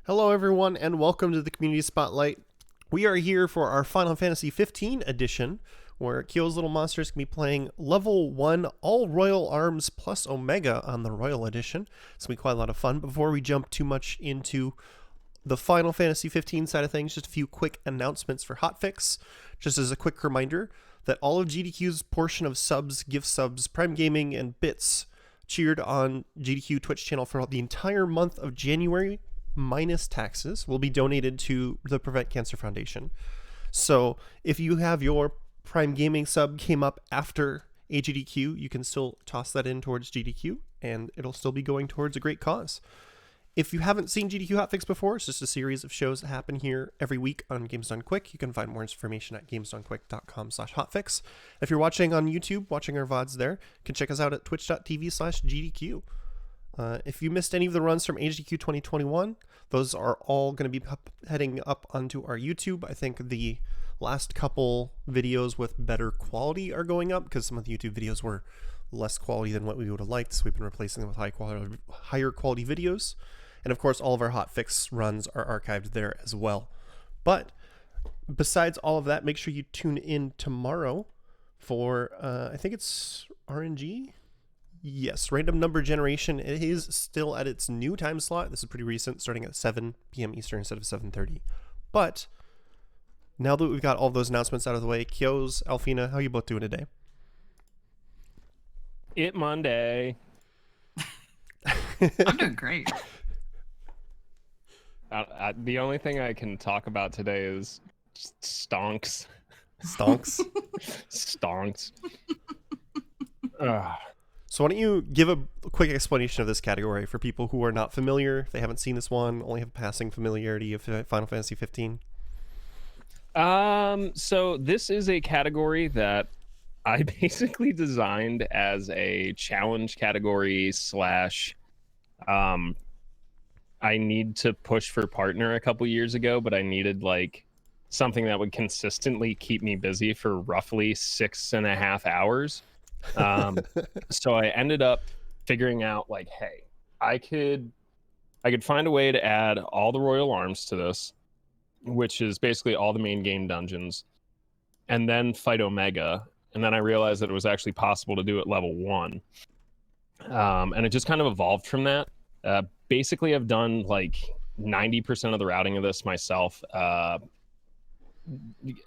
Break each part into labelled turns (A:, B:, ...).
A: Hello, everyone, and welcome to the Community Spotlight. We are here for our Final Fantasy 15 edition, where Kyo's Little Monsters can be playing Level 1 All Royal Arms plus Omega on the Royal Edition. It's going to be quite a lot of fun. Before we jump too much into the Final Fantasy 15 side of things, just a few quick announcements for Hotfix. Just as a quick reminder that all of GDQ's portion of subs, gift subs, Prime Gaming, and bits cheered on GDQ Twitch channel for the entire month of January minus taxes will be donated to the Prevent Cancer Foundation. So if you have your Prime Gaming sub came up after AGDQ, you can still toss that in towards GDQ and it'll still be going towards a great cause. If you haven't seen GDQ Hotfix before, it's just a series of shows that happen here every week on Games Done Quick. You can find more information at gamesdonequick.com/hotfix. If you're watching on YouTube, watching our VODs there, you can check us out at twitch.tv/GDQ. If you missed any of the runs from AGDQ 2021, those are all going to be heading up onto our YouTube. I think the last couple videos with better quality are going up because some of the YouTube videos were less quality than what we would have liked, so we've been replacing them with higher quality videos. And of course, all of our hotfix runs are archived there as well. But besides all of that, make sure you tune in tomorrow for, I think it's RNG? Yes, random number generation. It is still at its new time slot. This is pretty recent, starting at 7 p.m. Eastern instead of 7:30. But now that we've got all those announcements out of the way, Kyo's, Alfina, how are you both doing today?
B: It Monday.
C: I'm doing great.
B: The only thing I can talk about today is stonks.
A: Stonks?
B: Stonks.
A: So why don't you give a quick explanation of this category for people who are not familiar, if they haven't seen this one, only have passing familiarity of Final Fantasy 15?
B: So this is a category that I basically designed as a challenge category / I need to push for partner a couple years ago, but I needed like something that would consistently keep me busy for roughly 6.5 hours. So I ended up figuring out like, hey, I could find a way to add all the royal arms to this, which is basically all the main game dungeons, and then fight Omega. And then I realized that it was actually possible to do it level 1. And it just kind of evolved from that. Basically, I've done like 90% of the routing of this myself.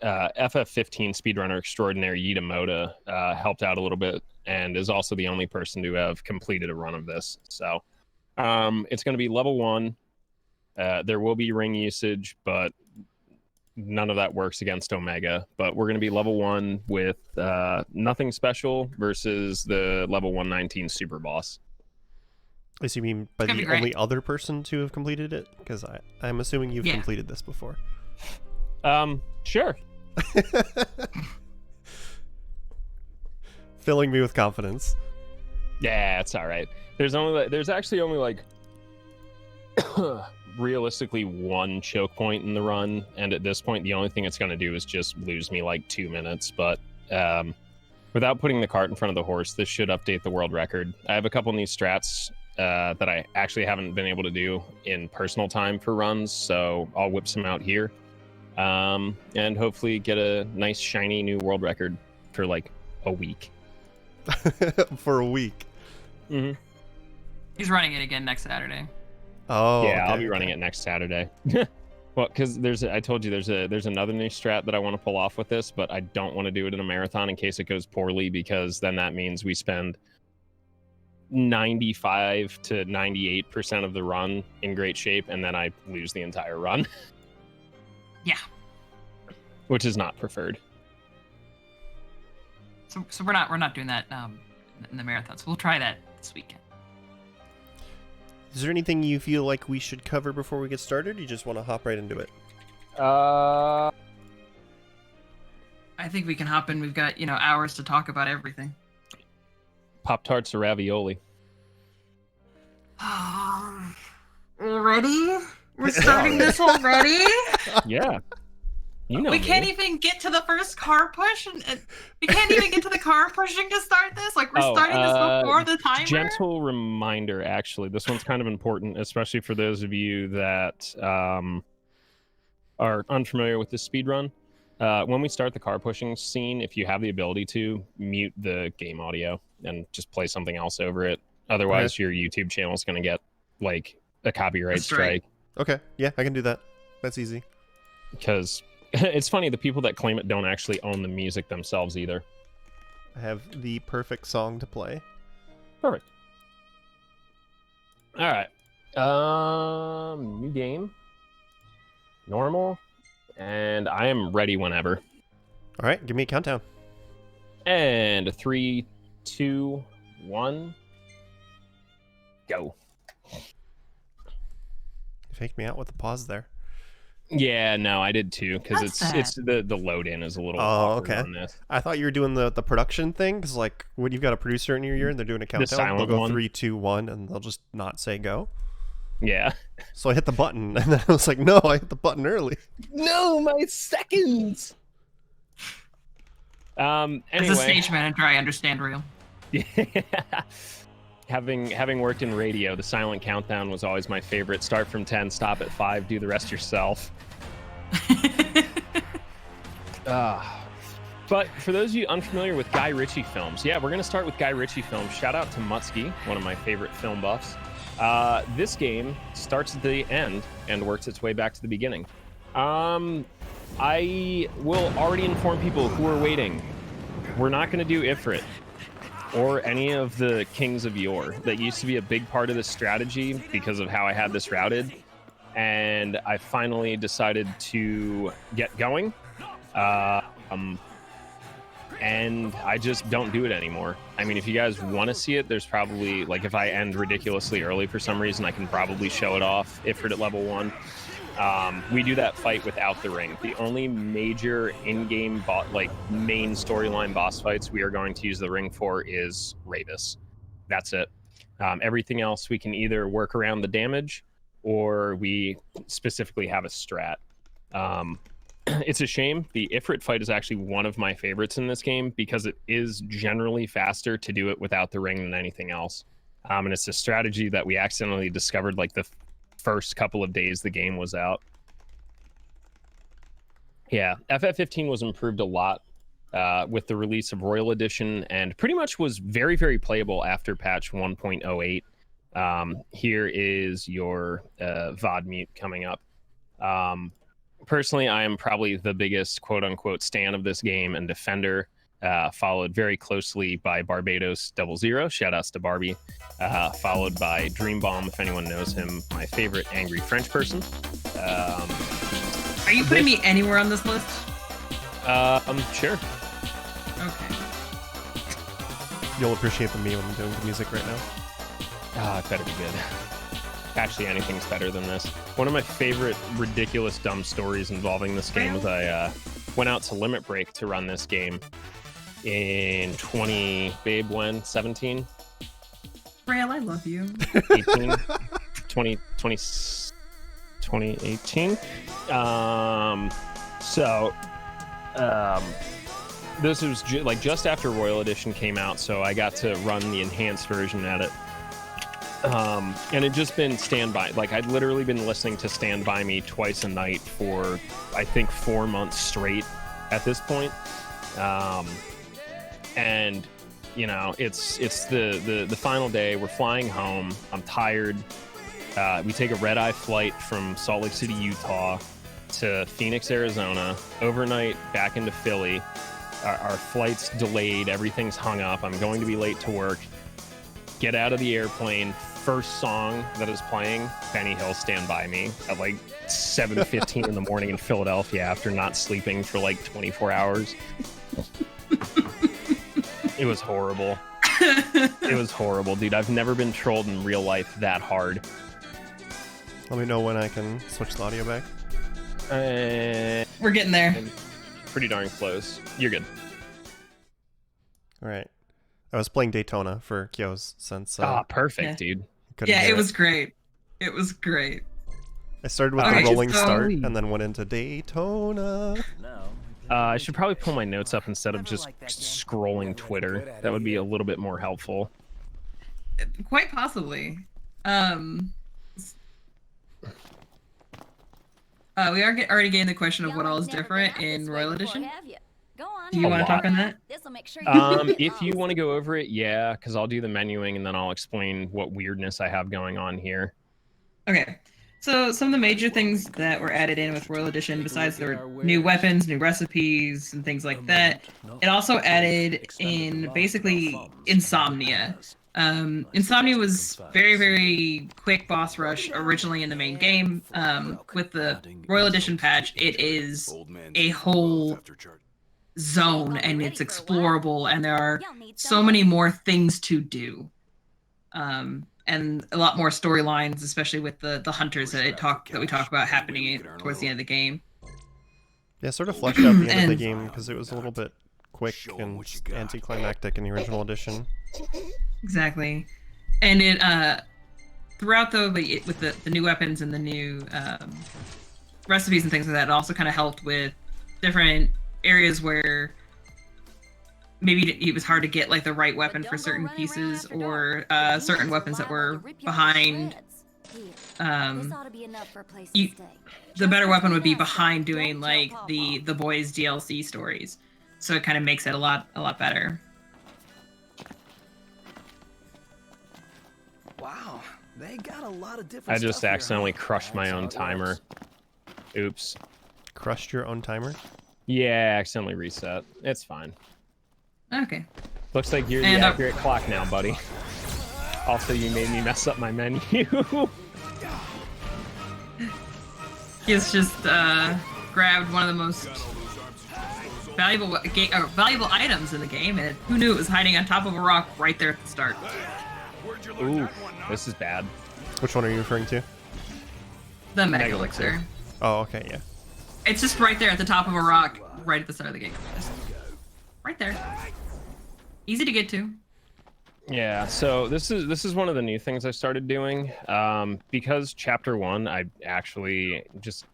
B: FF15 speedrunner extraordinaire Yita Moda helped out a little bit and is also the only person to have completed a run of this. So it's going to be level 1. There will be ring usage, but none of that works against Omega. But we're going to be level 1 with nothing special versus the level 119 super boss.
A: As you mean by the only other person to have completed it? Because I'm assuming you've completed this before.
B: Sure.
A: Filling me with confidence.
B: Yeah, it's all right. There's actually only like realistically one choke point in the run, and at this point the only thing it's going to do is just lose me like 2 minutes. But without putting the cart in front of the horse, this should update the world record. I have a couple new strats that I actually haven't been able to do in personal time for runs, so I'll whip some out here. And hopefully get a nice shiny new world record for like a week.
A: For a week.
B: Mm-hmm.
C: He's running it again next Saturday.
A: Oh
B: yeah,
A: okay,
B: I'll be running it next Saturday. Well, because I told you there's another new strat that I want to pull off with this, but I don't want to do it in a marathon in case it goes poorly, because then that means we spend 95 to 98% of the run in great shape, and then I lose the entire run.
C: Yeah.
B: Which is not preferred.
C: So we're not doing that in the marathon. So we'll try that this weekend.
A: Is there anything you feel like we should cover before we get started? Or you just want to hop right into it?
C: I think we can hop in. We've got, hours to talk about everything.
B: Pop-Tarts or ravioli?
C: Already? We're starting this already?
B: Yeah. You know
C: we can't
B: me.
C: even get to the first car push, and we can't even get to the car pushing to start this. Like, we're starting this before the timer.
B: Gentle reminder, actually, this one's kind of important, especially for those of you that are unfamiliar with the speed run. When we start the car pushing scene, if you have the ability to, mute the game audio and just play something else over it. Otherwise, your YouTube channel is going to get like a copyright strike.
A: Okay, yeah, I can do that. That's easy.
B: Because it's funny, the people that claim it don't actually own the music themselves either.
A: I have the perfect song to play.
B: Perfect. All right. New game. Normal. And I am ready whenever.
A: All right, give me a countdown.
B: And 3, 2, 1. Go.
A: You faked me out with the pause there.
B: Yeah, no, I did too, because
C: That's
B: it's the load in is a little
A: Oh,
B: awkward
A: okay.
B: on this.
A: I thought you were doing the production thing, because like when you've got a producer in your ear and they're doing a countdown, they'll
B: silent
A: go
B: one.
A: 3, 2, 1, and they'll just not say go.
B: Yeah.
A: So I hit the button, and then I was like, no, I hit the button early.
B: No, my seconds. Anyway.
C: As a stage manager, I understand real.
B: Yeah. Having worked in radio, the silent countdown was always my favorite. Start from 10, stop at 5, do the rest yourself. But for those of you unfamiliar with Guy Ritchie films, yeah, we're going to start with Guy Ritchie films. Shout out to Mutsky, one of my favorite film buffs. This game starts at the end and works its way back to the beginning. I will already inform people who are waiting. We're not going to do Ifrit or any of the Kings of Yore. That used to be a big part of the strategy because of how I had this routed. And I finally decided to get going. And I just don't do it anymore. I mean, if you guys want to see it, there's probably, like, if I end ridiculously early for some reason, I can probably show it off Ifrit at level 1. We do that fight without the ring. The only major in-game, main storyline boss fights we are going to use the ring for is Ravis. That's it. Everything else, we can either work around the damage, or we specifically have a strat. It's a shame. The Ifrit fight is actually one of my favorites in this game because it is generally faster to do it without the ring than anything else. And it's a strategy that we accidentally discovered like the first couple of days the game was out. Yeah, FF15 was improved a lot with the release of Royal Edition and pretty much was very, very playable after patch 1.08. Here is your VOD mute coming up. Personally, I am probably the biggest quote-unquote stan of this game and defender, followed very closely by Barbados 00, shout-outs to Barbie, followed by Dreambomb, if anyone knows him, my favorite angry French person.
C: Are you putting me anywhere on this list?
B: Sure.
C: Okay.
A: You'll appreciate the me when I'm doing the music right now.
B: It better be good. Actually, anything's better than this. One of my favorite ridiculous dumb stories involving this game was I went out to Limit Break to run this game in 17?
C: Rail, I love you.
B: 18? 2018? This was just after Royal Edition came out, so I got to run the enhanced version at it. And it just been Stand By. Like, I'd literally been listening to Stand By Me twice a night for, I think, 4 months straight at this point. And, you know, it's the final day. We're flying home. I'm tired. We take a red-eye flight from Salt Lake City, Utah to Phoenix, Arizona, overnight back into Philly. Our flight's delayed. Everything's hung up. I'm going to be late to work. Get out of the airplane. First song that is playing, Benny Hill, Stand By Me, at like 7:15 in the morning in Philadelphia after not sleeping for like 24 hours. It was horrible. It was horrible, dude. I've never been trolled in real life that hard.
A: Let me know when I can switch the audio back.
C: We're getting there.
B: Pretty darn close. You're good.
A: All right. I was playing Daytona for Kyo's since...
B: Perfect,
C: Yeah.
B: dude.
A: couldn't
C: Yeah,
A: hear
C: it was great. It was great.
A: I started with
C: Okay,
A: the rolling
C: so-
A: start and then went into Daytona.
B: I should probably pull my notes up instead of just scrolling Twitter. That would be a little bit more helpful.
C: Quite possibly. We are already getting the question of what all is different in Royal Edition. Do you
B: A
C: want to talk
B: lot.
C: on that?
B: If you want to go over it, yeah, because I'll do the menuing and then I'll explain what weirdness I have going on here.
C: Okay. So some of the major things that were added in with Royal Edition, besides there were new weapons, new recipes, and things like that, it also added in basically Insomnia. Insomnia was very, very quick boss rush originally in the main game. With the Royal Edition patch, it is a whole zone and it's explorable, and there are so many more things to do. And a lot more storylines, especially with the hunters that we talk about happening towards the end of the game.
A: Yeah, sort of fleshed out the end of the
C: And-
A: game because it was a little bit quick and anticlimactic in the original edition.
C: Exactly. And it throughout with the new weapons and the new recipes and things like that, it also kind of helped with different areas where maybe it was hard to get like the right weapon for certain pieces, or certain weapons that were behind. The better weapon would be behind doing like the boys DLC stories, so it kind of makes it a lot better.
D: Wow, they got a lot of different.
B: I just
D: stuff here,
B: accidentally
D: huh?
B: crushed my
D: That's
B: own
D: how it
B: timer.
D: works.
B: Oops.
A: Crushed your own timer?
B: Yeah, accidentally reset. It's fine.
C: Okay.
B: Looks like you're the
C: And,
B: accurate clock now, buddy. Also, you made me mess up my menu.
C: He's just grabbed one of the most valuable items in the game, and who knew it was hiding on top of a rock right there at the start.
B: Ooh, this is bad.
A: Which one are you referring to?
C: The Mega
B: Mega
C: Elixir.
B: Elixir.
A: Oh, okay, yeah.
C: It's just right there at the top of a rock, right at the start of the game. Right there. Easy to get to.
B: Yeah, so this is one of the new things I started doing. Because chapter 1, I actually just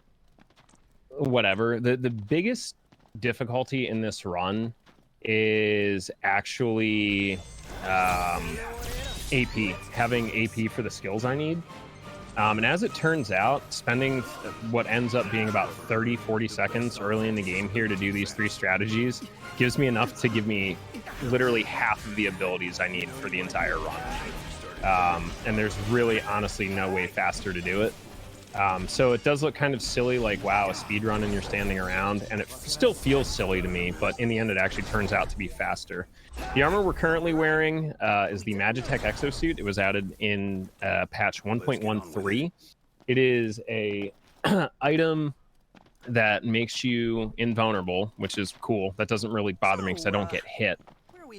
B: whatever. The biggest difficulty in this run is actually AP, having AP for the skills I need. And as it turns out, spending what ends up being about 30-40 seconds early in the game here to do these 3 strategies gives me enough to give me literally half of the abilities I need for the entire run. And there's really, honestly, no way faster to do it. So it does look kind of silly, like, wow, a speed run and you're standing around, and it still feels silly to me, but in the end it actually turns out to be faster. The armor we're currently wearing is the Magitech Exosuit. It was added in patch 1.13. It is a item that makes you invulnerable, which is cool. That doesn't really bother me because I don't get hit.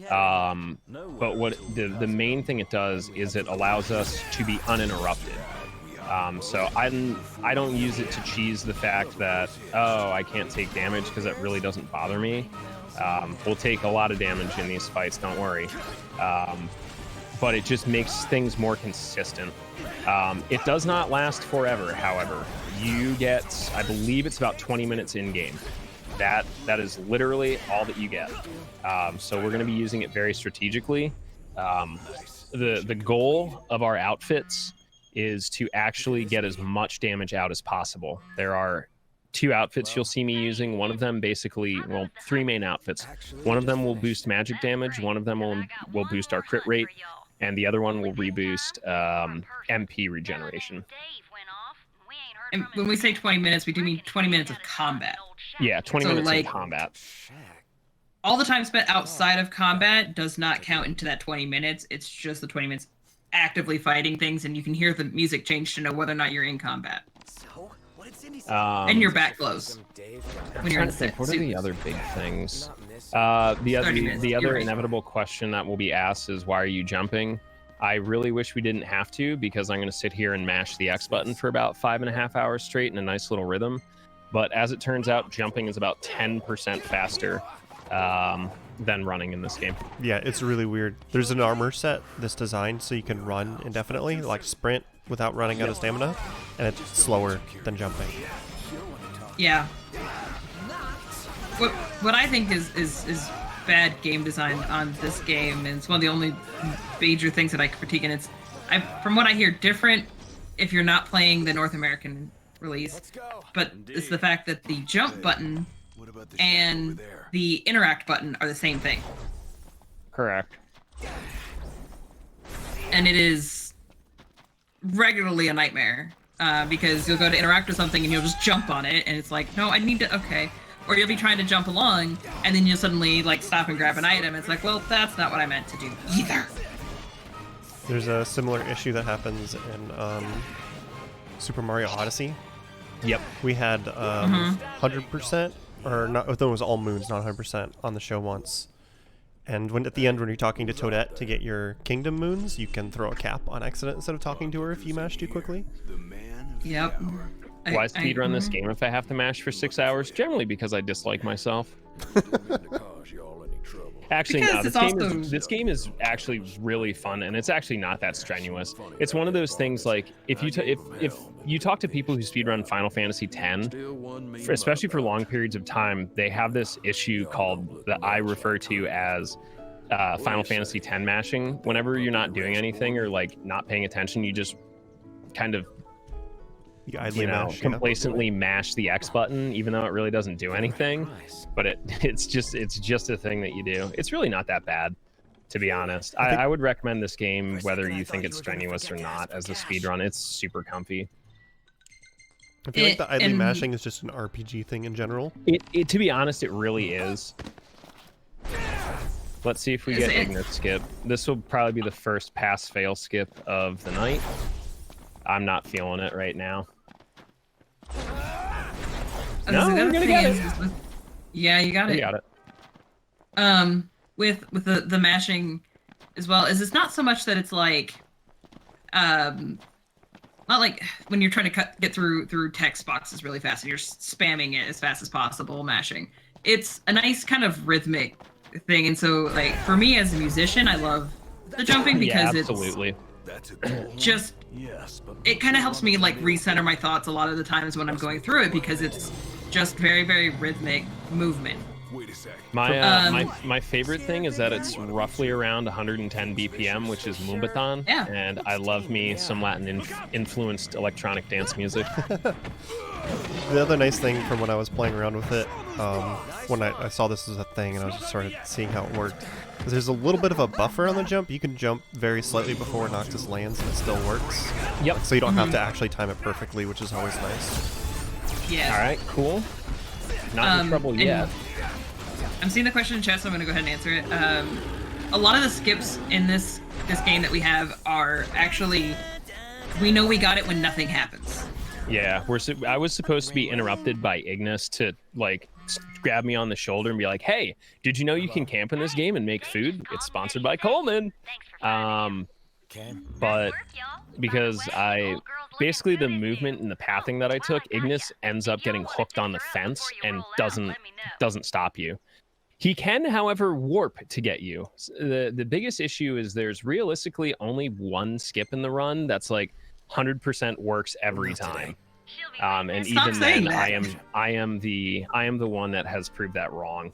B: But what the main thing it does is it allows us to be uninterrupted. So I don't use it to cheese the fact that, oh, I can't take damage, because that really doesn't bother me. We'll take a lot of damage in these fights, don't worry. But it just makes things more consistent. It does not last forever, however. You get, I believe it's about 20 minutes in-game. That is literally all that you get. So we're going to be using it very strategically. The goal of our outfits is to actually get as much damage out as possible. There are 2 outfits you'll see me using. One of them basically, well, 3 main outfits. One of them will boost magic damage, one of them will boost our crit rate, and the other one will reboost MP regeneration.
C: And when we say 20 minutes, we do mean 20 minutes of combat.
B: Yeah, 20
C: So,
B: minutes
C: like,
B: of combat.
C: All the time spent outside of combat does not count into that 20 minutes. It's just the 20 minutes actively fighting things, and you can hear the music change to know whether or not you're in combat.
D: So, what did Cindy say?
C: And your back glows when you're in the suit.
B: What are the other big things? The
C: 30
B: other
C: minutes, you're right.
B: inevitable question that will be asked is, why are you jumping? I really wish we didn't have to, because I'm going to sit here and mash the X button for about 5.5 hours straight in a nice little rhythm. But as it turns out, jumping is about 10% faster. than running in this game.
A: Yeah, it's really weird. There's an armor set that's designed so you can run indefinitely, like sprint without running out of stamina, and it's slower than jumping.
C: Yeah. What I think is bad game design on this game, and it's one of the only major things that I critique, and it's, from what I hear, different if you're not playing the North American release, but it's the fact that the jump button and the interact button are the same thing.
B: Correct.
C: And it is regularly a nightmare, because you'll go to interact with something and you'll just jump on it, and it's like, no, I need to, okay. Or you'll be trying to jump along, and then you'll suddenly like stop and grab an item. It's like, well, that's not what I meant to do either.
A: There's a similar issue that happens in Super Mario Odyssey.
B: Yep.
A: We had 100%, or not, I thought it was all moons, not 100%, on the show once. And when at the end, when you're talking to Toadette to get your kingdom moons, you can throw a cap on accident instead of talking to her if you mash too quickly.
C: Yep.
B: Why speedrun this game if I have to mash for 6 hours? Generally because I dislike myself. Actually, no. This game is actually really fun, and it's actually not that strenuous. It's one of those things like if you talk to people who speedrun Final Fantasy X, especially for long periods of time, they have this issue called that I refer to as Final Fantasy X mashing. Whenever you're not doing anything or like not paying attention, you just kind of complacently mash the X button, even though it really doesn't do anything. But it's just a thing that you do. It's really not that bad, to be honest. I would recommend this game whether you think it's strenuous or not as a speedrun. It's super comfy.
A: I feel like the idly mashing is just an RPG thing in general.
B: To be honest, it really is. Let's see if we get Ignis skip. This will probably be the first pass-fail skip of the night. I'm not feeling it right now. No, we're gonna get it.
C: Yeah, you got it.
B: We got it.
C: With the mashing as well, is it's not so much that it's like, not like when you're trying to get through text boxes really fast and you're spamming it as fast as possible, mashing. It's a nice kind of rhythmic thing, and so like for me as a musician, I love the jumping because
B: absolutely.
C: Just it kind of helps me like recenter my thoughts a lot of the times when I'm going through it, because it's just very, very rhythmic movement.
B: My favorite thing is that it's roughly around 110 BPM, which is Moombahton, and I love me some Latin influenced electronic dance music.
A: The other nice thing from when I was playing around with it, when I saw this as a thing and I just started seeing how it worked, is there's a little bit of a buffer on the jump. You can jump very slightly before Noctis lands and it still works.
B: Yep.
A: So you don't have to actually time it perfectly, which is always nice.
C: Yeah.
B: All right, cool. Not in trouble yet.
C: I'm seeing the question in chat, so I'm going to go ahead and answer it. A lot of the skips in this game that we have are actually, we know we got it when nothing happens.
B: Yeah, I was supposed to be interrupted by Ignis to like grab me on the shoulder and be like, "Hey, did you know you can camp in this game and make food? It's sponsored by Coleman." But because basically the movement and the pathing that I took, Ignis ends up getting hooked on the fence and doesn't stop you. He can, however, warp to get you. The biggest issue is there's realistically only one skip in the run that's like 100% works every time. And even then, I am the one that has proved that wrong.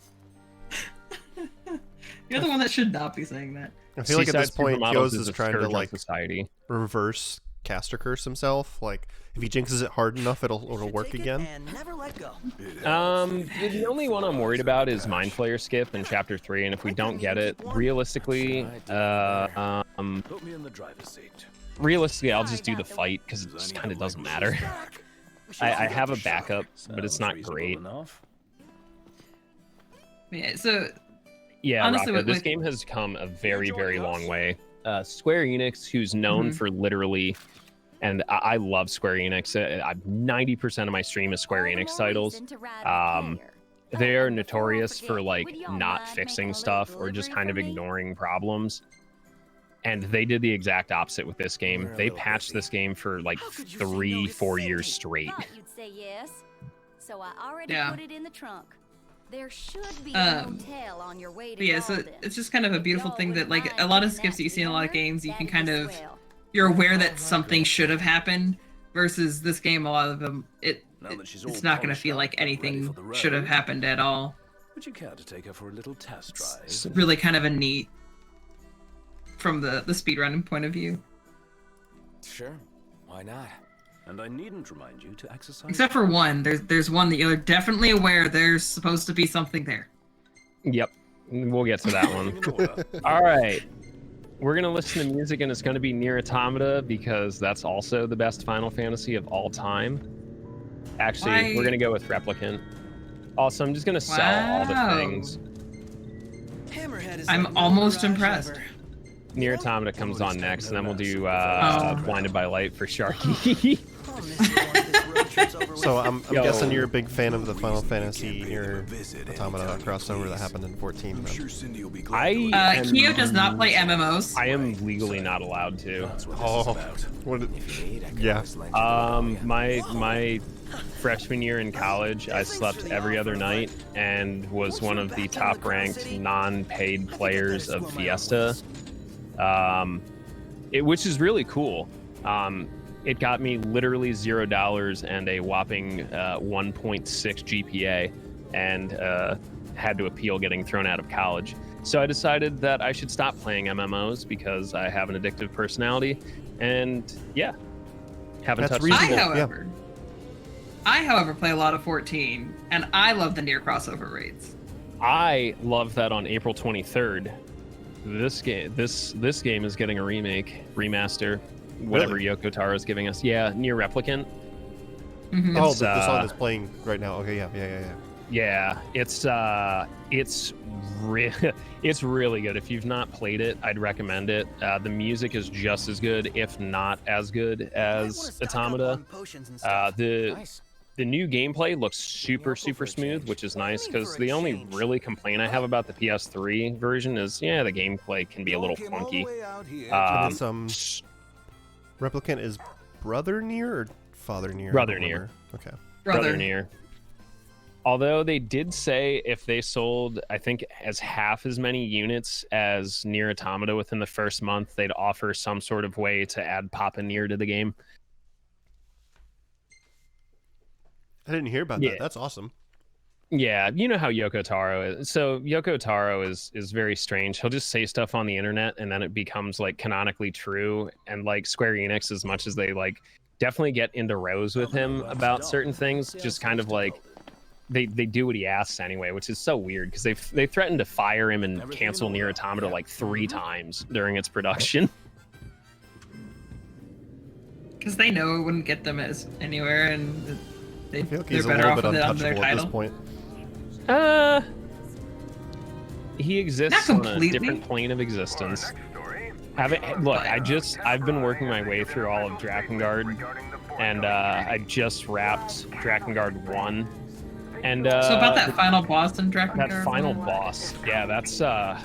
C: You're the one that should not be saying that.
A: I feel like at this point, Kyo's is trying to like
B: society.
A: reverse caster curse himself. Like if he jinxes it hard enough, it'll work again.
B: The only one I'm worried about is Mind Flayer skip in Chapter 3, and if we don't get it, realistically, I'll just do the fight because it just kind of doesn't matter. I have a backup, but it's not great.
C: Yeah, so
B: yeah, honestly, Raka, this game has come a very, very long way. Square Enix, who's known for literally, and I love Square Enix. 90% of my stream is Square Enix titles. They are notorious for like not fixing stuff or just kind of ignoring problems. And they did the exact opposite with this game. They patched this game for like 3-4 years straight.
C: Yeah.
E: There should be
C: a
E: a hotel on your way to
C: But yeah, so
E: Walden.
C: it's just kind of a beautiful
E: Y'all
C: thing that,
E: wouldn't
C: like, a
E: mind
C: lot of
E: putting
C: skips that you see in a lot of
E: together?
C: games, you can
E: That'd
C: kind
E: be
C: of,
E: swell.
C: you're aware that something should have happened, versus this game, a lot of them, it's not going to feel like anything should have happened at all.
D: Would you care to take her for a little test drive?
C: It's really kind of a neat, from the speedrunning point of view.
D: Sure, why not? And I needn't remind you to exercise.
C: Except for one, there's one that you're definitely aware there's supposed to be something there.
B: Yep, we'll get to that one.
D: In order.
B: All right, we're gonna listen to music, and it's gonna be Nier Automata because that's also the best Final Fantasy of all time. Actually, we're gonna go with Replicant. Also, I'm just gonna sell all the
C: Wow.
B: things.
D: Hammerhead is
C: I'm
D: like no
C: almost
D: garage
C: impressed.
D: ever.
B: Nier Automata comes on next, and then we'll do
C: Oh.
B: Blinded by Light for Sharky.
D: I'll miss you once this road trip's over with.
A: So I'm
B: Yo.
A: guessing you're a big fan of the Final Fantasy Nier Automata crossover that happened in 14. Then.
B: I am,
C: Kyo does not play MMOs.
B: I am legally not allowed to.
A: Oh, what? Yeah.
B: My freshman year in college, I slept every other night and was one of the top-ranked non-paid players of Fiesta, which is really cool. It got me literally $0 and a whopping 1.6 GPA, and had to appeal getting thrown out of college. So I decided that I should stop playing MMOs because I have an addictive personality, and yeah, haven't
A: That's
B: touched
A: reasonable.
C: I, however, play a lot of 14, and I love the near crossover raids.
B: I love that on April 23rd, this game is getting a remaster, whatever Yoko Taro is giving us. Yeah, Nier Replicant.
C: Mhm.
A: Oh,
B: It's,
A: the song that's playing right now. Okay, yeah.
B: Yeah, it's really good. If you've not played it, I'd recommend it. The music is just as good, if not as good as Automata. The new gameplay looks super smooth, which is nice, because the only really complaint I have about the PS3 version is, yeah, the gameplay can be a little clunky.
A: And it's, Replicant is Brother Nier or Father Nier?
B: Brother Nier.
A: Okay.
B: Brother Nier. Although they did say if they sold, I think, as half as many units as Nier Automata within the first month, they'd offer some sort of way to add Papa Nier to the game.
A: I didn't hear about
B: Yeah.
A: that. That's awesome.
B: Yeah, you know how Yoko Taro is. So Yoko Taro is very strange. He'll just say stuff on the internet and then it becomes like canonically true. And like Square Enix, as much as they like definitely get into rows with him about certain things, just kind of like they do what he asks anyway, which is so weird because they threatened to fire him and cancel Nier Automata like 3 times during its production.
C: Because they know it wouldn't get them as anywhere, and
A: I feel like
C: they're
A: he's a
C: better
A: little
C: off
A: bit
C: with it on their
A: untouchable at this
C: title.
A: point.
B: He exists
C: Not
B: on a
C: completely.
B: different plane of existence. I've been working my way through all of Drakengard, and I just wrapped Drakengard 1. And
C: So about that final boss in Drakengard.
B: that final
C: 1?
B: boss, yeah, that's a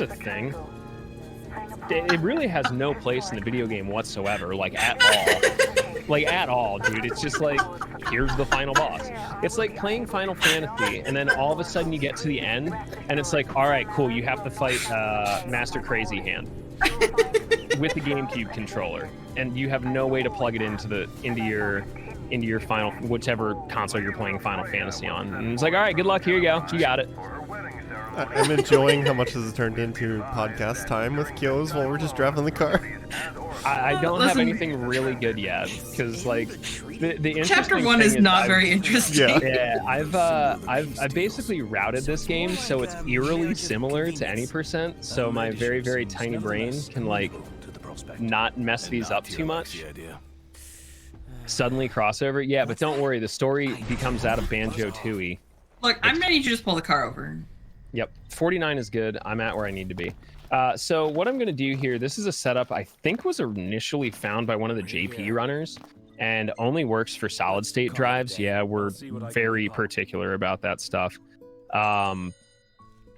B: thing. It really has no place in the video game whatsoever, like at all. Like at all, dude. It's just like, here's the final boss. It's like playing Final Fantasy, and then all of a sudden you get to the end, and it's like, all right, cool, you have to fight Master Crazy Hand with the GameCube controller, and you have no way to plug it into your final, whichever console you're playing Final Fantasy on. And it's like, all right, good luck, here you go, you got it.
A: I'm enjoying how much this has turned into podcast time with Kyos while we're just driving the car.
B: I don't have
C: Listen.
B: anything really good yet, because like the interesting
C: Chapter 1
B: thing
C: is not
B: I've-
C: very interesting.
A: Yeah.
B: Yeah, I've basically routed this game so it's eerily similar to any percent, so my very, very tiny brain can like not mess these up too much. Suddenly crossover, yeah, but don't worry, the story becomes that of Banjo-Tooie.
C: Look, I'm ready to just pull the car over.
B: Yep, 49 is good. I'm at where I need to be. So what I'm going to do here, this is a setup I think was initially found by one of the JP runners and only works for solid state drives. Yeah, we're very particular about that stuff.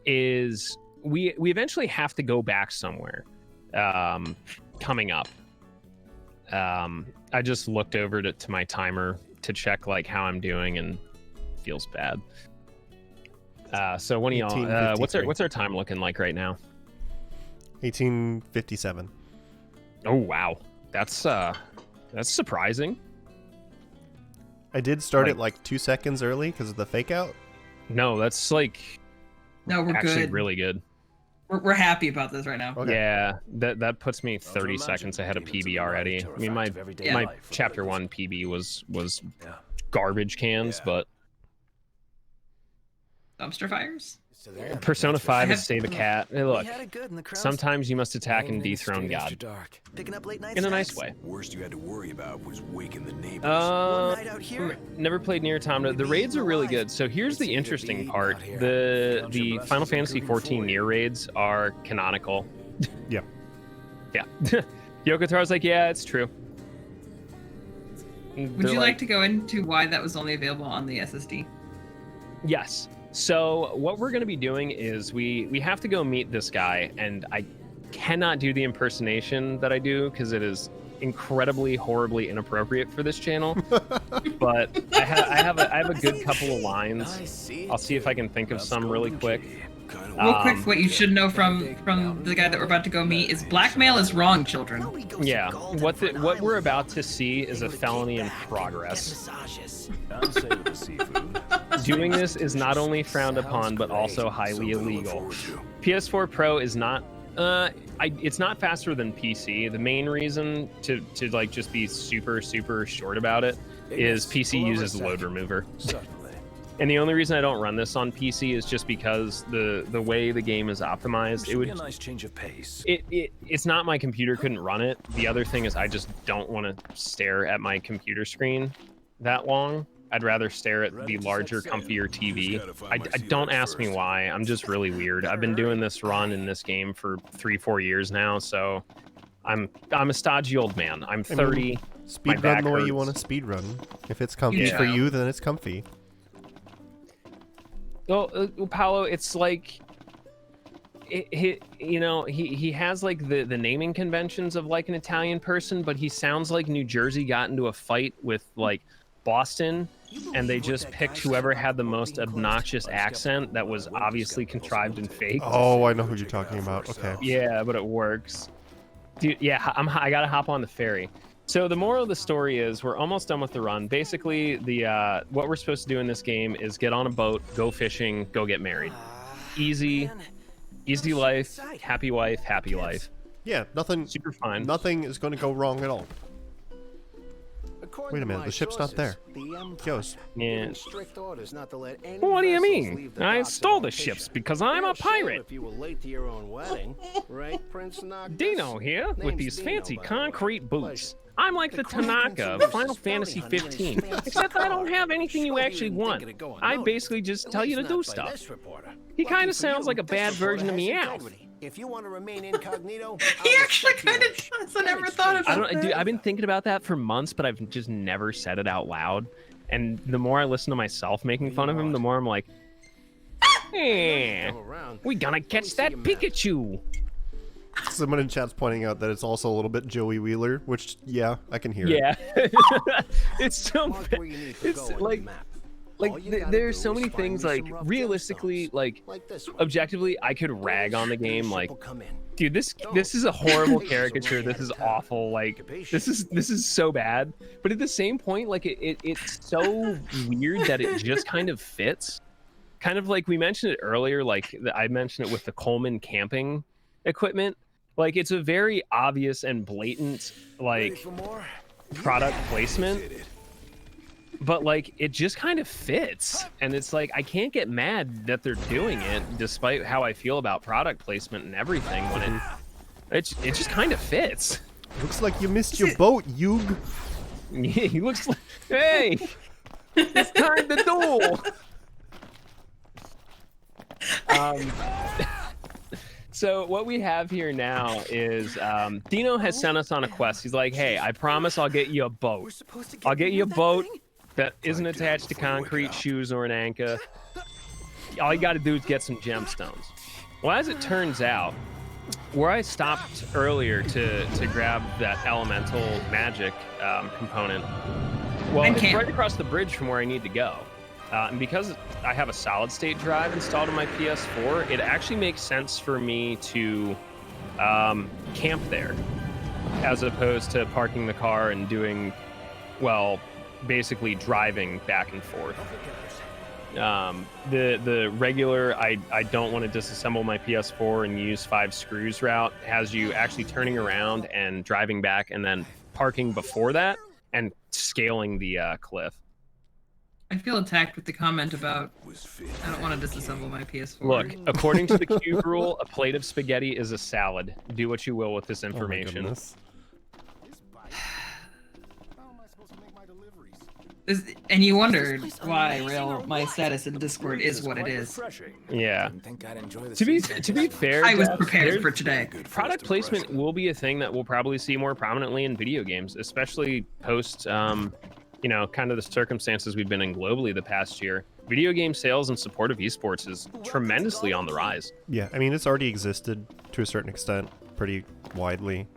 B: Is we eventually have to go back somewhere coming up. I just looked over to my timer to check like how I'm doing, and feels bad. So one of y'all,
A: 1853.
B: what's our time looking like right now?
A: 1857.
B: Oh wow, that's surprising.
A: I did start
B: Like-
A: it like 2 seconds early because of the fake out.
B: No, that's like
C: No, we're
B: actually
C: good.
B: really good.
C: We're happy about this right now.
A: Okay.
B: Yeah, that puts me 30
D: imagine
B: seconds ahead of
D: demons
B: PB
D: are
B: already.
D: minor
B: I mean, my
D: effect of everyday
B: my
D: life for
B: chapter
D: players.
B: 1 PB was
D: Yeah.
B: garbage cans,
D: Yeah.
B: but
C: Dumpster fires?
B: Persona 5
C: I
B: is
C: have-
B: save a cat. Hey, look,
F: We had it good in the crowds.
B: sometimes you must attack and
D: Anything
B: dethrone
D: straight after
B: God
D: dark.
F: Picking up late night
B: in a nice
F: snacks.
B: way.
G: Worst you had to worry about was waking the neighbors.
F: One night out here.
B: Never played Nier Automata. The raids are really good. So here's the interesting part: the Final Fantasy 14 Nier raids are canonical.
A: Yeah.
B: Yeah. Yoko Taro's like, yeah, it's true.
C: Would you like to go into why that was only available on the SSD?
B: Yes. So what we're going to be doing is we have to go meet this guy, and I cannot do the impersonation that I do because it is incredibly horribly inappropriate for this channel. But I have a good couple of lines. I'll see if I can think of some really quick.
C: Real quick, what you should know from the guy that we're about to go meet is blackmail is wrong, children.
F: Nobody goes to
B: Yeah,
F: Golden
B: what
F: for
B: we're
F: an
B: about
F: island.
B: to see is a
F: They would
B: felony
F: kick
B: in
F: back and
B: progress.
F: get massages.
G: Unsaleable seafood.
B: Doing this is not only frowned
G: Sounds
B: upon, but
G: great.
B: also highly
G: Something to look
B: illegal.
G: forward to.
B: PS4 Pro is not. It's not faster than PC. The main reason to like just be super short about it is
G: Ignis,
B: PC
G: pull over
B: uses
G: a
B: load
G: second.
B: remover.
G: Certainly.
B: And the only reason I don't run this on PC is just because the way the game is optimized,
G: Should
B: it
G: be
B: would
G: a nice change of pace.
B: it's not my computer couldn't run it. The other thing is I just don't want to stare at my computer screen that long. I'd rather stare at the larger, comfier TV. I don't ask me why. I'm just really weird. I've been doing this run in this game for 3-4 years now, so I'm a stodgy old man. I'm 30.
A: Speed
B: back
A: run the way you
B: hurts.
A: want to speed run. If it's comfy
C: Yeah.
A: for you, then it's comfy.
B: Well, Paolo, it's like he has like the naming conventions of like an Italian person, but he sounds like New Jersey got into a fight with like Boston, and they just picked whoever had the most obnoxious accent that was obviously contrived and fake.
A: Oh, I know who you're talking about. Okay.
B: Yeah, but it works. Dude, yeah, I gotta hop on the ferry. So the moral of the story is we're almost done with the run. Basically, the what we're supposed to do in this game is get on a boat, go fishing, go get married. Easy,
F: Man,
B: easy life, happy wife, happy life.
A: Yeah, nothing.
B: Super fun.
A: Nothing is going to go wrong at all. Wait a minute, the ship's not there. Goes.
B: Yeah.
H: Strict orders not to let any
B: What do you
H: vessels
B: mean?
H: leave the
B: I
H: docks
B: stole
H: on
B: the
H: location.
B: ships because I'm a
H: Yeah, sure,
B: pirate.
H: if you were late to your own wedding, right, Prince Noctis?
B: Dino here with
H: Name's
B: these
H: Dino,
B: fancy
H: by the way.
B: concrete boots.
H: Pleasure.
B: I'm like the
H: The Crown
B: Tanaka
H: Prince
B: of
H: of
B: Final
H: Wales'
B: Fantasy
H: bounty hunter
B: 15,
H: is fancy
B: except I don't
H: car.
B: have anything you
H: Sure
B: actually
H: didn't
B: want.
H: think it'd go
B: I
H: unnoticed.
B: basically just
H: At
B: tell you
H: least
B: to do
H: not by
B: stuff.
H: this reporter.
B: He
H: Lucky
B: kind of
H: for
B: sounds
H: you,
B: like a
H: this
B: bad version of
H: reporter has
B: Meowth.
H: integrity. If you want to remain incognito,
C: He
H: I'll
C: actually
H: respect
C: kind
H: your
C: of
H: wish.
C: does. I never
H: It's
C: thought
H: changed.
C: about
B: I don't,
C: that.
B: dude. I've been thinking about that for months, but I've just never said it out loud. And the more I listen to myself making fun of him, the more I'm like, eh,
H: Come around.
B: we gonna catch that Pikachu.
A: Someone in chat's pointing out that it's also a little bit Joey Wheeler, which, yeah, I can hear it.
B: Yeah, it's so.
H: Mark where you need to
B: It's
H: go on
B: like-
H: the map.
B: Like
H: All you gotta
B: there's
H: do
B: so
H: is
B: many
H: find
B: things
H: me
B: like
H: some rough
B: realistically,
H: gemstones,
B: like
H: this one.
B: objectively, I could rag on the
H: Then
B: game
H: ship
B: like,
H: will come in.
B: dude, this is a horrible caricature. This is awful. Like this is so bad. But at the same point, like it's so weird that it just kind of fits. Kind of like we mentioned it earlier. Like I mentioned it with the Coleman camping equipment. Like it's a very obvious and blatant
G: Ready
B: like
G: for more?
B: product placement.
G: Did it.
B: But like it just kind of fits, and it's like I can't get mad that they're doing it despite how I feel about product placement and everything when it just kind of fits.
A: Looks like you missed your boat, Yug.
B: He looks like, hey, it's time to duel. So what we have here now is Dino has sent us on a quest. He's like, hey, I promise I'll get you a
F: We're
B: boat.
F: supposed to get
B: I'll get
F: rid
B: you a
F: of that
B: boat
F: thing?
B: that isn't attached to concrete shoes or an anchor. All you got to do is get some gemstones. Well, as it turns out, where I stopped earlier to grab that elemental magic component, well,
C: And
B: it's
C: camp.
B: right across the bridge from where I need to go. And because I have a solid state drive installed on my PS4, it actually makes sense for me to camp there as opposed to parking the car and doing, well, basically driving back and forth. The regular, I don't want to disassemble my PS4 and use 5 screws route, has you actually turning around and driving back and then parking before that and scaling the cliff.
C: I feel attacked with the comment about I don't want to disassemble my PS4.
B: Look, according to the cube rule, a plate of spaghetti is a salad. Do what you will with this information.
C: And you wondered why my status in Discord is what it is.
B: Yeah. To be fair,
C: I was prepared for today.
B: Product placement will be a thing that we'll probably see more prominently in video games, especially post, you know, kind of the circumstances we've been in globally the past year. Video game sales and support of esports is tremendously on the rise.
A: Yeah, I mean, it's already existed to a certain extent, pretty widely.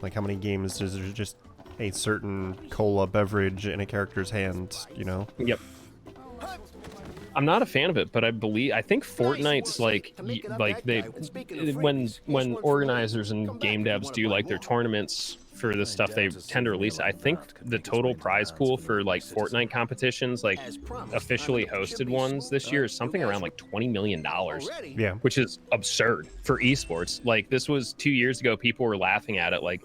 A: Like, how many games is there just a certain cola beverage in a character's hand, you know?
B: Yep. I'm not a fan of it, but I think Fortnite's like they when organizers and game devs do like their tournaments for the stuff they tend to release, I think the total prize pool for like Fortnite competitions, like officially hosted ones this year, is something around like $20 million.
A: Yeah.
B: Which is absurd for esports. Like, this was 2 years ago, people were laughing at it. Like,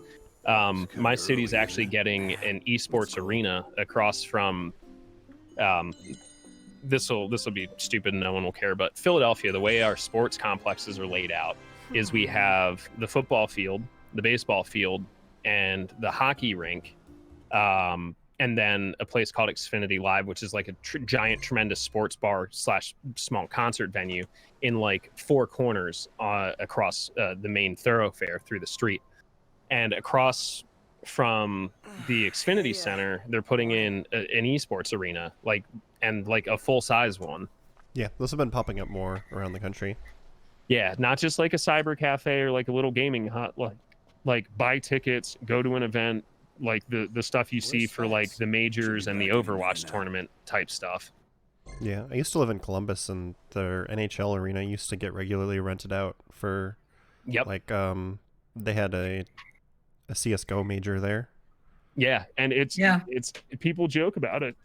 B: my city's actually getting an esports arena across from, this will be stupid and no one will care, but Philadelphia, the way our sports complexes are laid out is we have the football field, the baseball field, and the hockey rink, and then a place called Xfinity Live, which is like a giant, tremendous sports bar / small concert venue in like 4 corners across the main thoroughfare through the street. And across from the Xfinity Center, they're putting in an esports arena, like a full-size one.
A: Yeah, those have been popping up more around the country.
B: Yeah, not just like a cyber cafe or like a little gaming hut, like buy tickets, go to an event, like the stuff you see for like the majors and the Overwatch tournament type stuff.
A: Yeah, I used to live in Columbus, and their NHL arena used to get regularly rented out for, like, they had a CSGO major there.
B: Yeah, and it's people joke about it,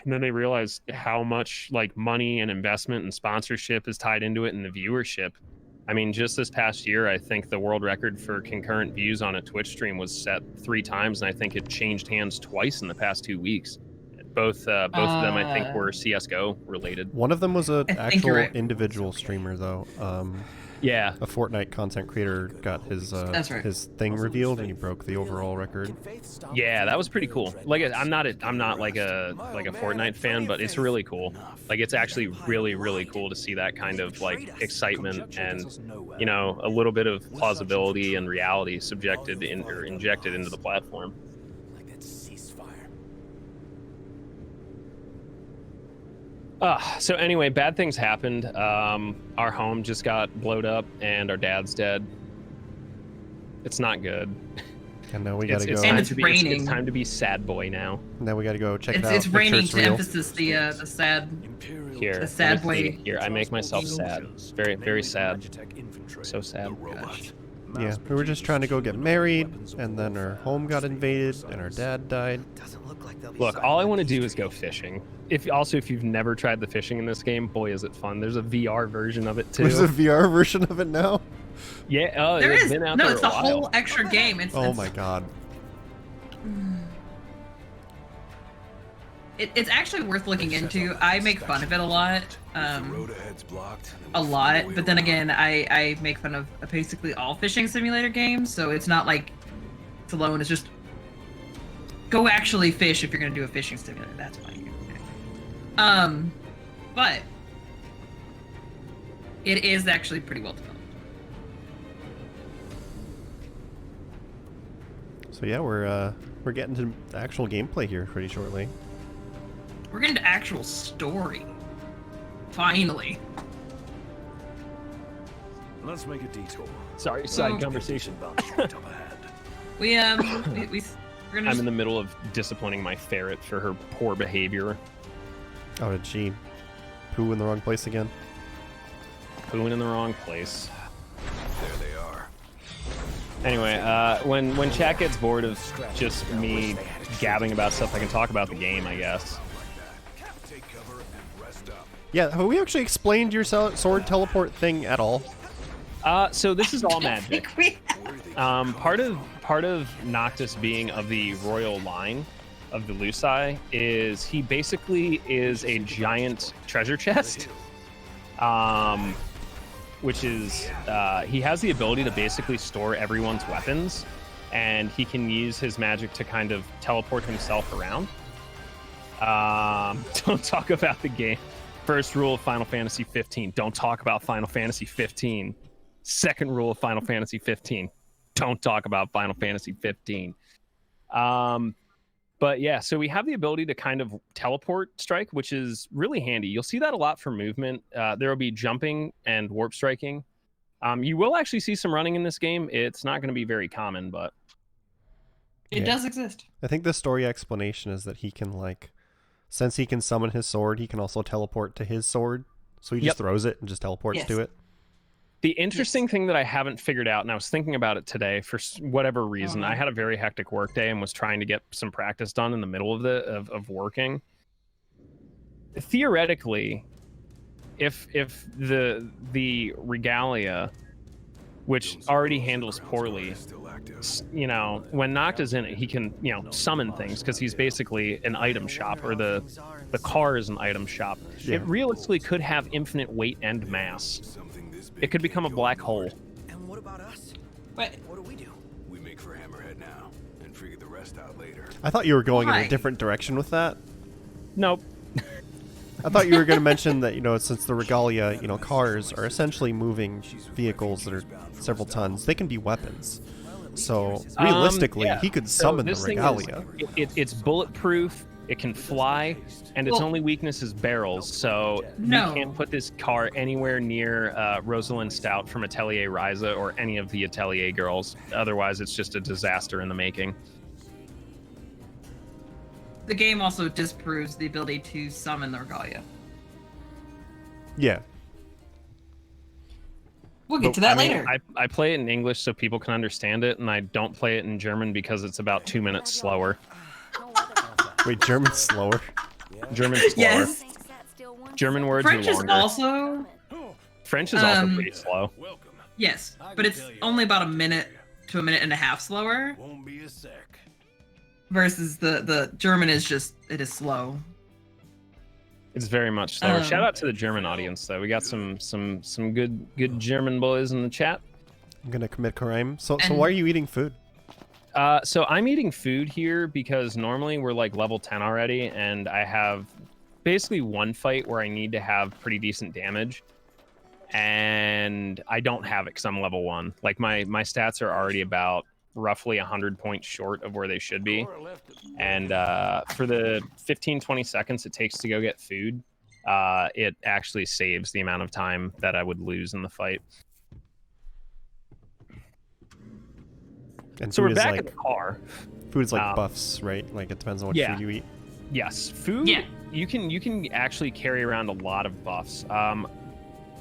B: and then they realize how much like money and investment and sponsorship is tied into it, and the viewership. I mean, just this past year, I think the world record for concurrent views on a Twitch stream was set 3 times, and I think it changed hands twice in the past 2 weeks. Both of them, I think, were CSGO related.
A: One of them was an actual individual streamer, though.
B: Yeah,
A: a Fortnite content creator got his his thing revealed, and he broke the overall record.
B: Yeah, that was pretty cool. Like, I'm not like a Fortnite fan, but it's really cool. Like, it's actually really, really cool to see that kind of like excitement and, you know, a little bit of plausibility and reality injected into the platform. So anyway, bad things happened. Our home just got blowed up, and our dad's dead. It's not good.
A: And now we gotta go.
C: And it's raining.
B: It's time to be sad boy now.
A: Now we gotta go check it out.
C: It's raining to emphasis the sad.
B: Here,
C: the sad boy.
B: Here, I make myself sad. Very, very sad. So sad.
C: Gosh.
A: Yeah, we were just trying to go get married, and then our home got invaded, and our dad died.
B: Look, all I want to do is go fishing. If you've never tried the fishing in this game, boy, is it fun. There's a VR version of it too.
A: There's a VR version of it now?
B: Yeah,
C: there
B: it's
C: is.
B: been out
C: No,
B: there
C: it's
B: a
C: a
B: while.
C: whole extra game.
A: Oh my god.
C: It's actually worth looking into. I make fun of it a lot. But then again, I make fun of basically all fishing simulator games, so it's not like it's alone. It's just go actually fish if you're gonna do a fishing simulator. That's fine. But it is actually pretty well developed.
A: So yeah, we're getting to the actual gameplay here pretty shortly.
C: We're getting to actual story. Finally.
G: Let's make a detour.
B: Sorry, side conversation.
C: We're gonna.
B: I'm in the middle of disciplining my ferret for her poor behavior.
A: Oh, did she poo in the wrong place again?
B: Pooing in the wrong place.
G: There they are.
B: Anyway, when chat gets bored of just me gabbing about stuff, I can talk about the game, I guess.
G: Take cover and rest up.
A: Yeah, have we actually explained your sword teleport thing at all?
B: So this is all
C: I
B: magic.
C: think we
B: Part of Noctis being of the royal line of the Luci is he basically is a giant treasure chest. Which is he has the ability to basically store everyone's weapons, and he can use his magic to kind of teleport himself around. Don't talk about the game. First rule of Final Fantasy 15: don't talk about Final Fantasy 15. Second rule of Final Fantasy 15: don't talk about Final Fantasy 15. But yeah, so we have the ability to kind of teleport strike, which is really handy. You'll see that a lot for movement. There will be jumping and warp striking. You will actually see some running in this game. It's not going to be very common, but
C: it does exist.
A: I think the story explanation is that he can, like, since he can summon his sword, he can also teleport to his sword. So he just throws it and just teleports to it.
B: The interesting thing that I haven't figured out, and I was thinking about it today for whatever reason, I had a very hectic work day and was trying to get some practice done in the middle of of working. Theoretically, if the regalia, which already handles poorly, you know, when Nocta's in it, he can, you know, summon things because he's basically an item shop, or the car is an item shop. It realistically could have infinite weight and mass. It could become a black hole.
F: And what about us?
C: What?
F: What do we do?
G: We make for Hammerhead now and figure the rest out later.
A: I thought you were going in
C: Why?
A: a different direction with that.
B: Nope.
A: I thought you were going to mention that, you know, since the regalia, you know, cars are essentially moving vehicles that are several tons, they can be weapons. So realistically, he could summon the
B: this thing is-
A: regalia.
B: it's bulletproof. It can fly, and its only weakness is barrels. So
C: No.
B: we can't put this car anywhere near Rosalind Stout from Atelier Ryza or any of the Atelier girls. Otherwise, it's just a disaster in the making.
C: The game also disproves the ability to summon the regalia.
A: Yeah.
C: We'll get to that
B: I mean,
C: later.
B: I play it in English so people can understand it, and I don't play it in German because it's about 2 minutes slower.
A: Wait, German's slower?
B: German's slower.
C: Yes.
B: German words
C: French
B: are
C: is
B: longer.
C: also
B: French is also pretty slow.
C: yes, but it's only about a minute to a minute and a half slower.
G: Won't be a sec.
C: Versus the German is just it is slow.
B: It's very much slower. Shout out to the German audience, though. We got some good German boys in the chat.
A: I'm going to commit crime. So
C: And-
A: why are you eating food?
B: So I'm eating food here because normally we're like level 10 already, and I have basically one fight where I need to have pretty decent damage, and I don't have it because I'm level 1. Like my stats are already about roughly 100 points short of where they should be, and for the 15-20 seconds it takes to go get food, it actually saves the amount of time that I would lose in the fight.
A: And
B: So we're
A: food is
B: back
A: like,
B: at the car.
A: food is like buffs, right? Like it depends on what food you eat.
B: Yes, food.
C: Yeah.
B: You can actually carry around a lot of buffs.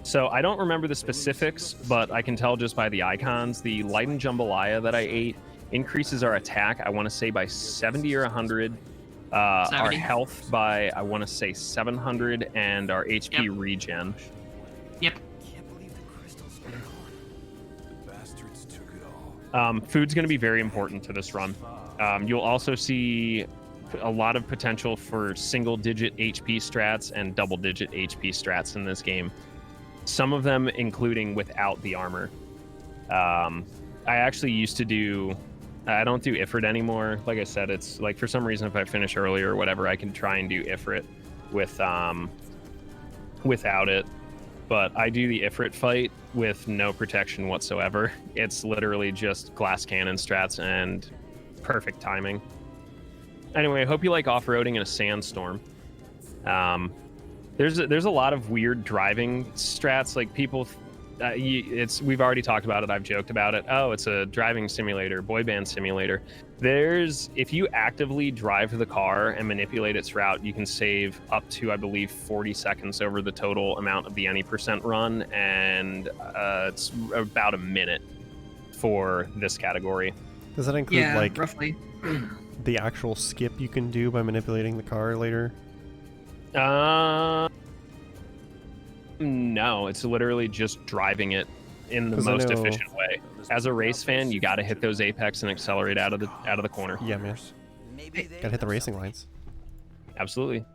B: So I don't remember the specifics, but I can tell just by the icons. The Leiden Jambalaya that I ate increases our attack, I want to say, by 70 or 100. Our
C: 70.
B: health by, I want to say, 700, and our HP regen.
C: Yep.
F: Can't believe the crystals are gone.
G: The bastards took it all.
B: Food's going to be very important to this run. You'll also see a lot of potential for single-digit HP strats and double-digit HP strats in this game. Some of them including without the armor. I actually used to do... I don't do Ifrit anymore. Like I said, it's like for some reason if I finish early or whatever, I can try and do Ifrit with without it. But I do the Ifrit fight with no protection whatsoever. It's literally just glass cannon strats and perfect timing. Anyway, I hope you like off-roading in a sandstorm. There's a lot of weird driving strats. Like people we've already talked about it. I've joked about it. Oh, it's a driving simulator, boy band simulator. If you actively drive the car and manipulate its route, you can save up to, I believe, 40 seconds over the total amount of the any percent run, and it's about a minute for this category.
A: Does that include like
C: roughly
A: the actual skip you can do by manipulating the car later?
B: No, it's literally just driving it in the
A: 'Cause I
B: most
A: know-
B: efficient way. As a race fan, you got to hit those apex and accelerate out of the corner.
A: Yeah, man.
F: Maybe they
A: Gotta hit the racing lines.
B: Absolutely.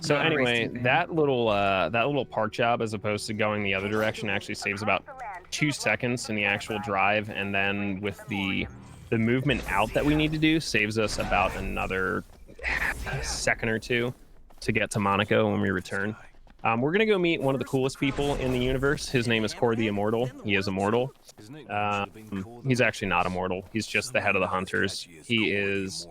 B: So
C: Not a
B: anyway,
C: racing fan.
B: that little park job, as opposed to going the other direction, actually saves about 2 seconds in the actual drive, and then with the movement out that we need to do, saves us about another second or two to get to Monaco when we return. We're gonna go meet one of the coolest people in the universe. His name is Kor the Immortal. He is immortal. He's actually not immortal. He's just the head of the Hunters. He is,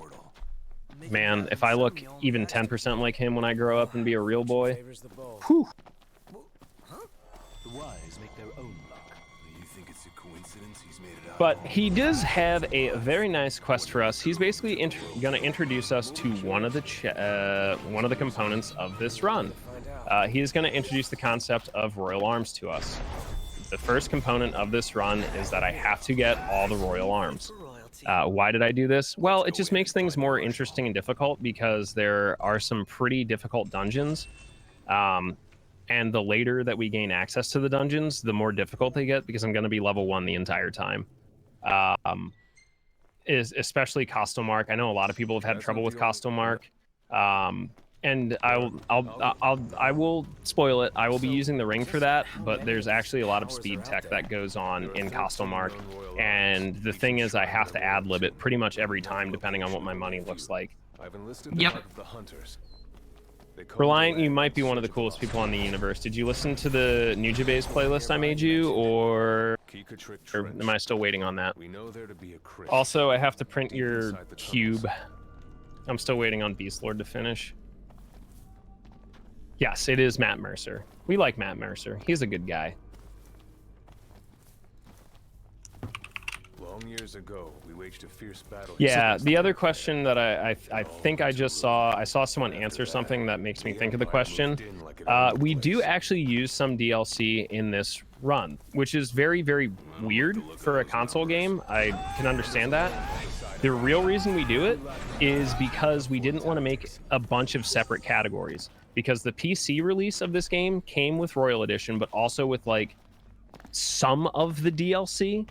B: man, if I look even 10% like him when I grow up and be a real boy,
D: Favors the bold.
B: whew.
D: The wise make their own luck.
G: You think it's a coincidence he's made it out?
B: But he does have a very nice quest for us. He's basically going to introduce us to one of the components of this run. He is going to introduce the concept of Royal Arms to us. The first component of this run is that I have to get all the Royal Arms. Why did I do this? Well, it just makes things more interesting and difficult because there are some pretty difficult dungeons. And the later that we gain access to the dungeons, the more difficult they get because I'm going to be level 1 the entire time. Especially Costomark. I know a lot of people have had trouble with Costomark. And I will spoil it. I will be using the ring for that, but there's actually a lot of speed tech that goes on in Costomark. And the thing is, I have to ad-lib it pretty much every time, depending on what my money looks like.
G: I've enlisted the
C: Yep.
G: help of the hunters. They call
B: Reliant,
G: me
B: you might be
G: Lance.
B: one of the coolest people on the universe. Did you listen to the Nujabes playlist I made you, or
G: Keekatrick
B: am
G: Trench.
B: I still waiting on that?
G: We know there to be a crypt.
B: Also, I have to print your
G: Inside the tunnels.
B: cube. I'm still waiting on Beast Lord to finish. Yes, it is Matt Mercer. We like Matt Mercer. He's a good guy.
G: Long years ago, we waged a fierce battle.
B: Yeah, the other question that I think I just saw, I saw someone answer something that makes me think of the question. We do actually use some DLC in this run, which is very, very weird for a console game. I can understand that. The real reason we do it is because we didn't want to make a bunch of separate categories, because the PC release of this game came with Royal Edition, but also with like some of the DLC.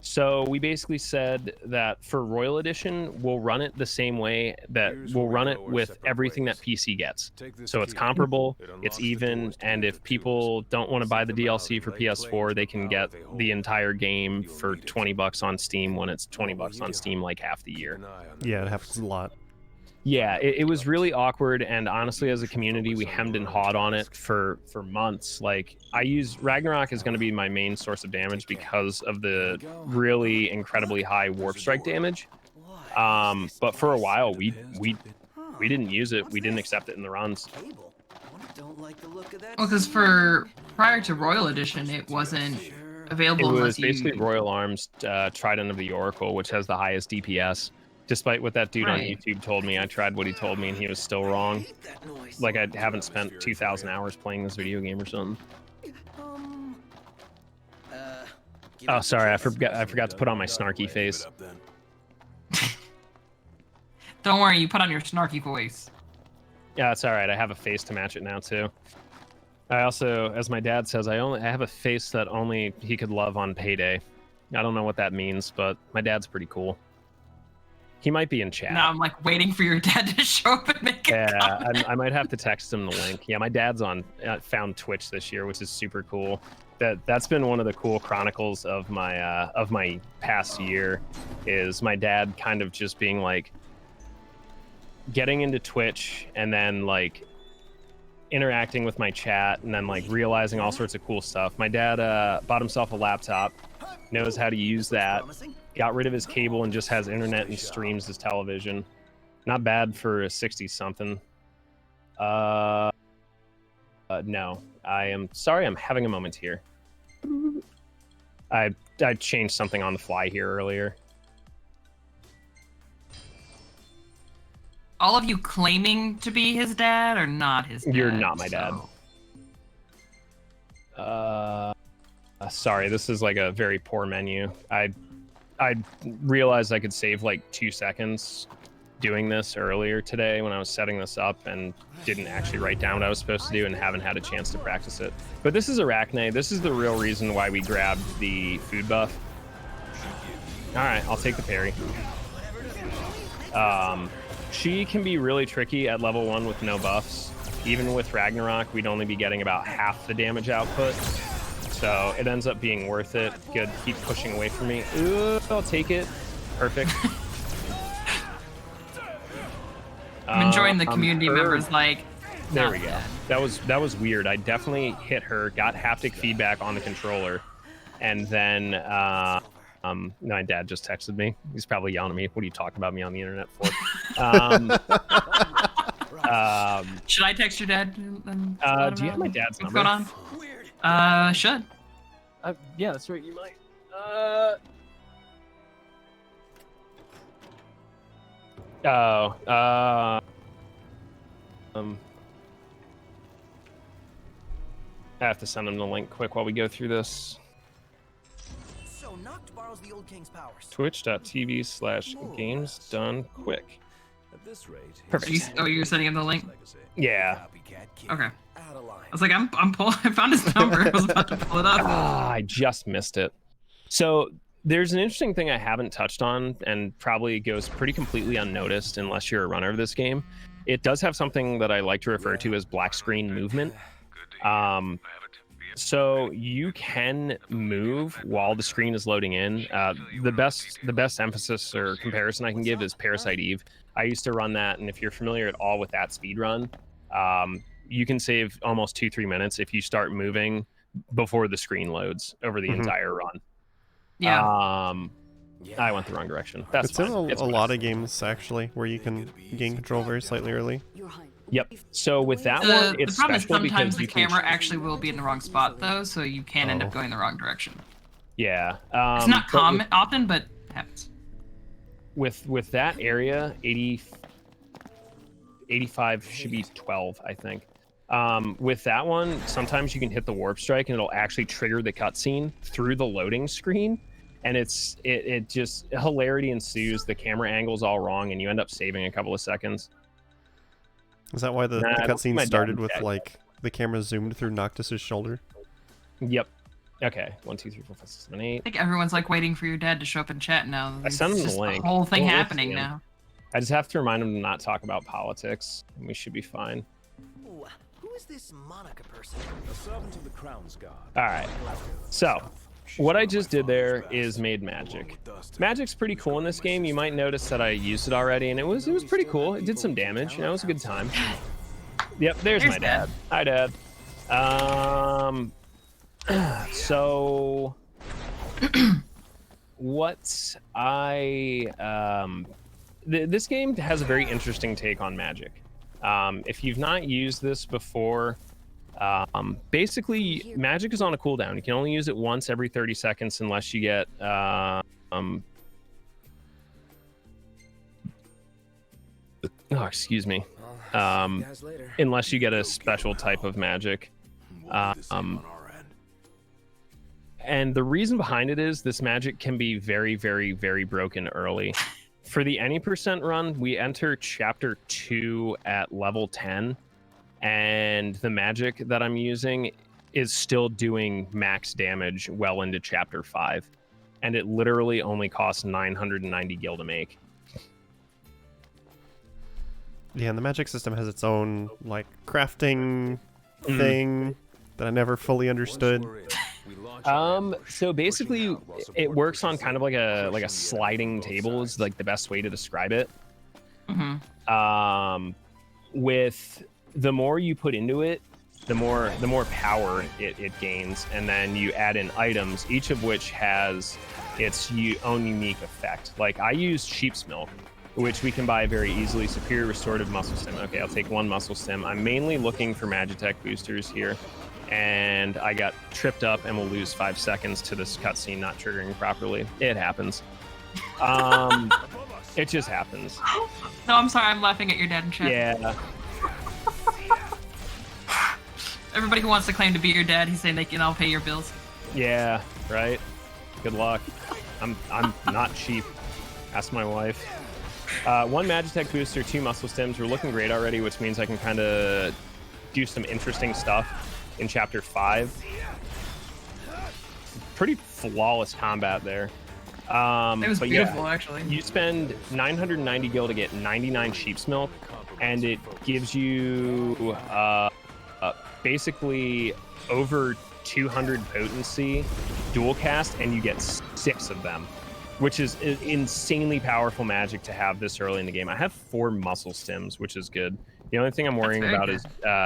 B: So we basically said that for Royal Edition, we'll run it the same way that we'll run it with everything that PC gets. So it's comparable, it's even, and if people don't want to buy the DLC for PS4, they can get the entire game for $20 on Steam when it's $20 on Steam like half the year.
A: Yeah, it happens a lot.
B: Yeah, it was really awkward, and honestly, as a community, we hemmed and hawed on it for months. Like, Ragnarok is going to be my main source of damage because of the really incredibly high warp strike damage. But for a while, we didn't use it. We didn't accept it in the runs.
F: Don't like the look of that.
C: Well, because prior to Royal Edition, it wasn't
B: It
C: available
B: was
C: unless you.
B: basically Royal Arms, Trident of the Oracle, which has the highest DPS. Despite what that dude on
C: Right.
B: YouTube told me, I tried what he told me, and he was still wrong. Like, I haven't spent 2,000 hours playing this video game or something. Oh, sorry, I forgot to put on my snarky face.
C: Don't worry, you put on your snarky voice.
B: Yeah, it's all right. I have a face to match it now too. I also, as my dad says, I have a face that only he could love on payday. I don't know what that means, but my dad's pretty cool. He might be in chat.
C: Now I'm like waiting for your dad to show up and make a
B: Yeah,
C: comment.
B: I might have to text him the link. Yeah, my dad's on found Twitch this year, which is super cool. That's been one of the cool chronicles of my past year, is my dad kind of just being like getting into Twitch and then like interacting with my chat and then like realizing all sorts of cool stuff. My dad bought himself a laptop, knows how to use that, got rid of his cable and just has internet and streams his television. Not bad for a 60 something. No, I am sorry. I'm having a moment here. I changed something on the fly here earlier.
C: All of you claiming to be his dad or not his dad?
B: You're not my dad. Sorry, this is like a very poor menu. I realized I could save like 2 seconds doing this earlier today when I was setting this up and didn't actually write down what I was supposed to do and haven't had a chance to practice it. But this is Arachne. This is the real reason why we grabbed the food buff. All right, I'll take the parry. She can be really tricky at level 1 with no buffs. Even with Ragnarok, we'd only be getting about half the damage output. So it ends up being worth it. Good, keep pushing away from me. Ooh, I'll take it. Perfect.
C: I'm enjoying the community members like.
B: There we go. That was weird. I definitely hit her, got haptic feedback on the controller, and then my dad just texted me. He's probably yelling at me. What are you talking about me on the internet for?
C: Should I text your dad?
B: Do you have my dad's
C: What's
B: number?
C: going on? Should.
B: Yeah, that's right. You might. I have to send him the link quick while we go through this.
F: So Noct borrows the old king's powers.
B: Twitch.tv/games done quick.
D: At this rate,
B: Perfect.
C: You're sending him the link?
B: Yeah.
C: Okay. I was like, I'm pulling. I found his number. I was about to pull it up.
B: I just missed it. So there's an interesting thing I haven't touched on and probably goes pretty completely unnoticed unless you're a runner of this game. It does have something that I like to refer to as black screen movement. So you can move while the screen is loading in. The best emphasis or comparison I can give is Parasite Eve. I used to run that, and if you're familiar at all with that speed run, you can save almost 2-3 minutes if you start moving before the screen loads over the entire run.
C: Yeah.
B: I went the wrong direction. That's
A: It's in
B: fine.
A: a lot of games actually where you can gain control very slightly early.
B: Yep. So with that one,
C: The
B: it's
C: problem is
B: special
C: sometimes
B: because
C: the
B: you can.
C: camera actually will be in the wrong spot though, so you can end up going the wrong direction.
B: Yeah.
C: It's not
B: but
C: common often, but it happens.
B: With that area, 85 should be 12, I think. With that one, sometimes you can hit the warp strike and it'll actually trigger the cutscene through the loading screen, and it just hilarity ensues. The camera angle's all wrong, and you end up saving a couple of seconds.
A: Is that why the
B: I don't think
A: cutscene
B: my dad
A: started
B: would
A: with
B: check.
A: like the camera zoomed through Noctis's shoulder?
B: Yep. Okay. 1, 2, 3, 4, 5, 6, 7, 8.
C: I think everyone's like waiting for your dad to show up in chat now.
B: I sent him
C: It's
B: the
C: just
B: link.
C: The whole thing
B: Well, let's
C: happening
B: see him.
C: now.
B: I just have to remind him to not talk about politics, and we should be fine.
F: Ooh, who is this Monica person?
D: a servant of the crown's guard.
B: All right. So, what I just did there is made magic. Magic's pretty cool in this game. You might notice that I used it already, and it was pretty cool. It did some damage. You know, it was a good time. Yep, there's my dad. Hi, Dad. So what this game has a very interesting take on magic. If you've not used this before, basically magic is on a cooldown. You can only use it once every 30 seconds unless you get excuse me. Unless you get a special type of magic. And the reason behind it is this magic can be very, very, very broken early. For the any percent run, we enter chapter 2 at level 10, and the magic that I'm using is still doing max damage well into chapter 5, and it literally only costs 990 gil to make.
A: Yeah, and the magic system has its own like crafting thing that I never fully understood.
B: So basically it works on kind of like a sliding table is like the best way to describe it. With the more you put into it, the more power it gains, and then you add in items, each of which has its own unique effect. Like I used sheep's milk, which we can buy very easily. Superior restorative muscle stim. Okay, I'll take 1 muscle stim. I'm mainly looking for Magitech boosters here, and I got tripped up and will lose 5 seconds to this cutscene not triggering properly. It happens. It just happens.
C: No, I'm sorry. I'm laughing at your dad in chat.
B: Yeah.
C: Everybody who wants to claim to be your dad, he's saying they can all pay your bills.
B: Yeah, right. Good luck. I'm not cheap. Ask my wife. 1 Magitech booster, 2 muscle stims. We're looking great already, which means I can kind of do some interesting stuff in chapter 5. Pretty flawless combat there.
C: It was
B: but
C: beautiful,
B: yeah,
C: actually.
B: You spend 990 gil to get 99 sheep's milk, and it gives you basically over 200 potency dual cast, and you get 6 of them, which is insanely powerful magic to have this early in the game. I have 4 muscle stims, which is good. The only thing I'm worrying about is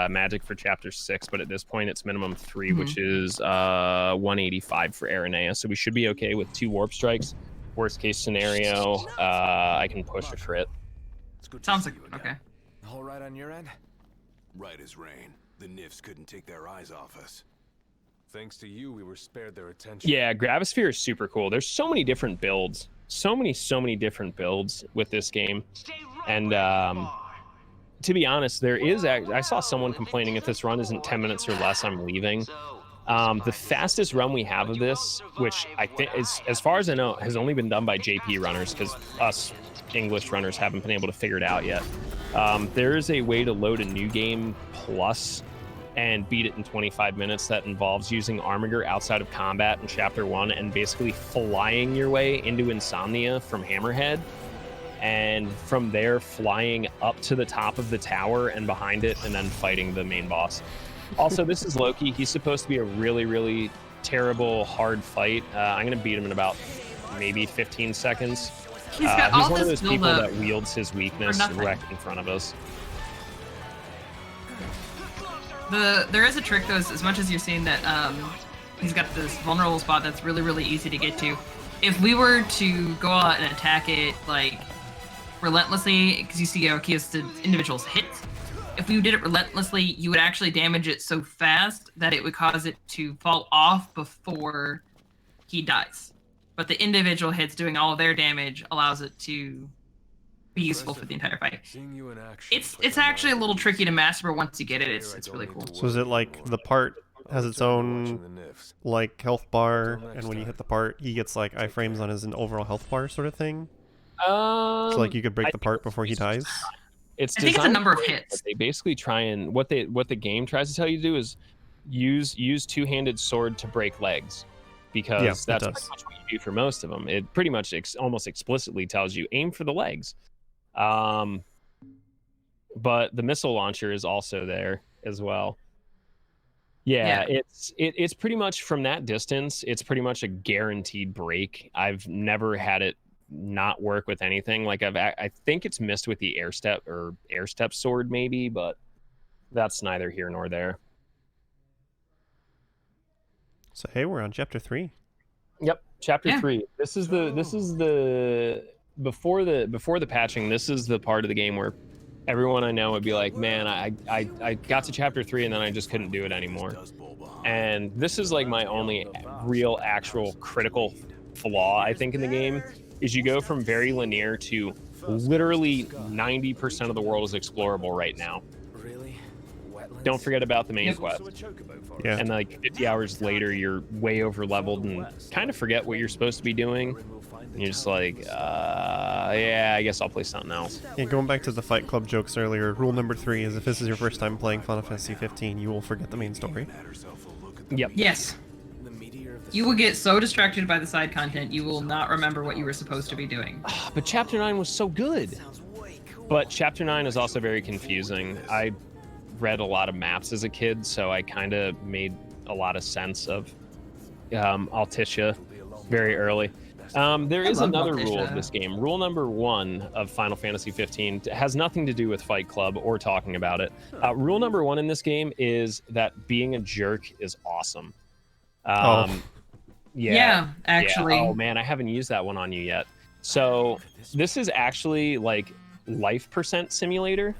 B: magic for chapter 6, but at this point it's minimum 3, which is 185 for Aranea, so we should be okay with 2 warp strikes. Worst case scenario, I can push a crit.
C: Sounds like okay.
D: All right on your end?
G: Right as rain. The Nifs couldn't take their eyes off us.
D: Thanks to you, we were spared their attention.
B: Yeah, Gravisphere is super cool. There's so many different builds. So many different builds with this game. And to be honest, there is... I saw someone complaining if this run isn't 10 minutes or less, I'm leaving. The fastest run we have of this, which I think is, as far as I know, has only been done by JP runners, because us English runners haven't been able to figure it out yet. There is a way to load a new game plus and beat it in 25 minutes that involves using Armiger outside of combat in chapter 1 and basically flying your way into Insomnia from Hammerhead, and from there flying up to the top of the tower and behind it, and then fighting the main boss. Also, this is Loki. He's supposed to be a really terrible hard fight. I'm gonna beat him in about maybe 15 seconds.
C: He's got all
B: he's one of
C: this
B: those people
C: build-up
B: that wields his weakness right in front of us.
C: There is a trick though, as much as you're saying that he's got this vulnerable spot that's really easy to get to. If we were to go out and attack it like relentlessly, because you see how he has the individuals hits, if we did it relentlessly, you would actually damage it so fast that it would cause it to fall off before he dies. But the individual hits doing all of their damage allows it to be useful for the entire fight. It's actually a little tricky to master, but once you get it, it's really cool.
A: So is it like the part has its own like health bar, and when you hit the part, he gets like iframes on his overall health bar sort of thing? So like you could break the part before he dies?
C: I think it's a number of hits.
B: They basically try and what the game tries to tell you to do is use two-handed sword to break legs, because that's pretty much what you do for most of them. It pretty much almost explicitly tells you aim for the legs. But the missile launcher is also there as well. Yeah. It's pretty much from that distance. It's pretty much a guaranteed break. I've never had it not work with anything. Like I think it's missed with the air step sword maybe, but that's neither here nor there.
A: So hey, we're on chapter 3.
B: Yep, chapter 3. This is the before the patching. This is the part of the game where everyone I know would be like, man, I got to chapter 3 and then I just couldn't do it anymore. And this is like my only real actual critical flaw I think in the game, is you go from very linear to literally 90% of the world is explorable right now. Don't forget about the main quest.
A: Yeah.
B: And like 50 hours later, you're way over leveled and kind of forget what you're supposed to be doing. And you're just like, yeah, I guess I'll play something else.
A: Yeah, going back to the Fight Club jokes earlier, rule number 3 is if this is your first time playing Final Fantasy 15, you will forget the main story.
B: Yep.
C: Yes. You will get so distracted by the side content, you will not remember what you were supposed to be doing.
B: But Chapter 9 was so good. But Chapter 9 is also very confusing. I read a lot of maps as a kid, so I kind of made a lot of sense of Altissia very early. There is another rule of this game. Rule number 1 of Final Fantasy 15 has nothing to do with Fight Club or talking about it. Rule number 1 in this game is that being a jerk is awesome. Yeah,
C: actually.
B: Yeah. Oh man, I haven't used that one on you yet. So this is actually like life percent simulator.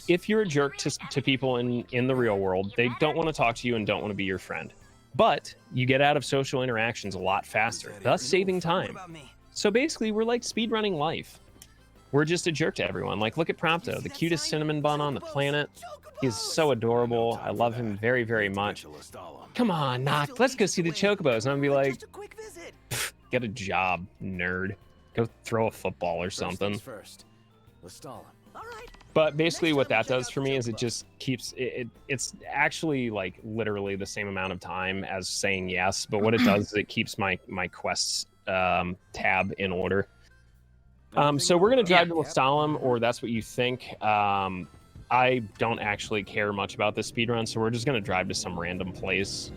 B: If you're a jerk to people in the real world, they don't want to talk to you and don't want to be your friend. But you get out of social interactions a lot faster, thus saving time. So basically, we're like speedrunning life. We're just a jerk to everyone. Like, look at Prompto, the cutest cinnamon bun on the planet. He's so adorable. I love him very, very much. Come on, Noct, let's go see the Chocobos. And I'm gonna be like, get a job, nerd. Go throw a football or something. But basically what that does for me is it just keeps it's actually like literally the same amount of time as saying yes, but what it does is it keeps my quests tab in order. So we're gonna drive to Lestalem, or that's what you think. I don't actually care much about this speedrun, so we're just gonna drive to some random place.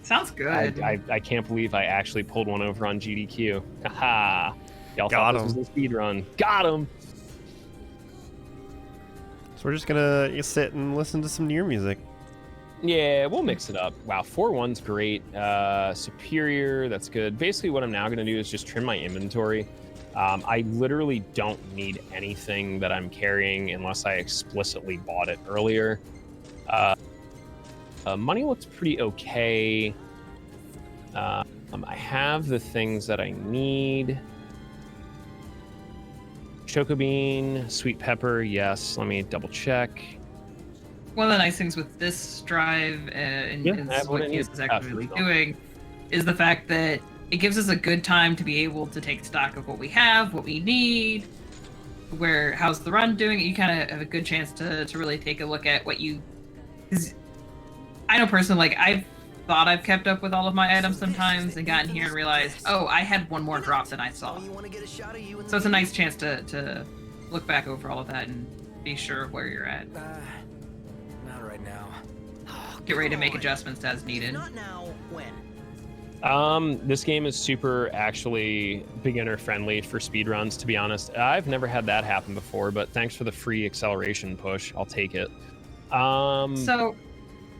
C: Sounds good.
B: I can't believe I actually pulled one over on GDQ. Haha. Y'all
A: Got
B: thought this was a speedrun. Got him!
A: So we're just gonna sit and listen to some Nier music.
B: Yeah, we'll mix it up. Wow, 4-1's great. Superior, that's good. Basically, what I'm now going to do is just trim my inventory. I literally don't need anything that I'm carrying unless I explicitly bought it earlier. Money looks pretty okay. I have the things that I need. Chocobean, sweet pepper, yes. Let me double check.
C: One of the nice things with this drive and what Fuse is actually really doing is the fact that it gives us a good time to be able to take stock of what we have, what we need, how's the run doing. You kind of have a good chance to really take a look at what you... Cause I know personally, like, I've thought I've kept up with all of my items sometimes and gotten here and realized, oh, I had one more drop than I saw. So it's a nice chance to look back over all of that and be sure of where you're at.
F: Not right now.
C: Get ready to make adjustments as needed.
F: Not now. When?
B: This game is super actually beginner friendly for speedruns, to be honest. I've never had that happen before, but thanks for the free acceleration push. I'll take it.
C: So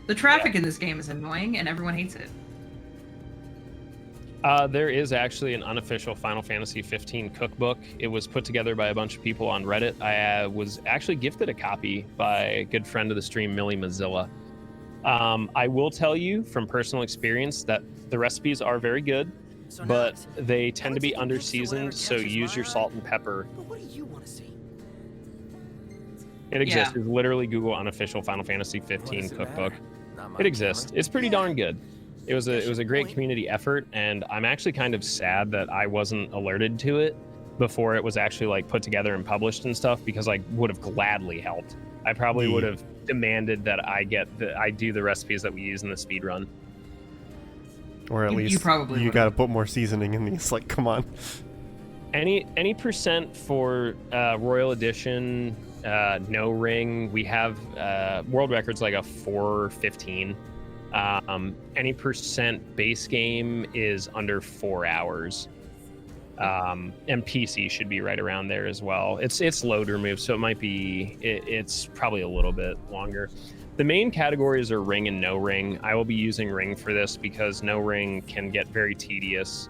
C: the traffic in this game is annoying and everyone hates it.
B: There is actually an unofficial Final Fantasy 15 cookbook. It was put together by a bunch of people on Reddit. I was actually gifted a copy by a good friend of the stream, Millie Mozilla. I will tell you from personal experience that the recipes are very good, but they tend to be under-seasoned, so use your salt and pepper.
F: But what do you want to see?
B: It exists. It's literally Google unofficial Final Fantasy 15 cookbook. It exists. It's pretty darn good. It was a great community effort, and I'm actually kind of sad that I wasn't alerted to it before it was actually like put together and published and stuff, because I would have gladly helped. I probably would have demanded that I do the recipes that we use in the speed run.
A: Or at least you got to put more seasoning in these. Like, come on.
B: Any percent for Royal Edition, no ring. We have world records like a 4:15. Any percent base game is under 4 hours. And PC should be right around there as well. It's load remove, so it might be it's probably a little bit longer. The main categories are ring and no ring. I will be using ring for this because no ring can get very tedious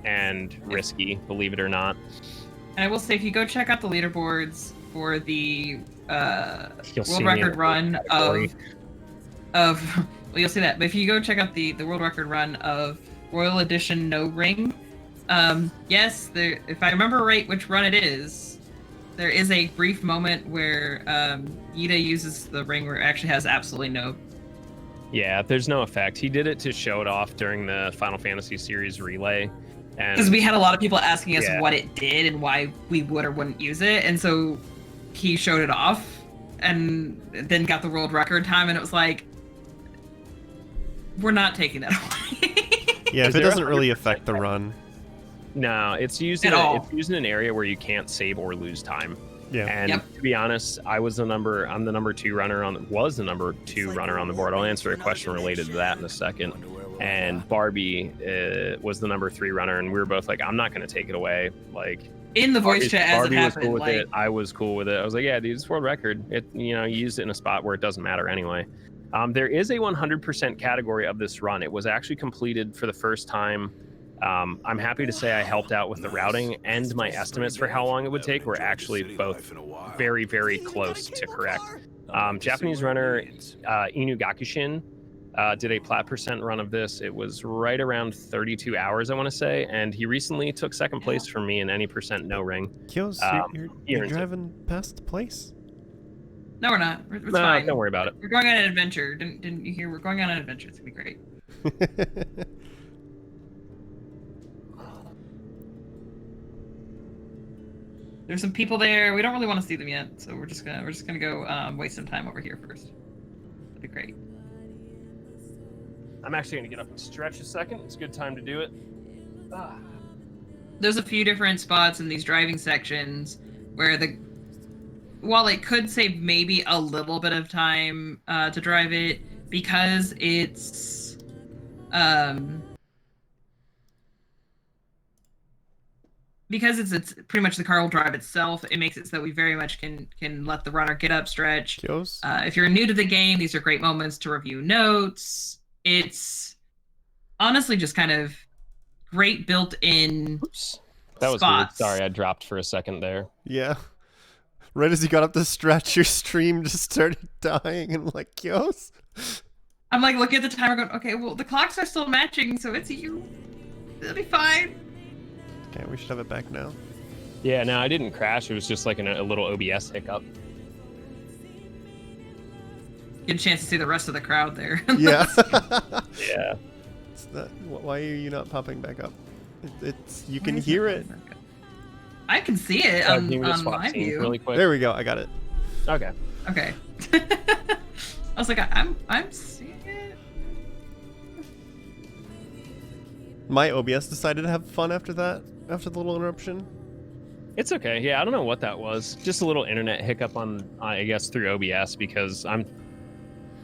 B: and risky, believe it or not.
C: And I will say, if you go check out the leaderboards for the world record run of well, you'll see that. But if you go check out the world record run of Royal Edition no ring, yes, if I remember right which run it is, there is a brief moment where Yida uses the ring where it actually has absolutely no...
B: Yeah, there's no effect. He did it to show it off during the Final Fantasy series relay.
C: Because we had a lot of people asking us what it did and why we would or wouldn't use it, and so he showed it off and then got the world record time, and it was like, we're not taking that away.
A: Yeah, if it doesn't really affect the run.
B: No, it's used in an area where you can't save or lose time.
A: Yeah.
B: And to be honest, I'm the number 2 runner on the board. I'll answer a question related to that in a second. And Barbie was the number 3 runner, and we were both like, I'm not going to take it away. Like,
C: in the voice chat as
B: Barbie
C: it
B: was
C: happened,
B: cool with it. I was cool with it. I was like, yeah, dude, it's world record. You used it in a spot where it doesn't matter anyway. There is a 100% category of this run. It was actually completed for the first time I'm happy to say I helped out with the routing, and my estimates for how long it would take were actually both very, very close to correct. Japanese runner Inu Gakushin did a plat percent run of this. It was right around 32 hours, I want to say, and he recently took second place from me in any percent no ring.
A: Kills, you're driving past the place?
C: No, we're not. It's fine.
B: Don't worry about it.
C: We're going on an adventure. Didn't you hear? We're going on an adventure. It's gonna be great. There's some people there. We don't really want to see them yet, so we're just gonna go waste some time over here first. That'd be great.
B: I'm actually gonna get up and stretch a second. It's a good time to do it.
C: There's a few different spots in these driving sections where while it could save maybe a little bit of time to drive it, because it's pretty much the car will drive itself, it makes it so that we very much can let the runner get up, stretch. If you're new to the game, these are great moments to review notes. It's honestly just kind of great built-in
B: That was
C: spots.
B: weird. Sorry, I dropped for a second there.
A: Yeah. Right as you got up the stretch, your stream just started dying, and I'm like, Kios?
C: I'm like looking at the timer going, okay, well, the clocks are still matching, so it's you. It'll be fine.
A: Okay, we should have it back now.
B: Yeah, no, I didn't crash. It was just like a little OBS hiccup.
C: Get a chance to see the rest of the crowd there.
A: Yeah.
B: Yeah.
A: Why are you not popping back up? You can hear it.
C: I can see it
B: Can you
C: on
B: just swap
C: my
B: scenes
C: view.
B: really quick?
A: There we go. I got it.
B: Okay.
C: Okay. I was like, I'm seeing it.
A: My OBS decided to have fun after that, after the little interruption.
B: It's okay. Yeah, I don't know what that was. Just a little internet hiccup on, I guess, through OBS, because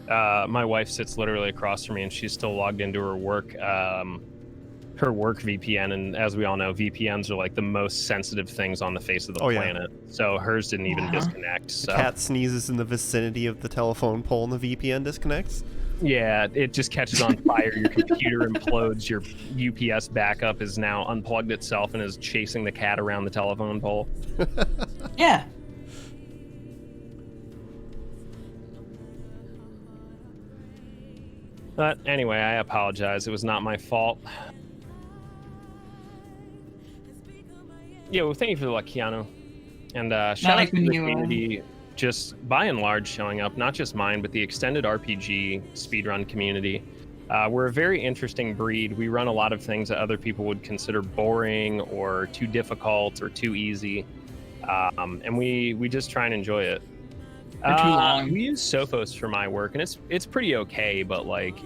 B: my wife sits literally across from me, and she's still logged into her work VPN, and as we all know, VPNs are like the most sensitive things on the face of the planet. So hers didn't even disconnect. So
A: The cat sneezes in the vicinity of the telephone pole, and the VPN disconnects.
B: yeah, it just catches on fire. Your computer implodes. Your UPS backup is now unplugged itself and is chasing the cat around the telephone pole.
C: Yeah.
B: But anyway, I apologize. It was not my fault. Yeah, well, thank you for the luck, Keanu. And shout out to the community, just by and large showing up, not just mine, but the extended RPG speedrun community. We're a very interesting breed. We run a lot of things that other people would consider boring or too difficult or too easy. And we just try and enjoy it.
C: Too long.
B: We use Sophos for my work, and it's pretty okay, but like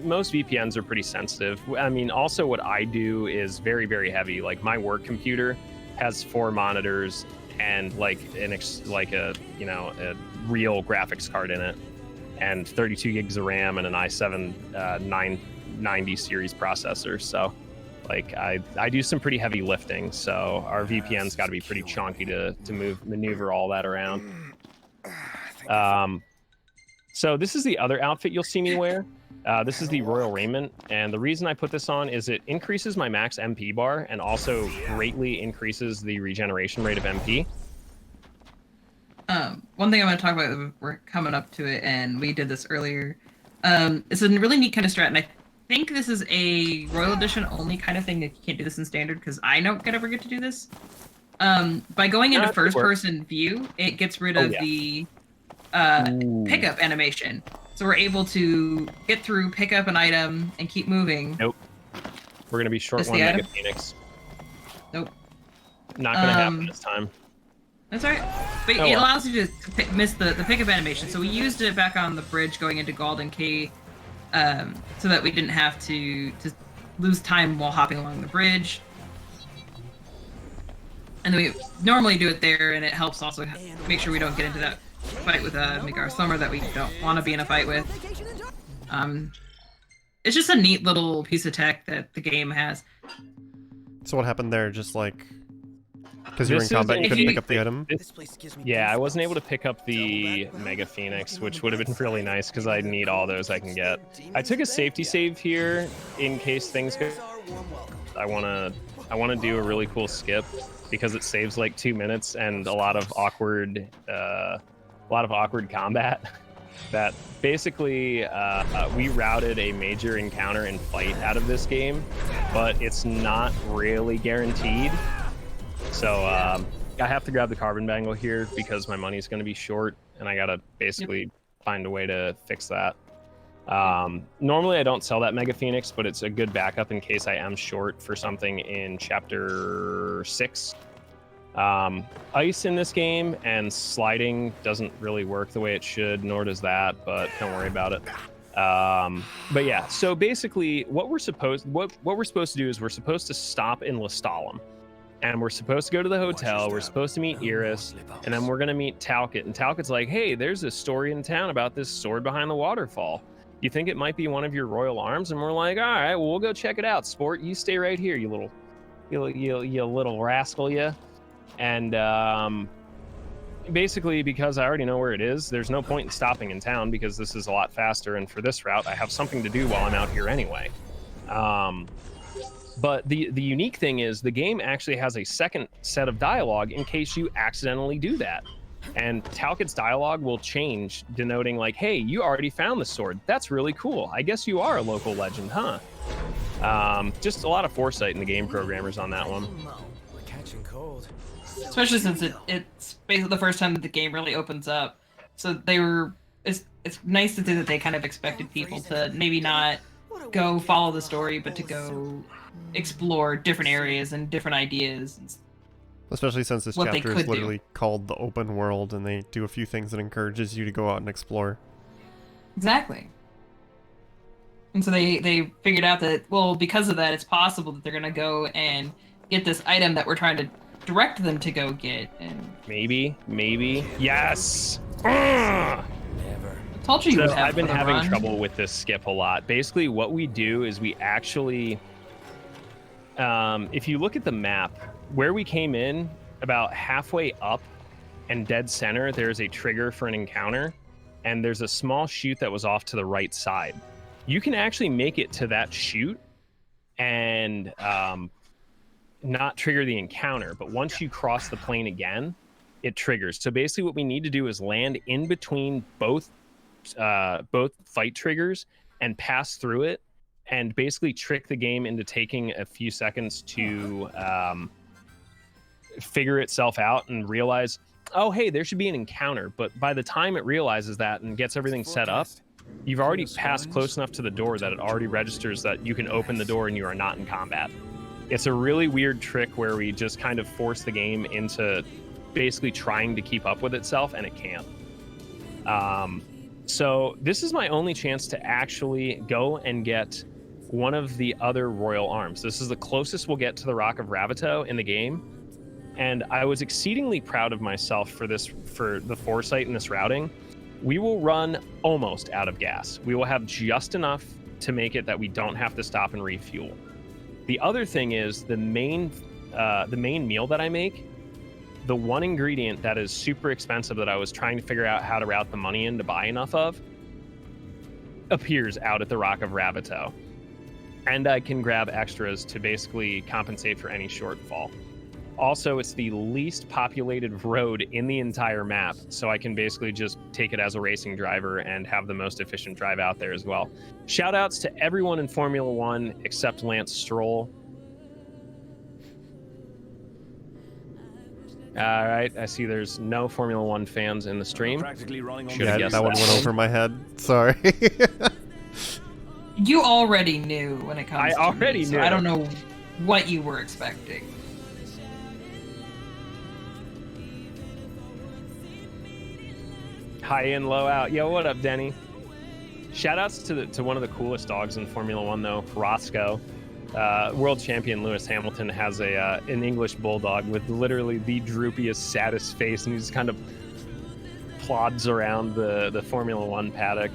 B: most VPNs are pretty sensitive. I mean, also what I do is very, very heavy. Like my work computer has 4 monitors and like a real graphics card in it, and 32 gigs of RAM and an i7 990 series processor. So like I do some pretty heavy lifting. So our VPN's got to be pretty chonky to maneuver all that around. So this is the other outfit you'll see me wear. This is the Royal Raiment, and the reason I put this on is it increases my max MP bar and also greatly increases the regeneration rate of MP.
C: One thing I want to talk about, we're coming up to it, and we did this earlier. It's a really neat kind of strat, and I think this is a Royal Edition only kind of thing. That you can't do this in Standard, because I don't ever get to do this. By going into first-person view, it gets rid of the pickup animation. So we're able to get through, pick up an item, and keep moving.
B: Nope. We're gonna be short one Mega Phoenix.
C: Nope.
B: Not gonna happen this time.
C: That's alright. But it allows you to miss the pickup animation. So we used it back on the bridge going into Golden Key, so that we didn't have to lose time while hopping along the bridge. And then we normally do it there, and it helps also make sure we don't get into that fight with Migar Summer that we don't want to be in a fight with. It's just a neat little piece of tech that the game has.
A: So what happened there? Just like because you were in combat, you couldn't pick up the item?
B: Yeah, I wasn't able to pick up the Mega Phoenix, which would have been really nice because I need all those I can get. I took a safety save here in case things go. I wanna do a really cool skip because it saves like 2 minutes and a lot of awkward combat. That basically we routed a major encounter and fight out of this game, but it's not really guaranteed. So I have to grab the carbon bangle here because my money's going to be short, and I gotta basically find a way to fix that. Normally I don't sell that Mega Phoenix, but it's a good backup in case I am short for something in Chapter 6. Ice in this game and sliding doesn't really work the way it should, nor does that, but don't worry about it. But yeah, so basically what we're supposed to do is we're supposed to stop in Lestalem, and we're supposed to go to the hotel, we're supposed to meet Iris, and then we're gonna meet Talcott, and Talcott's like, hey, there's a story in town about this sword behind the waterfall. You think it might be one of your royal arms? And we're like, all right, well, we'll go check it out, sport. You stay right here, you little rascal, you. And basically, because I already know where it is, there's no point in stopping in town because this is a lot faster, and for this route I have something to do while I'm out here anyway. But the unique thing is the game actually has a second set of dialogue in case you accidentally do that, and Talcott's dialogue will change, denoting like, hey, you already found the sword. That's really cool. I guess you are a local legend, huh? Just a lot of foresight in the game programmers on that one.
D: We're catching cold.
C: Especially since it's basically the first time that the game really opens up. So it's nice to see that they kind of expected people to maybe not go follow the story, but to go explore different areas and different ideas.
A: Especially since this
C: What they
A: chapter is
C: could do.
A: literally called the open world, and they do a few things that encourages you to go out and explore.
C: Exactly. And so they figured out that, well, because of that, it's possible that they're going to go and get this item that we're trying to direct them to go get. And
B: Maybe. Yes!
D: Never.
C: I told you you would
B: So
C: have
B: I've been
C: fun
B: having
C: run.
B: trouble with this skip a lot. Basically, what we do is we actually, if you look at the map, where we came in, about halfway up and dead center, there's a trigger for an encounter, and there's a small chute that was off to the right side. You can actually make it to that chute and not trigger the encounter, but once you cross the plane again, it triggers. So basically what we need to do is land in between both fight triggers and pass through it, and basically trick the game into taking a few seconds to figure itself out and realize, oh, hey, there should be an encounter. But by the time it realizes that and gets everything set up, you've already passed close enough to the door that it already registers that you can open the door and you are not in combat. It's a really weird trick where we just kind of force the game into basically trying to keep up with itself, and it can't. So this is my only chance to actually go and get one of the other royal arms. This is the closest we'll get to the Rock of Ravito in the game, and I was exceedingly proud of myself for the foresight in this routing. We will run almost out of gas. We will have just enough to make it that we don't have to stop and refuel. The other thing is the main meal that I make, the one ingredient that is super expensive that I was trying to figure out how to route the money in to buy enough of, appears out at the Rock of Ravito. And I can grab extras to basically compensate for any shortfall. Also, it's the least populated road in the entire map, so I can basically just take it as a racing driver and have the most efficient drive out there as well. Shout outs to everyone in Formula One except Lance Stroll. All right, I see there's no Formula One fans in the stream.
D: Practically running on
B: Should've
A: Yeah,
B: guessed
A: that one
B: that
A: went
B: one.
A: over my head. Sorry.
C: You already knew when it comes to
B: already
C: me, so
B: knew.
C: I don't know what you were expecting.
B: High in, low out. Yo, what up, Denny? Shoutouts to one of the coolest dogs in Formula One, though, Roscoe. World champion Lewis Hamilton has an English bulldog with literally the droopiest, saddest face, and he just kind of plods around the Formula One paddock.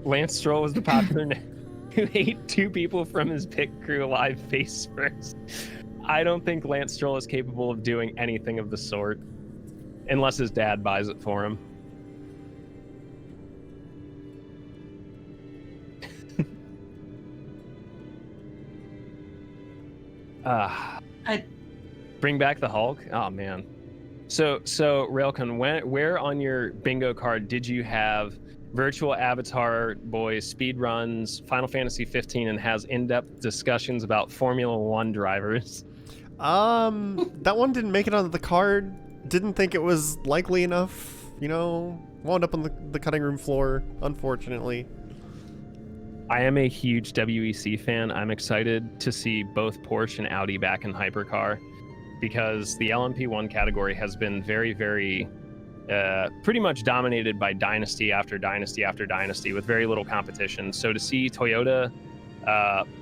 B: Lance Stroll was the popular name who ate 2 people from his pit crew alive face first. I don't think Lance Stroll is capable of doing anything of the sort, unless his dad buys it for him.
C: I
B: Bring back the Hulk. Oh man. So Railcon, where on your bingo card did you have virtual avatar boys speed runs Final Fantasy 15 and has in-depth discussions about Formula One drivers?
A: That one didn't make it on the card. Didn't think it was likely enough. You know, wound up on the cutting room floor, unfortunately.
B: I am a huge WEC fan. I'm excited to see both Porsche and Audi back in hypercar, because the LMP1 category has been very, very, pretty much dominated by dynasty after dynasty after dynasty with very little competition. So to see Toyota,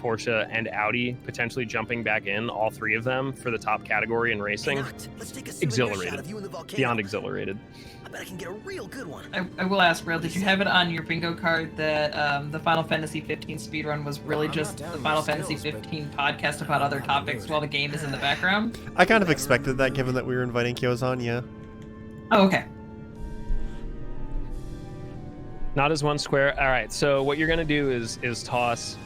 B: Porsche, and Audi potentially jumping back in, all three of them, for the top category in racing,
F: Let's take a souvenir shot
B: exhilarated.
F: of you in the volcano.
B: Beyond exhilarated.
F: I bet I can get a real good one.
C: I will ask, Rail, did you have it on your bingo card that the Final Fantasy 15 speedrun was really
D: I'm
C: just
D: not down
C: the
D: on
C: Final
D: my
C: Fantasy
D: skills, but
C: 15 podcast about other topics while the game is in the background?
A: I kind of expected that, given that we were inviting Kios on, yeah.
C: Oh, okay.
B: Not as one square. All right. So what you're gonna do is toss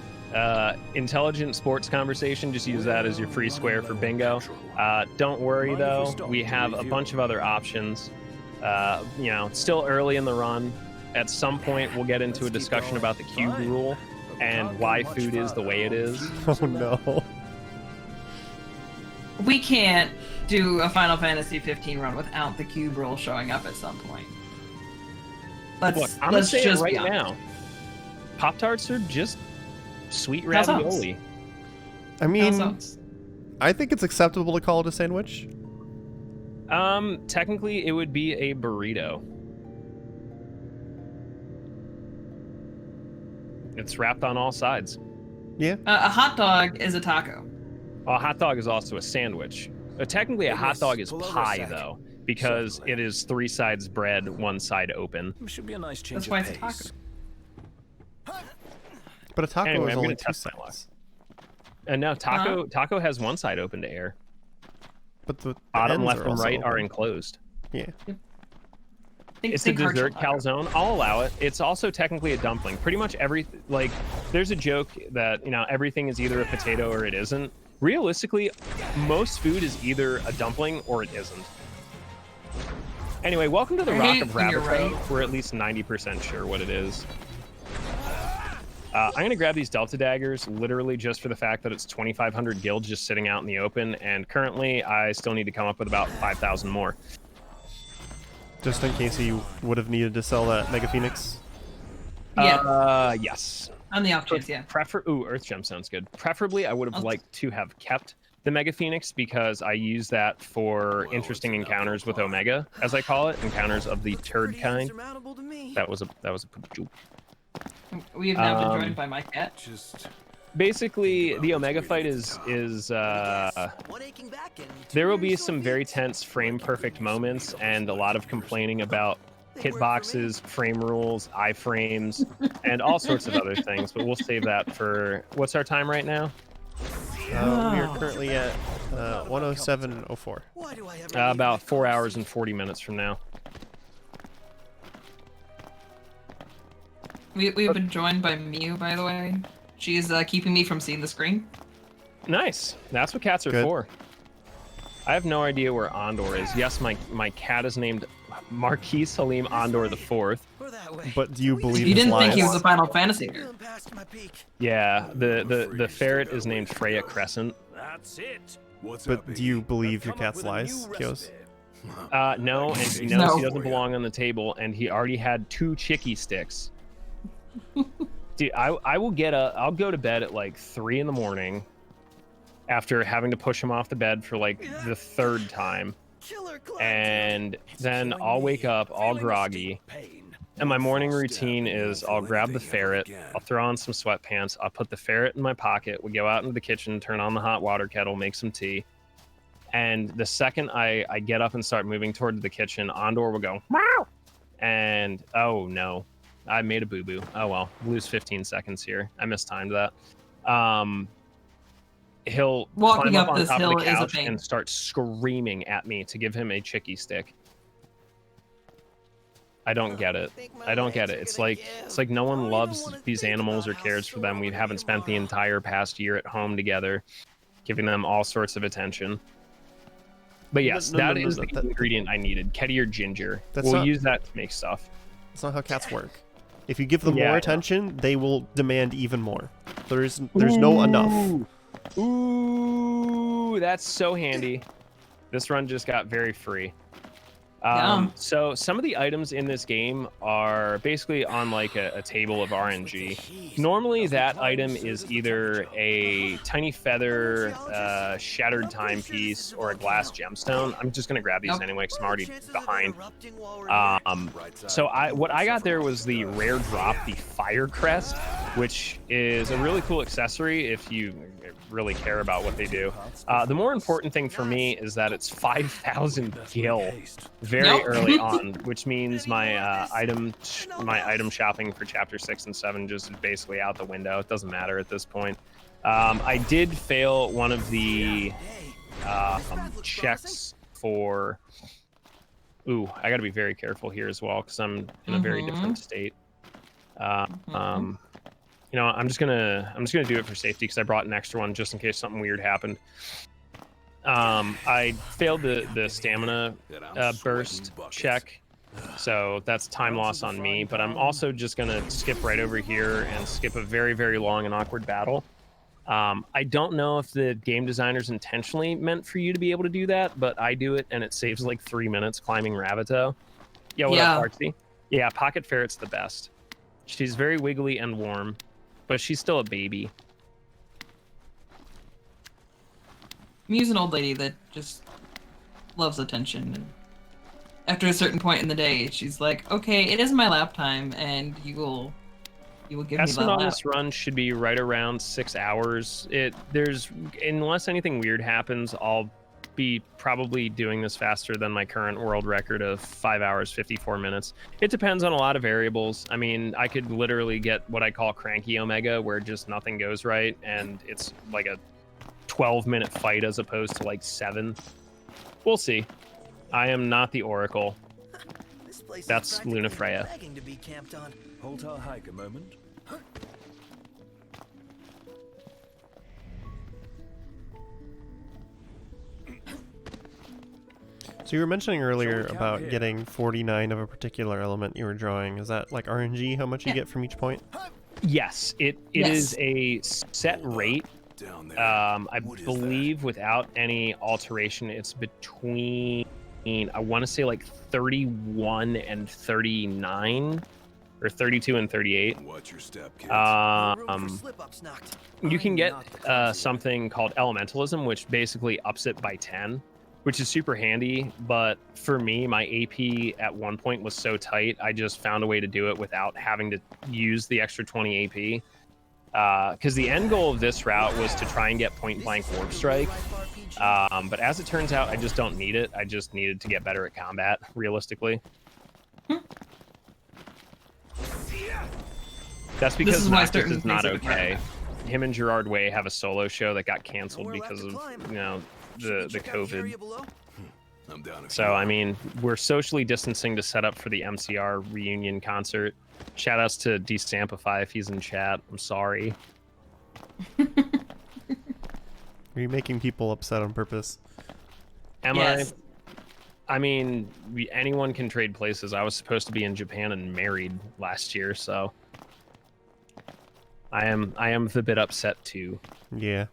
B: intelligent sports conversation. Just use that as your free square for bingo. Don't worry though, we have a bunch of other options. You know, it's still early in the run. At some point, we'll get into a discussion about the cube rule and why food is the way it is.
A: Oh no.
C: We can't do a Final Fantasy 15 run without the cube roll showing up at some point.
B: Look,
C: Let's
B: I'm gonna say it
C: just
B: right
C: be honest.
B: now. Pop-Tarts are just sweet
C: How sounds?
B: ravioli.
A: I mean,
C: sounds-
A: I think it's acceptable to call it a sandwich.
B: Technically, it would be a burrito. It's wrapped on all sides.
A: Yeah.
C: A hot dog is a taco.
B: A hot dog is also a sandwich. Technically, a hot dog is
D: Pull over a
B: pie,
D: sec.
B: though, because
D: Certainly.
B: it is 3 sides bread, 1 side open.
D: Should be a nice change
C: That's why
D: of
C: it's a
D: pace.
C: taco.
A: But a taco
B: Anyway,
A: is
B: I'm
A: only
B: gonna
A: 2
B: test my luck.
A: sides.
B: And no, taco has 1 side open to air.
A: But the
B: Bottom,
A: ends
B: left,
A: are
B: and
A: also
B: right are
A: open.
B: enclosed.
A: Yeah.
B: It's a
C: think
B: dessert
C: Herschel taco.
B: calzone. I'll allow it. It's also technically a dumpling. Pretty much there's a joke that, you know, everything is either a potato or it isn't. Realistically, most food is either a dumpling or it isn't. Anyway, welcome to the
C: I
B: Rock
C: hate
B: of
C: when you're
B: Rabbit.
C: right.
B: We're at least 90% sure what it is. I'm gonna grab these Delta Daggers literally just for the fact that it's 2,500 guilds just sitting out in the open, and currently I still need to come up with about 5,000 more.
A: Just in case you would have needed to sell that Mega Phoenix.
C: Yeah,
B: Yes.
C: on the off chance, yeah.
B: Ooh, Earth Gem sounds good. Preferably, I would have liked to have kept the Mega Phoenix because I use that for interesting encounters with Omega, as I call it, encounters of the turd
F: Pretty
B: kind.
F: insurmountable to me.
B: That was a joke.
C: We have now been
B: Um,
C: joined by my cat.
G: Just
B: Basically, the Omega fight is
F: One aching back and two
B: there will be
F: years
B: some
F: old
B: very
F: feet.
B: tense frame perfect moments and a lot of complaining about hitboxes, frame rules, iframes, and all sorts of other things. But we'll save that for what's our time right now?
A: We are currently at 107.04.
F: Why do I ever leave
B: About
F: my
B: 4
F: car
B: hours
F: seat?
B: and 40 minutes from now.
C: We've been joined by Mew, by the way. She's keeping me from seeing the screen.
B: Nice. That's what cats are
A: Good.
B: for. I have no idea where Andor is. Yes, my cat is named Marquis Halim Andor the Fourth.
F: Or that way.
A: But do you believe
C: You
A: his
C: didn't think he
A: lies?
C: was a Final Fantasy nerd.
F: Feeling past my peak.
B: Yeah, the ferret is named Freya Crescent.
D: That's it.
G: what's up?
A: But do you
G: Iggy?
A: believe your
D: Come up
A: cat's
D: with a
A: lies,
D: new
A: Kios?
D: recipe.
B: No, and he knows
C: No.
B: he doesn't belong on the table, and he already had 2 chicky sticks. Dude, I'll go to bed at like 3 in the morning after having to push him off the bed for like the 3rd time.
F: Killer Clark.
B: And then I'll wake up all groggy.
D: Pain.
B: And my morning routine is I'll grab the ferret, I'll throw on some sweatpants, I'll put the ferret in my pocket, we go out into the kitchen, turn on the hot water kettle, make some tea. And the second I get up and start moving towards the kitchen, Andor will go, meow! And oh no, I made a boo-boo. Oh well, lose 15 seconds here. I mistimed that. He'll
C: Walking
B: climb up
C: up
B: on
C: this
B: top
C: hill
B: of the
C: is a
B: couch
C: pain.
B: and start screaming at me to give him a chicky stick. I don't get it. I don't get it. It's like no one loves these animals or cares for them. We haven't spent the entire past year at home together. giving them all sorts of attention. But yes, that is the ingredient I needed. Ketty or ginger. We'll use that to make stuff.
A: That's not how cats work. If you give them more attention, they will demand even more. There's no enough.
B: Ooh, that's so handy. This run just got very free. So some of the items in this game are basically on like a table of RNG. Normally that item is either a tiny feather, shattered timepiece, or a glass gemstone. I'm just gonna grab these anyway because I'm already behind. So what I got there was the rare drop, the Fire Crest, which is a really cool accessory if you really care about what they do. The more important thing for me is that it's 5,000 gil very early on, which means my item shopping for chapter 6 and 7 just is basically out the window. It doesn't matter at this point. I did fail one of the checks for. Ooh, I got to be very careful here as well because I'm in a very different state. You know, I'm just gonna do it for safety because I brought an extra one just in case something weird happened. I failed the stamina burst check, so that's time loss on me. But I'm also just gonna skip right over here and skip a very, very long and awkward battle. I don't know if the game designers intentionally meant for you to be able to do that, but I do it and it saves like 3 minutes climbing Ravito. Yeah, what up, Artsy? Yeah, Pocket Ferret's the best. She's very wiggly and warm, but she's still a baby.
C: Miu's an old lady that just loves attention. And after a certain point in the day, she's like, "Okay, it is my lap time, and you will give me that
B: on
C: lap."
B: this run should be right around 6 hours. Unless anything weird happens, I'll be probably doing this faster than my current world record of 5 hours 54 minutes. It depends on a lot of variables. I mean, I could literally get what I call cranky Omega, where just nothing goes right and it's like a 12-minute fight as opposed to like 7. We'll see. I am not the Oracle. That's Lunafreya.
D: Hold our hike a moment.
A: So you were mentioning earlier about getting 49 of a particular element you were drawing. Is that like RNG, how much you get from each point?
B: Yes, it is a set rate. I believe without any alteration, it's between, I want to say like 31 and 39, or 32 and 38.
G: Watch your step, kids.
B: You can get something called Elementalism, which basically ups it by 10, which is super handy. But for me, my AP at one point was so tight, I just found a way to do it without having to use the extra 20 AP. Because the end goal of this route was to try and get point blank warp strike, but as it turns out, I just don't need it. I just needed to get better at combat, realistically. That's because Noctis is not okay. Him and Gerard Way have a solo show that got canceled because of the COVID. So I mean, we're socially distancing to set up for the MCR reunion concert. Shout outs to Desampify if he's in chat. I'm sorry.
A: Are you making people upset on purpose?
B: Am I? I mean, anyone can trade places. I was supposed to be in Japan and married last year, so I am the bit upset too.
A: Yeah.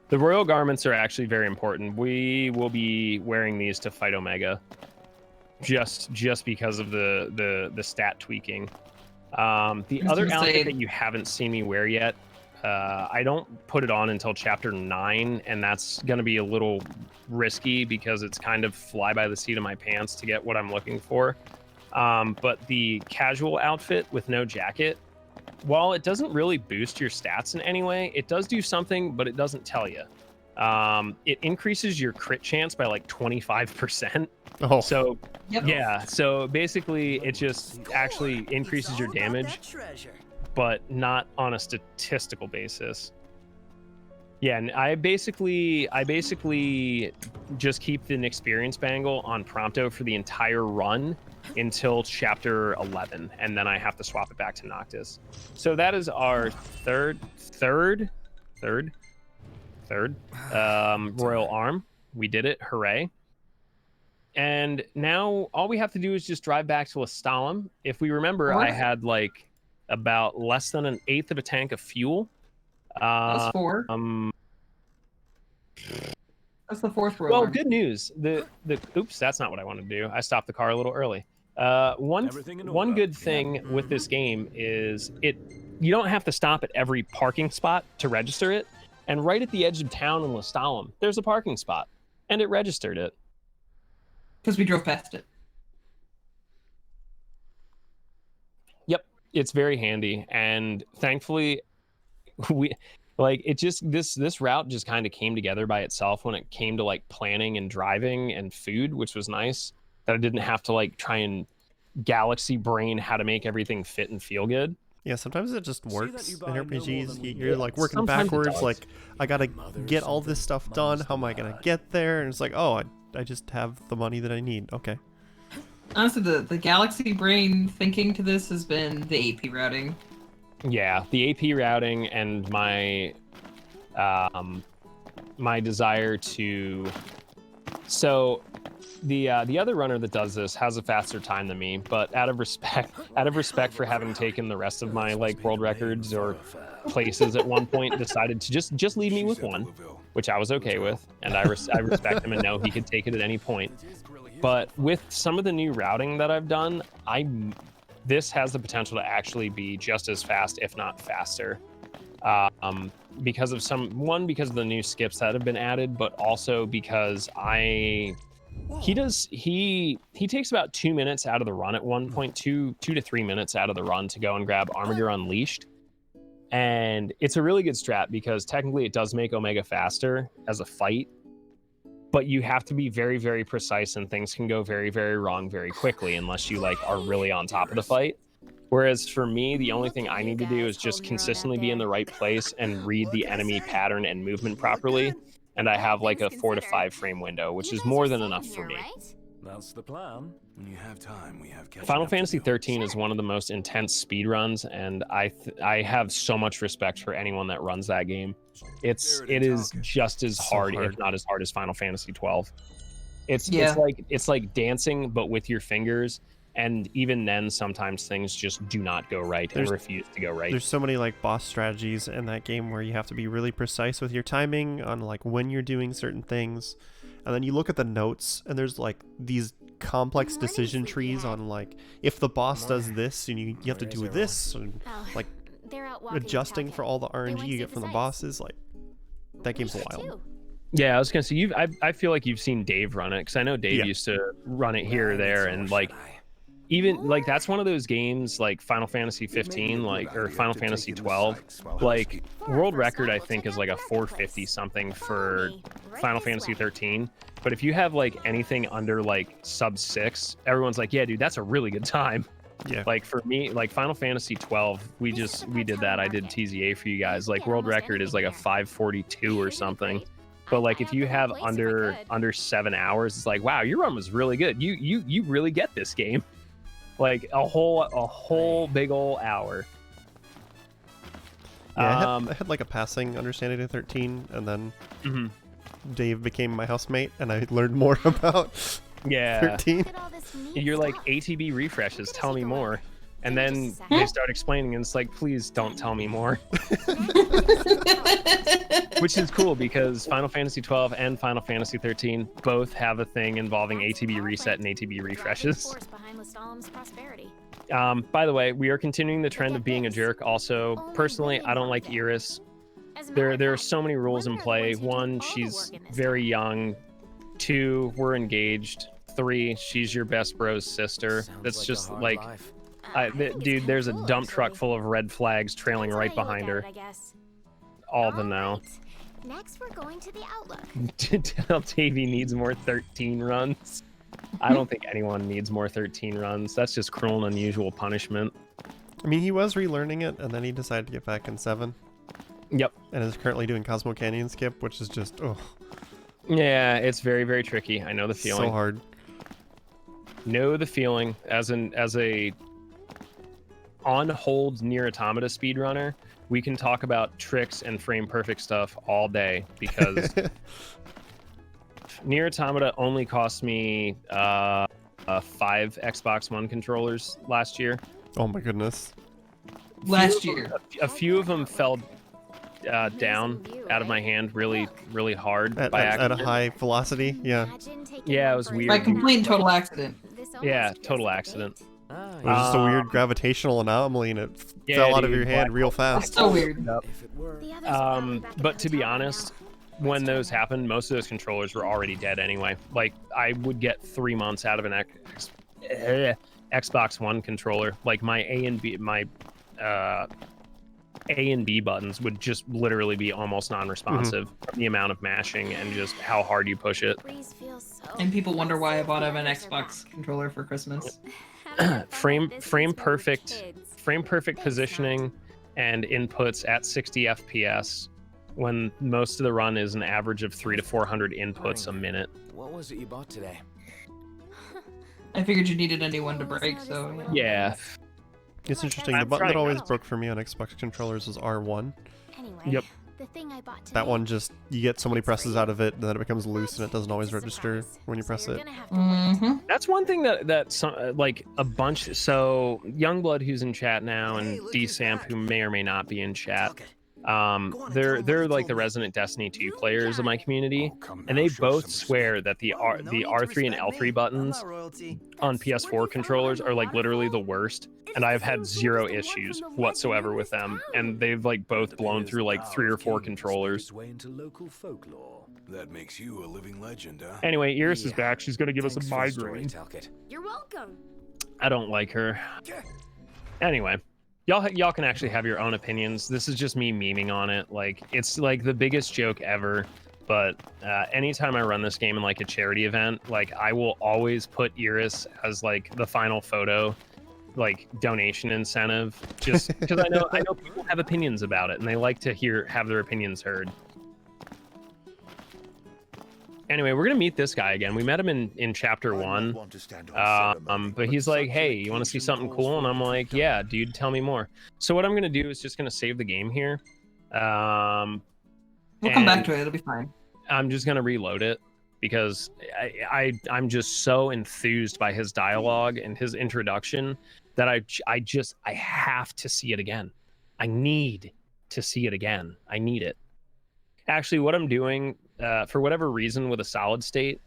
B: The royal garments are actually very important. We will be wearing these to fight Omega. Just because of the stat tweaking. The other outfit that you haven't seen me wear yet, I don't put it on until chapter 9, and that's going to be a little risky because it's kind of fly by the seat of my pants to get what I'm looking for. But the casual outfit with no jacket, while it doesn't really boost your stats in any way, it does do something, but it doesn't tell you. It increases your crit chance by like 25%.
A: Oh.
B: So yeah, so basically it just actually increases your damage, but not on a statistical basis. Yeah, and I basically just keep the experience bangle on Prompto for the entire run until chapter 11, and then I have to swap it back to Noctis. So that is our third third. Royal Arm. We did it. Hooray. And now all we have to do is just drive back to Lestalem. If we remember, I had like about less than an eighth of a tank of fuel.
C: That's 4. That's the 4th row.
B: Well, good news. The oops, that's not what I wanted to do. I stopped the car a little early. One good thing with this game is you don't have to stop at every parking spot to register it. And right at the edge of town in Lestalem, there's a parking spot, and it registered it.
C: Because we drove past it.
B: Yep, it's very handy, and thankfully, this route just kind of came together by itself when it came to like planning and driving and food, which was nice. That I didn't have to like try and galaxy brain how to make everything fit and feel good.
A: Yeah, sometimes it just works in RPGs. You're like working backwards, like I gotta get all this stuff done. How am I gonna get there? And it's like, oh, I just have the money that I need. Okay.
C: Honestly, the galaxy brain thinking to this has been the AP routing.
B: Yeah, the AP routing and my my desire to. So the other runner that does this has a faster time than me, but out of respect for having taken the rest of my like world records or places at one point, decided to just leave me with one, which I was okay with, and I respect him and know he could take it at any point. But with some of the new routing that I've done, this has the potential to actually be just as fast, if not faster, because of because of the new skips that have been added, but also because he takes about 2 minutes out of the run at one point, 2 to 3 minutes out of the run to go and grab Armiger Unleashed. And it's a really good strat because technically it does make Omega faster as a fight, but you have to be very, very precise and things can go very, very wrong very quickly unless you like are really on top of the fight. Whereas for me, the only thing I need to do is just consistently be in the right place and read the enemy pattern and movement properly. And I have like a 4 to 5 frame window, which is more than enough for me.
D: That's the plan.
G: When you have time, we have
B: Final Fantasy 13 is one of the most intense speed runs, and I have so much respect for anyone that runs that game. It is just as hard, if not as hard as Final Fantasy 12. It's like dancing, but with your fingers. And even then, sometimes things just do not go right and refuse to go right.
A: There's so many like boss strategies in that game where you have to be really precise with your timing on like when you're doing certain things. And then you look at the notes and there's like these complex decision trees on like if the boss does this and you have to do this and like adjusting for all the RNG you get from the bosses. Like that game's wild.
B: Yeah, I was gonna say I feel like you've seen Dave run it because I know Dave used to run it here or there, and like even like that's one of those games like Final Fantasy 15 like or Final Fantasy 12 like world record I think is like a 450 something for Final Fantasy 13, but if you have like anything under like sub 6, everyone's like, yeah dude, that's a really good time.
A: Yeah,
B: like for me, like Final Fantasy 12, we did that. I did TZA for you guys. Like world record is like a 542 or something. But like if you have under 7 hours, it's like, wow, your run was really good. You really get this game. Like a whole big ol' hour.
A: Yeah, I had like a passing understanding of 13, and then Dave became my housemate, and I learned more about 13.
B: You're like, ATB refreshes, tell me more. And then they start explaining, and it's like, please don't tell me more. Which is cool because Final Fantasy 12 and Final Fantasy 13 both have a thing involving ATB reset and ATB refreshes. By the way, we are continuing the trend of being a jerk. Also, personally, I don't like Iris. There are so many rules in play. 1, she's very young. 2, we're engaged. 3, she's your best bro's sister. That's just like... dude, there's a dump truck full of red flags trailing right behind her. All the no.
E: Next, we're going to the Outlook.
B: Davey needs more 13 runs. I don't think anyone needs more 13 runs. That's just cruel and unusual punishment.
A: I mean, he was relearning it, and then he decided to get back in 7.
B: Yep.
A: And is currently doing Cosmo Canyon skip, which is just,
B: Yeah, it's very, very tricky. I know the feeling.
A: So hard.
B: Know the feeling as a on hold Nier Automata speedrunner, we can talk about tricks and frame perfect stuff all day, because Nier Automata only cost me 5 Xbox One controllers last year.
A: Oh my goodness.
C: Last year.
B: A few of them fell down out of my hand really hard
A: At
B: by
A: a
B: accident.
A: high velocity, yeah.
B: Yeah, it was weird.
C: By complete and total accident.
B: Yeah, total accident.
A: It was just a weird gravitational anomaly, and it
B: Yeah,
A: fell out of
B: dude,
A: your hand real
C: That's
A: fast.
C: so weird.
D: If it were...
B: But to be honest, when those happened, most of those controllers were already dead anyway. Like, I would get 3 months out of an Xbox One controller. Like, my A and B buttons would just literally be almost non-responsive from the amount of mashing and just how hard you push it.
C: And people wonder why I bought him an Xbox controller for Christmas.
B: frame perfect positioning and inputs at 60 FPS when most of the run is an average of 300 to 400 inputs a minute.
D: What was it you bought today?
C: I figured you needed a new one to break, so
B: Yeah.
A: It's interesting. The
B: I'm
A: button that
B: trying
A: always
B: not.
A: broke for me on Xbox controllers was R1.
E: Anyway,
B: Yep.
E: the thing I bought
A: That
E: today,
A: one just, you get so many
E: it's
A: presses
E: for
A: out
E: you.
A: of it, and then it becomes loose, and it doesn't always
E: It's a
A: register
E: surprise,
A: when you
E: so
A: press
E: you're
A: it.
E: gonna have to wait.
C: Mhm.
B: That's one thing that some, like a bunch. So Youngblood, who's in chat now, and
F: Hey, look
B: D
F: who's
B: Samp,
F: back.
B: who may or may not be in chat.
F: Tuck it. on, tell 'em
B: They're
F: what you
B: like
F: told
B: the
F: me.
B: resident Destiny 2
F: You
B: players of my
F: got it.
B: community,
G: Oh, come
B: and
G: now,
B: they
G: show
B: both
G: some
B: swear
G: respect.
B: that the
F: Oh, no
B: the
F: need to
B: R3 and
F: respect
B: L3
F: me.
B: buttons
F: I'm not royalty.
B: on PS4 controllers are like literally the worst, and I've had zero issues whatsoever with them, and they've like both blown through like 3 or 4 controllers.
D: Way into local folklore.
G: That makes you a living legend, huh?
B: Anyway, Iris is
D: Yeah.
B: back. She's gonna give us a
D: Thanks for the story,
B: migraine.
D: Talcott.
E: You're welcome.
B: I don't like her. Anyway, y'all can actually have your own opinions. This is just me memeing on it. Like, it's like the biggest joke ever. But anytime I run this game in like a charity event, like I will always put Iris as like the final photo, like donation incentive, just because I know people have opinions about it and they like to have their opinions heard. Anyway, we're gonna meet this guy again. We met him in chapter 1. But he's like, hey, you want to see something cool? And I'm like, yeah, dude, tell me more. So what I'm gonna do is just gonna save the game here.
C: we'll come back to it. It'll be fine.
B: I'm just gonna reload it because I'm just so enthused by his dialogue and his introduction that I have to see it again. I need to see it again. I need it. Actually, what I'm doing, for whatever reason, with a solid state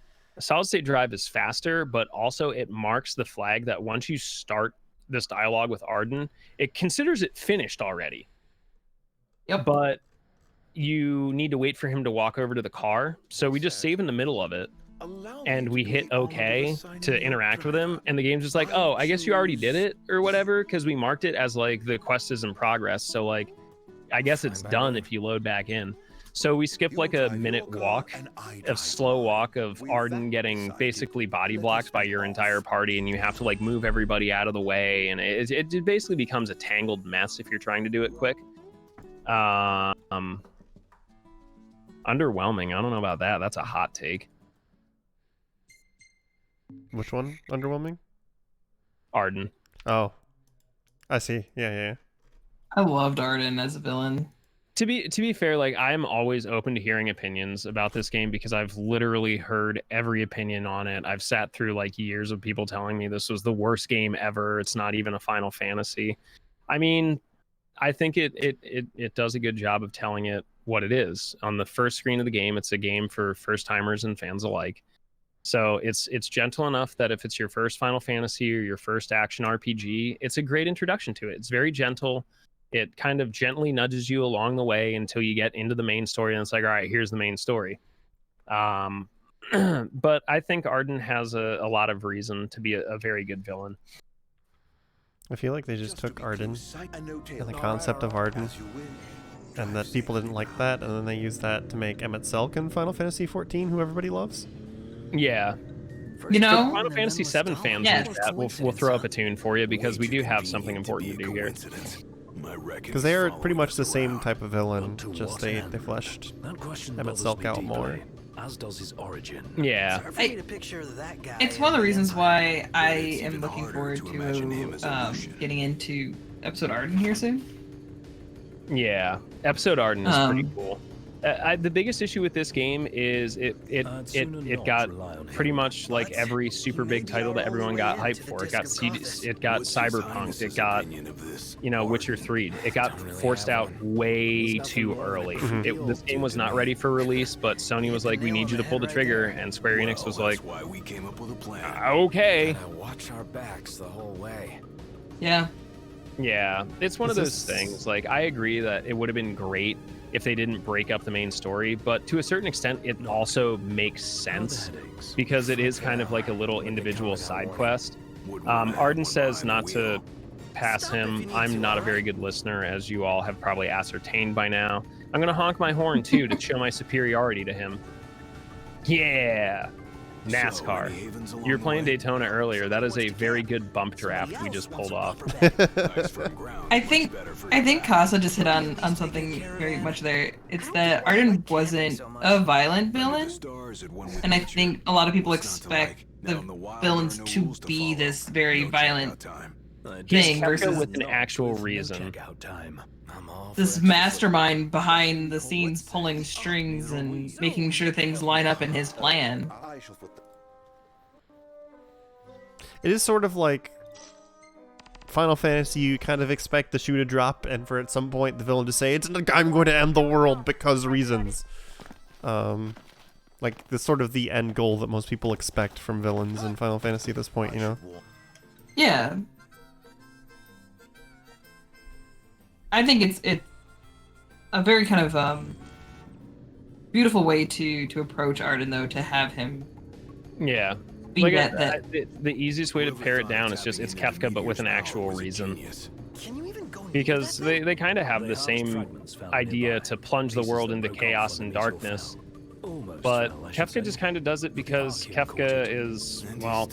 B: drive is faster, but also it marks the flag that once you start this dialogue with Arden, it considers it finished already.
C: Yep.
B: But you need to wait for him to walk over to the car. So we just save in the middle of it, and we hit OK to interact with him. And the game's just like, oh, I guess you already did it or whatever, because we marked it as like the quest is in progress. So like, I guess it's done if you load back in. So we skip like a minute walk, a slow walk of Arden getting basically body blocked by your entire party, and you have to like move everybody out of the way, and it basically becomes a tangled mess if you're trying to do it quick. Underwhelming. I don't know about that. That's a hot take.
A: Which one? Underwhelming?
B: Arden.
A: Oh. I see. Yeah.
C: I loved Arden as a villain.
B: To be fair, like I'm always open to hearing opinions about this game because I've literally heard every opinion on it. I've sat through like years of people telling me this was the worst game ever. It's not even a Final Fantasy. I mean, I think it does a good job of telling it what it is. On the first screen of the game, it's a game for first timers and fans alike. So it's gentle enough that if it's your first Final Fantasy or your first action RPG, it's a great introduction to it. It's very gentle. It kind of gently nudges you along the way until you get into the main story, and it's like, all right, here's the main story. But I think Arden has a lot of reason to be a very good villain.
A: I feel like they just took Arden and the concept of Arden, and that people didn't like that, and then they used that to make Emmett Selk in Final Fantasy XIV, who everybody loves.
B: Yeah.
C: You know,
B: Final Fantasy VII fans
C: Yeah.
B: like that, we'll throw up a tune for you because we do have something important to do here.
A: Because they are pretty much the same type of villain, just they fleshed
D: That question
A: Emmett
D: bothers
A: Selk
D: me
A: out
D: deeply,
A: more.
D: as does his origin.
B: Yeah.
F: Hard for me to picture that guy
C: it's one of the reasons why I
G: It's
C: am
G: even
C: looking
G: harder
C: forward
G: to imagine him as a
C: to
G: Lucian.
C: getting into episode Arden here soon.
B: Yeah, episode Arden is pretty cool. The biggest issue with this game is it got pretty much like every super big title that everyone got hyped for. It got Cyberpunk, it got Witcher 3. It got forced out way too early. This game was not ready for release, but Sony was like, "We need you to pull the trigger," and Square Enix was like, "Okay."
D: Watch our backs the whole way.
C: Yeah.
B: Yeah, it's one of those things. Like, I agree that it would have been great if they didn't break up the main story, but to a certain extent, it also makes sense because it is kind of like a little individual side quest. Arden says not to pass him. I'm not a very good listener, as you all have probably ascertained by now. I'm gonna honk my horn too to show my superiority to him. Yeah. NASCAR. You were playing Daytona earlier. That is a very good bump draft we just pulled off.
C: I think Casa just hit on something very much there. It's that Arden wasn't a violent villain, and I think a lot of people expect the villains to be this very violent thing versus
B: with an actual reason.
C: This mastermind behind the scenes pulling strings and making sure things line up in his plan.
A: It is sort of like Final Fantasy. You kind of expect the shoe to drop and for at some point the villain to say, "I'm going to end the world because reasons." Like the sort of the end goal that most people expect from villains in Final Fantasy at this point, you know?
C: Yeah. I think it's a very kind of beautiful way to approach Arden, though, to have him.
B: Yeah.
C: Be
B: Like the easiest way to pare it down is just it's Kefka, but with an actual reason. Because they kind of have the same idea to plunge the world into chaos and darkness. But Kefka just kind of does it because Kefka is, well,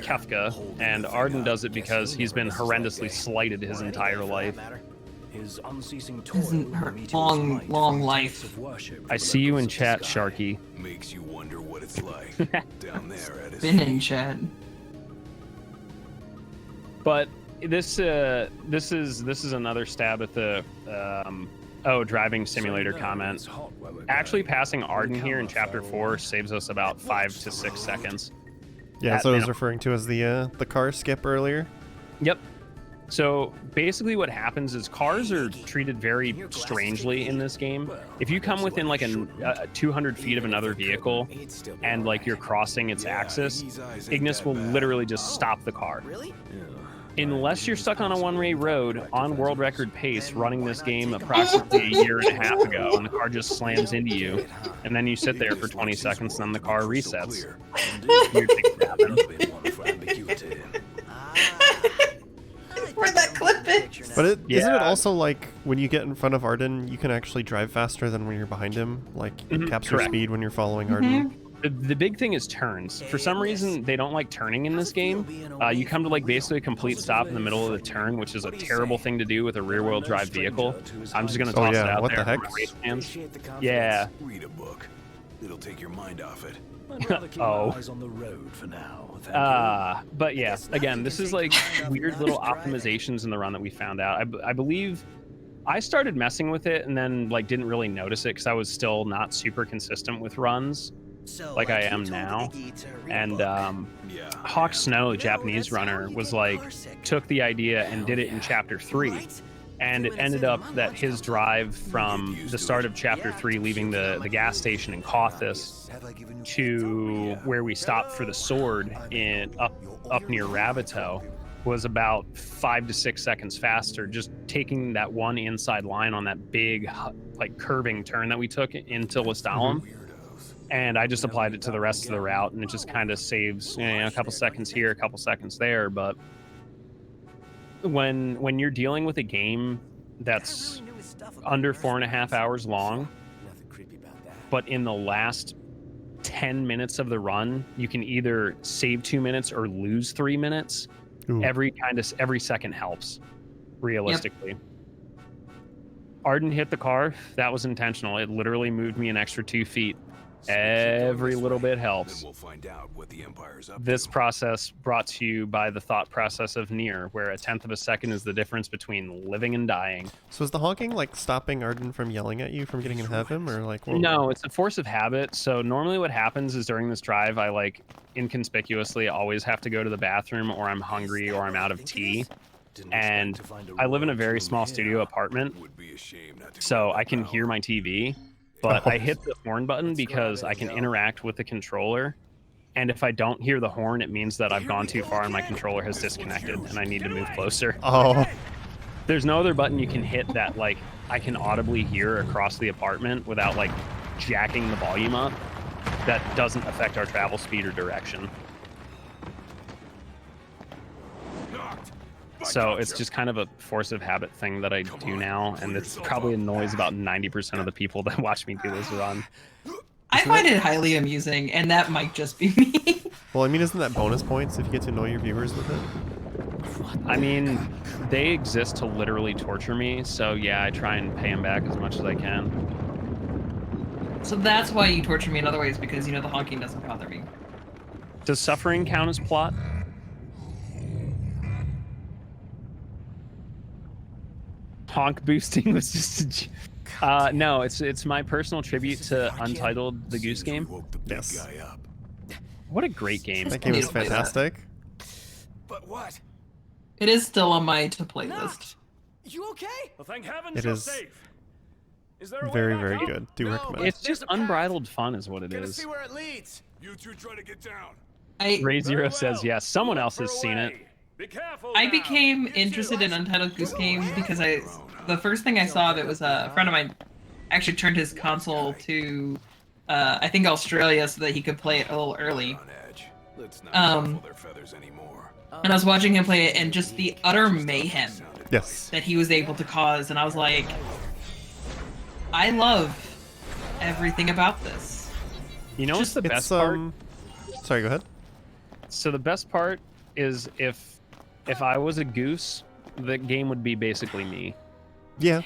B: Kefka, and Arden does it because he's been horrendously slighted his entire life.
D: His unceasing
C: long life.
B: I see you in chat, Sharky.
G: Makes you wonder what it's like down there at his
C: Been in chat.
B: But this is another stab at the driving simulator comment. Actually, passing Arden here in chapter 4 saves us about 5 to 6 seconds.
A: Yeah, that's what I was referring to as the car skip earlier.
B: Yep. So basically what happens is cars are treated very strangely in this game. If you come within like a 200 feet of another vehicle and like you're crossing its axis, Ignis will literally just stop the car. Unless you're stuck on a one-way road on world record pace running this game approximately a year and a half ago, and the car just slams into you, and then you sit there for 20 seconds, and then the car resets. Weird things happen.
C: Where'd that clip it?
A: But isn't it also like when you get in front of Arden, you can actually drive faster than when you're behind him? Like it caps your speed when you're following Arden?
B: The big thing is turns. For some reason, they don't like turning in this game. You come to like basically a complete stop in the middle of the turn, which is a terrible thing to do with a rear-wheel drive vehicle. I'm just gonna toss it out
A: what
B: there.
A: The heck?
B: Yeah.
G: Read a book. It'll take your mind off it.
B: But yeah, again, this is like weird little optimizations in the run that we found out. I believe I started messing with it and then like didn't really notice it because I was still not super consistent with runs like I am now. And Hawk Snow, Japanese runner, was like took the idea and did it in chapter 3. And it ended up that his drive from the start of chapter 3, leaving the gas station in Kothis, to where we stopped for the sword up near Ravito, was about 5 to 6 seconds faster, just taking that one inside line on that big like curving turn that we took into Lestalem. And I just applied it to the rest of the route, and it just kind of saves a couple seconds here, a couple seconds there. But when you're dealing with a game that's under 4.5 hours long, but in the last 10 minutes of the run, you can either save 2 minutes or lose 3 minutes. Every second helps, realistically. Yep. Arden hit the car. That was intentional. It literally moved me an extra 2 feet. Every little bit
G: Then
B: helps.
G: we'll find out what the Empire's up
B: This
G: to.
B: process brought to you by the thought process of Nier, where a tenth of a second is the difference between living and dying.
A: So is the honking like stopping Arden from yelling at you from getting ahead of him, or like? What?
B: No, it's a force of habit. So normally what happens is during this drive, I like inconspicuously always have to go to the bathroom, or I'm hungry, or I'm out of tea. And I live in a very small studio apartment,
G: Would be a shame not to
B: so
G: grab
B: I
G: that
B: can
G: power.
B: hear my TV, but I hit the horn button because I can interact with the controller. And if I don't hear the horn, it means that I've gone too far and my controller has disconnected and I need to move closer.
A: Oh,
B: There's no other button you can hit that like I can audibly hear across the apartment without like jacking the volume up that doesn't affect our travel speed or direction. So it's just kind of a force of habit thing that I do now, and it probably annoys about 90% of the people that watch me do this run.
C: I find it highly amusing, and that might just be me.
A: well, I mean, isn't that bonus points if you get to annoy your viewers with it?
B: I mean, they exist to literally torture me, so yeah, I try and pay them back as much as I can.
C: So that's why you torture me in other ways, because the honking doesn't bother me.
B: Does suffering count as plot? Honk boosting was just no, it's my personal tribute to Untitled, the Goose Game.
G: Woke the big
A: Yes.
G: guy up.
B: What a great game.
A: That game is
C: need to play that.
A: fantastic.
G: But what?
C: It is still on my to play list.
F: You okay?
D: Well, thank heavens
A: It
D: you're
A: is
D: safe. Is there a way
A: very,
D: back
A: very
D: up?
A: good. Do
H: No,
A: recommend.
B: It's just unbridled fun is what it
H: Gonna
B: is.
H: see where it leads.
G: You two try to get down.
B: Ray Zero
D: Very
B: says
D: well.
B: yes. Someone else
D: Look
B: has
D: for a
B: seen it.
D: way. Be careful
C: I
D: now.
C: became
D: You two,
C: interested in
D: I-
C: Untitled Goose Game because the first thing I saw of it was a friend of mine actually turned his console to I think Australia so that he could play it a little early.
G: On edge. Let's not
C: Um,
G: ruffle their feathers anymore.
C: And I was watching him play it and just the utter mayhem
A: Yes.
C: that he was able to cause, and I was like, I love everything about this.
B: You know what's the
A: It's
B: best part?
A: Sorry, go ahead.
B: So the best part is if I was a goose, the game would be basically me.
A: Yeah.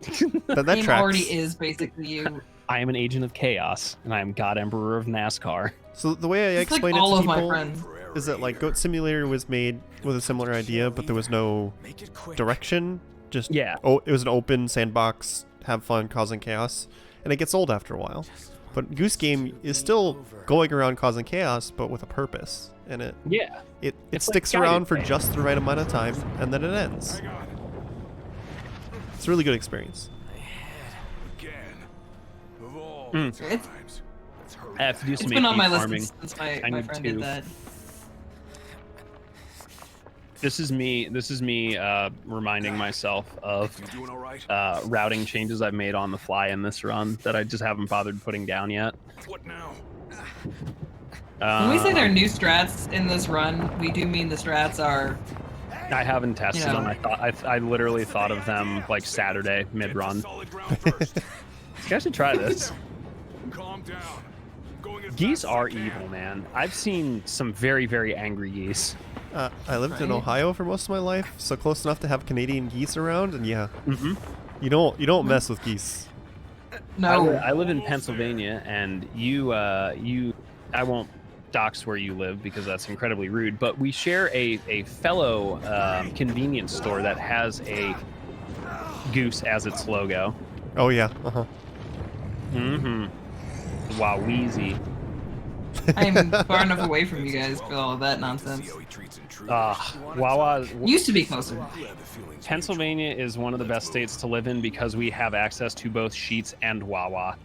G: Hey,
A: That
C: Game
A: tracks.
C: already is basically you.
B: I am an agent of chaos, and I am God Emperor of NASCAR.
A: So the way I
C: It's like
A: explain
C: all
A: it
C: of
A: to
C: my
A: people
C: friends.
A: is that like Goat Simulator was made with a similar idea, but there was no
G: make it quick.
A: direction. Just
B: Yeah.
A: oh, it was an open sandbox, have fun, causing chaos, and it gets old after a while. But Goose Game is still going around causing chaos, but with a purpose, and it
B: Yeah.
A: it
B: It's like
A: sticks
B: guided
A: around for
B: chaos.
A: just the right amount of time, and then it ends.
G: Hang on.
A: It's a really good experience.
G: Again. Of all
B: Mm.
G: the
C: It's-
G: times. Let's hurry
B: I have to do
C: It's
B: some
C: been on my
B: AP
C: list
B: farming.
C: since
B: I
C: my
B: need
C: friend
B: to-
C: did that.
B: This is me reminding myself of
G: You doing all right?
B: routing changes I've made on the fly in this run that I just haven't bothered putting down yet.
G: What now?
C: When we say there are
B: Um,
C: new strats in this run, we do mean the strats are.
B: I haven't tested
C: You know.
B: them. I literally thought of them like Saturday mid-run.
G: Solid ground first.
B: You guys should try this.
G: Calm down. Going as
B: Geese
G: fast as I
B: are
G: can.
B: evil, man. I've seen some very, very angry geese.
A: I lived in
C: Right.
A: Ohio for most of my life, so close enough to have Canadian geese around, and yeah,
B: Mm-hmm.
A: you don't mess with geese.
C: No.
B: I live in Pennsylvania, and I won't dox where you live because that's incredibly rude. But we share a fellow convenience store that has a goose as its logo.
A: Oh yeah, uh-huh.
B: Mm-hmm. Wow, wheezy.
C: I'm far enough away from you guys for all of that nonsense.
G: See how he treats intruders.
B: Wawa.
C: Used to be closer.
G: You have the feelings
B: Pennsylvania is one of the best states to live in because we have access to both Sheetz and Wawa.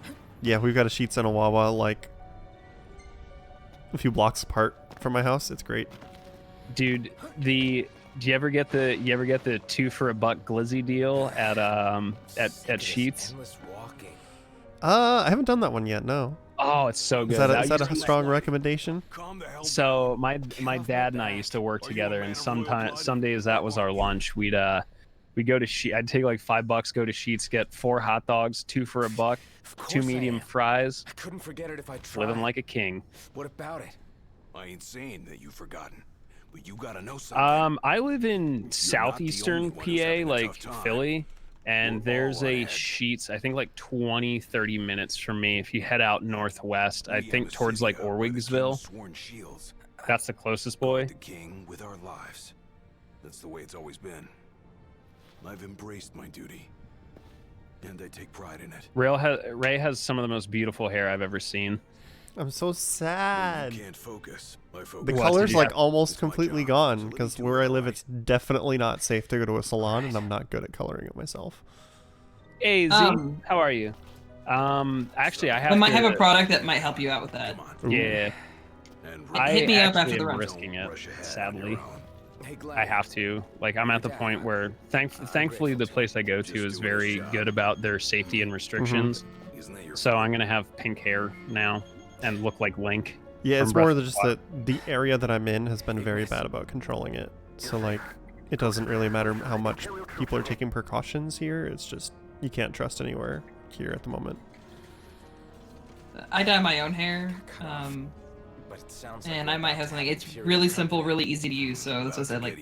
A: Yeah, we've got a Sheetz and a Wawa like a few blocks apart from my house. It's great.
B: Dude, do you ever get the 2 for a buck glizzy deal at Sheetz?
A: I haven't done that one yet. No.
B: Oh, it's so good.
A: Is that
B: That
A: is that
B: used
A: a
B: to-
A: strong recommendation?
G: Calm the hell
B: So my dad and I used to work together, and some days that was our lunch. We'd go to Sheetz. I'd take like $5, go to Sheetz, get 4 hot dogs, 2 for a buck, 2 medium fries,
D: I couldn't forget it if I tried.
B: living like a king.
D: What about it?
G: I ain't saying that you've forgotten, but you gotta know something.
B: I live in
G: only
B: southeastern
G: one who's having
B: PA,
G: a
B: like
G: tough time.
B: Philly, And there's a Sheets, I think like 20-30 minutes from me. If you head out northwest, I think towards like Orwigsville. That's the closest, boy.
G: The king with our lives. That's the way it's always been. I've embraced my duty, and I take pride in it.
B: Ray has some of the most beautiful hair I've ever seen.
A: I'm so sad.
G: Can't focus.
A: The color's like almost completely gone because where I live, it's definitely not safe to go to a salon, and I'm not good at coloring it myself.
B: Hey, Z, how are you? Actually, I
C: might have a product that might help you out with that.
B: Yeah.
C: Hit me up after the run.
B: I'm risking it, sadly. I have to. Like, I'm at the point where, thankfully, the place I go to is very good about their safety and restrictions. So I'm gonna have pink hair now and look like Link.
A: Yeah, it's more than just that the area that I'm in has been very bad about controlling it. So like, it doesn't really matter how much people are taking precautions here. It's just you can't trust anywhere here at the moment.
C: I dye my own hair, and I might have something. It's really simple, really easy to use. So that's what I said. Like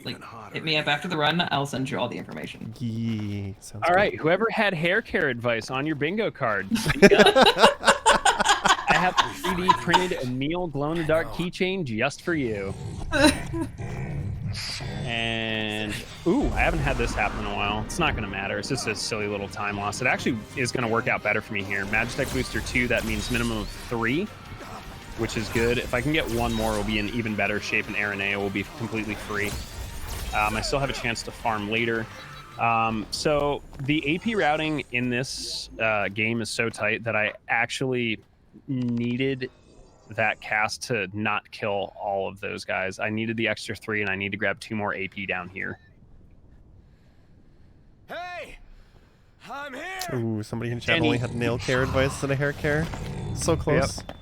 C: hit me up after the run. I'll send you all the information.
A: Yeah, sounds
B: all right.
A: good.
B: Whoever had hair care advice on your bingo card. Speak up. I have a 3D printed Emil glow-in-the-dark keychain just for you. And ooh, I haven't had this happen in a while. It's not going to matter. It's just a silly little time loss. It actually is going to work out better for me here. Magitech Booster 2, that means minimum of 3, which is good. If I can get one more, we'll be in even better shape, and Aranea will be completely free. I still have a chance to farm later. So the AP routing in this game is so tight that I actually needed that cast to not kill all of those guys. I needed the extra 3, and I need to grab 2 more AP down here.
D: Hey, I'm here.
A: Ooh, somebody in chat only had nail care advice and a hair care. So close.
B: Yep.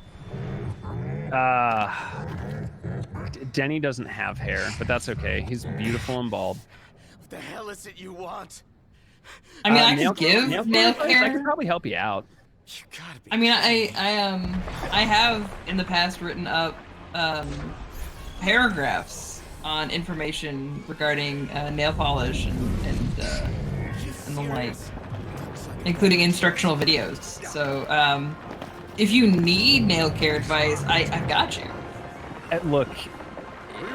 B: Denny doesn't have hair, but that's okay. He's beautiful and bald.
D: What the hell is it you want?
C: I mean, I could give nail care.
B: I could probably help you out.
D: You gotta be.
C: I mean, I have in the past written up paragraphs on information regarding nail polish and the like, including instructional videos. So if you need nail care advice, I've got you.
B: Look,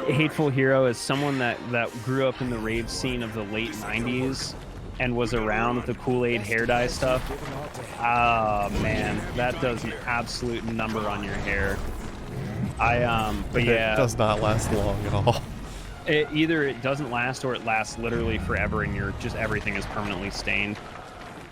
B: Hateful Hero is someone that grew up in the rave scene of the late 90s and was around the Kool-Aid hair dye stuff. Oh man, that does an absolute number on your hair. But yeah,
A: it does not last long at all.
B: Either it doesn't last or it lasts literally forever, and everything is permanently stained.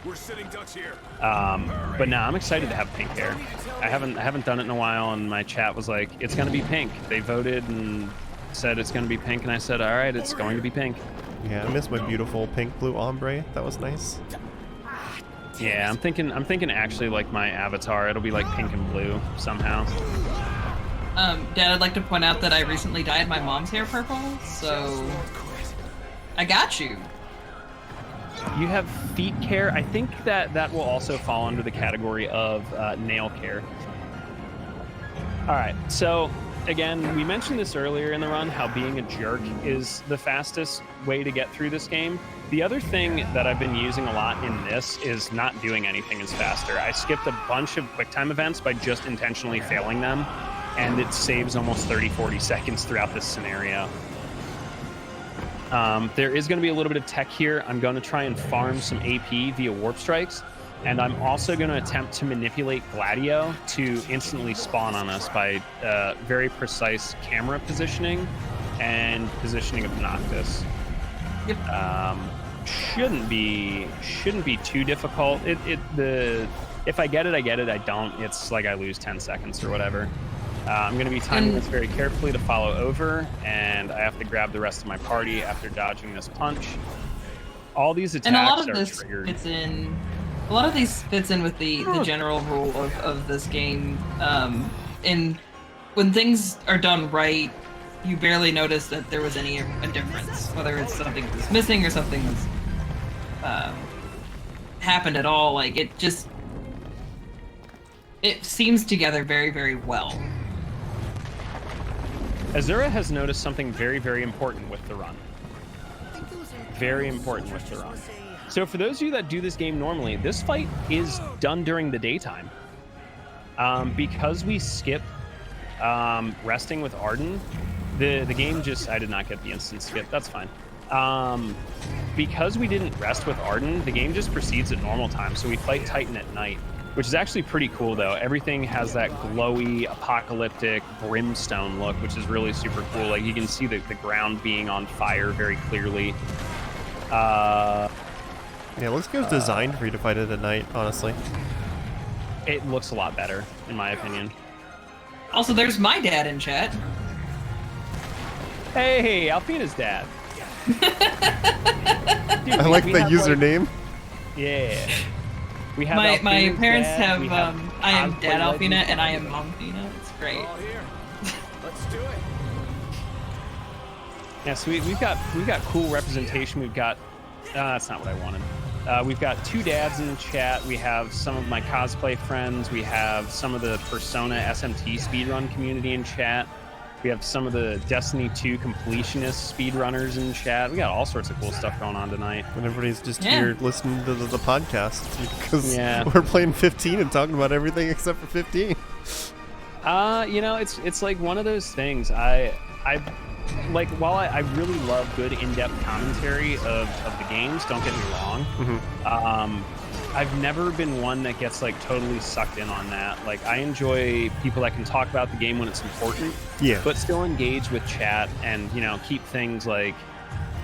G: We're sitting ducks here.
B: But now I'm excited to have pink hair. I haven't done it in a while, and my chat was like, "It's gonna be pink." They voted and said it's gonna be pink, and I said, "All right, it's going to be pink."
A: Yeah, I miss my beautiful pink blue ombre. That was nice.
B: Yeah, I'm thinking actually like my avatar, it'll be like pink and blue somehow.
C: Dad, I'd like to point out that I recently dyed my mom's hair purple, so I got you.
B: You have feet care. I think that will also fall under the category of nail care. All right, so again, we mentioned this earlier in the run, how being a jerk is the fastest way to get through this game. The other thing that I've been using a lot in this is not doing anything is faster. I skipped a bunch of QuickTime events by just intentionally failing them, and it saves almost 30-40 seconds throughout this scenario. There is going to be a little bit of tech here. I'm going to try and farm some AP via Warp Strikes, and I'm also going to attempt to manipulate Gladio to instantly spawn on us by very precise camera positioning and positioning of Noctis.
C: Yep.
B: Shouldn't be too difficult. If I get it, I get it. I don't, it's like I lose 10 seconds or whatever. I'm going to be timing this very carefully to follow over, and I have to grab the rest of my party after dodging this punch. All these attacks
C: and a lot of
B: are
C: this
B: triggered.
C: A lot of these fits in with the general rule of this game. And when things are done right, you barely notice that there was a difference, whether it's something that's missing or something that's happened at all. Like it seems together very, very well.
B: Azura has noticed something very, very important with the run. Very important with the run. So for those of you that do this game normally, this fight is done during the daytime. Because we skip resting with Arden, the game just... I did not get the instant skip. That's fine. Because we didn't rest with Arden, the game just proceeds at normal time. So we fight Titan at night, which is actually pretty cool, though. Everything has that glowy, apocalyptic brimstone look, which is really super cool. Like, you can see the ground being on fire very clearly.
A: Yeah, it looks like it was designed for you to fight it at night, honestly.
B: It looks a lot better, in my opinion.
C: Also, there's my dad in chat.
B: Hey, Alfina's dad. Dude,
A: I like the
B: have,
A: username.
B: Yeah. We have
C: My
B: Alfina's
C: parents
B: dad,
C: have,
B: we
C: I am
B: cosplay
C: Dad Alfina
B: legends.
C: and I am Mom Fina. It's great.
H: All here. Let's do it.
B: Yeah, so we've got cool representation. We've got that's not what I wanted. We've got 2 dads in the chat. We have some of my cosplay friends. We have some of the Persona SMT speedrun community in chat. We have some of the Destiny 2 completionist speedrunners in chat. We got all sorts of cool stuff going on tonight.
A: And everybody's just
C: Yeah.
A: here listening to the podcast because
B: Yeah.
A: we're playing 15 and talking about everything except for 15.
B: You know, it's like one of those things. I like, while I really love good in-depth commentary of the games, don't get me wrong. I've never been one that gets like totally sucked in on that. Like, I enjoy people that can talk about the game when it's important,
A: Yeah.
B: but still engage with chat and, you know, keep things like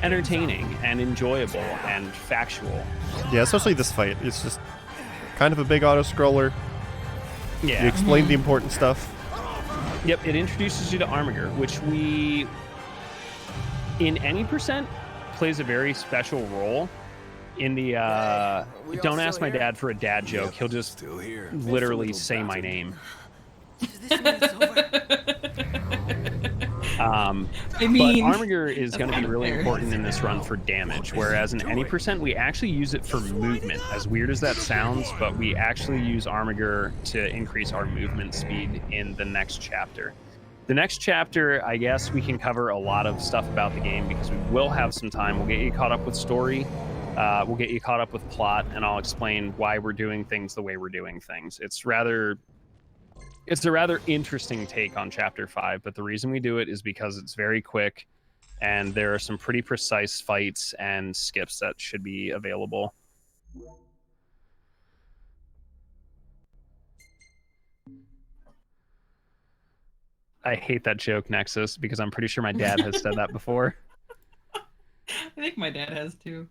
B: entertaining and enjoyable and factual.
A: Yeah, especially this fight. It's just kind of a big auto-scroller.
B: Yeah.
A: You explain the important stuff.
B: Yep, it introduces you to Armiger, which we, in any percent, plays a very special role in the, don't ask my dad for a dad joke. He'll just
G: Still here.
B: literally say my name.
C: I
B: But
C: mean,
B: Armiger is going to be
C: kind of
B: really
C: fair.
B: important in this run for damage, whereas in any percent, we actually use it for movement. As weird as that sounds, but we actually use Armiger to increase our movement speed in the next chapter. The next chapter, I guess we can cover a lot of stuff about the game because we will have some time. We'll get you caught up with story, we'll get you caught up with plot, and I'll explain why we're doing things the way we're doing things. It's a rather interesting take on Chapter 5, but the reason we do it is because it's very quick, and there are some pretty precise fights and skips that should be available. I hate that joke, Nexus, because I'm pretty sure my dad has said that before.
C: I think my dad has too.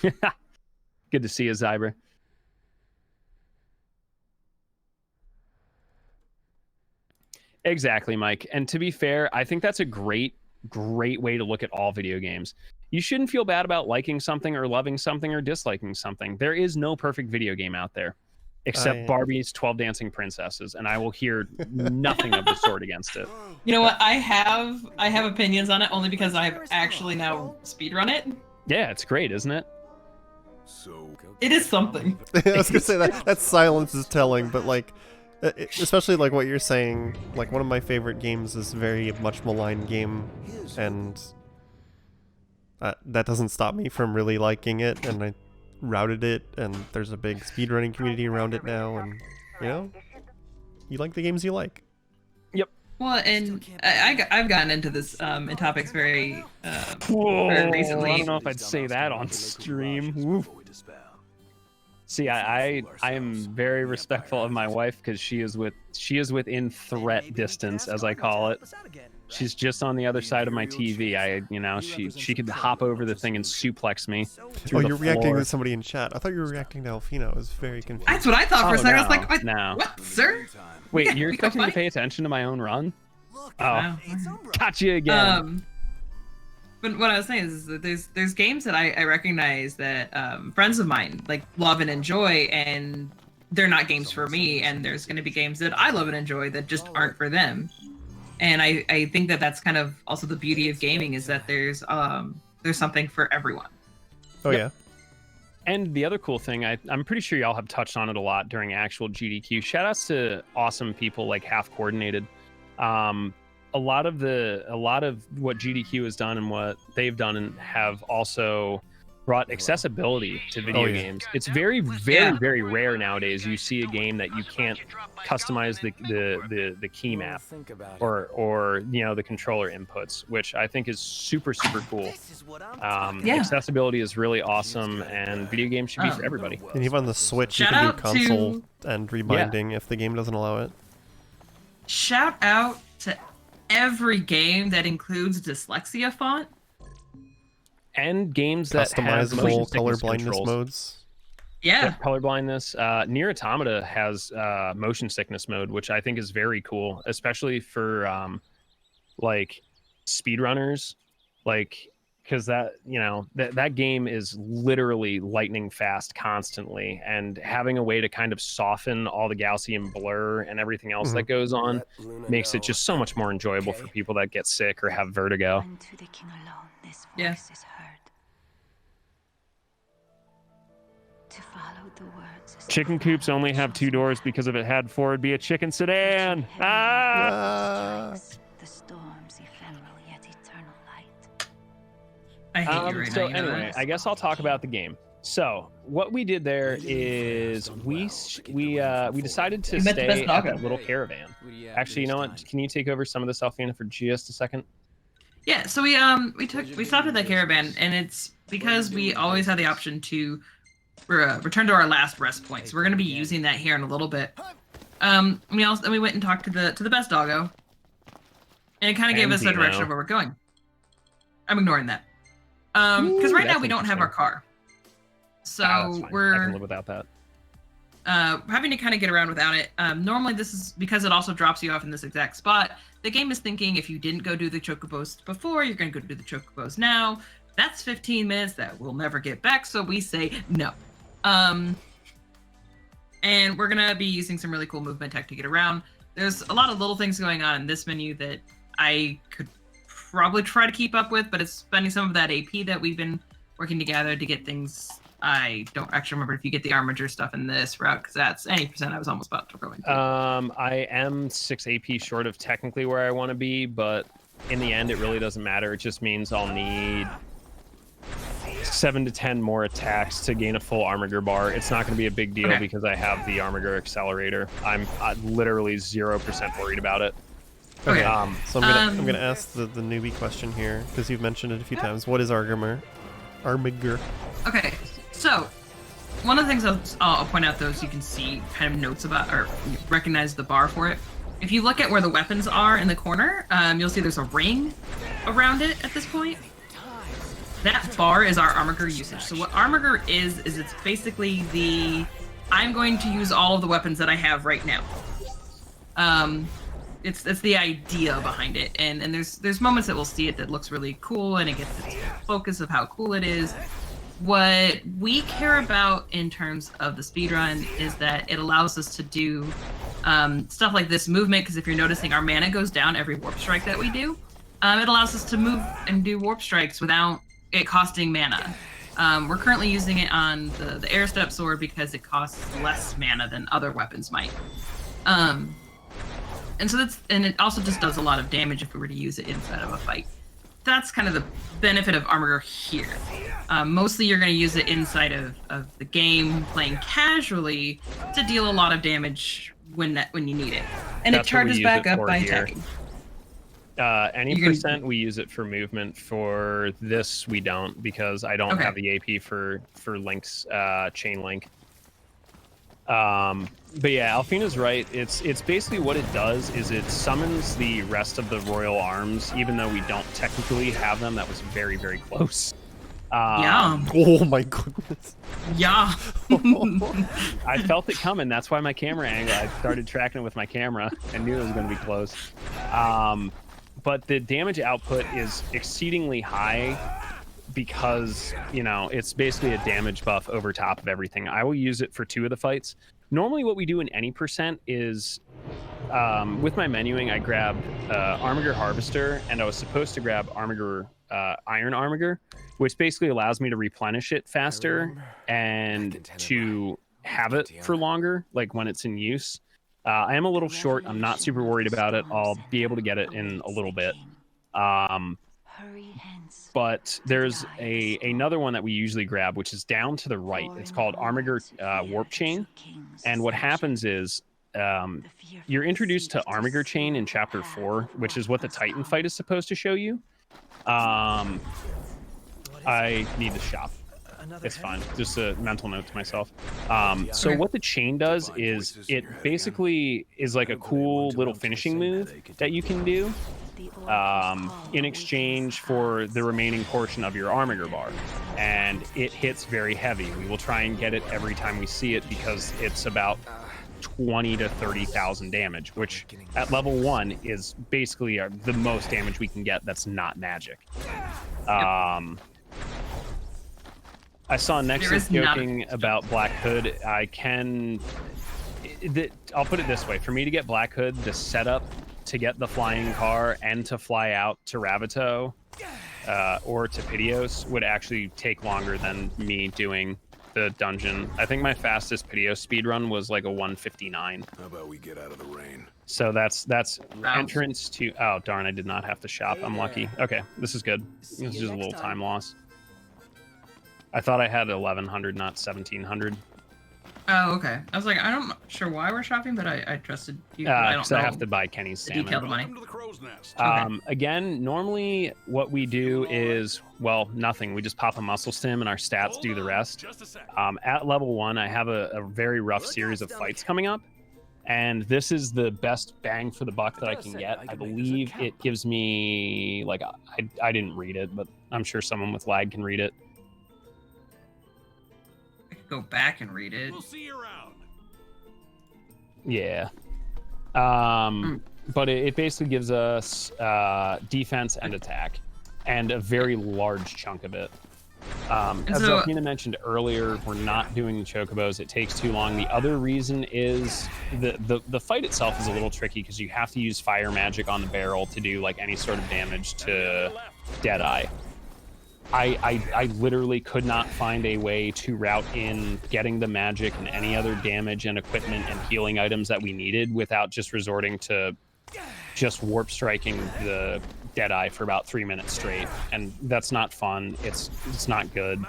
B: Good to see you, Zybra. Exactly, Mike. And to be fair, I think that's a great way to look at all video games. You shouldn't feel bad about liking something or loving something or disliking something. There is no perfect video game out there, except Barbie's 12 Dancing Princesses, and I will hear nothing of the sort against it.
C: You know what? I have opinions on it only because I've actually now speedrun it.
B: Yeah, it's great, isn't it?
G: So
C: It is something.
A: I was gonna say that silence is telling, but like, especially like what you're saying, like one of my favorite games is a very much maligned game, and that doesn't stop me from really liking it, and I routed it, and there's a big speedrunning community around it now, and you know, you like the games you like.
C: Well, and I've gotten into this in topics very
B: Whoa,
C: very recently.
B: I don't know if I'd say that on stream. Woof. See, I am very respectful of my wife because she is within threat distance, as I call it. She's just on the other side of my TV. She could hop over the thing and suplex me.
A: Oh, you're reacting to somebody in chat. I thought you were reacting to Alfina. I was very confused.
C: That's what I thought for a
B: Oh,
C: second. I was
B: no,
C: like, what,
B: no.
C: what sir?
B: Wait, you're
C: we got
B: expecting me to
C: fight?
B: pay attention to my own run?
G: look,
B: Oh,
C: Wow.
G: it's Umbra.
B: gotcha again.
C: But what I was saying is that there's games that I recognize that friends of mine like love and enjoy, and they're not games for me. And there's going to be games that I love and enjoy that just aren't for them. And I think that that's kind of also the beauty of gaming is that there's something for everyone.
A: Oh yeah.
B: And the other cool thing, I'm pretty sure y'all have touched on it a lot during actual GDQ. Shout outs to awesome people like Half Coordinated. a lot of what GDQ has done and what they've done and have also brought accessibility to video games. It's very, very, very rare nowadays you see a game that you can't customize the key map or the controller inputs, which I think is super, super cool. Accessibility is really awesome, and video games should be for everybody.
A: And even on the Switch,
C: Shout
A: you can do
C: out
A: console and rebinding if the game doesn't allow it.
C: Shout out to every game that includes dyslexia font.
B: And games that have motion
A: Customizable color
B: sickness
A: blindness
B: controls.
A: modes.
C: Yeah.
B: Color blindness. Nier Automata has motion sickness mode, which I think is very cool, especially for like speedrunners, because that game is literally lightning fast constantly, and having a way to kind of soften all the Gaussian blur and everything else that goes on makes it just so much more enjoyable for people that get sick or have vertigo.
C: Yeah.
B: Chicken coops only have 2 doors because if it had 4, it'd be a chicken sedan.
A: Ah!
C: I hate you right
B: So
C: now. You know
B: anyway,
C: that?
B: I guess I'll talk about the game. So what we did there is we decided to
C: You met the best
B: stay at
C: doggo.
B: that little caravan. Actually, you know what? Can you take over some of this, Alfina, for just a second?
C: Yeah, so we stopped at that caravan, and it's because we always had the option to return to our last rest point. So we're going to be using that here in a little bit. We went and talked to the best doggo, and it kind of gave us a direction of where we're going. I'm ignoring that because right now we don't have our car, so
B: that's fine.
C: we're
B: I can live without that.
C: having to kind of get around without it. Normally, this is because it also drops you off in this exact spot. The game is thinking if you didn't go do the chocobos before, you're going to go do the chocobos now. That's 15 minutes that we'll never get back, so we say no. And we're going to be using some really cool movement tech to get around. There's a lot of little things going on in this menu that I could probably try to keep up with, but it's spending some of that AP that we've been working together to get things. I don't actually remember if you get the armature stuff in this route, because that's any percent I was almost about to go into.
B: I am 6 AP short of technically where I want to be, but in the end, it really doesn't matter. It just means I'll need 7 to 10 more attacks to gain a full Armiger bar. It's not going to be a big deal because I have the Armiger accelerator. I'm literally 0% worried about it.
A: Okay. So I'm gonna ask the newbie question here, because you've mentioned it a few times. What is Armiger?
C: Okay, so one of the things I'll point out, though, so you can see kind of notes about or recognize the bar for it. If you look at where the weapons are in the corner, you'll see there's a ring around it at this point. That bar is our Armiger usage. So what Armiger is it's basically I'm going to use all of the weapons that I have right now. It's the idea behind it, and there's moments that we'll see it that looks really cool, and it gets its focus of how cool it is. What we care about in terms of the speedrun is that it allows us to do stuff like this movement, because if you're noticing, our mana goes down every warp strike that we do. It allows us to move and do warp strikes without it costing mana. We're currently using it on the air step sword because it costs less mana than other weapons might. And it also just does a lot of damage if we were to use it inside of a fight. That's kind of the benefit of Armiger here. Mostly you're going to use it inside of the game, playing casually, to deal a lot of damage when you need it. And
B: That's
C: it charges back up by
B: here.
C: attacking.
B: Any percent we use it for movement. For this we don't, because I don't have the AP for Link's chain link. But yeah, Alfina's right. It's basically what it does is it summons the rest of the royal arms, even though we don't technically have them. That was very, very close.
C: Yeah.
A: Oh my goodness.
C: Yeah.
B: I felt it coming. That's why my camera angle, I started tracking it with my camera and knew it was going to be close. But the damage output is exceedingly high because, it's basically a damage buff over top of everything. I will use it for 2 of the fights. Normally what we do in any percent is, with my menuing, I grabbed Armiger Harvester, and I was supposed to grab Armiger, Iron Armiger, which basically allows me to replenish it faster and to have it for longer, like when it's in use. I am a little short. I'm not super worried about it. I'll be able to get it in a little bit. But there's another one that we usually grab, which is down to the right. It's called Armiger Warp Chain. And what happens is you're introduced to Armiger Chain in Chapter 4, which is what the Titan fight is supposed to show you. I need to shop. It's fine. Just a mental note to myself. So what the chain does is it basically is like a cool little finishing move that you can do in exchange for the remaining portion of your Armiger bar. And it hits very heavy. We will try and get it every time we see it because it's about 20 to 30,000 damage, which at level 1 is basically the most damage we can get that's not magic. I saw Nexus joking about Black Hood. I'll put it this way. For me to get Black Hood, the setup to get the flying car and to fly out to Ravito or to Piteos would actually take longer than me doing the dungeon. I think my fastest Piteos speedrun was like a 1:59.
G: How about we get out of the rain?
B: So that's entrance to... Oh, darn, I did not have to shop. I'm lucky. Okay, this is good. This is just a little time loss. I thought I had 1,100, not 1,700.
C: Oh, okay. I was like, I'm not sure why we're shopping, but I trusted you. Because
B: I have to buy Kenny's salmon.
C: Detailed money.
G: Welcome to the crow's nest.
B: Again, normally what we do is, well, nothing. We just pop a muscle stim and our stats do the rest. At level 1, I have a very rough series of fights coming up. And this is the best bang for the buck that I can get. I believe it gives me, like, I didn't read it, but I'm sure someone with lag can read it.
C: Go back and read it.
G: We'll see you around.
B: Yeah. But it basically gives us defense and attack, and a very large chunk of it. As Zelfina mentioned earlier, we're not doing the chocobos. It takes too long. The other reason is the fight itself is a little tricky because you have to use fire magic on the barrel to do like any sort of damage to Deadeye. I literally could not find a way to route in getting the magic and any other damage and equipment and healing items that we needed without just resorting to just warp striking the Deadeye for about 3 minutes straight, and that's not fun. It's not good.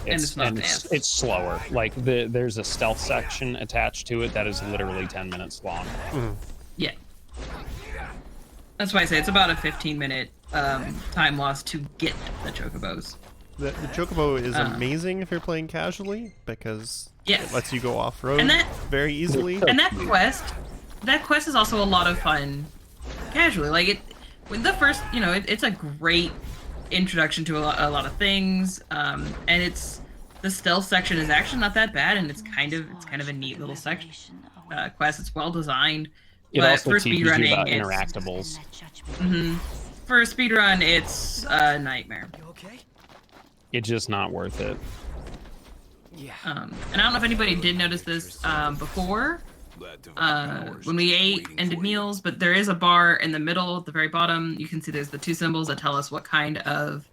B: It's slower. Like there's a stealth section attached to it that is literally 10 minutes long.
C: Yeah. That's why I say it's about a 15-minute time loss to get the chocobos.
A: The chocobo is amazing if you're playing casually because it lets you go off-road very easily.
C: And that quest is also a lot of fun casually. Like with the first, it's a great introduction to a lot of things. And the stealth section is actually not that bad, and it's kind of a neat little section quest. It's well designed.
B: It also teaches you about interactables.
C: For a speedrun, it's a nightmare.
F: You okay?
B: It's just not worth it.
F: Yeah.
C: And I don't know if anybody did notice this before when we ate and did meals, but there is a bar in the middle at the very bottom. You can see there's the 2 symbols that tell us what kind of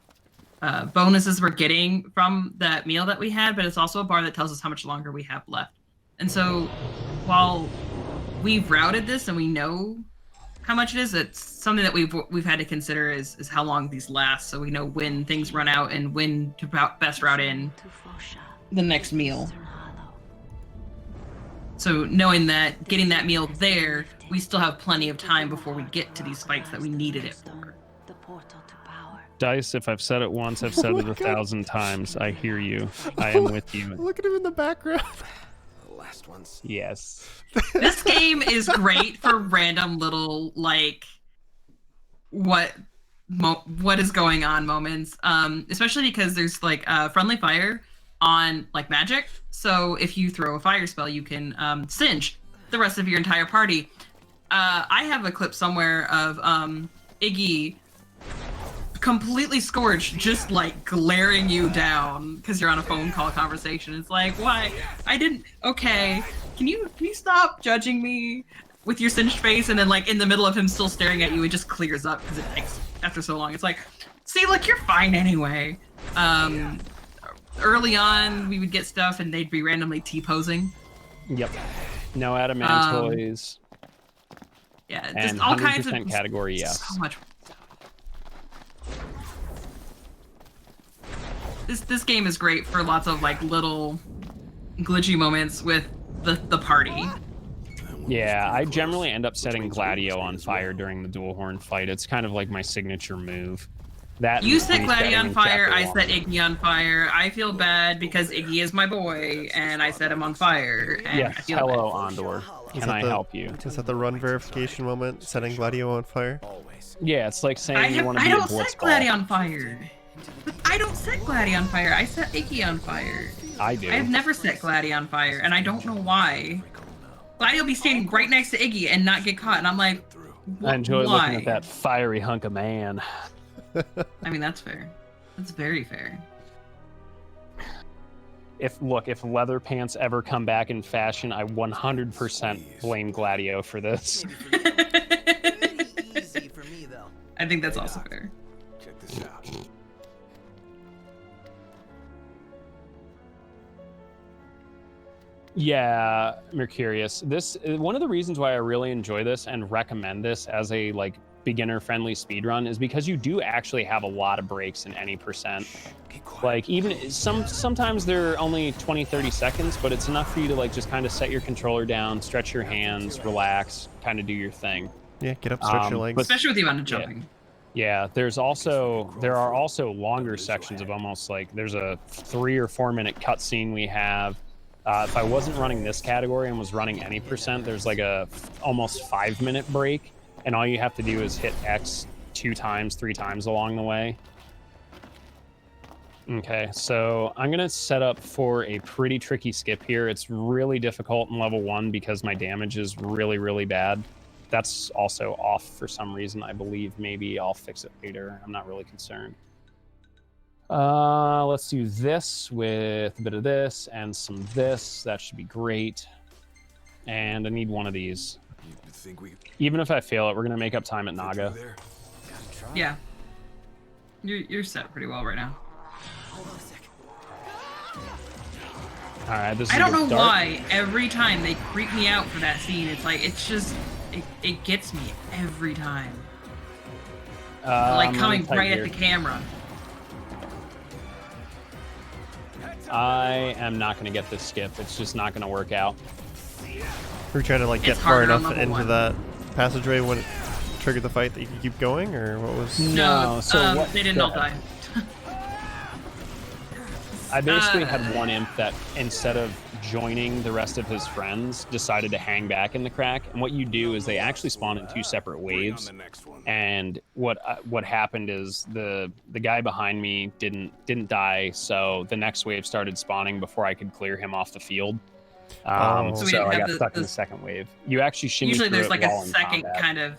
C: bonuses we're getting from that meal that we had, but it's also a bar that tells us how much longer we have left. And so while we've routed this and we know how much it is, it's something that we've had to consider is how long these last, so we know when things run out and when to best route in the next meal. So knowing that, getting that meal there, we still have plenty of time before we get to these fights that we needed it for.
B: Dice, if I've said it once, I've said it 1,000 times. I hear you. I am with you.
A: Look at him in the background.
H: Last ones.
B: Yes.
C: This game is great for random little what is going on moments, especially because there's friendly fire on magic. So if you throw a fire spell, you can singe the rest of your entire party. I have a clip somewhere of Iggy completely scorched, just glaring you down because you're on a phone call conversation. It's like, why? Okay, can you stop judging me with your singed face? And then in the middle of him still staring at you, it just clears up because it takes after so long. It's like, see, look, you're fine anyway. Early on we would get stuff and they'd be randomly T-posing.
B: Yep. No adamantoids.
C: Yeah,
B: And
C: just all kinds of
B: 100% category, yes.
C: So much. This game is great for lots of like little glitchy moments with the party.
B: Yeah, I generally end up setting Gladio on fire during the dual horn fight. It's kind of like my signature move. That
C: You set
B: resetting
C: Gladio on
B: in
C: fire,
B: chapter
C: I
B: one.
C: set Iggy on fire. I feel bad because Iggy is my boy, and I set him on fire. And I
B: Yes,
C: feel
B: hello,
C: bad.
B: Andor.
A: Is
B: Can
A: that
B: I
A: the-
B: help you?
A: Is that the run verification moment, setting Gladio on fire?
B: Yeah, it's like saying you want to
C: I
B: be a
C: don't
B: blitz
C: set Gladio
B: ball.
C: on fire. But I don't set Gladio on fire. I set Iggy on fire.
B: I do.
C: I have never set Gladio on fire, and I don't know why. Gladio will be standing right next to Iggy and not get caught, and I'm like,
B: I enjoy
C: why?
B: looking at that fiery hunk of man.
C: I mean, that's fair. That's very fair.
B: If leather pants ever come back in fashion, I 100% blame Gladio for this.
F: Easy for me, though.
C: I think that's also fair.
G: Check this out.
B: Yeah, Mercurius. This one of the reasons why I really enjoy this and recommend this as a like beginner-friendly speedrun is because you do actually have a lot of breaks in any percent.
G: Keep quiet.
B: Like even sometimes they're only 20-30 seconds, but it's enough for you to like just kind of set your controller down, stretch your hands, relax, kind of do your thing.
A: Yeah, get up, stretch your legs.
B: but-
C: Especially with the amount of jumping.
B: Yeah, there are also longer sections of almost like there's a 3 or 4 minute cutscene we have. If I wasn't running this category and was running any percent, there's like a almost 5-minute break, and all you have to do is hit X 2 times, 3 times along the way. Okay, so I'm gonna set up for a pretty tricky skip here. It's really difficult in level 1 because my damage is really, really bad. That's also off for some reason, I believe. Maybe I'll fix it later. I'm not really concerned. Let's do this with a bit of this and some this. That should be great. And I need one of these.
G: You think we
B: Even if I fail it, we're gonna make up time at
G: get
B: Naga.
G: through there?
C: Yeah. You're set pretty well right now.
B: All right, this is
C: I
B: a
C: don't
B: good
C: know
B: start.
C: why every time they creep me out for that scene. It's like it gets me every time. Like
B: I'm
C: coming
B: tight
C: right
B: here.
C: at the camera.
B: I am not gonna get this skip. It's just not gonna work out.
A: We're trying to like get
C: It's
A: far
C: harder on
A: enough
C: level
A: into
C: 1.
A: that passageway when it triggered the fight that you could keep going, or what was?
B: No, so what-
C: they didn't
B: go
C: all die.
B: ahead. I basically
C: Uh,
B: had one imp that instead of joining the rest of his friends, decided to hang back in the crack. And what you do is they actually spawn in 2 separate
G: Bring on
B: waves.
G: the next one.
B: And what happened is the guy behind me didn't die, so the next wave started spawning before I could clear him off the field.
A: Oh.
C: So
B: So,
C: we didn't
B: I
C: have
B: got
C: the-
B: stuck in
C: the-
B: the second wave. You actually shimmy
C: Usually
B: through
C: there's
B: it
C: like a
B: while in
C: second
B: combat.
C: kind of,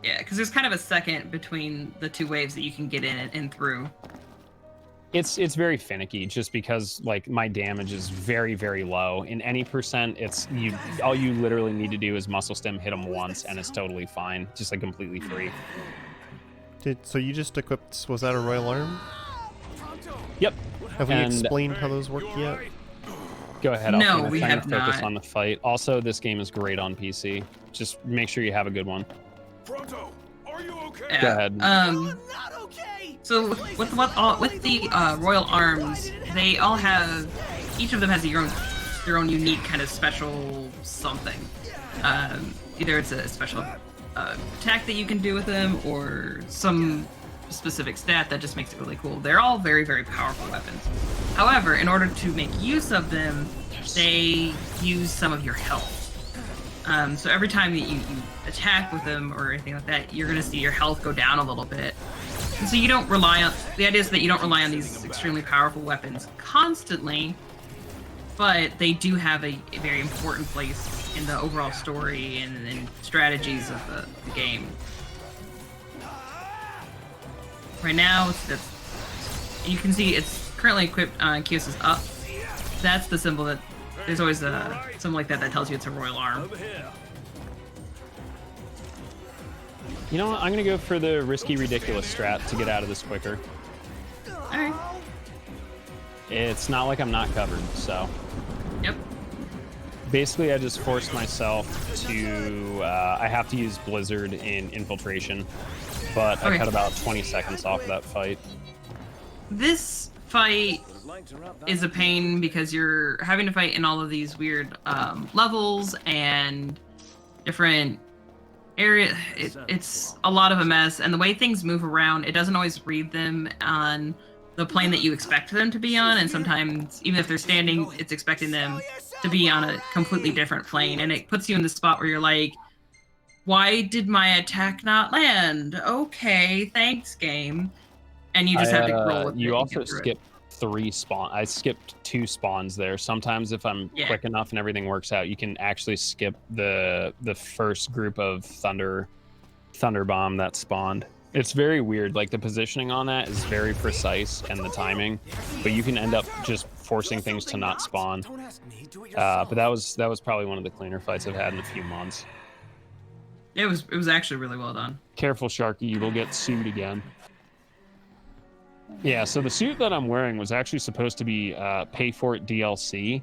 C: yeah, because there's kind of a second between the 2 waves that you can get in and through.
B: It's very finicky just because like my damage is very, very low. In any percent, all you literally need to do is muscle stem, hit them once, and it's totally fine. Just like completely free.
A: So you just equipped? Was that a royal arm?
B: Yep.
A: Have we
B: And-
A: explained how those work
G: You
A: yet?
G: alright?
B: Go ahead.
C: No,
B: I'm
C: we
B: trying
C: have
B: to focus
C: not.
B: on the fight. Also, this game is great on PC. Just make sure you have a good one.
G: Pronto, are you okay?
C: Yeah.
B: Go ahead.
F: Not okay.
C: So with the royal arms, they all have, each of them has their own unique kind of special something. Either it's a special attack that you can do with them, or some specific stat that just makes it really cool. They're all very, very powerful weapons. However, in order to make use of them, they use some of your health. So every time that you attack with them or anything like that, you're gonna see your health go down a little bit. And so you don't rely on, the idea is that you don't rely on these extremely powerful weapons constantly, but they do have a very important place in the overall story and strategies of the game. Right now, you can see it's currently equipped, Kios is up. That's the symbol that, there's always a something like that tells you it's a royal arm.
B: You know what? I'm gonna go for the risky, ridiculous strat to get out of this quicker.
C: Alright.
B: It's not like I'm not covered, so.
C: Yep.
B: Basically, I just forced myself to. I have to use Blizzard in Infiltration, but I
C: Okay.
B: cut about 20 seconds off of that fight.
C: This fight is a pain because you're having to fight in all of these weird levels and different area. It's a lot of a mess, and the way things move around, it doesn't always read them on the plane that you expect them to be on, and sometimes even if they're standing, it's expecting them to be on a completely different plane, and it puts you in the spot where you're like, why did my attack not land? Okay, thanks, game. And you just have to roll with it.
B: You
C: and
B: also
C: get through it.
B: skip 3 spawn. I skipped 2 spawns there. Sometimes if I'm quick enough and everything works out, you can actually skip the first group of thunder bomb that spawned. It's very weird. Like the positioning on that is very precise and the timing, but you can end up just forcing things to not spawn. But that was probably one of the cleaner fights I've had in a few months.
C: It was actually really well done.
B: Careful, Sharky, you will get sued again. Yeah, so the suit that I'm wearing was actually supposed to be Pay For It DLC,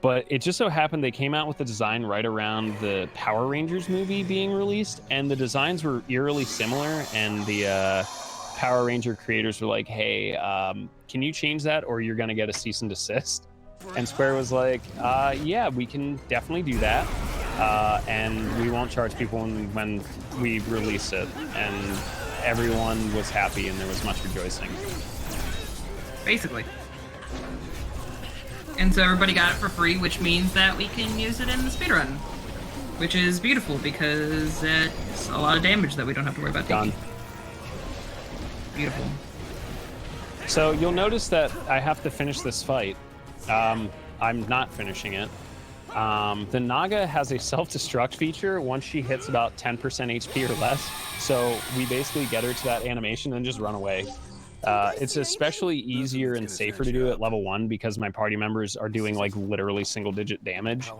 B: but it just so happened they came out with the design right around the Power Rangers movie being released, and the designs were eerily similar, and the Power Ranger creators were like, hey, can you change that or you're going to get a cease and desist? And Square was like, yeah, we can definitely do that, and we won't charge people when we release it. And everyone was happy and there was much rejoicing.
C: Basically. And so everybody got it for free, which means that we can use it in the speedrun. Which is beautiful because it's a lot of damage that we don't have to worry about taking.
B: Done.
C: Beautiful.
B: So you'll notice that I have to finish this fight. I'm not finishing it. The Naga has a self-destruct feature once she hits about 10% HP or less. So we basically get her to that animation and just run away. It's especially easier and safer to do at level 1 because my party members are doing like literally single-digit damage.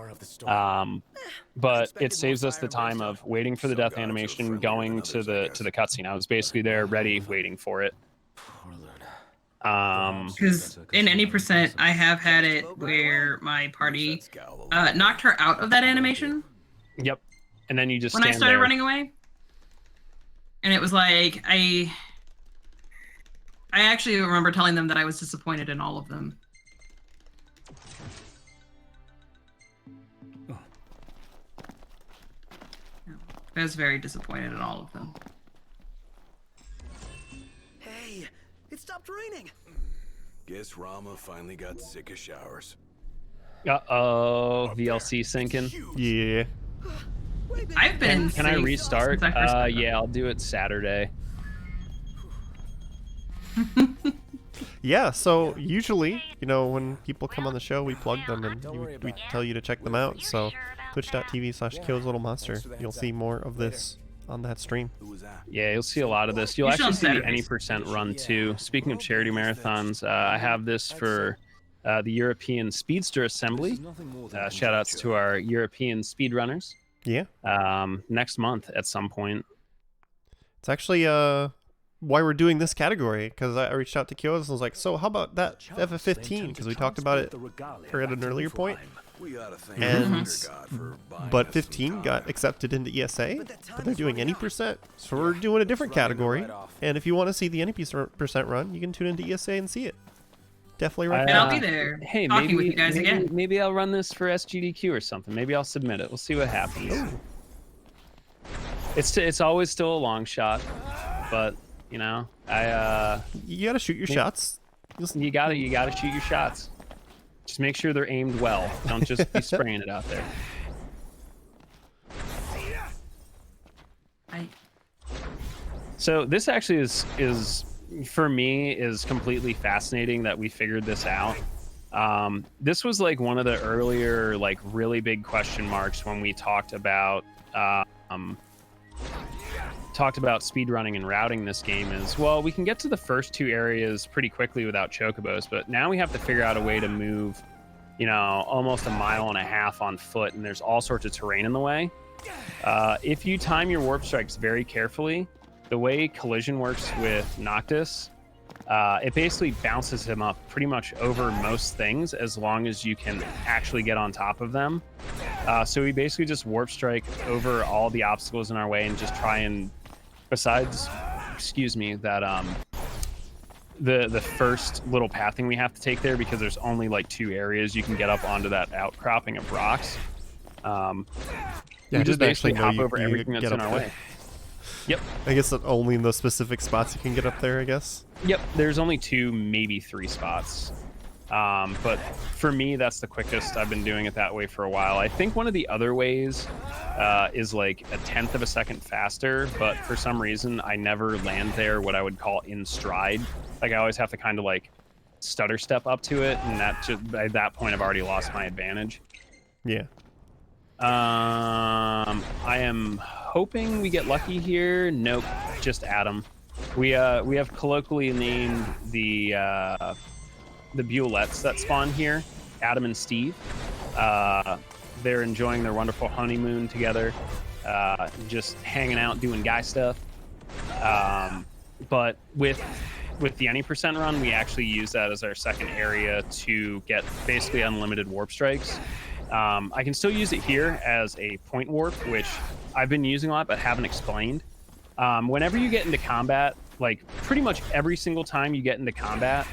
B: But it saves us the time of waiting for the death animation, going to the cutscene. I was basically there, ready, waiting for it.
C: Because in any percent, I have had it where my party knocked her out of that animation.
B: Yep. And then you just
C: when I started running away. And it was like, I actually remember telling them that I was disappointed in all of them. I was very disappointed in all of them.
F: Hey, it stopped raining.
G: Guess Rama finally got sick of showers.
B: Uh-oh, VLC sinking.
A: Yeah.
C: I've been
B: Can I
C: safe
B: restart?
C: since I first got
B: Yeah, I'll do it Saturday.
A: Yeah, so usually, you know, when people come on the show, we plug them and we tell you to check them out. So twitch.tv/KillsLittleMonster. You'll see more of this on that stream.
G: Who was that?
B: Yeah, you'll see a lot of this. You'll
C: Usually
B: actually
C: on
B: see the any
C: Saturdays.
B: percent run too. Speaking of charity marathons, I have this for the European Speedster Assembly. Shout outs to our European speedrunners.
A: Yeah.
B: Next month at some point.
A: It's actually why we're doing this category, because I reached out to Kyo's and was like, so how about that FF15? Because we talked about it at an earlier point.
G: We ought to thank
A: And-
G: God for buying
A: But
G: us
A: 15
G: some
A: got
G: time.
A: accepted into ESA, but they're doing any percent. So we're doing a different category. And if you want to see the any percent run, you can tune into ESA and see it. Definitely
C: And
A: recommend.
C: I'll be there
B: Hey,
C: talking
B: maybe
C: with you guys again.
B: maybe I'll run this for SGDQ or something. Maybe I'll submit it. We'll see what happens. It's always still a long shot, but you know,
A: You gotta shoot your shots.
B: you gotta shoot your shots. Just make sure they're aimed well. Don't just be spraying it out there. So this actually is for me is completely fascinating that we figured this out. This was like one of the earlier like really big question marks when we talked about speedrunning and routing this game is, well, we can get to the first 2 areas pretty quickly without chocobos, but now we have to figure out a way to move, you know, almost 1.5 miles on foot, and there's all sorts of terrain in the way. If you time your warp strikes very carefully, the way collision works with Noctis, it basically bounces him up pretty much over most things as long as you can actually get on top of them. So we basically just warp strike over all the obstacles in our way and just try and, besides, excuse me, that the first little pathing we have to take there, because there's only like 2 areas you can get up onto that outcropping of rocks. We just basically hop over everything that's in our way. Yep.
A: I guess that only in those specific spots you can get up there, I guess.
B: Yep, there's only 2, maybe 3 spots. But for me, that's the quickest. I've been doing it that way for a while. I think one of the other ways is like 1/10 of a second faster, but for some reason, I never land there what I would call in stride. Like, I always have to kind of like stutter step up to it, and that just, at that point, I've already lost my advantage.
A: Yeah.
B: I am hoping we get lucky here. Nope, just Adam. We have colloquially named the Buellets that spawn here, Adam and Steve. They're enjoying their wonderful honeymoon together, just hanging out, doing guy stuff. But with the any percent run, we actually use that as our second area to get basically unlimited warp strikes. I can still use it here as a point warp, which I've been using a lot but haven't explained. Whenever you get into combat, like pretty much every single time you get into combat,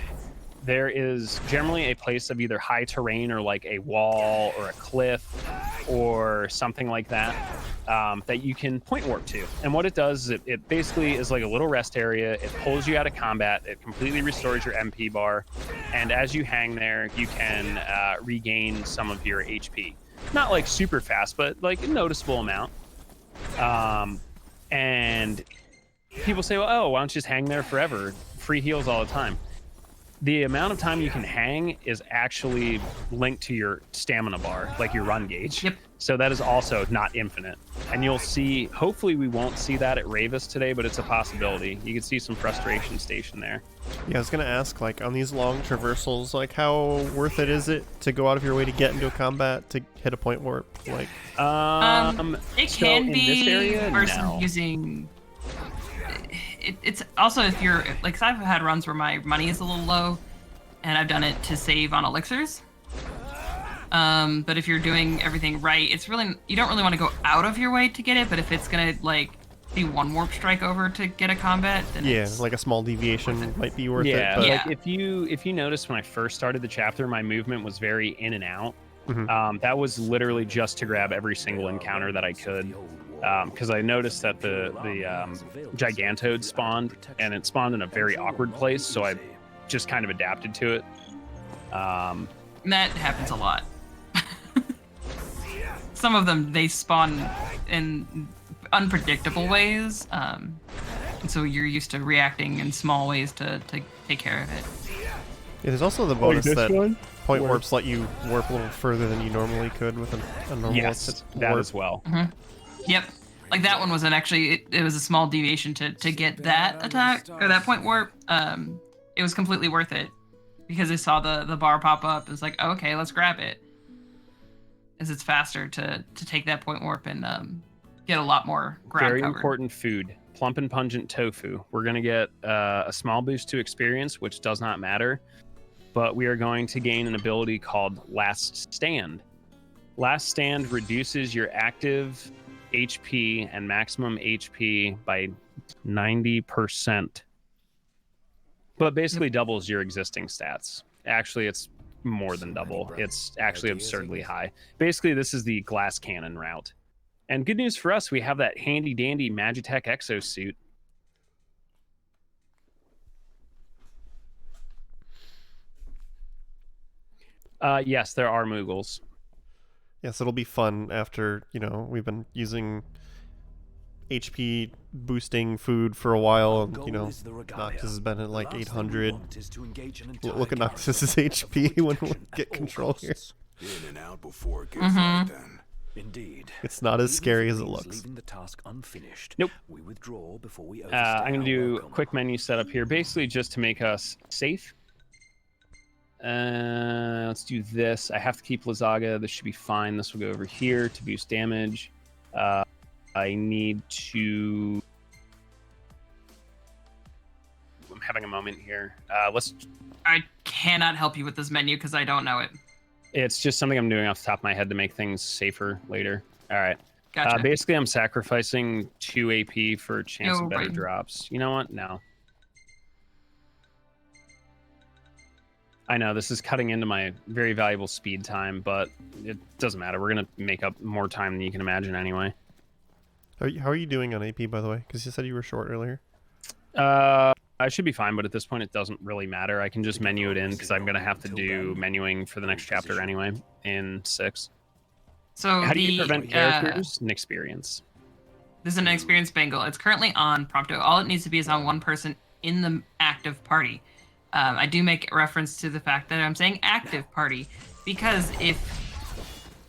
B: there is generally a place of either high terrain or like a wall or a cliff or something like that that you can point warp to. And what it does is it basically is like a little rest area. It pulls you out of combat. It completely restores your MP bar. And as you hang there, you can regain some of your HP. Not like super fast, but like a noticeable amount. And people say, well, oh, why don't you just hang there forever? Free heals all the time. The amount of time you can hang is actually linked to your stamina bar, like your run gauge.
C: Yep.
B: So that is also not infinite. And you'll see, hopefully we won't see that at Ravis today, but it's a possibility. You can see some frustration station there.
A: Yeah, I was going to ask, like, on these long traversals, like, how worth it is it to go out of your way to get into a combat to hit a point warp? Like,
C: it
B: so
C: can
B: in
C: be
B: this area,
C: versus
B: no.
C: using... It's also if you're like, 'cause I've had runs where my money is a little low, and I've done it to save on elixirs. But if you're doing everything right, it's really, you don't really want to go out of your way to get it. But if it's gonna like be 1 warp strike over to get a combat, then
A: yeah,
C: it's
A: like a small deviation might be worth
B: Yeah,
A: it. But
B: like if you notice when I first started the chapter, my movement was very in and out. That was literally just to grab every single encounter that I could, because I noticed that the Gigantode spawned, and it spawned in a very awkward place, so I just kind of adapted to it.
C: And that happens a lot. Some of them, they spawn in unpredictable ways, and so you're used to reacting in small ways to take care of it.
A: yeah, there's also the bonus that point warps let you warp a little further than you normally could with a normal
B: Yes, that
A: warp.
B: as well.
C: Yep. Like that one wasn't actually, it was a small deviation to get that attack, or that point warp. It was completely worth it because I saw the bar pop up. It was like, oh, okay, let's grab it. As it's faster to take that point warp and get a lot more ground
B: Very
C: covered.
B: important food. Plump and pungent tofu. We're going to get a small boost to experience, which does not matter. But we are going to gain an ability called Last Stand. Last Stand reduces your active HP and maximum HP by 90%. But basically doubles your existing stats. Actually, it's more than double. It's actually absurdly high. Basically, this is the glass cannon route. And good news for us, we have that handy dandy Magitech exosuit. Yes, there are Moogles.
A: Yes, it'll be fun after, we've been using HP boosting food for a while, and, Noctis has been at like 800. Look at Noctis's HP when we get control here.
G: In and out before it gets right then.
D: Indeed.
A: It's not as scary as it looks.
D: Leaving the task unfinished.
B: Nope.
D: We withdraw before we
B: I'm going to do a quick menu setup here, basically just to make us safe. Let's do this. I have to keep Lazaga. This should be fine. This will go over here to boost damage. I need to... I'm having having a moment here. Let's.
C: I cannot help you with this menu because I don't know it.
B: It's just something I'm doing off the top of my head to make things safer later. All right.
C: Gotcha.
B: Basically, I'm sacrificing 2 AP for a chance of better
C: right.
B: drops. You know what? No. I know this is cutting into my very valuable speed time, but it doesn't matter. We're gonna make up more time than you can imagine anyway.
A: How are you doing on AP, by the way? Because you said you were short earlier.
B: I should be fine, but at this point it doesn't really matter. I can just menu it in because I'm gonna have to do menuing for the next chapter anyway in 6.
C: So
B: How do you prevent characters and experience?
C: This is an experience bangle. It's currently on Prompto. All it needs to be is on one person in the active party. I do make reference to the fact that I'm saying active party because if,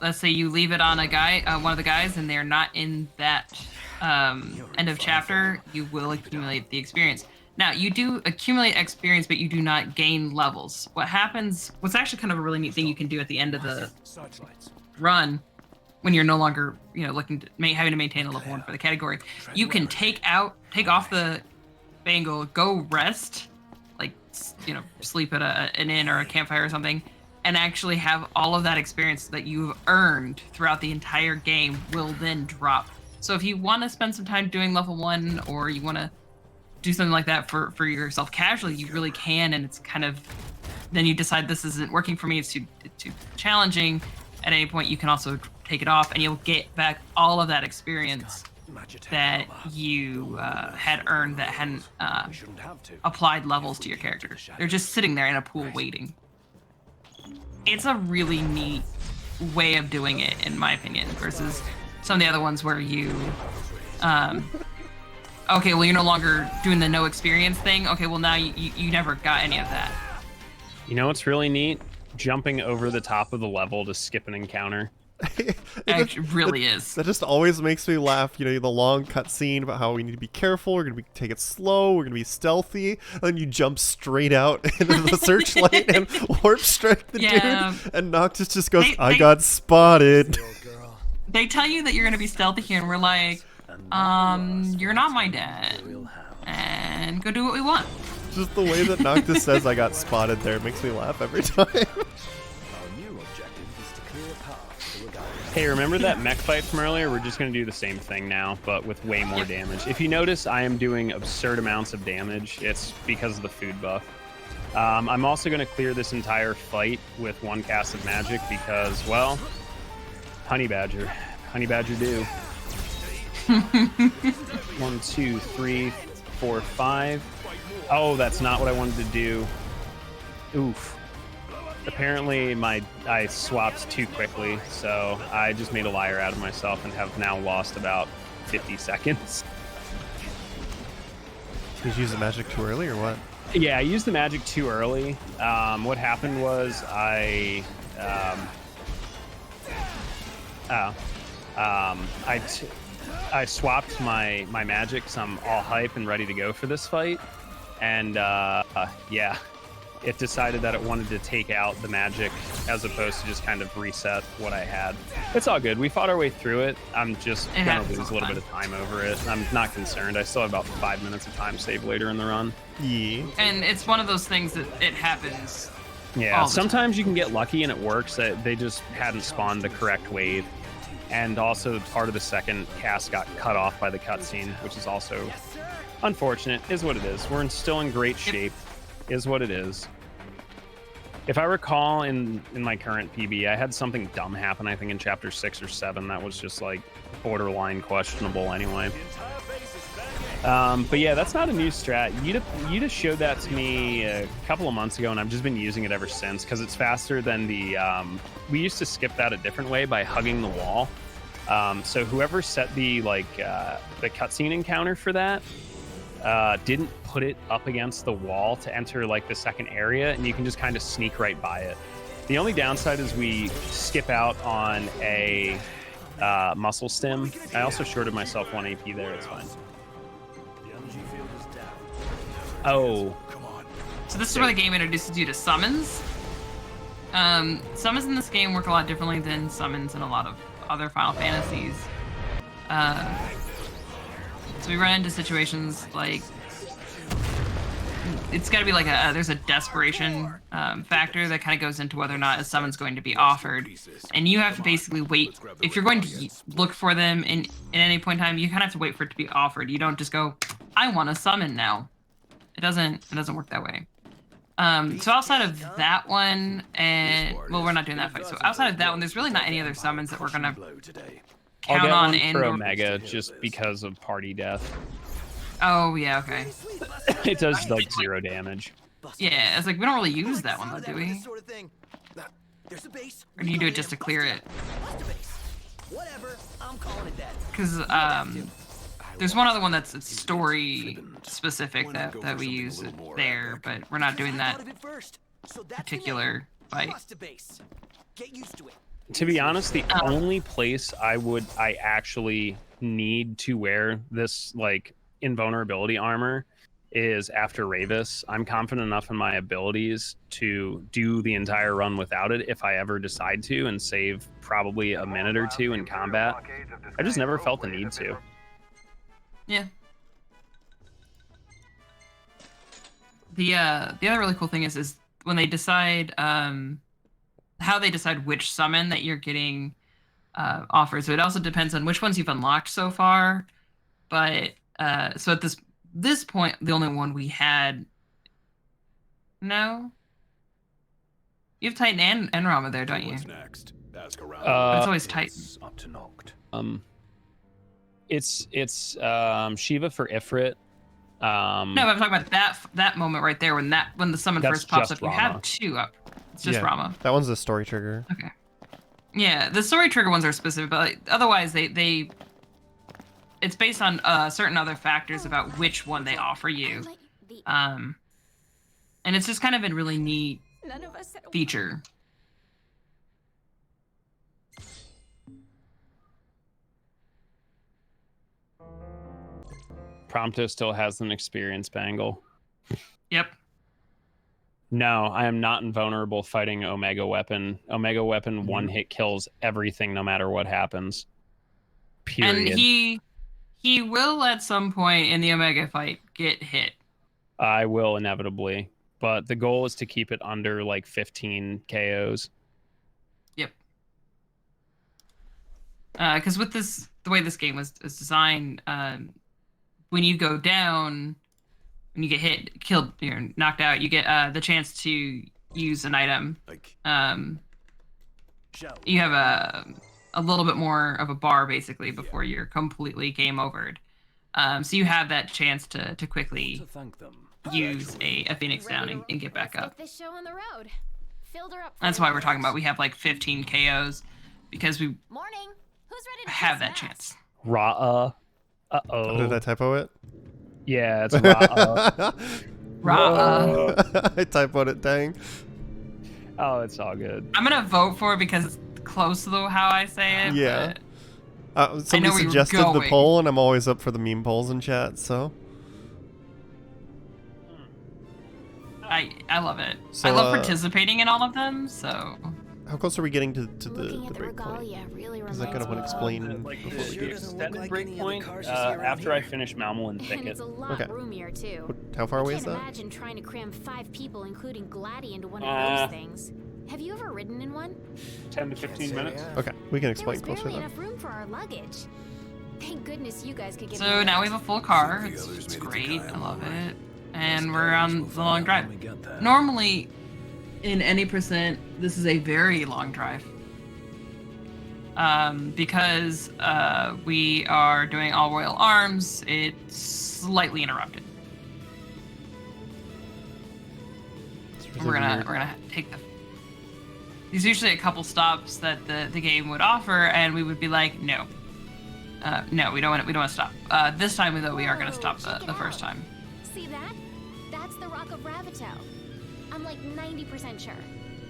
C: let's say, you leave it on a guy, one of the guys, and they're not in that end of chapter, you will accumulate the experience. Now, you do accumulate experience, but you do not gain levels. What happens? What's actually kind of a really neat thing you can do at the end of the run, when you're no longer, looking to having to maintain a level 1 for the category, you can take off the bangle, go rest, like sleep at an inn or a campfire or something, and actually have all of that experience that you've earned throughout the entire game will then drop. So if you want to spend some time doing level 1, or you want to do something like that for yourself casually, you really can, and it's kind of, then you decide this isn't working for me, it's too challenging. At any point, you can also take it off, and you'll get back all of that experience that you had earned that hadn't applied levels to your character. They're just sitting there in a pool waiting. It's a really neat way of doing it, in my opinion, versus some of the other ones where you, okay, well, you're no longer doing the no experience thing. Okay, well, now you never got any of that.
B: You know what's really neat? Jumping over the top of the level to skip an encounter.
C: It really is.
A: That just always makes me laugh. The long cutscene about how we need to be careful. We're gonna take it slow. We're gonna be stealthy. And then you jump straight out into the searchlight and warp strike the dude. And Noctis just goes, "I got spotted."
C: They tell you that you're gonna be stealthy here, and we're like, you're not my dad. And go do what we want.
A: Just the way that Noctis says "I got spotted" there makes me laugh every time.
B: Hey, remember that mech fight from earlier? We're just going to do the same thing now, but with way more damage. If you notice, I am doing absurd amounts of damage. It's because of the food buff. I'm also going to clear this entire fight with 1 cast of magic because, well, Honey Badger. Honey Badger do. 1, 2, 3, 4, 5. Oh, that's not what I wanted to do. Oof. Apparently I swapped too quickly, so I just made a liar out of myself and have now lost about 50 seconds.
A: Did you use the magic too early or what?
B: Yeah, I used the magic too early. What happened was I swapped my magic, so I'm all hype and ready to go for this fight. And yeah, it decided that it wanted to take out the magic as opposed to just kind of reset what I had. It's all good. We fought our way through it. I'm just going to lose a little bit of time over it. I'm not concerned. I still have about 5 minutes of time saved later in the run.
A: Yeah.
C: And it's one of those things that it happens.
B: Yeah, sometimes you can get lucky and it works. That they just hadn't spawned the correct wave. And also part of the second cast got cut off by the cutscene, which is also unfortunate. Is what it is. We're still in great shape. Is what it is. If I recall in my current PB, I had something dumb happen, I think in chapter 6 or 7 that was just like borderline questionable anyway. But yeah, that's not a new strat. Yuta showed that to me a couple of months ago, and I've just been using it ever since because it's faster than the... we used to skip that a different way by hugging the wall. So whoever set the cutscene encounter for that didn't put it up against the wall to enter like the second area, and you can just kind of sneak right by it. The only downside is we skip out on a muscle stim. I also shorted myself 1 AP there. It's fine. Oh.
C: So this is where the game introduces you to summons. Summons in this game work a lot differently than summons in a lot of other Final Fantasies. So we run into situations like it's got to be like there's a desperation factor that kind of goes into whether or not a summon's going to be offered, and you have to basically wait. If you're going to look for them in any point in time, you kind of have to wait for it to be offered. You don't just go, I want a summon now. It doesn't work that way. So outside of that one, and well, we're not doing that fight. So outside of that one, there's really not any other summons that we're gonna
B: I'll
C: count
B: get
C: on.
B: one for Omega just because of party death.
C: Oh yeah, okay.
B: It does like 0 damage.
C: Yeah, it's like we don't really use that one though, do we? Or do you do it just to clear it?
F: Whatever, I'm calling it that.
C: Because there's one other one that's story specific that we use there, but we're not doing that particular fight.
F: Get used to it.
B: To be honest, the only place I actually need to wear this like invulnerability armor is after Ravis. I'm confident enough in my abilities to do the entire run without it if I ever decide to and save probably a minute or two in combat. I just never felt the need to.
C: Yeah. The other really cool thing is when they decide how they decide which summon that you're getting offered. So it also depends on which ones you've unlocked so far. But so at this point, the only one we had. No. You have Titan and Rama there, don't you?
G: What's next? Ask around.
C: But it's always Titan.
G: Up to knocked.
B: It's Shiva for Ifrit.
C: No, but I'm talking about that moment right there when the summon
B: That's
C: first pops
B: just
C: up. You
B: Rama.
C: have 2 up. It's just Rama.
A: That one's a story trigger.
C: Okay. Yeah, the story trigger ones are specific, but like, otherwise they it's based on certain other factors about which one they offer you. And it's just kind of a really neat feature.
B: Prompto still has an experience bangle.
C: Yep.
B: No, I am not invulnerable fighting Omega Weapon. Omega Weapon
C: Mm-hmm.
B: one hit kills everything no matter what happens. Period.
C: And he will at some point in the Omega fight get hit.
B: I will inevitably, but the goal is to keep it under like 15 KOs.
C: Yep. Because with the way this game is designed, when you go down, when you get hit, killed, you're knocked out, you get the chance to use an item. You have a little bit more of a bar basically before you're completely game overed. So you have that chance to quickly use a Phoenix down and get back up.
E: This show on the road. Filled her up.
C: That's why we're talking about we have like 15 KOs because we
E: Morning. Who's ready to
C: have
E: kiss
C: that
E: ass?
C: chance.
B: Ra'a.
A: Oh, did I
B: Uh-oh.
A: typo it?
B: Yeah, it's Ra'a.
C: Ra'a.
A: I typoed it, dang.
B: Oh, it's all good.
C: I'm gonna vote for it because it's close to how I say it.
A: Yeah.
C: But
A: Somebody
C: where you were
A: suggested the
C: going.
A: poll, and I'm always up for the meme polls in chat, so.
C: I love it.
A: So,
C: I love participating in all of them. So
A: How close are we getting to the
E: Looking at the
A: break point?
E: regalia really
A: Because I kind
E: reminds
A: of
E: me
A: want to
E: of
A: explain
B: Like
A: before we
B: the
A: do.
B: extended
F: like any other
B: breakpoint
F: cars you see around
B: after I
F: here.
B: finish Malmolin
E: and
B: Thicket.
E: it's a lot
A: Okay.
E: roomier too.
A: How far away
E: I
A: is
E: can't
A: that?
E: imagine trying to cram 5 people, including Gladdy, into one of those things. Have you ever ridden in one?
B: 10 to 15 minutes.
A: Okay, we can
E: There
A: explain
E: was
A: closer
E: barely
A: then.
E: enough room for our luggage. Thank goodness you guys could get.
C: so now we have a full car. It's great. I love it. And we're on the long drive. Normally, in any percent, this is a very long drive. Because we are doing all Royal Arms, it's slightly interrupted. We're gonna take the. There's usually a couple stops that the game would offer, and we would be like, no, no, we don't want to stop. This time though, we are gonna stop
E: Check it
C: the first
E: out.
C: time.
E: See that? That's the Rock of Ravito. I'm like 90% sure.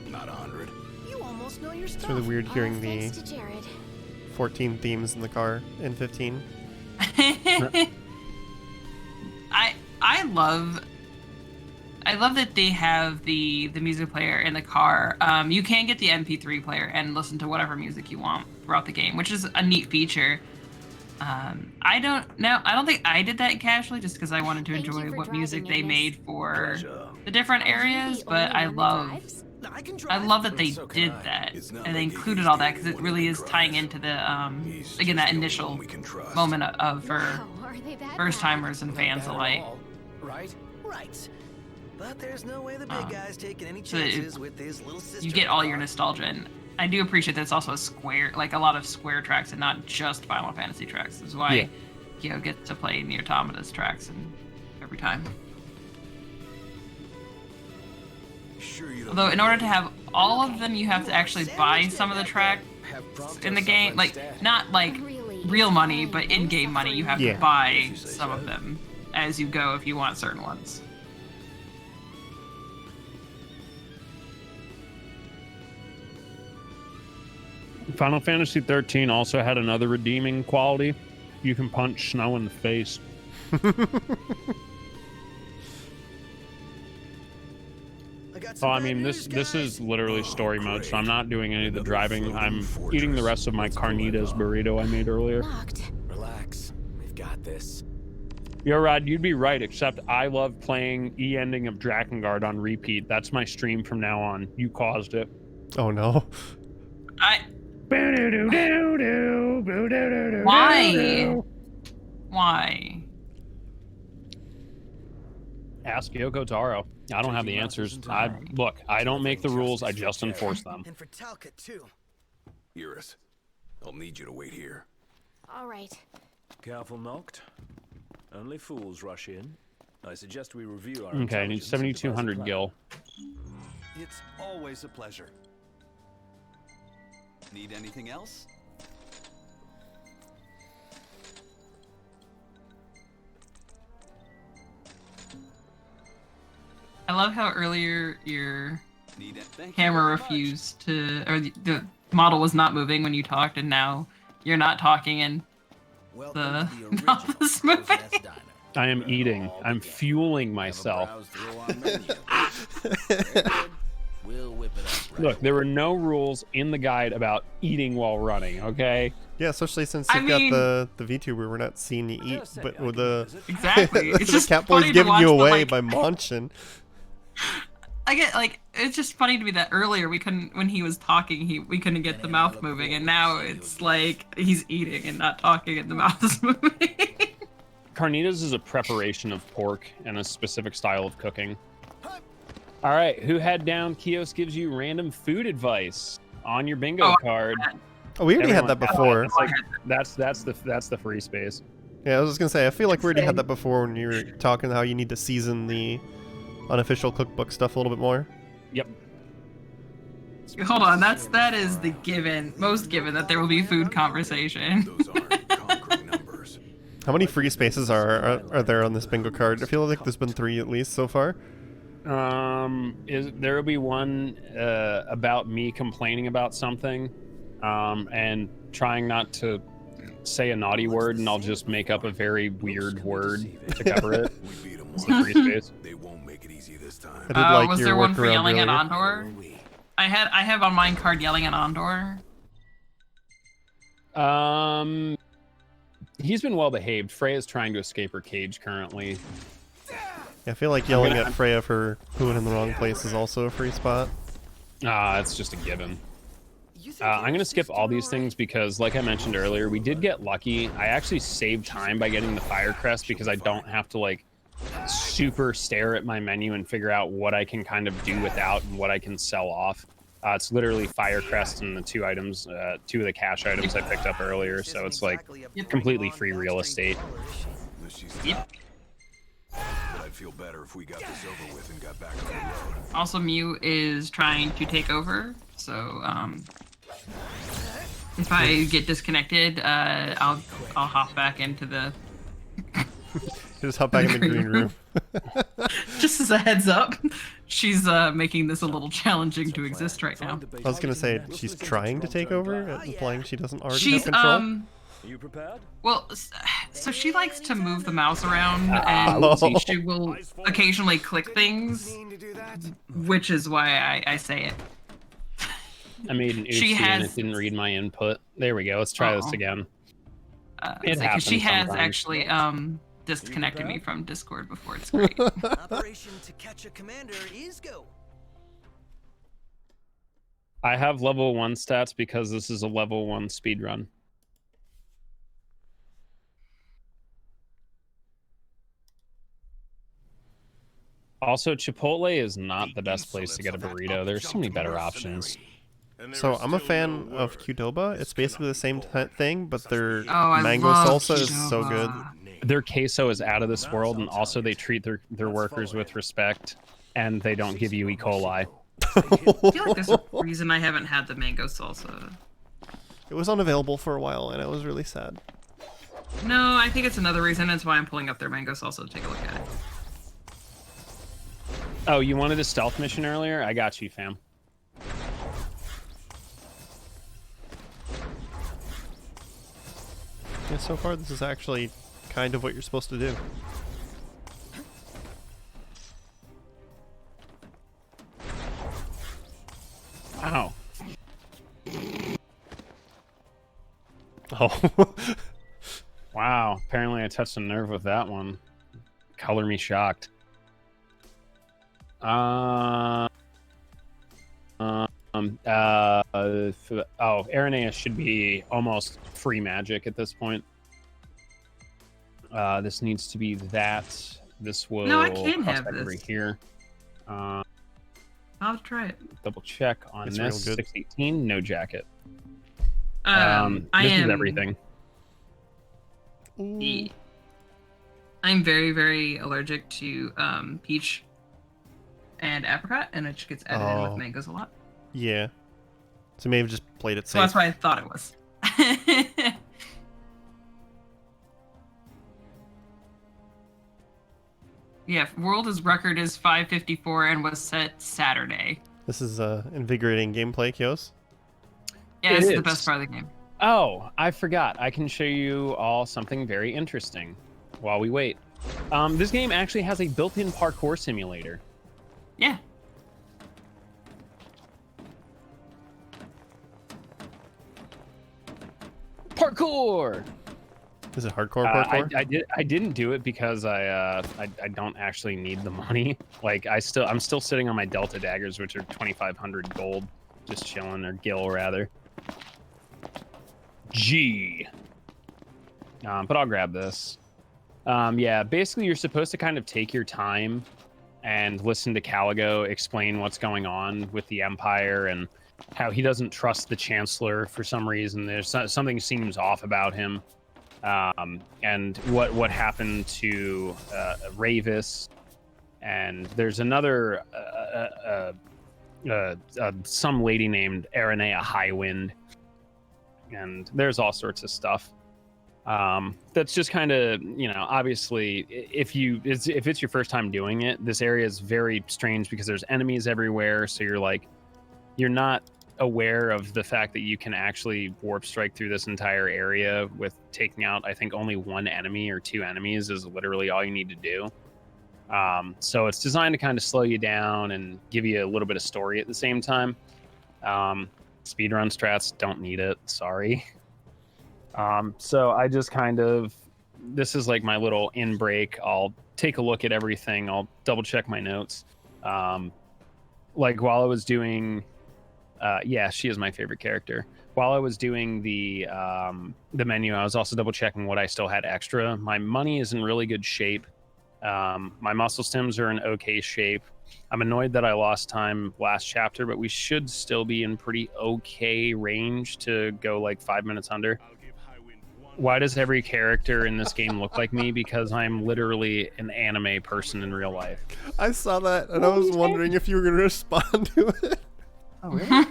G: Not 100.
F: You almost know your stuff.
A: It's really weird hearing
E: All
A: the
E: thanks to Jared.
A: 14 themes in the car in 15.
C: I love that they have the music player in the car. You can get the MP3 player and listen to whatever music you want throughout the game, which is a neat feature. I don't know. I don't think I did that casually, just because I wanted to
E: Thank you
C: enjoy
E: for
C: what music
E: driving,
C: they
E: Amos.
C: made for
G: Pleasure.
C: the different areas. But I love
F: I can
C: I
F: drive.
C: love that they
D: So can
C: did
D: I.
C: that
G: It's not
C: and they
G: like
C: included
G: he's
C: all
G: the
C: that, because
G: only
C: it
G: one
C: really
G: who
C: is
G: can
C: tying
G: drive.
C: into the
G: He's
C: again,
G: just
C: that
G: the only
C: initial
G: one we can trust.
C: moment for
E: Wow, are they that
C: first
E: bad?
C: timers and
D: Not
C: fans
D: bad at
C: alike.
D: all, right?
F: Right. But there's no way the big
C: Um,
F: guy's taking any
C: so it-
F: chances with his little sister.
C: You get all your nostalgia, and I do appreciate that it's also a square, like a lot of square tracks and not just Final Fantasy tracks. This is why you get to play Nier Automata's tracks and every time.
G: Sure you don't
C: Although in
G: need
C: order to
G: that.
C: have all of them, you have to actually buy some of the tracks
D: Have Prompto
C: in the
D: suffer
C: game, like
D: instead.
C: not like
E: Really,
C: real
E: it's
C: money,
E: fine.
C: but
E: No
C: in-game money. You have
A: Yeah.
C: to buy
G: You say
C: some
G: so.
C: of them as you go if you want certain ones.
B: Final Fantasy 13 also had another redeeming quality. You can punch snow in the face. Oh, I mean, this is literally story mode, so I'm not doing any of the driving. I'm eating the rest of my carnitas burrito I made earlier.
E: Locked.
D: Relax. We've got this.
B: Yo, Rod, you'd be right, except I love playing E-ending of Drakengard on repeat. That's my stream from now on. You caused it.
A: Oh no.
C: Why? Why?
B: Ask Yoko Taro. I don't have the answers. Look, I don't make the rules, I just enforce them.
F: And for Talcott too.
G: Iris, I'll need you to wait here.
E: All right.
D: Careful, Noct. Only fools rush in. I suggest we review our
B: Okay, I need
D: intelligence and devise a
B: 7,200
D: plan.
B: gil.
I: It's always a pleasure. Need anything else?
C: I love how earlier your
I: Need it? Thank you
C: camera
I: very much.
C: refused to, or the model was not moving when you talked, and now you're not talking and
F: Welcome
C: the
F: to the
C: mouth
F: original
C: is moving.
F: Crow's Nest Diner.
B: I am eating.
F: All
B: I'm
F: began.
B: fueling
F: Have a
B: myself.
F: browse through our menu. Very good. We'll whip it up. Right
B: Look, there were no rules in the guide about eating while running, okay?
A: Yeah, especially since
C: I
A: you've got
C: mean-
A: the VTuber, we're not seeing you eat,
D: Just say
A: but
D: I
A: with
D: can
A: the
D: visit.
C: Exactly. It's
A: the
C: just
A: Catboy's
C: funny to
A: giving
C: watch
A: you
C: the,
A: away
C: like-
A: by munching.
C: I get like it's just funny to me that earlier we couldn't, when he was talking, we couldn't get the mouth moving, and now it's like he's eating and not talking and the mouth is moving.
B: Carnitas is a preparation of pork and a specific style of cooking. All right, who had down Kios gives you random food advice on your bingo
C: Oh,
B: card.
A: Oh, we already had
B: Everyone
A: that
B: got
A: before.
B: It's like, that's the free space.
A: Yeah, I was just gonna say, I feel like we already had that before when you were talking how you need to season the unofficial cookbook stuff a little bit more.
B: Yep.
C: Hold on, that is the most given that there will be food conversation.
G: Those aren't concrete numbers.
A: How many free spaces are there on this bingo card? I feel like there's been 3 at least so far.
B: There will be one about me complaining about something, and trying not to say a naughty word, and I'll just make up a very weird word to cover it.
G: We beat them
B: It's the free space.
G: They won't make it easy this time.
A: I did like
C: Was
A: your
C: there one for
A: workaround
C: yelling at
A: earlier.
C: Andor? I have on mine card yelling at Andor.
B: He's been well behaved. Freya's trying to escape her cage currently.
A: I feel like yelling
B: gonna-
A: at Freya for pooing in the wrong place is also a free spot.
B: It's just a given. I'm going to skip all these things because, like I mentioned earlier, we did get lucky. I actually saved time by getting the Fire Crest because I don't have to, like, super stare at my menu and figure out what I can kind of do without and what I can sell off. It's literally Fire Crest and the two items, two of the cash items I picked up earlier, so it's, like, completely free real estate.
G: Unless she's not. But I'd feel better if we got this over with and got back on the road.
C: Also, Mew is trying to take over, so if I get disconnected, I'll hop back into the.
A: Just hop back in the green room.
C: Just as a heads up, she's making this a little challenging to exist right now.
A: I was gonna say she's trying to take over, implying she doesn't already
C: She's
A: have control.
D: Are you prepared?
C: Well, so she likes to move the mouse around,
A: Oh.
C: and she will occasionally click things, which is why I say it.
B: I made an
C: She
B: oopsie and
C: has-
B: it didn't read my input. There we go. Let's try this
C: Uh-oh.
B: again. It
C: because she
B: happens
C: has
B: sometimes.
C: actually disconnected me from Discord before. It's great.
F: Operation to catch a commander is go.
B: I have level 1 stats because this is a level 1 speed run. Also, Chipotle is not the best place to get a burrito. There's so many better options.
A: So I'm a fan of Qdoba. It's basically the same thing, but their
C: I
A: mango
C: love
A: salsa is so good.
B: Their queso is out of this world, and also they treat their workers with respect, and they don't give you E. coli.
C: I feel like there's a reason I haven't had the mango salsa.
A: It was unavailable for a while, and I was really sad.
C: No, I think it's another reason. That's why I'm pulling up their mango salsa to take a look at it.
B: Oh, you wanted a stealth mission earlier? I got you, fam.
A: Yeah, so far this is actually kind of what you're supposed to do.
B: Ow.
A: Oh.
B: Wow. Apparently I touched a nerve with that one. Color me shocked. Aranea should be almost free magic at this point. This needs to be that. This will
C: No, I can
B: cost
C: have
B: that over
C: this.
B: here.
C: I'll try it.
B: Double check on
A: It's
B: this.
A: real good.
B: 618, no jacket.
C: I
B: This
C: am
B: is everything.
C: I'm very, very allergic to peach and apricot, and it just gets added in
A: Oh.
C: with mangoes a lot.
A: Yeah. So maybe just played it
C: So
A: safe.
C: that's why I thought it was. Yeah, World's record is 5:54 and was set Saturday.
A: This is invigorating gameplay, Kios.
C: Yeah,
B: It
C: this is the
B: is.
C: best part of the game.
B: Oh, I forgot. I can show you all something very interesting while we wait. This game actually has a built-in parkour simulator.
C: Yeah.
B: Parkour!
A: Is it hardcore parkour?
B: I didn't do it because I don't actually need the money. Like I'm still sitting on my Delta daggers, which are 2,500 gold, just chilling, or gil rather. G. But I'll grab this. Yeah, basically you're supposed to kind of take your time and listen to Caligo explain what's going on with the Empire and how he doesn't trust the Chancellor for some reason. There's something seems off about him. And what happened to Ravis, and there's another some lady named Aranea Highwind, and there's all sorts of stuff. That's just kind of, obviously if it's your first time doing it, this area is very strange because there's enemies everywhere, so you're not aware of the fact that you can actually warp strike through this entire area with taking out, I think, only one enemy or two enemies is literally all you need to do. So it's designed to kind of slow you down and give you a little bit of story at the same time. Speedrun strats don't need it, sorry. So I just this is like my little in break. I'll take a look at everything. I'll double check my notes. Like while I was doing yeah, she is my favorite character. While I was doing the menu, I was also double checking what I still had extra. My money is in really good shape. My muscle stims are in okay shape. I'm annoyed that I lost time last chapter, but we should still be in pretty okay range to go like 5 minutes under. Why does every character in this game look like me? Because I'm literally an anime person in real life.
A: I saw that, and I was wondering if you were going to respond to it.
B: Oh, really?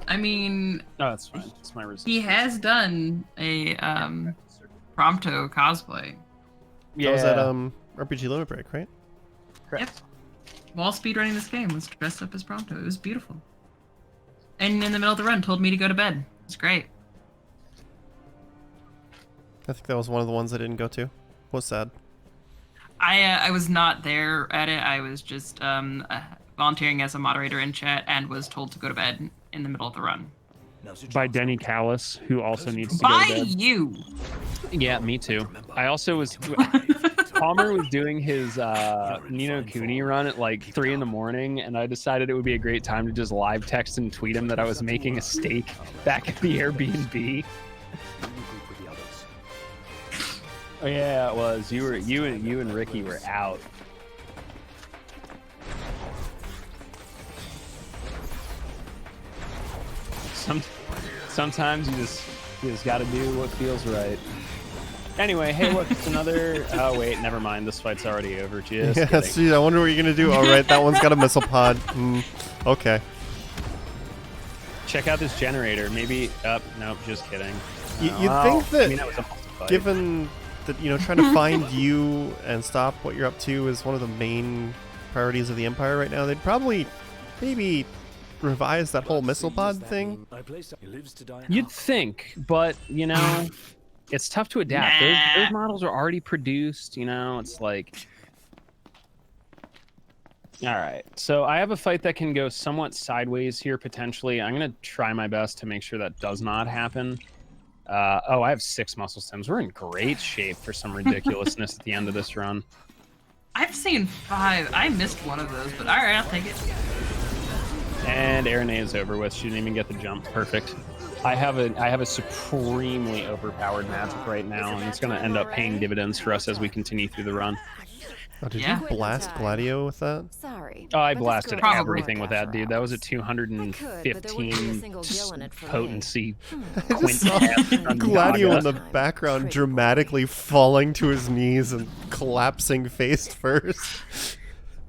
C: I mean,
B: No, that's fine. It's my resistance.
C: he has done a Prompto cosplay.
A: That was at RPG Limit Break, right?
C: Yep. While speedrunning this game, was dressed up as Prompto. It was beautiful. And in the middle of the run, told me to go to bed. It's great.
A: I think that was one of the ones I didn't go to. Was sad.
C: I was not there at it. I was just volunteering as a moderator in chat and was told to go to bed in the middle of the run.
B: by Denny Callis, who also needs to go
C: By
B: to bed.
C: you.
B: Yeah, me too. I also was. Palmer was doing his Ni no Kuni run at like 3 in the morning, and I decided it would be a great time to just live text and tweet him that I was making a steak back at the Airbnb. Oh yeah, it was. You and Ricky were out. Sometimes you just got to do what feels right. Anyway, hey, look, it's another. Oh wait, never mind. This fight's already over. Just
A: Yeah,
B: kidding.
A: see, I wonder what you're gonna do. All right, that one's got a missile pod. Okay.
B: Check out this generator. Maybe. Nope. Just kidding.
A: You'd
B: Oh,
A: think that,
B: I mean, that was almost a fight.
A: given that trying to find you and stop what you're up to is one of the main priorities of the Empire right now, they'd probably maybe revise that whole missile pod thing.
B: You'd think, but it's tough to adapt. Those models are already produced. It's like. All right, so I have a fight that can go somewhat sideways here potentially. I'm gonna try my best to make sure that does not happen. I have 6 muscle stems. We're in great shape for some ridiculousness at the end of this run.
C: I've seen 5. I missed one of those, but all right, I'll take it.
B: And Aranea is over with. She didn't even get the jump. Perfect. I have a supremely overpowered magic right now, and it's going to end up paying dividends for us as we continue through the run.
A: Oh, did
C: Yeah.
A: you blast Gladio with that?
J: Sorry.
B: Oh, I
J: but this
B: blasted
J: girl
B: everything with
J: worked
B: that,
J: out
B: dude.
J: for
B: That was a
J: hours. I could, but there wouldn't be a
B: 215
J: single gill in it for me.
B: potency.
A: I just saw Gladio in the background dramatically falling to his knees and collapsing face first.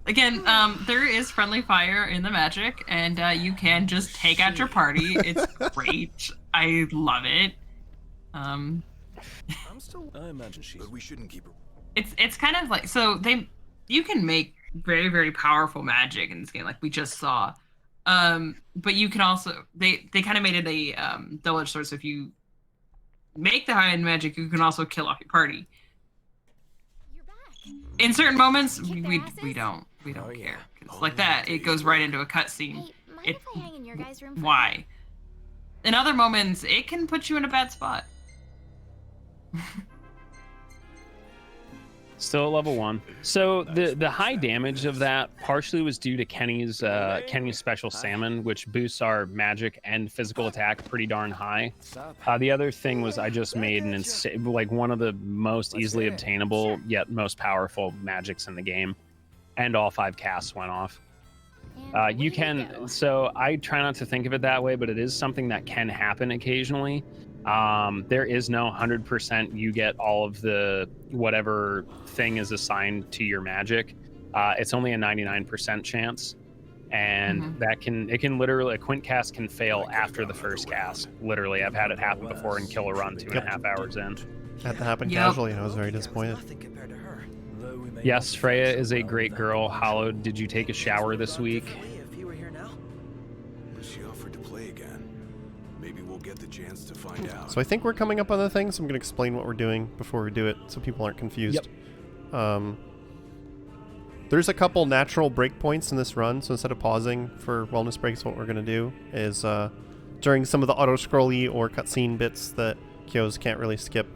C: Again, there is friendly fire in the magic, and you can just take out your party. It's great. I love it.
D: I imagine she's.
G: But we shouldn't keep her.
C: It's kind of like, so you can make very, very powerful magic in this game, like we just saw. But you can also they kind of made it a double-edged sword. So if you make the high-end magic, you can also kill off your party.
E: You're back.
C: In certain moments,
E: Kick
C: we
E: asses?
C: don't
D: Oh, yeah.
C: care. 'Cause like that, it goes right into a cutscene.
E: Hey, mind
C: It-
E: if I hang in your guys' room? For
C: Why? In other moments, it can put you in a bad spot.
B: Still at level 1. So the high damage of that partially was due to Kenny's special salmon, which boosts our magic and physical attack pretty darn high. The other thing was I just made an one of the most easily obtainable yet most powerful magics in the game, and all 5 casts went off.
E: And
B: You
E: where
B: can.
E: go?
B: So I try not to think of it that way, but it is something that can happen occasionally. There is no 100% you get all of the whatever thing is assigned to your magic. It's only a 99% chance, and it can literally, a quint cast can fail after the first cast. Literally, I've had it happen before and kill a run 2.5 hours in.
A: Had that happen
C: Yep.
A: casually, and I was very disappointed.
B: Yes, Freya is a great girl. Hollow, did you take a shower this week?
G: She offered to play again. Maybe we'll get the chance to find out.
A: So I think we're coming up on the thing, so I'm going to explain what we're doing before we do it, so people aren't confused. There's a couple natural breakpoints in this run, so instead of pausing for wellness breaks, what we're going to do is during some of the auto-scrolly or cutscene bits that Kyos can't really skip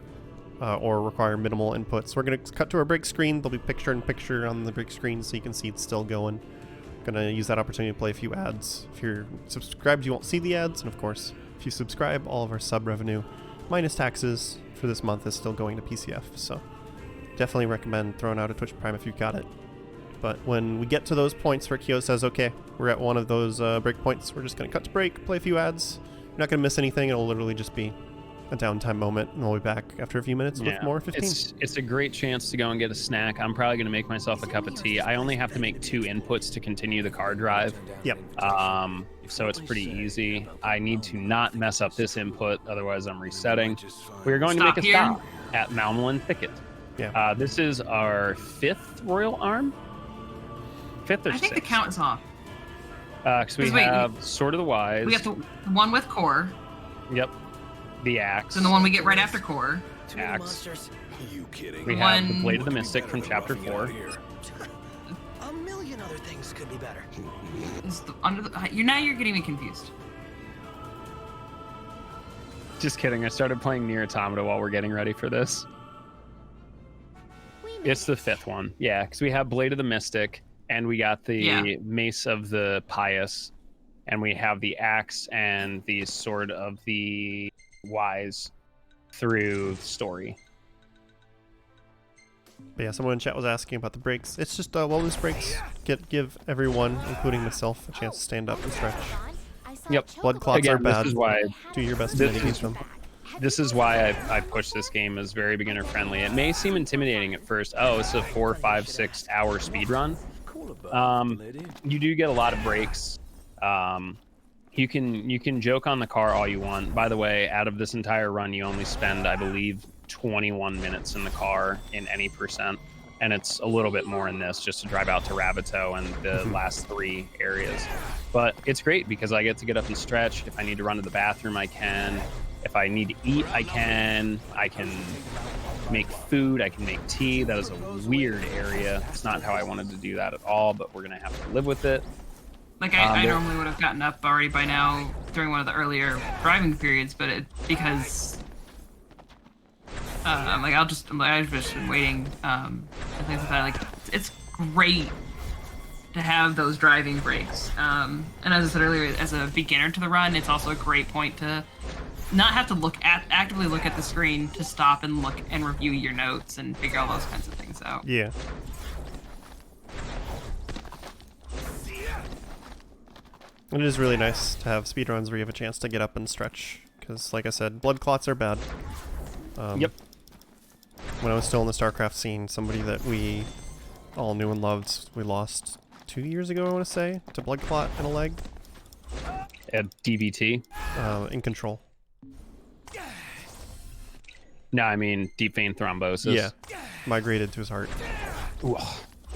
A: or require minimal inputs, we're going to cut to a break screen. There'll be picture-in-picture on the break screen so you can see it's still going. Going to use that opportunity to play a few ads. If you're subscribed, you won't see the ads, and of course, if you subscribe, all of our sub revenue, minus taxes for this month, is still going to PCF, so definitely recommend throwing out a Twitch Prime if you've got it. But when we get to those points where Kyo says, okay, we're at one of those break points, we're just going to cut to break, play a few ads. You're not going to miss anything. It'll literally just be a downtime moment, and we'll be back after a few minutes with more 15.
B: It's a great chance to go and get a snack. I'm probably going to make myself a cup of tea. I only have to make 2 inputs to continue the card drive.
A: Yep.
B: So it's pretty easy. I need to not mess up this input, otherwise I'm resetting. We're going to make a stop at Malmlin Thicket.
A: Yeah.
B: This is our 5th Royal Arm? 5th or 6th?
C: I think the count is off.
B: Because we have Sword of the Wise.
C: We got the one with core.
B: Yep. The Axe.
C: And the one we get right after core.
B: Axe.
G: Are you kidding?
B: We have the Blade of the Mystic from Chapter 4.
H: A million other things could be better.
C: It's the, under the, you're getting me confused.
B: Just kidding. I started playing Nier Automata while we're getting ready for this. It's the 5th one. Yeah, because we have Blade of the Mystic, and we got the Mace of the Pious, and we have the Axe and the Sword of the Wise through story.
A: But yeah, someone in chat was asking about the breaks. It's just wellness breaks. Give everyone, including myself, a chance to stand up and stretch.
B: Yep.
A: Blood clots are bad.
B: This is why
A: do your best to mitigate them.
B: This is why I push this game as very beginner friendly. It may seem intimidating at first. Oh, it's a 4, 5, 6 hour speed run. You do get a lot of breaks. You can joke on the car all you want. By the way, out of this entire run, you only spend, I believe, 21 minutes in the car in any percent, and it's a little bit more in this just to drive out to Rabbitoh and the last 3 areas. But it's great because I get to get up and stretch. If I need to run to the bathroom, I can. If I need to eat, I can. I can make food. I can make tea. That is a weird area. It's not how I wanted to do that at all, but we're gonna have to live with it.
C: Like I normally would have gotten up already by now during one of the earlier driving periods, but because I've just been waiting and things like that. Like it's great to have those driving breaks. And as I said earlier, as a beginner to the run, it's also a great point to not have to actively look at the screen, to stop and look and review your notes and figure all those kinds of things out.
A: Yeah. It is really nice to have speedruns where you have a chance to get up and stretch, because like I said, blood clots are bad.
B: Yep.
A: When I was still in the StarCraft scene, somebody that we all knew and loved, we lost 2 years ago, I want to say, to blood clot in a leg.
B: At DVT?
A: In Control.
B: No, I mean deep vein thrombosis.
A: Yeah. Migrated to his heart.
B: Ooh.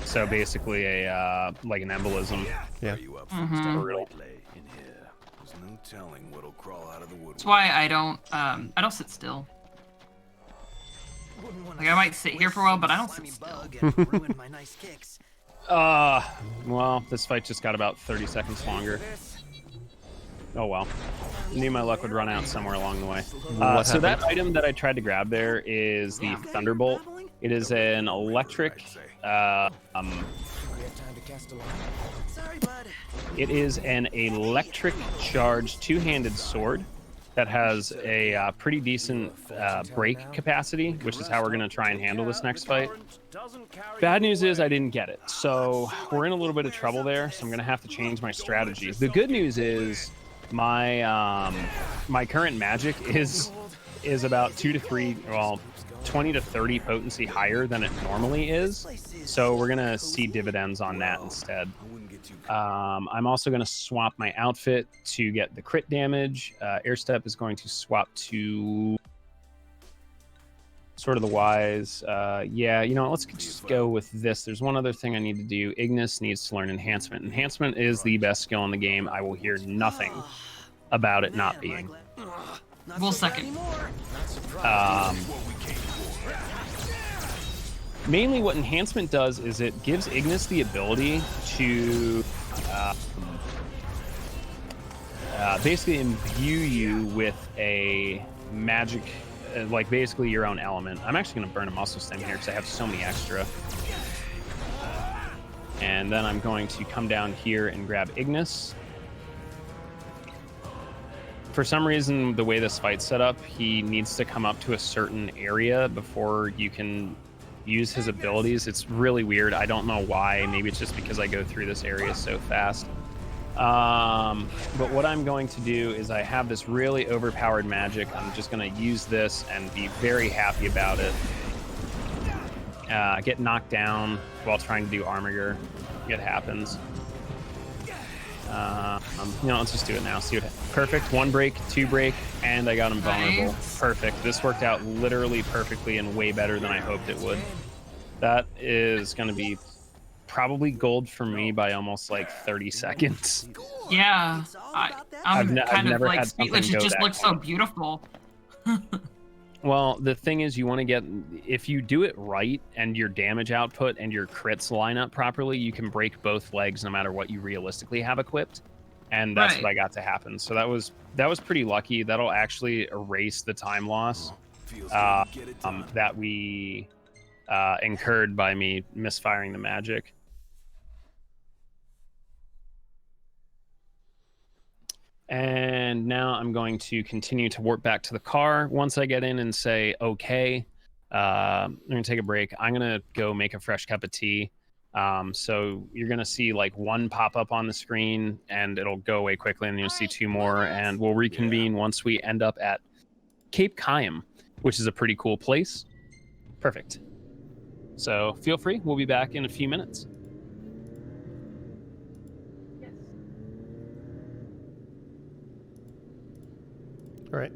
B: So basically a like an embolism.
A: Yeah.
B: Brutal.
G: There's no telling what'll crawl out of the woodwork.
C: That's why I don't sit still. Like I might sit here for a while, but I don't sit still.
B: Well, this fight just got about 30 seconds longer. Oh well. Knew my luck would run out somewhere along the way. So that item that I tried to grab there is the Thunderbolt. It is an electric it is an electric charged two-handed sword that has a pretty decent break capacity, which is how we're going to try and handle this next fight. Bad news is I didn't get it, so we're in a little bit of trouble there, so I'm going to have to change my strategy. The good news is my my current magic is about 2 to 3, well, 20 to 30 potency higher than it normally is, so we're gonna see dividends on that instead. I'm also gonna swap my outfit to get the crit damage. Airstep is going to swap to Sword of the Wise. Yeah, you know, let's just go with this. There's one other thing I need to do. Ignis needs to learn Enhancement. Enhancement is the best skill in the game. I will hear nothing about it not being.
C: We'll second.
B: Mainly what Enhancement does is it gives Ignis the ability to basically imbue you with a magic, like basically your own element. I'm actually going to burn a muscle stem here because I have so many extra. And then I'm going to come down here and grab Ignis. For some reason, the way this fight's set up, he needs to come up to a certain area before you can use his abilities. It's really weird. I don't know why. Maybe it's just because I go through this area so fast. But what I'm going to do is I have this really overpowered magic. I'm just going to use this and be very happy about it. Get knocked down while trying to do Armiger. It happens. You know, let's just do it now. See what happens. Perfect. 1 break, 2 break, and I got him vulnerable.
C: Nice.
B: Perfect. This worked out literally perfectly and way better than I hoped it would. That is going to be probably gold for me by almost like 30 seconds.
C: Yeah, I'm kind of like
B: speechless.
C: it just looks so beautiful.
B: Well, the thing is, you want to get, if you do it right and your damage output and your crits line up properly, you can break both legs no matter what you realistically have equipped. and that's
C: Right.
B: what I got to happen. So that was pretty lucky. That'll actually erase the time loss
G: Feels good. Get it done.
B: that we incurred by me misfiring the magic. And now I'm going to continue to warp back to the car. Once I get in and say, okay, I'm going to take a break. I'm going to go make a fresh cup of tea. So you're going to see like one pop up on the screen and it'll go away quickly. And you'll see two more, and we'll reconvene once we end up at Cape Kayam, which is a pretty cool place. Perfect. So feel free. We'll be back in a few minutes.
A: All right.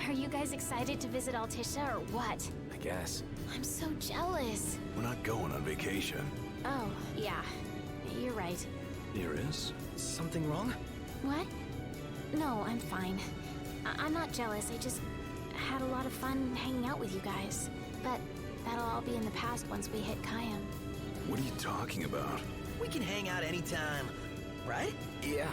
E: Are you guys excited to visit Altisha or what?
G: I guess.
E: I'm so jealous.
G: We're not going on vacation.
E: Oh, yeah. You're right.
D: Iris, something wrong?
E: What? No, I'm fine. I'm not jealous. I just had a lot of fun hanging out with you guys. But that'll all be in the past once we hit Kayam.
G: What are you talking about?
H: We can hang out anytime, right?
G: Yeah.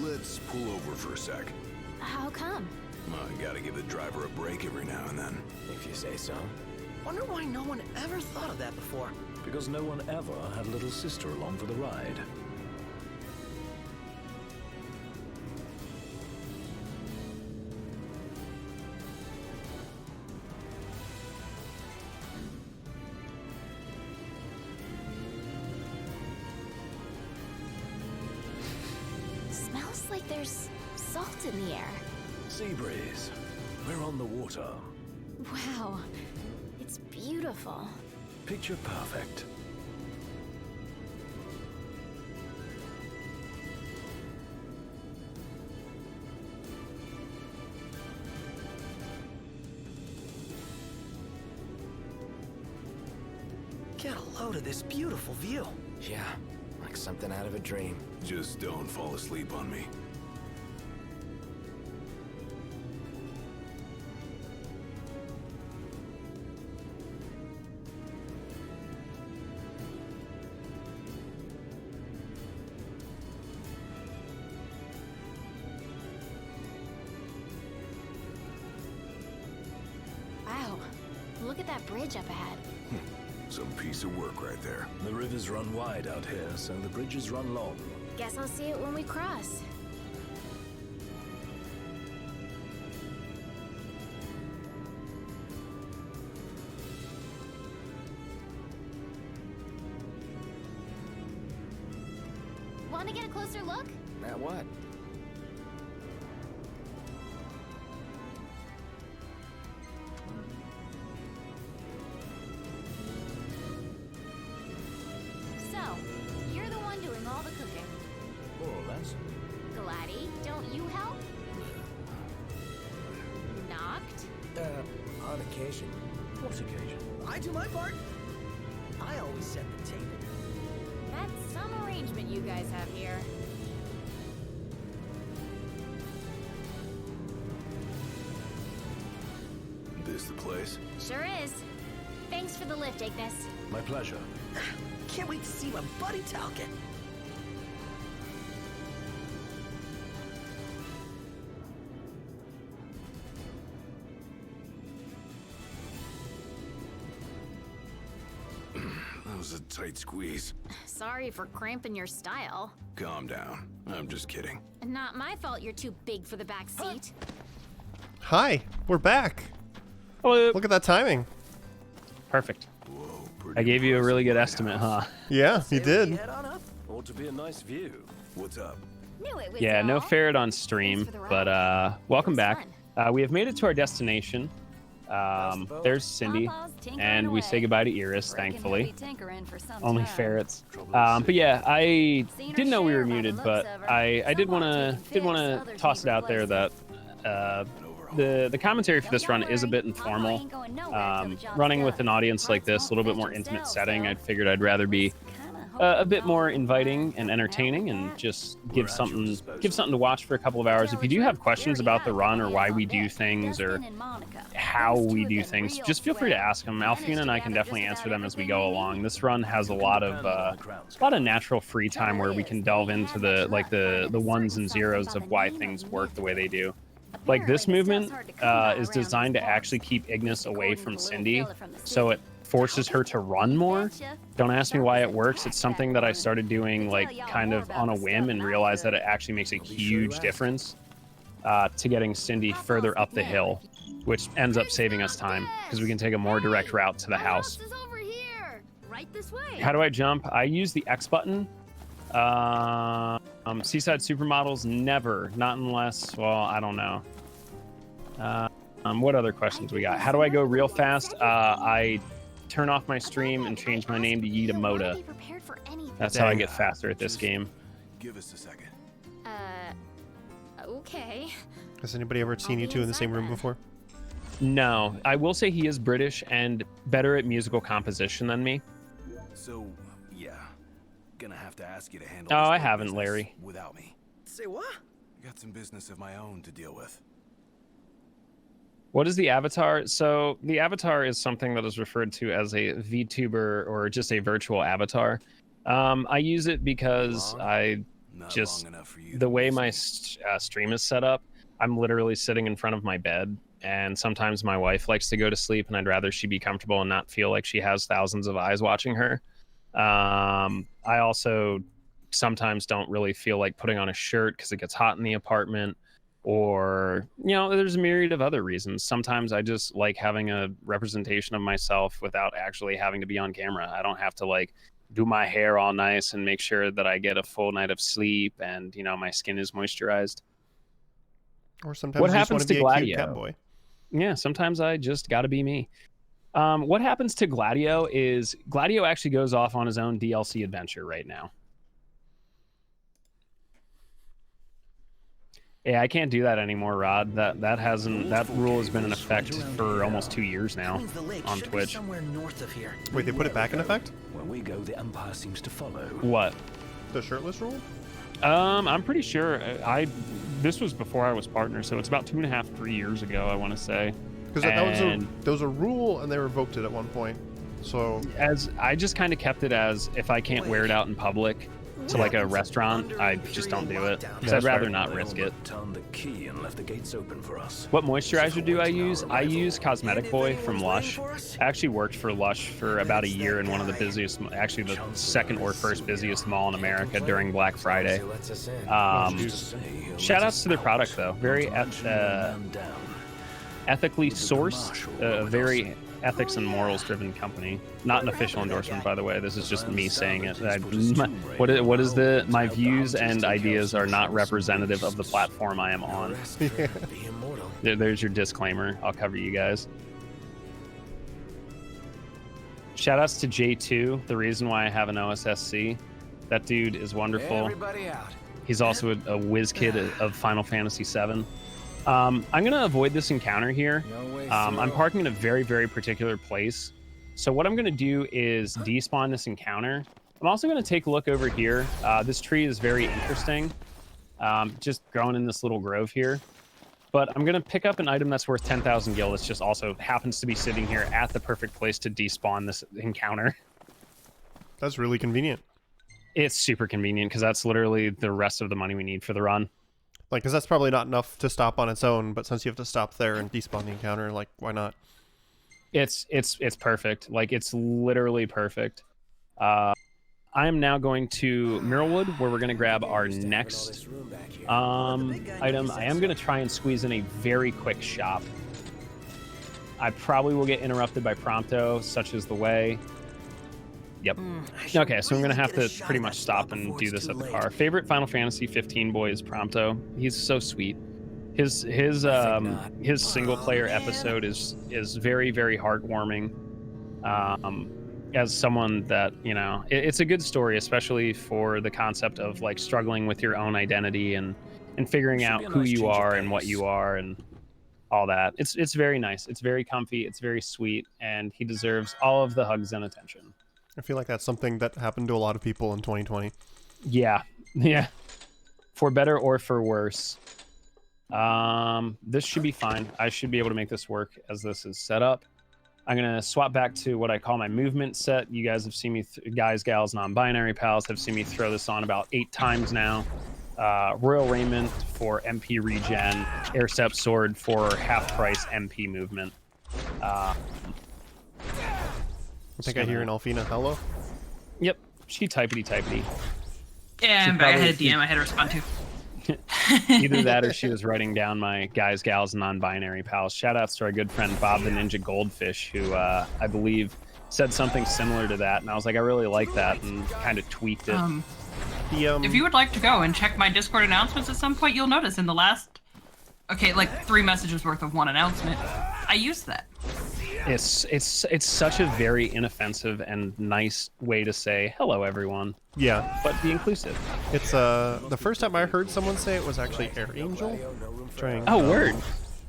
G: Let's pull over for a sec.
E: How come?
G: I gotta give the driver a break every now and then.
H: If you say so. Wonder why no one ever thought of that before.
D: Because no one ever had a little sister along for the ride.
E: Smells like there's salt in the air.
D: Sea breeze. We're on the water.
E: Wow. It's beautiful.
D: Picture perfect.
H: Get a load of this beautiful view. Yeah, like something out of a dream.
G: Just don't fall asleep on me.
E: Wow. Look at that bridge up ahead.
G: Some piece of work right there.
D: The rivers run wide out here, so the bridges run long.
E: Guess I'll see it when we cross. Want to get a closer look?
H: At what?
E: So, you're the one doing all the cooking.
D: More or less.
E: Gladdy, don't you help? Knocked?
H: On occasion.
D: What occasion?
H: I do my part. I always set the table.
E: That's some arrangement you guys have here.
G: This the place?
E: Sure is. Thanks for the lift, Ignis.
D: My pleasure.
H: Can't wait to see my buddy Talcott.
G: was a tight squeeze.
E: Sorry for cramping your style.
G: Calm down. I'm just kidding.
E: Not my fault you're too big for the back seat.
A: Hi, we're back.
B: Hello.
A: Look at that timing.
B: Perfect.
G: Whoa,
B: I gave you a really good estimate, huh?
A: Yeah, you did.
H: Head on up.
D: Ought to be a nice view.
G: What's up?
E: Knew it was
B: Yeah, no
E: y'all.
B: ferret on stream,
E: Thanks for the
B: but
E: ride.
B: welcome
E: It was
B: back.
E: fun.
B: We have made it to our destination. There's Cindy,
J: Papa's tinkering
B: and we
J: away.
B: say goodbye to Iris,
J: Breaking
B: thankfully.
J: heavy tinkering for some
B: Only
J: time.
B: ferrets. But yeah, I
J: Seen her
B: didn't know we
J: share
B: were
J: by the
B: muted,
J: looks
B: but
J: of her.
B: I did
J: Some
B: want
J: are
B: to
J: taking fits, others
B: toss it
J: need
B: out there that the commentary for this run is a bit informal. Running with an audience like this, a little bit more intimate setting, I figured I'd rather be a bit more inviting and entertaining, and just give something to watch for a couple of hours. If you do have questions about the run or why we do things or how we do things, just feel free to ask them. Alfina and I can definitely answer them as we go along. This run has a lot of natural free time where we can delve into the ones and zeros of why things work the way they do. Like this movement is designed to actually keep Ignis away from Cindy, so it forces her to run more. Don't ask me why it works. It's something that I started doing like kind of on a whim and realized that it actually makes a huge difference to getting Cindy further up the hill, which ends up saving us time because we can take a more direct route to the house.
E: Is over here. Right this way.
B: How do I jump? I use the X button. Seaside Supermodels, never. Not unless, well, I don't know. What other questions we got? How do I go real fast? I turn off my stream and change my name to Yita Moda.
E: Be prepared for anything.
B: That's how I get faster at this game.
G: Give us a second.
E: Okay.
A: Has anybody ever seen you two in the same room before?
B: No, I will say he is British and better at musical composition than me.
G: So, yeah. Gonna have to ask you to handle
B: Oh,
G: this
B: I
G: work
B: haven't,
G: business
B: Larry.
G: without me.
H: Say what?
G: I got some business of my own to deal with.
B: What is the avatar? So the avatar is something that is referred to as a VTuber or just a virtual avatar. I use it because I
G: Not
B: just
G: long enough for you.
B: the way my stream is set up, I'm literally sitting in front of my bed, and sometimes my wife likes to go to sleep, and I'd rather she be comfortable and not feel like she has thousands of eyes watching her. I also sometimes don't really feel like putting on a shirt because it gets hot in the apartment, or there's a myriad of other reasons. Sometimes I just like having a representation of myself without actually having to be on camera. I don't have to like do my hair all nice and make sure that I get a full night of sleep and my skin is moisturized.
A: Or sometimes
B: What
A: you just
B: happens
A: want to
B: to
A: be a cute
B: Gladio?
A: cat boy.
B: Yeah, sometimes I just got to be me. What happens to Gladio is Gladio actually goes off on his own DLC adventure right now. Yeah, I can't do that anymore, Rod. That rule has been in effect for almost 2 years now
H: Means the lake
B: on
H: should be
B: Twitch.
H: somewhere north of here.
A: Wait, they put it back in effect?
D: Where we go, the Empire seems to follow.
B: What?
A: The shirtless rule?
B: I'm pretty sure this was before I was partner, so it's about 2.5, 3 years ago, I want to say.
A: Because there was a rule and they revoked it at one point. So
B: As I just kind of kept it as if I can't wear it out in public to like a restaurant, I just don't do it because I'd rather not risk it.
D: Turned the key and left the gates open for us.
B: What moisturizer do I use? I use Cosmetic Boy from Lush. I actually worked for Lush for about a year in one of the busiest, actually the second or first busiest mall in America during Black Friday. Shout outs to their product though. Very ethically sourced, very ethics and morals driven company. Not an official endorsement, by the way. This is just me saying it. My views and ideas are not representative of the platform I am on. There's your disclaimer. I'll cover you guys. Shout outs to J2, the reason why I have an OSSC. That dude is wonderful.
H: Everybody out.
B: He's also a whiz kid of Final Fantasy VII. I'm going to avoid this encounter here. I'm parking in a very, very particular place. So what I'm going to do is despawn this encounter. I'm also going to take a look over here. This tree is very interesting. Just growing in this little grove here. But I'm going to pick up an item that's worth 10,000 gil. That just also happens to be sitting here at the perfect place to despawn this encounter.
A: that's really convenient.
B: It's super convenient because that's literally the rest of the money we need for the run.
A: Like, because that's probably not enough to stop on its own, but since you have to stop there and despawn the encounter, like, why not?
B: It's perfect. Like, it's literally perfect. I am now going to Mirrorwood, where we're going to grab our next item. I am going to try and squeeze in a very quick shop. I probably will get interrupted by Prompto, such is the way. Yep. Okay, so I'm going to have to pretty much stop and do this at the car. Favorite Final Fantasy 15 boy is Prompto. He's so sweet. His single player episode is very, very heartwarming. As someone that, you know, it's a good story, especially for the concept of like struggling with your own identity and figuring out who you are and what you are and all that. It's very nice. It's very comfy. It's very sweet, and he deserves all of the hugs and attention.
A: I feel like that's something that happened to a lot of people in 2020.
B: Yeah. For better or for worse. This should be fine. I should be able to make this work as this is set up. I'm going to swap back to what I call my movement set. You guys have seen me, guys, gals, non-binary pals, have seen me throw this on about 8 times now. Royal Raiment for MP regen, Aircept Sword for half-price MP movement.
A: I think I hear an Alfina hello.
B: Yep, she typity.
C: Yeah, I'm back. I had a DM I had to respond to.
B: Either that or she was writing down my guys, gals, non-binary pals. Shout outs to our good friend Bob the Ninja Goldfish, who I believe said something similar to that, and I was like, I really like that, and kind of tweaked it.
C: If you would like to go and check my Discord announcements at some point, you'll notice in the last, like 3 messages worth of one announcement, I used that.
B: It's such a very inoffensive and nice way to say hello, everyone.
A: Yeah,
B: but be inclusive.
A: It's the first time I heard someone say it was actually Air Angel. Trying.
B: Word.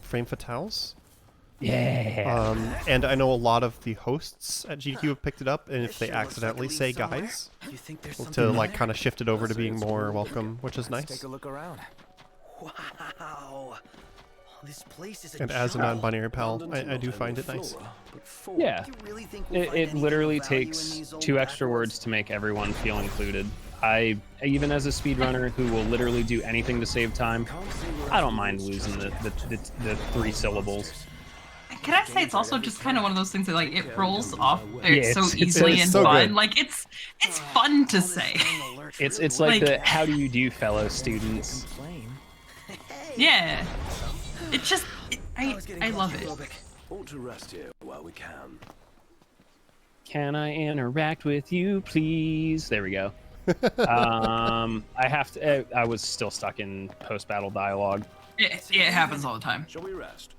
A: Frame Fatales.
B: Yeah.
A: And I know a lot of the hosts at GDQ have picked it up, and if they accidentally say guys, to like kind of shift it over to being more welcome, which is nice.
H: Take a look around. Wow. This place is
A: and as a non-binary pal, I do find it nice.
B: Yeah. It literally takes 2 extra words to make everyone feel included. Even as a speedrunner who will literally do anything to save time, I don't mind losing the 3 syllables.
C: Can I say it's also just kind of one of those things that like it rolls off so
B: it's
C: easily and
A: so
C: fun.
A: good.
C: Like it's fun to say.
B: It's like the how do you do, fellow students?
C: Yeah. It just I love it.
D: Ought to rest here while we can.
B: Can I interact with you, please? There we go. I have to. I was still stuck in post-battle dialogue.
C: It happens all the time.
D: Shall we rest?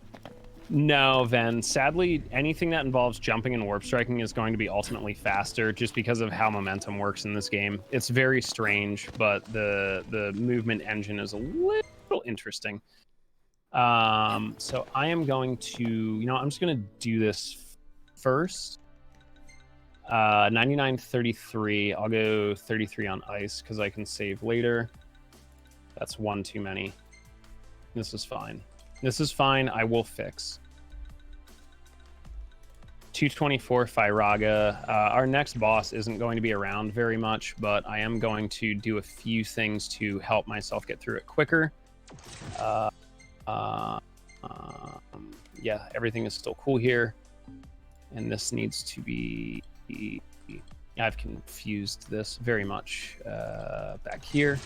B: No, Ven. Sadly, anything that involves jumping and warp striking is going to be ultimately faster, just because of how momentum works in this game. It's very strange, but the movement engine is a little interesting. So I am going to, I'm just going to do this first. 99.33. I'll go 33 on ice because I can save later. That's 1 too many. This is fine. This is fine. I will fix. 224 Firaga. Our next boss isn't going to be around very much, but I am going to do a few things to help myself get through it quicker. Yeah, everything is still cool here. And this needs to be... I've confused this very much back here.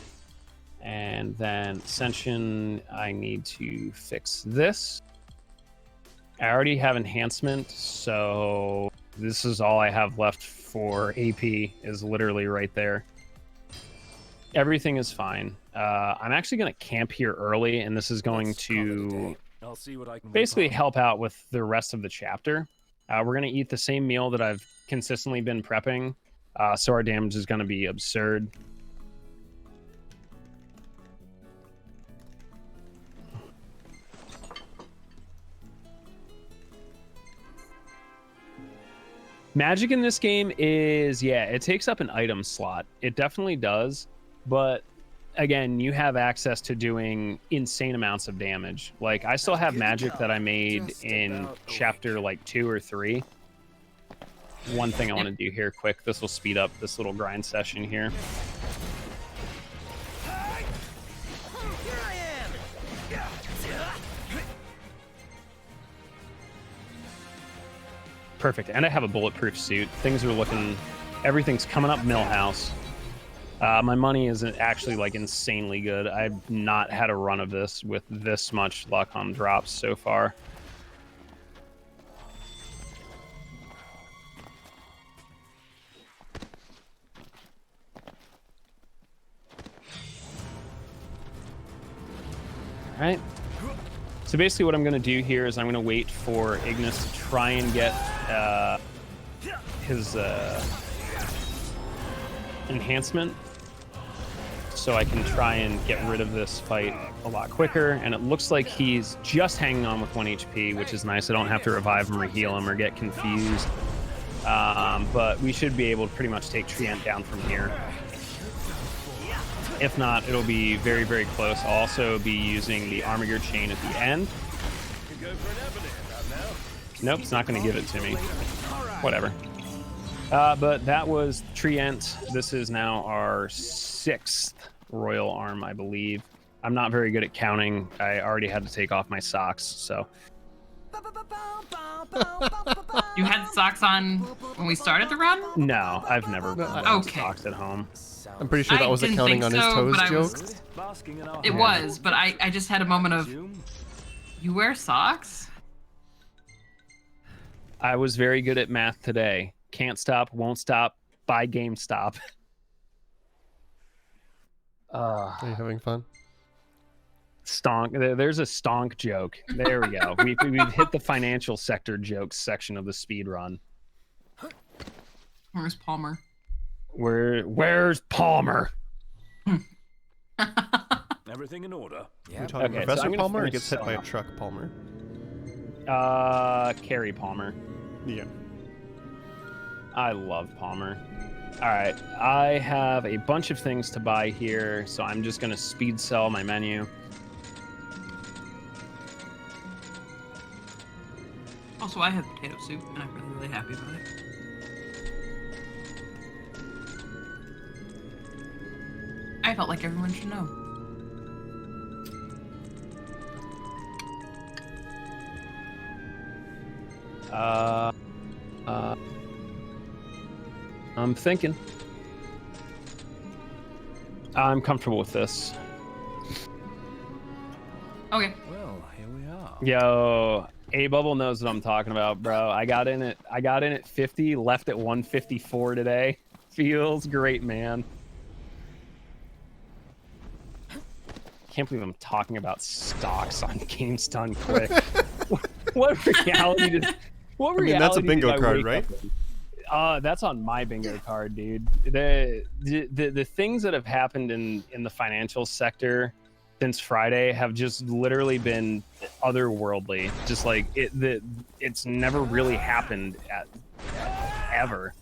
B: And then Ascension, I need to fix this. I already have enhancement, so this is all I have left for AP is literally right there. Everything is fine. I'm actually going to camp here early, and this is going to basically help out with the rest of the chapter. We're going to eat the same meal that I've consistently been prepping, so our damage is going to be absurd. Magic in this game is, it takes up an item slot. It definitely does, but again, you have access to doing insane amounts of damage. Like, I still have magic that I made in chapter, 2 or 3. One thing I want to do here quick, this will speed up this little grind session here. Perfect, and I have a bulletproof suit. Things are looking Everything's coming up Millhouse. My money isn't actually like insanely good. I've not had a run of this with this much luck on drops so far. All right. So basically what I'm going to do here is I'm going to wait for Ignis to try and get his enhancement so I can try and get rid of this fight a lot quicker. And it looks like he's just hanging on with 1 HP, which is nice. I don't have to revive him or heal him or get confused. But we should be able to pretty much take Treant down from here. If not, it'll be very, very close. I'll also be using the Armiger chain at the end. Nope, it's not going to give it to me. Whatever. But that was Treant. This is now our 6th Royal Arm, I believe. I'm not very good at counting. I already had to take off my socks, so.
C: You had socks on when we started the run?
B: No, I've never worn socks at home.
A: I'm pretty sure that was accounting on his toes joke.
C: It was, but I just had a moment of, you wear socks?
B: I was very good at math today. Can't stop, won't stop, buy GameStop.
A: Are you having fun?
B: Stonk. There's a stonk joke. There we go. We've hit the financial sector jokes section of the speed run.
C: Where's Palmer?
B: Where's Palmer?
D: Everything in order?
A: Yeah. Are you talking Professor Palmer or gets hit by a truck Palmer?
B: Carrie Palmer.
A: Yeah.
B: I love Palmer. All right, I have a bunch of things to buy here, so I'm just gonna speed sell my menu.
C: Also, I have potato soup, and I'm really, really happy about it. I felt like everyone should know.
B: I'm thinking. I'm comfortable with this.
C: Okay.
D: Well, here we are.
B: Yo, A-Bubble knows what I'm talking about, bro. I got in at 50, left at 154 today. Feels great, man. Can't believe I'm talking about stocks on Games Done Quick. What reality did? What reality?
A: I mean, that's a bingo card, right?
B: That's on my bingo card, dude. The things that have happened in the financial sector since Friday have just literally been otherworldly. Just like it's never really happened ever.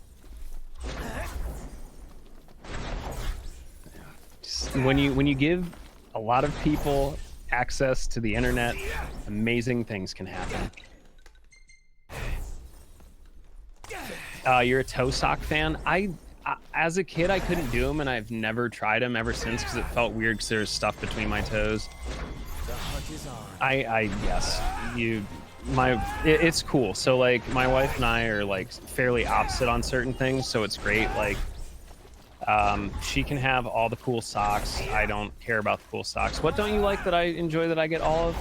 B: Just when you give a lot of people access to the internet, amazing things can happen. You're a toe sock fan? I as a kid, I couldn't do them, and I've never tried them ever since because it felt weird because there's stuff between my toes. Yes, it's cool. So like my wife and I are like fairly opposite on certain things, so it's great. Like she can have all the cool socks. I don't care about the cool socks. What don't you like that I enjoy that I get all of?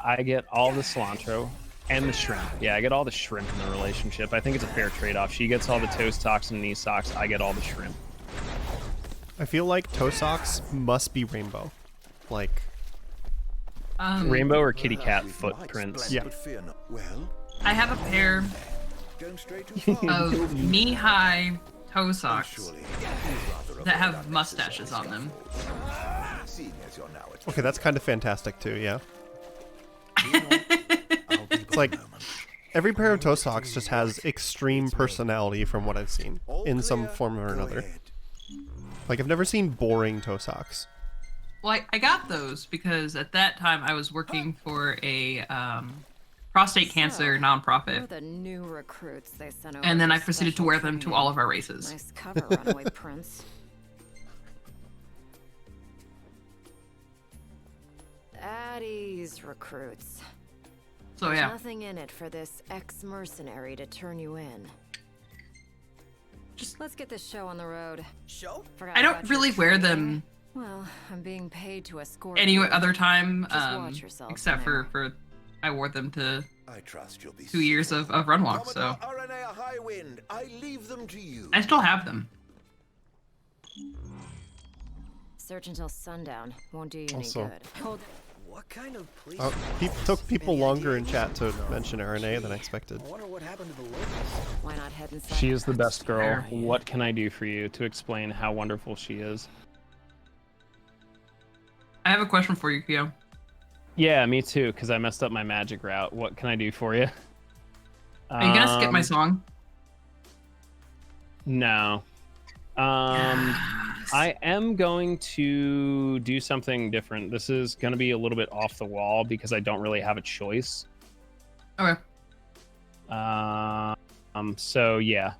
B: I get all the cilantro. And the shrimp. Yeah, I get all the shrimp in the relationship. I think it's a fair trade-off. She gets all the toe socks and knee socks. I get all the shrimp.
A: I feel like toe socks must be rainbow. Like...
B: rainbow or kitty cat footprints.
A: Yeah.
C: I have a pair of knee-high toe socks that have mustaches on them.
A: Okay, that's kind of fantastic too, yeah. It's like every pair of toe socks just has extreme personality from what I've seen in some form or another. Like I've never seen boring toe socks.
C: Well, I got those because at that time I was working for a prostate cancer nonprofit.
J: The new recruits they sent over
C: and then I proceeded to wear them to all of our races.
J: Nice cover, Runaway Prince. At ease, recruits.
C: So yeah.
J: Nothing in it for this ex-mercenary to turn you in. Let's get this show on the road.
H: Show?
C: I don't really wear them
J: Well, I'm being paid to escort
C: any
J: you.
C: other time,
J: Just watch yourself
C: except
J: now.
C: for I wore them to
G: I trust you'll be
C: 2 years of Runwalk, so
G: Commodore Aranea Highwind, I leave them to you.
C: I still have them.
J: Search until sundown. Won't do you any
A: Also-
J: good. Hold
H: What kind of police?
A: Took people longer in chat to mention RNA than I expected.
H: I wonder what happened to the locals.
J: Why not head inside?
B: She is the best girl.
C: Fair.
B: What can I do for you to explain how wonderful she is?
C: I have a question for you, Kyo.
B: Yeah, me too, because I messed up my magic route. What can I do for you?
C: Are you gonna skip my song?
B: No. I am going to do something different. This is going to be a little bit off the wall because I don't really have a choice.
C: Okay.
B: So yeah,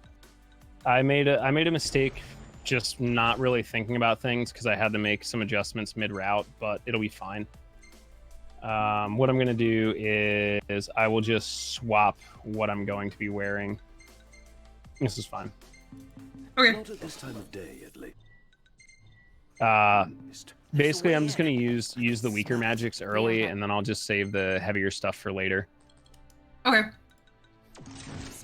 B: I made a mistake just not really thinking about things because I had to make some adjustments mid-route, but it'll be fine. What I'm going to do is I will just swap what I'm going to be wearing. This is fine.
C: Okay.
G: Not at this time of day, at least.
B: Basically, I'm just going to use the weaker magics early, and then I'll just save the heavier stuff for later.
C: Okay.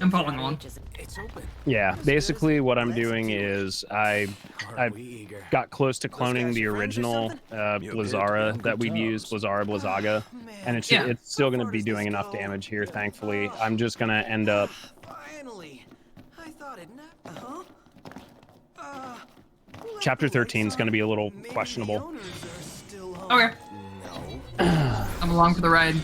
C: I'm following along.
H: It's open.
B: Yeah, basically what I'm doing is I
H: Aren't we eager?
B: got close to cloning the original Blizzara that we'd use, Blizzara Blizzaga, and it's
C: Yeah.
B: it's still going to be doing enough damage here, thankfully. I'm just going to end up...
H: Finally. I thought it not.
B: Chapter 13 is going to be a little questionable.
C: Okay. I'm along for the ride.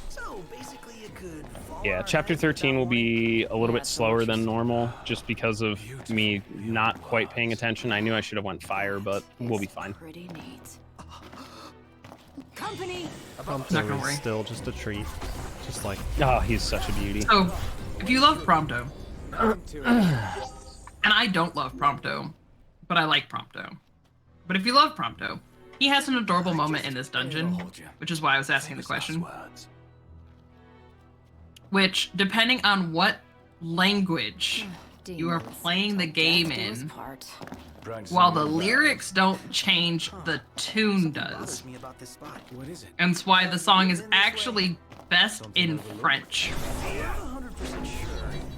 H: So basically, you could.
B: Yeah, Chapter 13 will be a little bit slower than normal, just because of me not quite paying attention. I knew I should have went fire, but we'll be fine.
J: Pretty neat. Company.
C: Not gonna
A: Prompto
C: worry.
A: is still just a treat. Just like,
B: Oh, he's such a beauty.
C: So, if you love Prompto, and I don't love Prompto, but I like Prompto. But if you love Prompto, he has an adorable moment in this dungeon, which is why I was asking the question. Which, depending on what language you are playing the game in, while the lyrics don't change, the tune does.
H: Me about this spot. What is it?
C: And it's why the song is actually best in French.
H: 100% sure.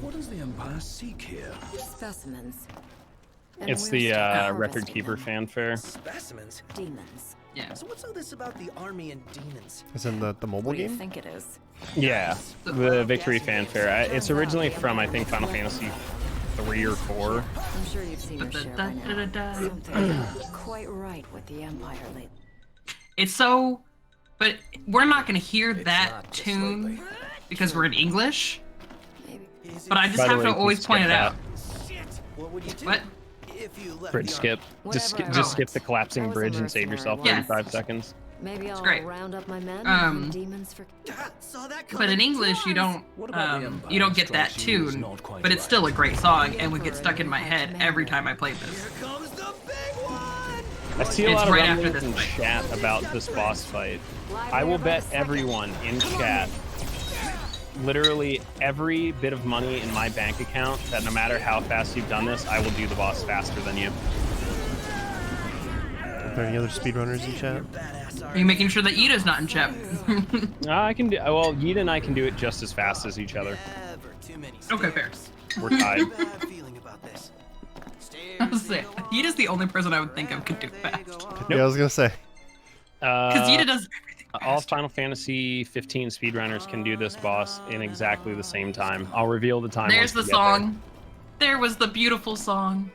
G: What does the Empire seek here?
J: Specimens. And
B: It's
J: we're
B: the
J: still
B: Record
J: harvesting
B: Keeper
J: them.
B: fanfare.
H: Specimens.
J: Demons.
C: Yeah.
H: So what's all this about the army and demons?
A: is in the mobile
J: What do you
A: game?
J: think it is?
B: Yeah, the Victory fanfare. It's originally from, I think, Final Fantasy 3 or 4.
J: I'm sure you've seen your share by now. Something not quite right with the Empire lately.
C: It's so, but we're not gonna hear that
H: not just
C: tune
H: lately.
C: because we're in English.
J: Maybe.
C: But I just
B: By the
C: have
B: way,
C: to
B: you can
C: always point
B: skip
C: it out.
H: Shit. What would you do?
C: What?
H: If you left
B: Bridge
H: the
B: skip. Just
J: Whatever
B: just
J: I
B: skip the
J: want. I
B: collapsing
J: was a
B: bridge and save
J: mercenary
B: yourself
J: once.
B: 35 seconds.
J: Maybe I'll
C: great.
J: round up my men and
C: Um,
J: demons for.
H: army? Saw that
C: But in
H: coming
C: English, you don't
G: What about the Empire
C: you don't get that
G: strikes you as
C: tune.
G: not quite
C: But it's
G: right?
C: still a great song and would get stuck in my head every time I played this.
H: Here comes the big one.
B: I see a
C: It's
B: lot of
C: right after
B: rumblings
C: this
B: in
C: fight.
B: chat about this boss fight. I will bet everyone in chat, literally every bit of money in my bank account, that no matter how fast you've done this, I will do the boss faster than you.
A: Are there any other speedrunners in chat?
C: Are you making sure that Ida's not in chat?
B: I can do. Well, Yeet and I can do it just as fast as each other.
H: Ever too many
C: Okay, fair.
H: stairs.
B: We're tied.
H: Bad feeling about this.
C: I was saying, Ida's the only person I would think of could do it fast.
A: Yeah, I was gonna say.
C: Because Ida does everything
B: All
C: fast.
B: Final Fantasy 15 speedrunners can do this boss in exactly the same time. I'll reveal the time.
C: There's the
B: once we get there.
C: song. There was the beautiful song.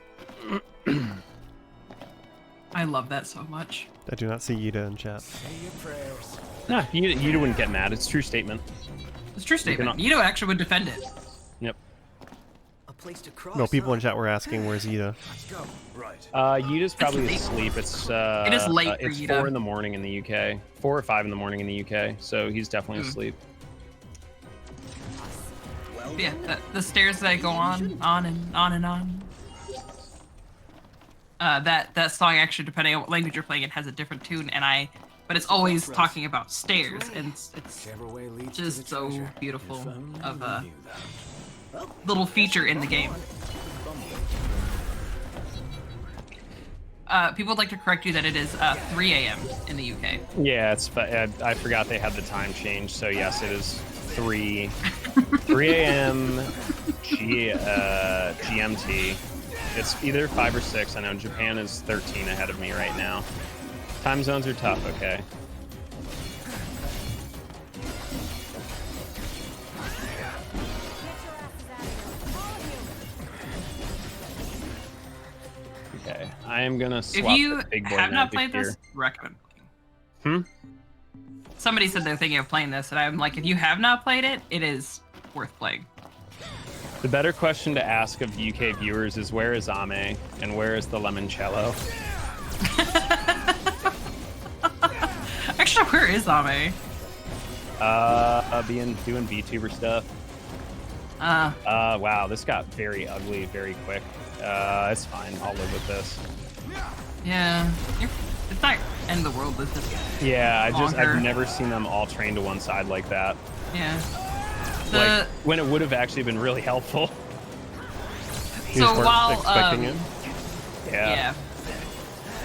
C: I love that so much.
A: I do not see Yida in chat.
H: Say your prayers.
B: Nah, Yeet wouldn't get mad. It's a true statement.
C: It's a true statement.
B: cannot-
C: Ito actually would defend it.
B: Yep.
H: A place to cross.
A: No, people
H: huh?
A: in chat were asking where's Yida.
H: Let's go.
G: Right.
B: Yuta's probably
C: late.
B: asleep. It's
C: It is late for
B: it's
C: Yuta.
B: 4 in the morning in the UK. 4 or 5 in the morning in the UK. So he's definitely asleep.
H: Well,
C: Yeah, the stairs that go on and on and on. That song actually, depending on what language you're playing, it has a different tune, but it's always talking about stairs, and it's
H: whichever way leads
C: just
H: to the
C: so
H: treasure.
C: beautiful
G: If only
C: of
G: we
C: a
G: knew that.
C: little feature in the game. people would like to correct you that it is 3 a.m. in the UK.
B: Yeah, I forgot they had the time change. So yes, it is 3 a.m. GMT. It's either 5 or 6. I know Japan is 13 ahead of me right now. Time zones are tough. Okay. Okay, I am gonna swap.
C: If you
B: the big boy
C: have not
B: magic
C: played this,
B: here.
C: recommend playing. Somebody said they're thinking of playing this, and I'm like, if you have not played it, it is worth playing.
B: The better question to ask of UK viewers is where is Ame and where is the limoncello?
C: Actually, where is Ame?
B: Doing VTuber stuff. Wow, this got very ugly very quick. It's fine. I'll live with this.
C: Yeah, it's not end of the world with this.
B: Yeah,
C: I've
B: never seen them all train to one side like that.
C: Yeah.
B: Like when it would have actually been really helpful.
C: So while
B: expecting it.
C: Yeah.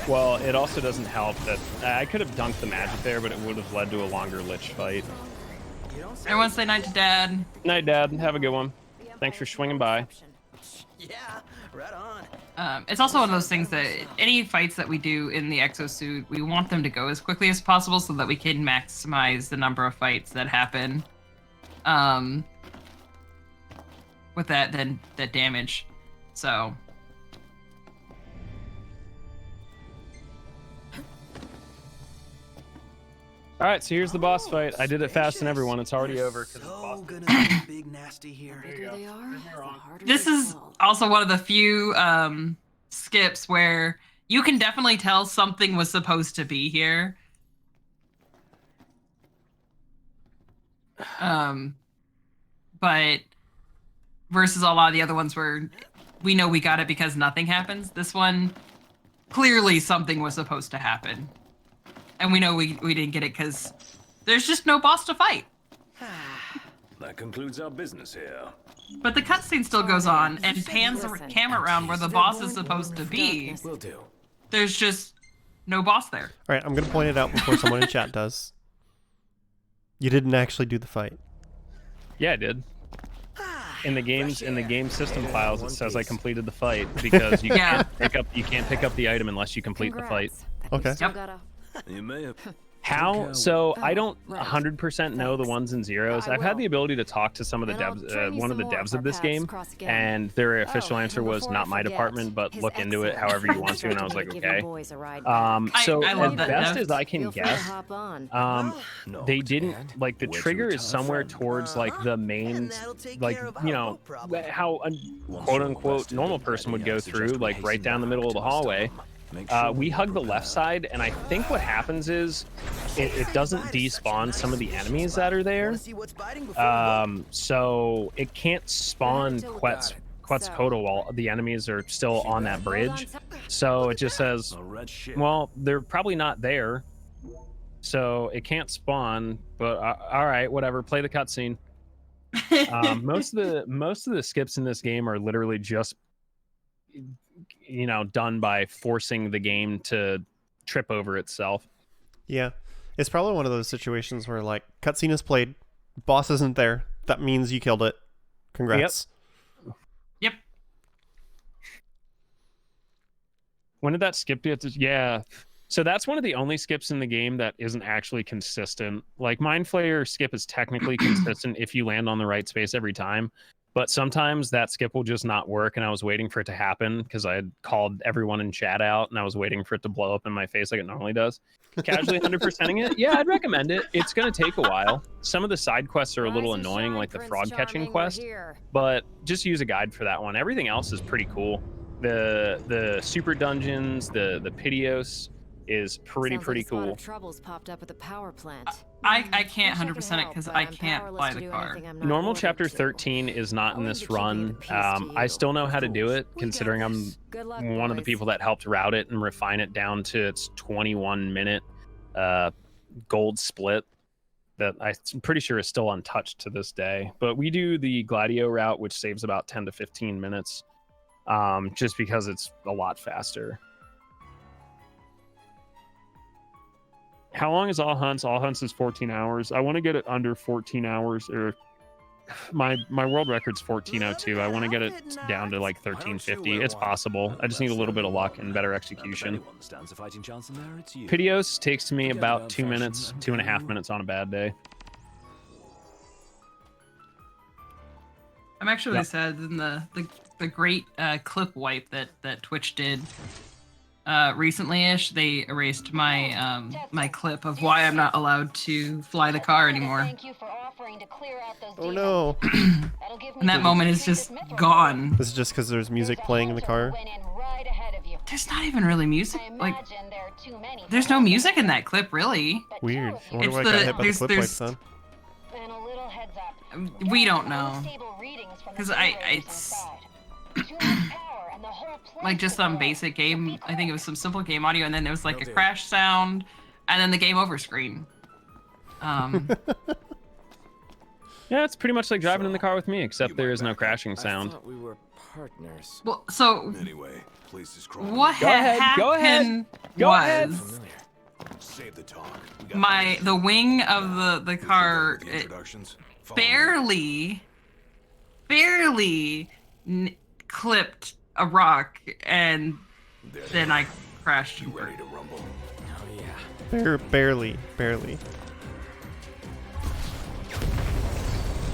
B: Well, it also doesn't help that I could have dunked the magic there, but it would have led to a longer Lich fight.
C: Everyone say night to Dad.
B: Night, Dad. Have a good one. Thanks for swinging by.
H: Yeah, right on.
C: It's also one of those things that any fights that we do in the exosuit, we want them to go as quickly as possible so that we can maximize the number of fights that happen. With that damage. So.
B: All right, so here's the boss fight. I did it fast and everyone. It's already over.
H: So gonna be big nasty here.
C: This is also one of the few skips where you can definitely tell something was supposed to be here. But versus a lot of the other ones where we know we got it because nothing happens. This one, clearly something was supposed to happen. And we know we didn't get it because there's just no boss to fight.
D: That concludes our business here.
C: But the cutscene still goes on and pans the camera around where the boss is supposed to be.
H: Will do.
C: There's just no boss there.
A: All right, I'm going to point it out before someone in chat does. You didn't actually do the fight.
B: Yeah, I did. In the game system files, it says I completed the fight because you can't pick up the item unless you complete the fight.
A: Okay.
C: Yep.
D: You may have.
B: How? So I don't 100% know the ones and zeros. I've had the ability to talk to some of the devs, one of the devs of this game, and their official answer was not my department, but look into it however you want to. And I was like, okay. So
C: I love
B: as
C: that
B: best
C: dev.
B: as I can guess, they didn't like the trigger is somewhere towards like the main, like you know how a quote unquote normal person would go through, like right down the middle of the hallway. We hug the left side, and I think what happens is it doesn't despawn some of the enemies that are there. So it can't spawn Quetzalcoatl while the enemies are still on that bridge. So it just says, well, they're probably not there. So it can't spawn, but all right, whatever, play the cutscene. Most of the skips in this game are literally just done by forcing the game to trip over itself.
A: Yeah. It's probably one of those situations where, like, cutscene is played, boss isn't there, that means you killed it. Congrats.
C: Yep.
B: When did that skip get to... Yeah. So that's one of the only skips in the game that isn't actually consistent. Like, Mind Flayer skip is technically consistent if you land on the right space every time. But sometimes that skip will just not work, and I was waiting for it to happen because I had called everyone in chat out, and I was waiting for it to blow up in my face like it normally does. Casually 100%ing it? Yeah, I'd recommend it. It's going to take a while. Some of the side quests are a little annoying, like the frog catching quest, but just use a guide for that one. Everything else is pretty cool. The super dungeons, the Pitios is pretty cool.
J: Troubles popped up at the power plant.
C: I can't 100% it because I can't fly the car.
B: Normal chapter 13 is not in this run. I still know how to do it, considering I'm one of the people that helped route it and refine it down to its 21-minute gold split that I'm pretty sure is still untouched to this day. But we do the Gladio route, which saves about 10 to 15 minutes, just because it's a lot faster. How long is All Hunts? All Hunts is 14 hours. I want to get it under 14 hours, or my world record's 14:02. I want to get it down to like 13:50. It's possible. I just need a little bit of luck and better execution. Piteos takes me about 2 minutes, 2.5 minutes on a bad day.
C: I'm actually really sad in the great clip wipe that Twitch did recently-ish. They erased my my clip of why I'm not allowed to fly the car anymore.
A: Oh no!
C: And that moment is just gone.
A: This is just because there's music playing in the car.
C: There's not even really music. Like, there's no music in that clip, really.
A: Weird. I wonder
C: It's
A: why I got
C: the-
A: hit by the clip
C: there's-
A: wipes then.
C: We don't know. Because it's like just some basic game. I think it was some simple game audio, and then there was like a crash sound, and then the game over screen.
B: Yeah, it's pretty much like driving in the car with me, except there is no crashing
H: I
B: sound.
H: thought we were partners.
C: Well, so
G: Anyway, place is crawling.
C: what
B: Go
C: had
B: ahead, go ahead,
C: happened
B: go ahead.
C: was
G: Save the talk. We got
C: the wing of the car
G: the
C: it
G: introductions. Follow me.
C: barely clipped a rock, and
G: There they
C: then
G: are.
C: I crashed.
G: You ready to rumble?
H: Oh yeah.
A: Barely.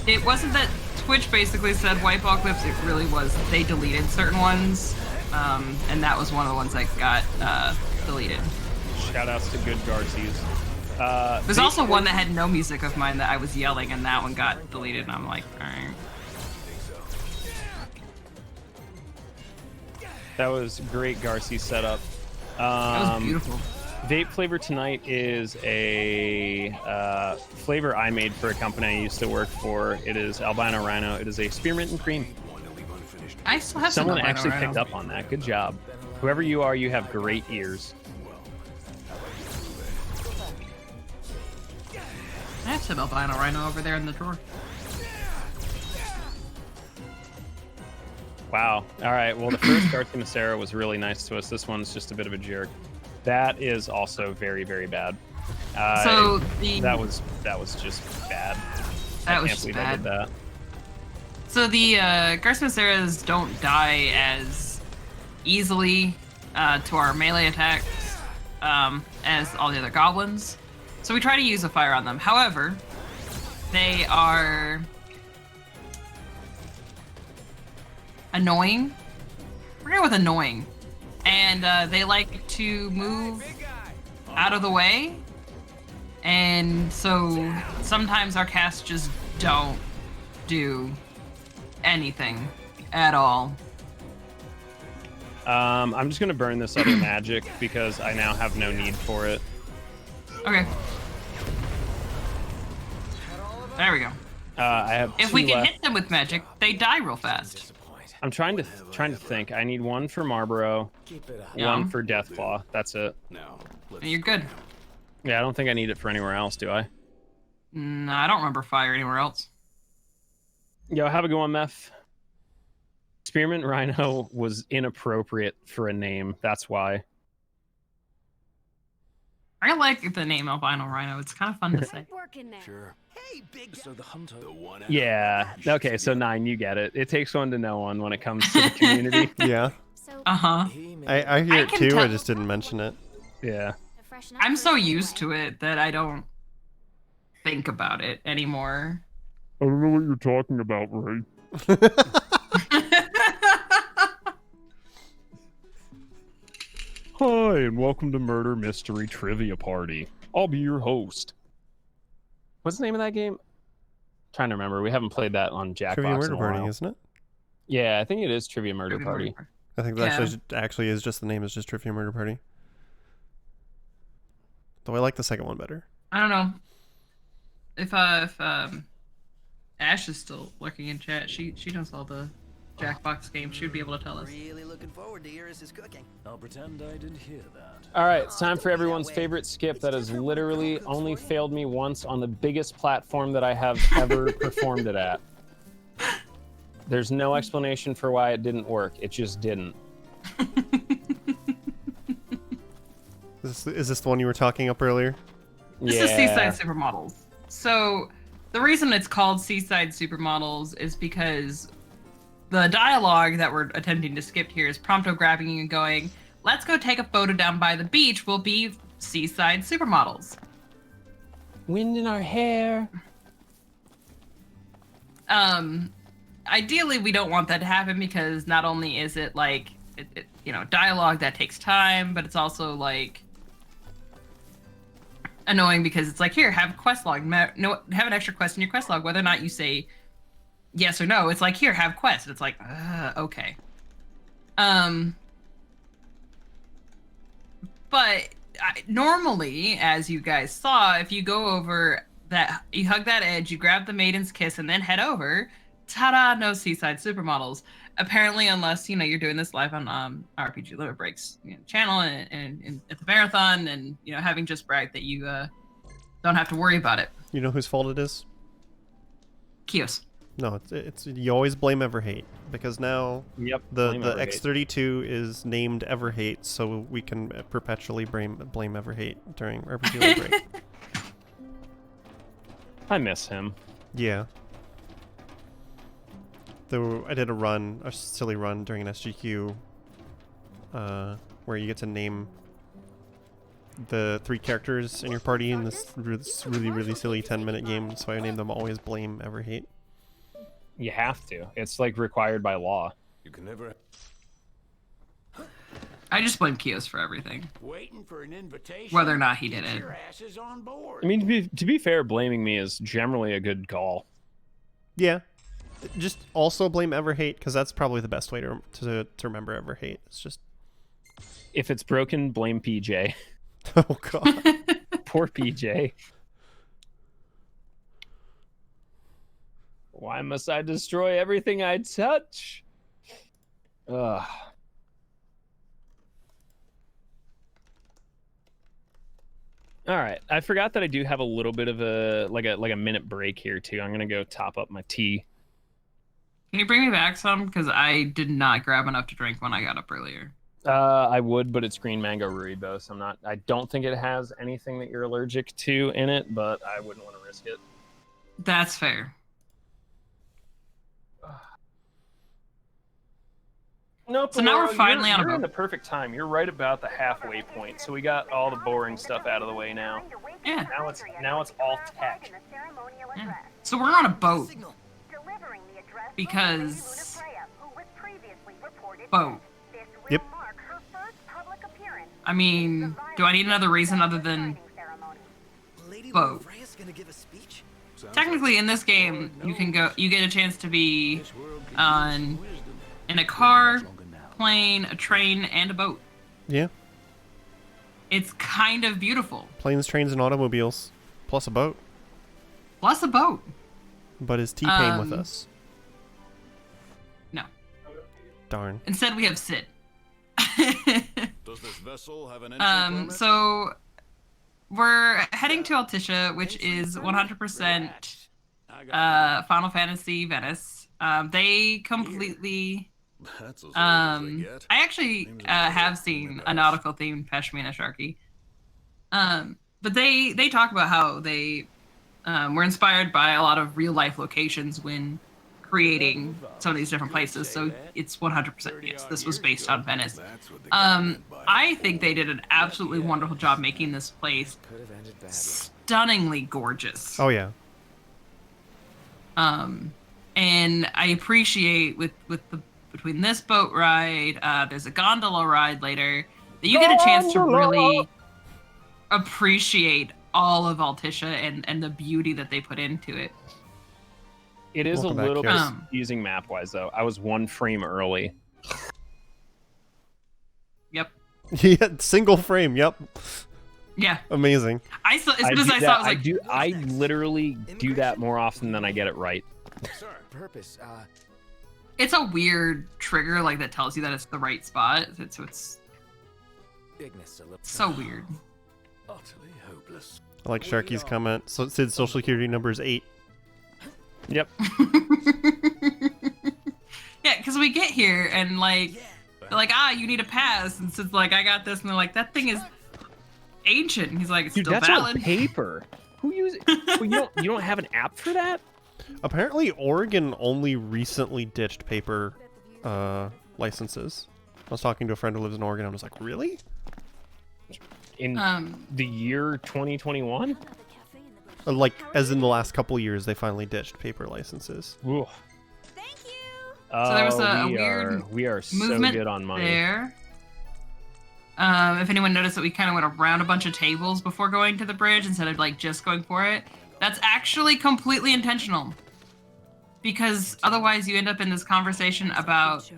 C: It wasn't that Twitch basically said wipe all clips. It really was they deleted certain ones, and that was one of the ones that got deleted.
B: Shout outs to good Garcias.
C: There's also one that had no music of mine that I was yelling, and that one got deleted. And I'm like, all right.
B: That was great Garcia setup.
C: That was beautiful.
B: Vape flavor tonight is a flavor I made for a company I used to work for. It is Albino Rhino. It is a spearmint and cream.
C: I still have some
B: Someone
C: Albino
B: actually
C: Rhino.
B: picked up on that. Good job. Whoever you are, you have great ears.
C: I have some Albino Rhino over there in the drawer.
B: Wow. All right. Well, the first Garcia Macero was really nice to us. This one's just a bit of a jerk. That is also very, very bad.
C: So
B: that was just bad.
C: That
B: I
C: was
B: can't
C: just
B: believe I did that.
C: So the Garcia Maceras don't die as easily to our melee attacks as all the other goblins. So we try to use a fire on them. However, they are annoying. We're going with annoying. And they like to move out of the way. And so sometimes our casts just don't do anything at all.
B: I'm just going to burn this other magic because I now have no need for it.
C: Okay. There we go.
B: I have
C: If
B: two
C: we can
B: left.
C: hit them with magic, they die real fast.
B: I'm trying to think. I need one for Marlboro,
H: Keep it up.
C: Yeah.
B: one for Deathclaw. That's it.
G: Now,
C: And you're good.
B: Yeah, I don't think I need it for anywhere else, do I?
C: No, I don't remember fire anywhere else.
B: Yo, have a good one, Meth. Spearmint Rhino was inappropriate for a name. That's why.
C: I like the name Albino Rhino. It's kind of fun to say.
J: Working there.
G: sure.
I: Hey, big
H: So the hunter.
G: The one.
B: Yeah. Okay, so 9, you get it. It takes one to know one when it comes to the community.
A: Yeah.
E: So,
C: Uh-huh.
H: He made
A: I hear
C: I
A: it
C: can
A: too. I
C: tell-
A: just didn't mention it.
B: Yeah.
E: to freshen up
C: I'm
E: for
C: so
E: the
C: used
E: getaway.
C: to it that I don't think about it anymore.
B: I don't know what you're talking about, Ray. Hi, and welcome to Murder Mystery Trivia Party. I'll be your host. What's the name of that game? Trying to remember. We haven't played that on Jackbox
A: Trivia
B: in
A: Murder
B: a while.
A: Party, isn't it?
B: Yeah, I think it is Trivia Murder Party.
A: I think that
C: Yeah.
A: actually is just the name. Is just Trivia Murder Party. Though I like the second one better.
C: I don't know. If Ash is still lurking in chat, she knows all the Jackbox games. She would be able to tell us.
F: Really looking forward to Iris' cooking.
D: I'll pretend I didn't hear that.
B: All right, it's time for everyone's favorite skip that has literally only failed me once on the biggest platform that I have ever performed it at. There's no explanation for why it didn't work. It just didn't.
A: Is this the one you were talking up earlier?
C: This is Seaside Supermodels. So the reason it's called Seaside Supermodels is because the dialogue that we're attempting to skip here is Prompto grabbing you and going, "Let's go take a photo down by the beach. We'll be Seaside Supermodels."
B: Wind in our hair.
C: Ideally, we don't want that to happen because not only is it like, dialogue that takes time, but it's also like annoying because it's like, here, have a quest log. Have an extra quest in your quest log, whether or not you say yes or no. It's like, here, have quest. And it's like, okay. But normally, as you guys saw, if you go over that, you hug that edge, you grab the Maiden's Kiss, and then head over, ta-da, no Seaside Supermodels. Apparently, unless, you're doing this live on RPG Limit Breaks channel and at the marathon, and, having just bragged that you don't have to worry about it.
A: You know whose fault it is?
C: Kios.
A: No, it's you always blame Everhate, because now
B: Yep.
A: the
B: Everhate.
A: X32 is named Everhate, so we can perpetually blame Everhate during RPG Limit Break.
B: I miss him.
A: Yeah. Though I did a silly run during an SGQ, where you get to name the 3 characters in your party in this really, really silly 10-minute game, so I named them always Blame Everhate.
B: You have to. It's like required by law.
D: You can never.
C: I just blame Kios for everything,
F: Waiting for an invitation.
C: whether or not he did
F: Get
C: it.
F: your asses on board.
B: I mean, to be fair, blaming me is generally a good call.
A: Yeah. Just also blame Everhate, because that's probably the best way to remember Everhate. It's just...
B: If it's broken, blame PJ.
A: Oh, God.
B: Poor PJ. Why must I destroy everything I touch? Ugh. All right, I forgot that I do have a little bit of a minute break here too. I'm gonna go top up my tea.
C: Can you bring me back some? Because I did not grab enough to drink when I got up earlier.
B: I would, but it's green mango Rooibos. So I don't think it has anything that you're allergic to in it, but I wouldn't want to risk it.
C: That's fair.
B: Nope.
C: So now we're finally on a
B: You're in
C: boat.
B: the perfect time. You're right about the halfway point. So we got all the boring stuff out of the way now.
C: Yeah.
B: Now it's all tech.
C: Yeah. So we're on a boat. Because... boat.
A: Yep.
C: I mean, do I need another reason other than boat? Technically, in this game, you get a chance to be in a car, plane, a train, and a boat.
A: Yeah.
C: It's kind of beautiful.
A: Planes, trains, and automobiles. Plus a boat.
C: Plus a boat.
A: But is T-Pain with us?
C: No.
A: Darn.
C: Instead, we have Sid.
G: Does this vessel have an entry permit?
C: So we're heading to Altissia, which is 100% Final Fantasy Venice. They completely...
G: That's as old as they get.
C: I actually have seen a nautical themed Pashmina Sharky. But they talk about how they were inspired by a lot of real life locations when creating some of these different places. So it's 100% yes, this was based on Venice. I think they did an absolutely wonderful job making this place stunningly gorgeous.
A: Oh, yeah.
C: And I appreciate between this boat ride, there's a gondola ride later, that you get a chance to really appreciate all of Altissia and the beauty that they put into it.
B: It is
A: Welcome
B: a
A: back,
B: little bit
A: Kios.
B: confusing map-wise, though. I was 1 frame early.
C: Yep.
A: Yeah, single frame, yep.
C: Yeah.
A: Amazing.
C: As soon as I saw it, I was like,
B: I literally do that more often than I get it right.
H: Purpose.
C: it's a weird trigger like that tells you that it's the right spot. It's
H: Ignis,
C: so weird.
D: Utterly hopeless.
A: I like Sharky's comment. So Sid's social security number is 8.
B: Yep.
C: Yeah, because we get here and like, they're like, you need a pass, and Sid's like, I got this, and they're like, that thing is ancient. And he's like, it's
B: Dude,
C: still
B: that's
C: valid.
B: on paper. Who uses? Well, you don't have an app for that?
A: Apparently, Oregon only recently ditched paper licenses. I was talking to a friend who lives in Oregon. I was like, really?
B: In the year 2021?
A: Like, as in the last couple years, they finally ditched paper licenses.
B: Ooh.
C: So there was a weird
B: we are so
C: movement
B: good on money.
C: there. If anyone noticed that we kind of went around a bunch of tables before going to the bridge instead of like just going for it, that's actually completely intentional. Because otherwise you end up in this conversation about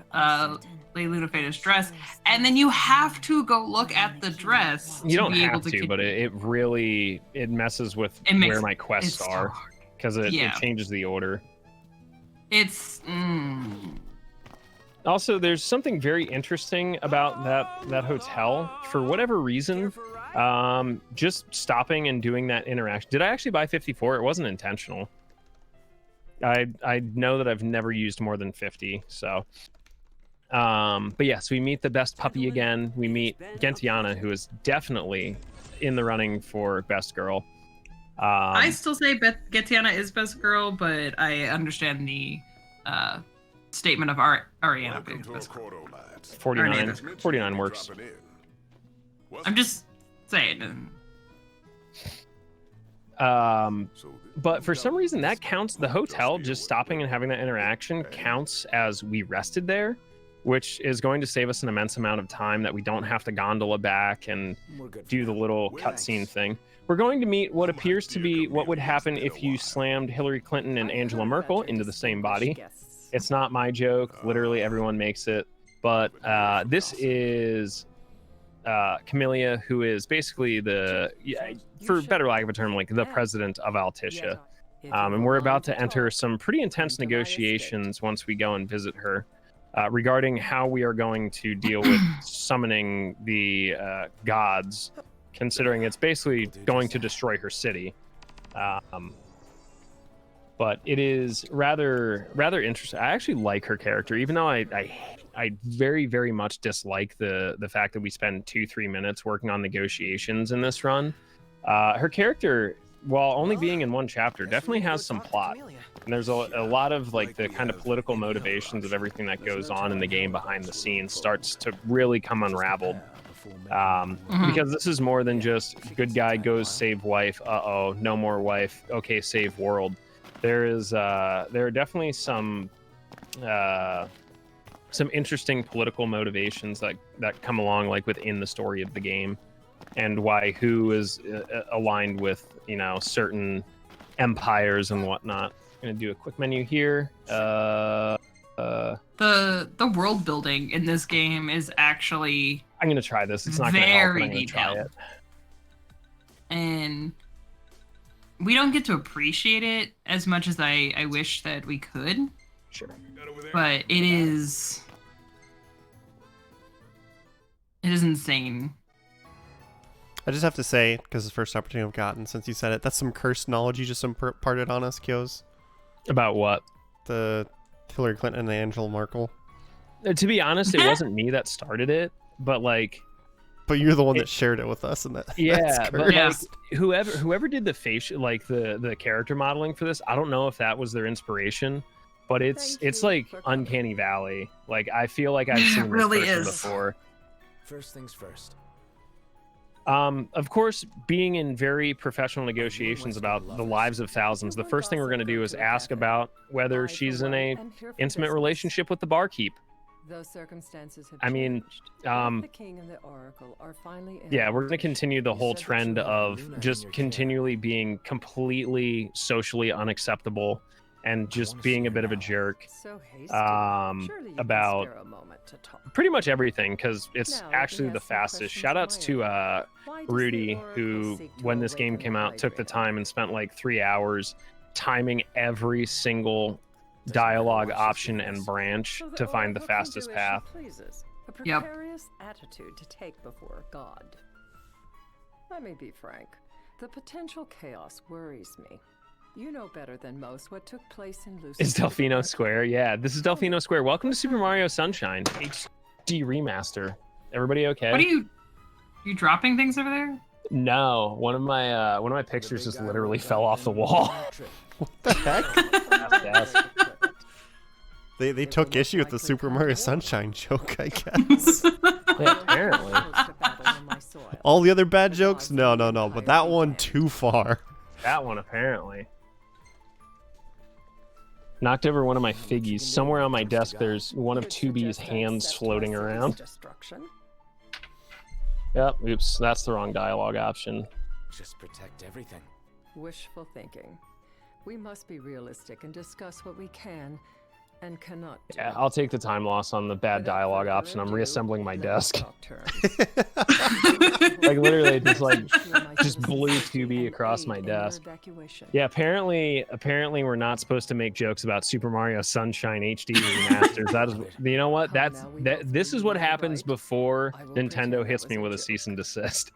C: Lady Lunafeda's dress, and then you have to go look at the dress.
B: You don't
C: be able
B: have to, but it really messes with where my quests are, because it changes the order.
C: It's
B: Also, there's something very interesting about that hotel. For whatever reason, just stopping and doing that interaction. Did I actually buy 54? It wasn't intentional. I know that I've never used more than 50, so. But yes, we meet the best puppy again. We meet Gentiana, who is definitely in the running for best girl.
C: I still say Gentiana is best girl, but I understand the statement of Ariana being best girl.
B: 49 works.
C: I'm just saying.
B: But for some reason that counts. The hotel just stopping and having that interaction counts as we rested there, which is going to save us an immense amount of time that we don't have to gondola back and do the little cutscene thing. We're going to meet what appears to be what would happen if you slammed Hillary Clinton and Angela Merkel into the same body. It's not my joke. Literally everyone makes it. But this is Camellia, who is basically for better lack of a term, like the president of Altissia. And we're about to enter some pretty intense negotiations once we go and visit her regarding how we are going to deal with summoning the gods, considering it's basically going to destroy her city. But it is rather interesting. I actually like her character, even though I very, very much dislike the fact that we spend 2-3 minutes working on negotiations in this run. Her character, while only being in one chapter, definitely has some plot. And there's a lot of like the kind of political motivations of everything that goes on in the game behind the scenes starts to really come unraveled. Because this is more than just good guy goes save wife, no more wife, okay, save world. There are definitely some interesting political motivations that come along, like within the story of the game, and why who is aligned with certain empires and whatnot. I'm gonna do a quick menu here.
C: The world building in this game is actually
B: I'm gonna try this. It's not gonna help, but I'm gonna try
C: detailed.
B: it.
C: And we don't get to appreciate it as much as I wish that we could.
B: Sure.
C: But it is insane.
A: I just have to say, because it's the first opportunity I've gotten since you said it, that's some cursed knowledge you just imparted on us, Kyos.
B: About what?
A: The Hillary Clinton and Angela Merkel.
B: To be honest, it wasn't me that started it, but like.
A: But you're the one that shared it with us, and that.
B: Yeah,
A: that's
B: but like,
A: cursed.
B: whoever did the facial, like the character modeling for this, I don't know if that was their inspiration, but it's like Uncanny Valley. Like I feel like I've seen this person before.
H: First things first.
B: Of course, being in very professional negotiations about the lives of thousands, the first thing we're going to do is ask about whether she's in a intimate relationship with the barkeep.
J: Those circumstances have
B: I mean,
J: the king and the oracle are finally in.
B: yeah, we're going to continue the whole trend of just continually being completely socially unacceptable and just being a bit of a jerk about pretty much everything, because it's actually the fastest. Shoutouts to Rudy, who, when this game came out, took the time and spent like 3 hours timing every single dialogue option and branch to find the fastest path.
J: A precarious attitude to take before God. Let me be frank. The potential chaos worries me. You know better than most what took place in Lucy.
B: It's Delfino Square. Yeah, this is Delfino Square. Welcome to Super Mario Sunshine HD Remaster. Everybody okay?
C: What are you dropping things over there?
B: No, one of my pictures just literally fell off the wall.
A: What the heck? They took issue with the Super Mario Sunshine joke, I guess.
B: Yeah, apparently.
A: All the other bad jokes? No, but that one too far.
B: That one apparently. Knocked over one of my figgies. Somewhere on my desk there's one of 2B's hands floating around. Yep, oops, that's the wrong dialogue option.
H: Just protect everything.
J: Wishful thinking. We must be realistic and discuss what we can and cannot do.
B: Yeah, I'll take the time loss on the bad dialogue option. I'm reassembling my desk. Like literally just blew 2B across my desk. Yeah, apparently we're not supposed to make jokes about Super Mario Sunshine HD remasters. That is, you know what? This is what happens before Nintendo hits me with a cease and desist.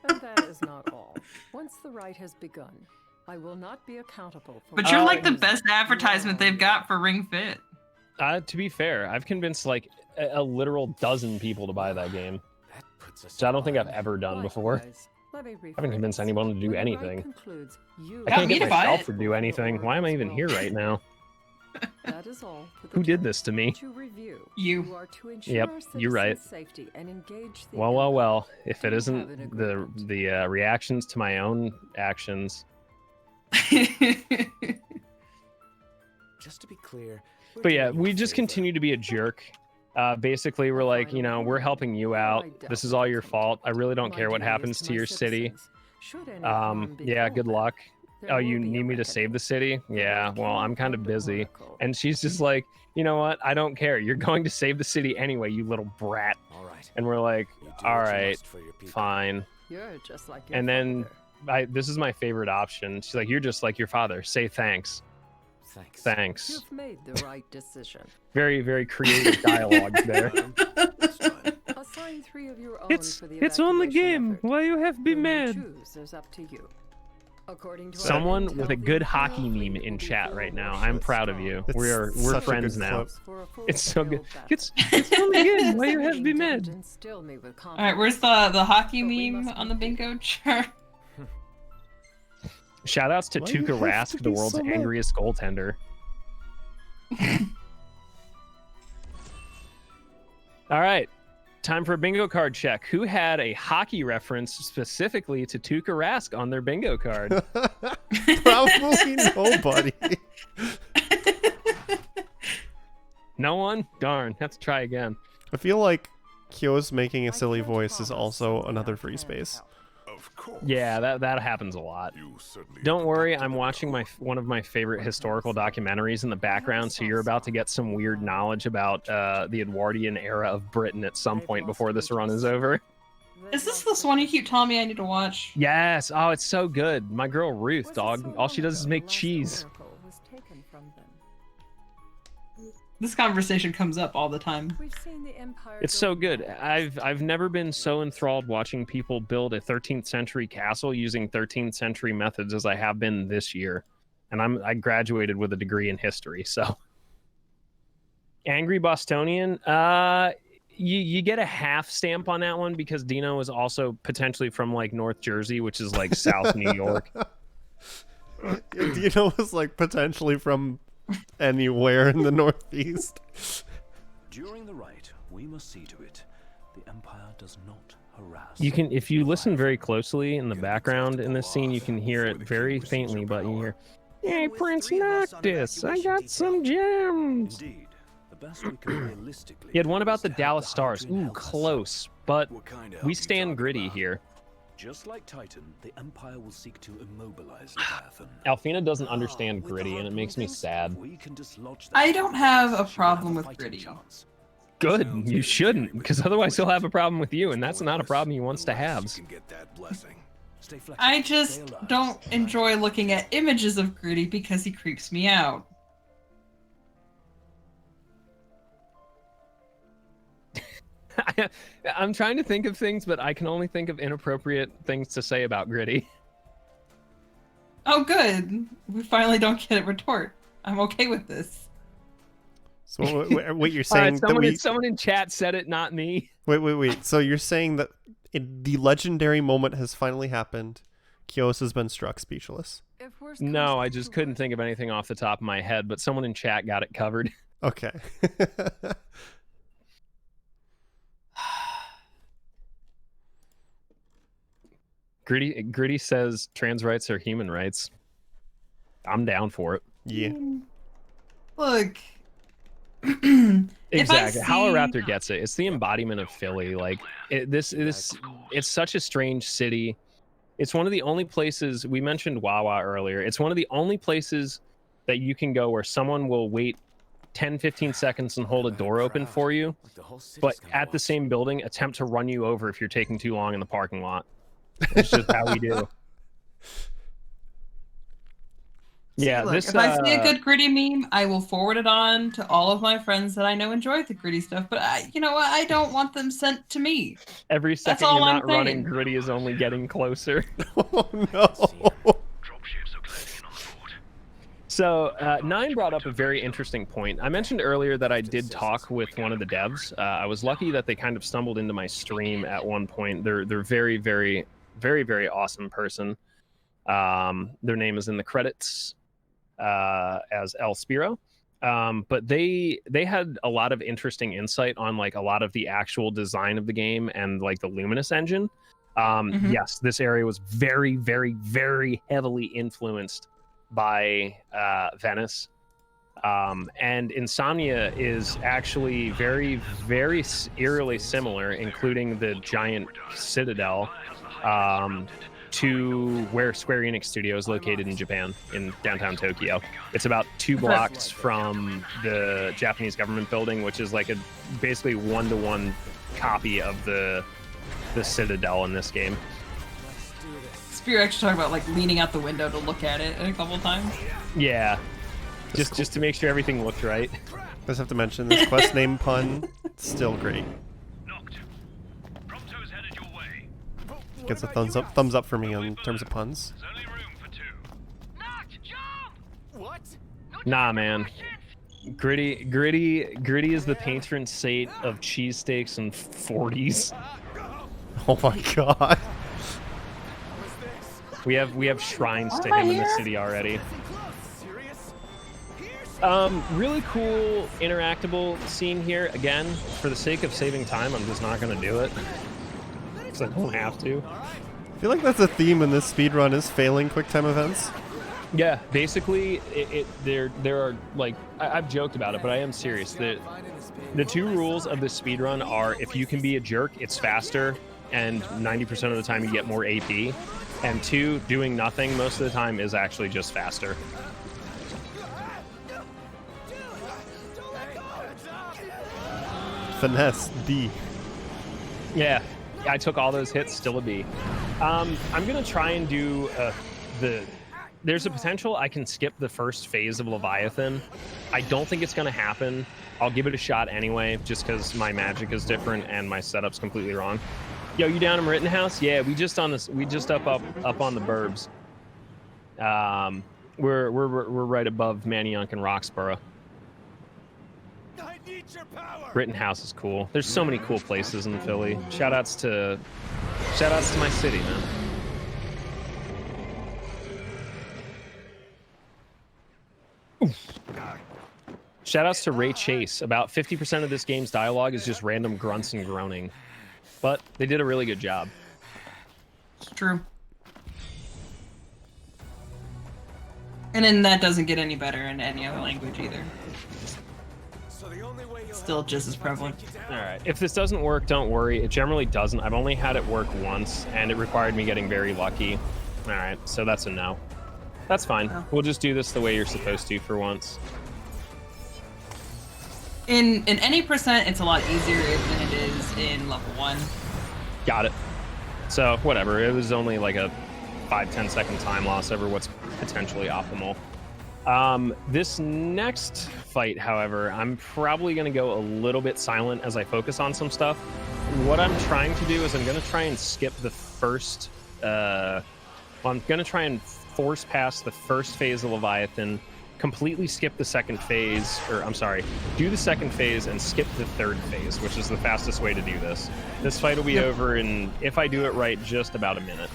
J: And that is not all. Once the ride has begun, I will not be accountable for.
C: But you're like the best advertisement they've got for Ring Fit.
B: To be fair, I've convinced like a literal dozen people to buy that game. So I don't think I've ever done before. I haven't convinced anyone to do anything. I can't get myself to do anything. Why am I even here right now?
J: That is all.
B: Who did this to me?
C: You.
B: Yep, you're right. Well. If it isn't the reactions to my own actions.
H: Just to be clear.
B: But yeah, we just continue to be a jerk. Basically, we're like, you know, we're helping you out. This is all your fault. I really don't care what happens to your city. Yeah, good luck. Oh, you need me to save the city? Yeah, well, I'm kind of busy. And she's just like, you know what? I don't care. You're going to save the city anyway, you little brat. And we're like, all right, fine. And then this is my favorite option. She's like, you're just like your father. Say thanks. Thanks.
J: You've made the right decision.
B: Very, very creative dialogue there.
J: Assign 3 of your own
B: It's
J: for the
B: on the
J: evacuation
B: game.
J: effort.
B: Why you have to be
J: Who you
B: mad?
J: choose is up to you. According to
B: Someone
J: our
B: with a
J: intel,
B: good
J: the
B: hockey
J: Alpha
B: meme
J: will
B: in
J: be
B: chat
J: filled
B: right
J: with
B: now. I'm
J: shit
B: proud of
J: strong.
B: you.
A: It's
B: We're
A: such a
B: friends
A: good
B: now.
A: clip.
J: For a
B: It's so good.
J: full-scale
B: It's
J: battle.
B: on the game. Why you have to be mad?
J: Didn't instill me with
C: All right, where's the hockey
J: But we
C: meme
J: must
C: on the
J: be-
C: bingo chart?
B: Shoutouts to
A: Why you
B: Tuukka
A: have to
B: Rask, the
A: be
B: world's
A: so mad?
B: angriest goaltender. All right, time for a bingo card check. Who had a hockey reference specifically to Tuukka Rask on their bingo card?
A: Probably nobody.
B: No one? Darn, have to try again.
A: I feel like Kyo's making a silly voice is also another free space.
G: Of course.
B: Yeah, that happens a lot.
G: You certainly
B: Don't worry, I'm
G: adopted it
B: watching one of my favorite historical documentaries in the background, so you're about to get some weird knowledge about the Edwardian era of Britain at some point before this run is over.
C: Is this one you keep telling me I need to watch?
B: Yes, oh, it's so good. My girl Ruth, dog. All she does is make cheese.
C: This conversation comes up all the time.
B: It's so good. I've never been so enthralled watching people build a 13th century castle using 13th century methods as I have been this year. And I graduated with a degree in history, so. Angry Bostonian, you get a half stamp on that one because Dino is also potentially from like North Jersey, which is like South New York.
A: Dino was like potentially from anywhere in the Northeast.
D: During the rite, we must see to it the Empire does not harass.
B: You can, if you listen very closely in the background in this scene, you can hear it very faintly, but you hear, "Hey, Prince Noctis, I got some gems."
D: Indeed, the best we can realistically.
B: He had one about
D: do
B: the
D: is have
B: Dallas
D: the
B: Stars.
D: Hadrian
B: Ooh,
D: help us.
B: close, but
G: What kind of help
B: we
G: you
B: stand
G: talking
B: gritty
G: about?
B: here.
D: Just like Titan, the Empire will seek to immobilize Leviathan.
B: Alfina doesn't understand
D: With
B: gritty,
D: our
B: and it makes me
D: approval,
B: sad.
D: we can dislodge that
C: I don't have a
D: She will
C: problem
D: a
C: with
D: fighting
C: gritty.
D: chance.
B: Good,
G: Sounds
B: you
G: like
B: shouldn't,
G: agreement
B: because
G: with
B: otherwise he'll have a
G: voices.
B: problem with you, and that's not a
G: Pointless
B: problem he wants to have.
G: unless you can get that blessing.
D: Stay flexible,
C: I
D: stay
C: just
D: alive.
C: don't enjoy looking at images of Gritty because he creeps me out.
B: I'm trying to think of things, but I can only think of inappropriate things to say about Gritty.
C: Oh, good. We finally don't get a retort. I'm okay with this.
A: So what you're
B: All right,
A: saying that we
B: someone in chat said it, not me.
A: wait. So you're saying that the legendary moment has finally happened. Kios has been struck speechless.
B: No, I just couldn't think of anything off the top of my head, but someone in chat got it covered.
A: Okay.
B: Gritty says trans rights are human rights. I'm down for it.
A: Yeah.
C: Look.
B: Exactly. Holoraptor gets it. It's the embodiment of Philly. Like it's such a strange city. It's one of the only places, we mentioned Wawa earlier. It's one of the only places that you can go where someone will wait 10, 15 seconds and hold a door open for you, but at the same building attempt to run you over if you're taking too long in the parking lot. It's just how we do. Yeah,
C: Look, if I see a good Gritty meme, I will forward it on to all of my friends that I know enjoy the Gritty stuff. But you know what? I don't want them sent to me.
B: Every second you're not running, Gritty is only getting closer.
A: Oh no!
B: So Nine brought up a very interesting point. I mentioned earlier that I did talk with one of the devs. I was lucky that they kind of stumbled into my stream at one point. They're very, very, very, very awesome person. Their name is in the credits as El Spiro. But they had a lot of interesting insight on like a lot of the actual design of the game and like the Luminous engine. Yes, this area was very, very, very heavily influenced by Venice. And Insomnia is actually very, very eerily similar, including the giant citadel, to where Square Enix Studio is located in Japan, in downtown Tokyo. It's about 2 blocks from the Japanese government building, which is like a basically one-to-one copy of the citadel in this game.
C: Spear actually talking about like leaning out the window to look at it a couple times.
B: Yeah, just to make sure everything looked right.
A: Just have to mention this quest name pun. Still great. Gets a thumbs up for me in terms of puns.
B: Nah, man. Gritty is the patron saint of cheesesteaks and 40s.
A: Oh my god.
B: We have shrines to him in the city already. Really cool interactable scene here. Again, for the sake of saving time, I'm just not gonna do it. Because I don't have to.
A: I feel like that's a theme in this speedrun, is failing QuickTime events.
B: Yeah, basically, there are like I've joked about it, but I am serious. The 2 rules of this speedrun are: if you can be a jerk, it's faster, and 90% of the time you get more AP. And 2, doing nothing most of the time is actually just faster.
A: Finesse, B.
B: Yeah, I took all those hits, still a B. I'm gonna try and do there's a potential I can skip the first phase of Leviathan. I don't think it's gonna happen. I'll give it a shot anyway, just because my magic is different and my setup's completely wrong. Yo, you down in Rittenhouse? Yeah, we just up on the burbs. We're right above Manayunk and Roxborough. Rittenhouse is cool. There's so many cool places in Philly. Shoutouts to my city, man. Shoutouts to Ray Chase. About 50% of this game's dialogue is just random grunts and groaning. But they did a really good job.
C: It's true. And then that doesn't get any better in any other language either. Still just as prevalent.
B: Alright, if this doesn't work, don't worry. It generally doesn't. I've only had it work once, and it required me getting very lucky. Alright, so that's a no. That's fine. Oh. We'll just do this the way you're supposed to for once.
C: In any percent, it's a lot easier than it is in level 1.
B: Got it. So, whatever. It was only like a 5-10 second time loss over what's potentially optimal. This next fight, however, I'm probably going to go a little bit silent as I focus on some stuff. What I'm trying to do is I'm going to try and skip the first... I'm going to try and force past the first phase of Leviathan completely skip the second phase, or I'm sorry, do the second phase and skip the third phase, which is the fastest way to do this. This fight will be over in, if I do it right, just about a minute.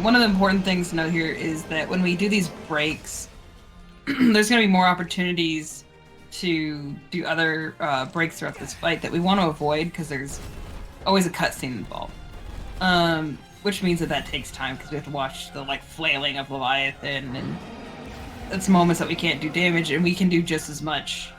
C: One of the important things to note here is that when we do these breaks, there's going to be more opportunities to do other breaks throughout this fight that we want to avoid because there's always a cutscene involved. Which means that takes time because we have to watch the flailing of Leviathan, and it's moments that we can't do damage, and we can do just as much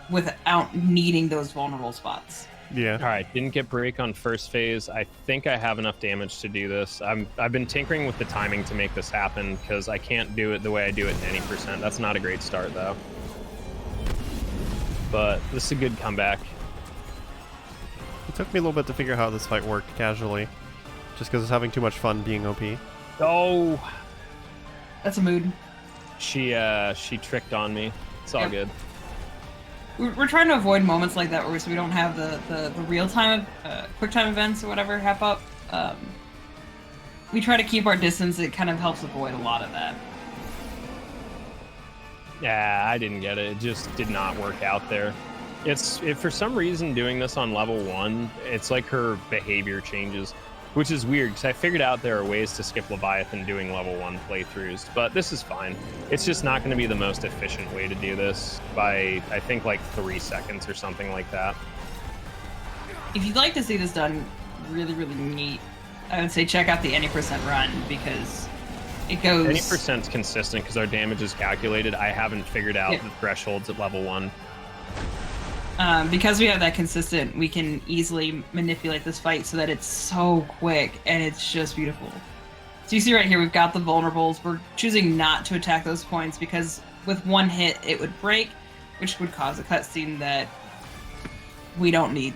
C: without needing those vulnerable spots.
A: Yeah.
B: All right, didn't get break on first phase. I think I have enough damage to do this. I've been tinkering with the timing to make this happen because I can't do it the way I do it in any percent. That's not a great start though. But this is a good comeback.
A: It took me a little bit to figure out how this fight worked casually, just because I was having too much fun being OP.
B: Oh,
C: that's a mood.
B: She tricked on me. It's all good.
C: We're trying to avoid moments like that so we don't have the real-time, quick-time events or whatever hap up. We try to keep our distance. It kind of helps avoid a lot of that.
B: Yeah, I didn't get it. It just did not work out there. If for some reason doing this on level 1, it's like her behavior changes, which is weird because I figured out there are ways to skip Leviathan doing level 1 playthroughs, but this is fine. It's just not going to be the most efficient way to do this by, I think, 3 seconds or something like that.
C: If you'd like to see this done really, really neat, I would say check out the any % run because it goes...
B: Any percent's consistent because our damage is calculated. I haven't figured out the thresholds at level 1.
C: Because we have that consistent, we can easily manipulate this fight so that it's so quick and it's just beautiful. So you see right here, we've got the vulnerables. We're choosing not to attack those points because with one hit, it would break, which would cause a cutscene that we don't need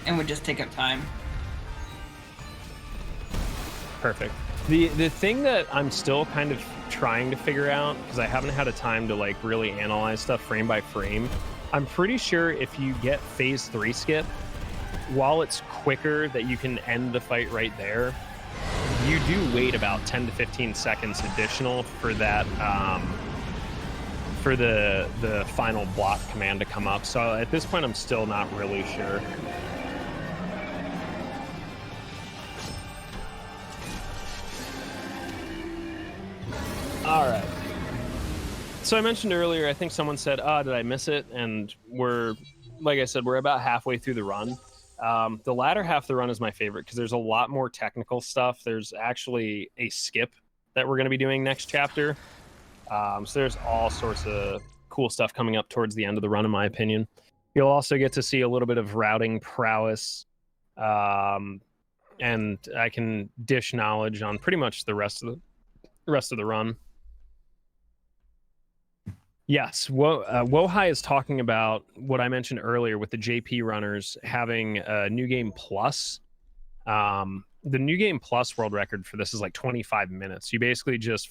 C: and would just take up time.
B: Perfect. The thing that I'm still kind of trying to figure out, because I haven't had a time to really analyze stuff frame by frame, I'm pretty sure if you get phase 3 skip, while it's quicker that you can end the fight right there, you do wait about 10 to 15 seconds additional for that for the final block command to come up. So at this point I'm still not really sure. All right. So I mentioned earlier, I think someone said, did I miss it? And like I said, we're about halfway through the run. The latter half of the run is my favorite because there's a lot more technical stuff. There's actually a skip that we're going to be doing next chapter. So there's all sorts of cool stuff coming up towards the end of the run, in my opinion. You'll also get to see a little bit of routing prowess. And I can dish knowledge on pretty much the rest of the run. Yes, Wohai is talking about what I mentioned earlier with the JP runners having a New Game Plus. The New Game Plus world record for this is 25 minutes. You basically just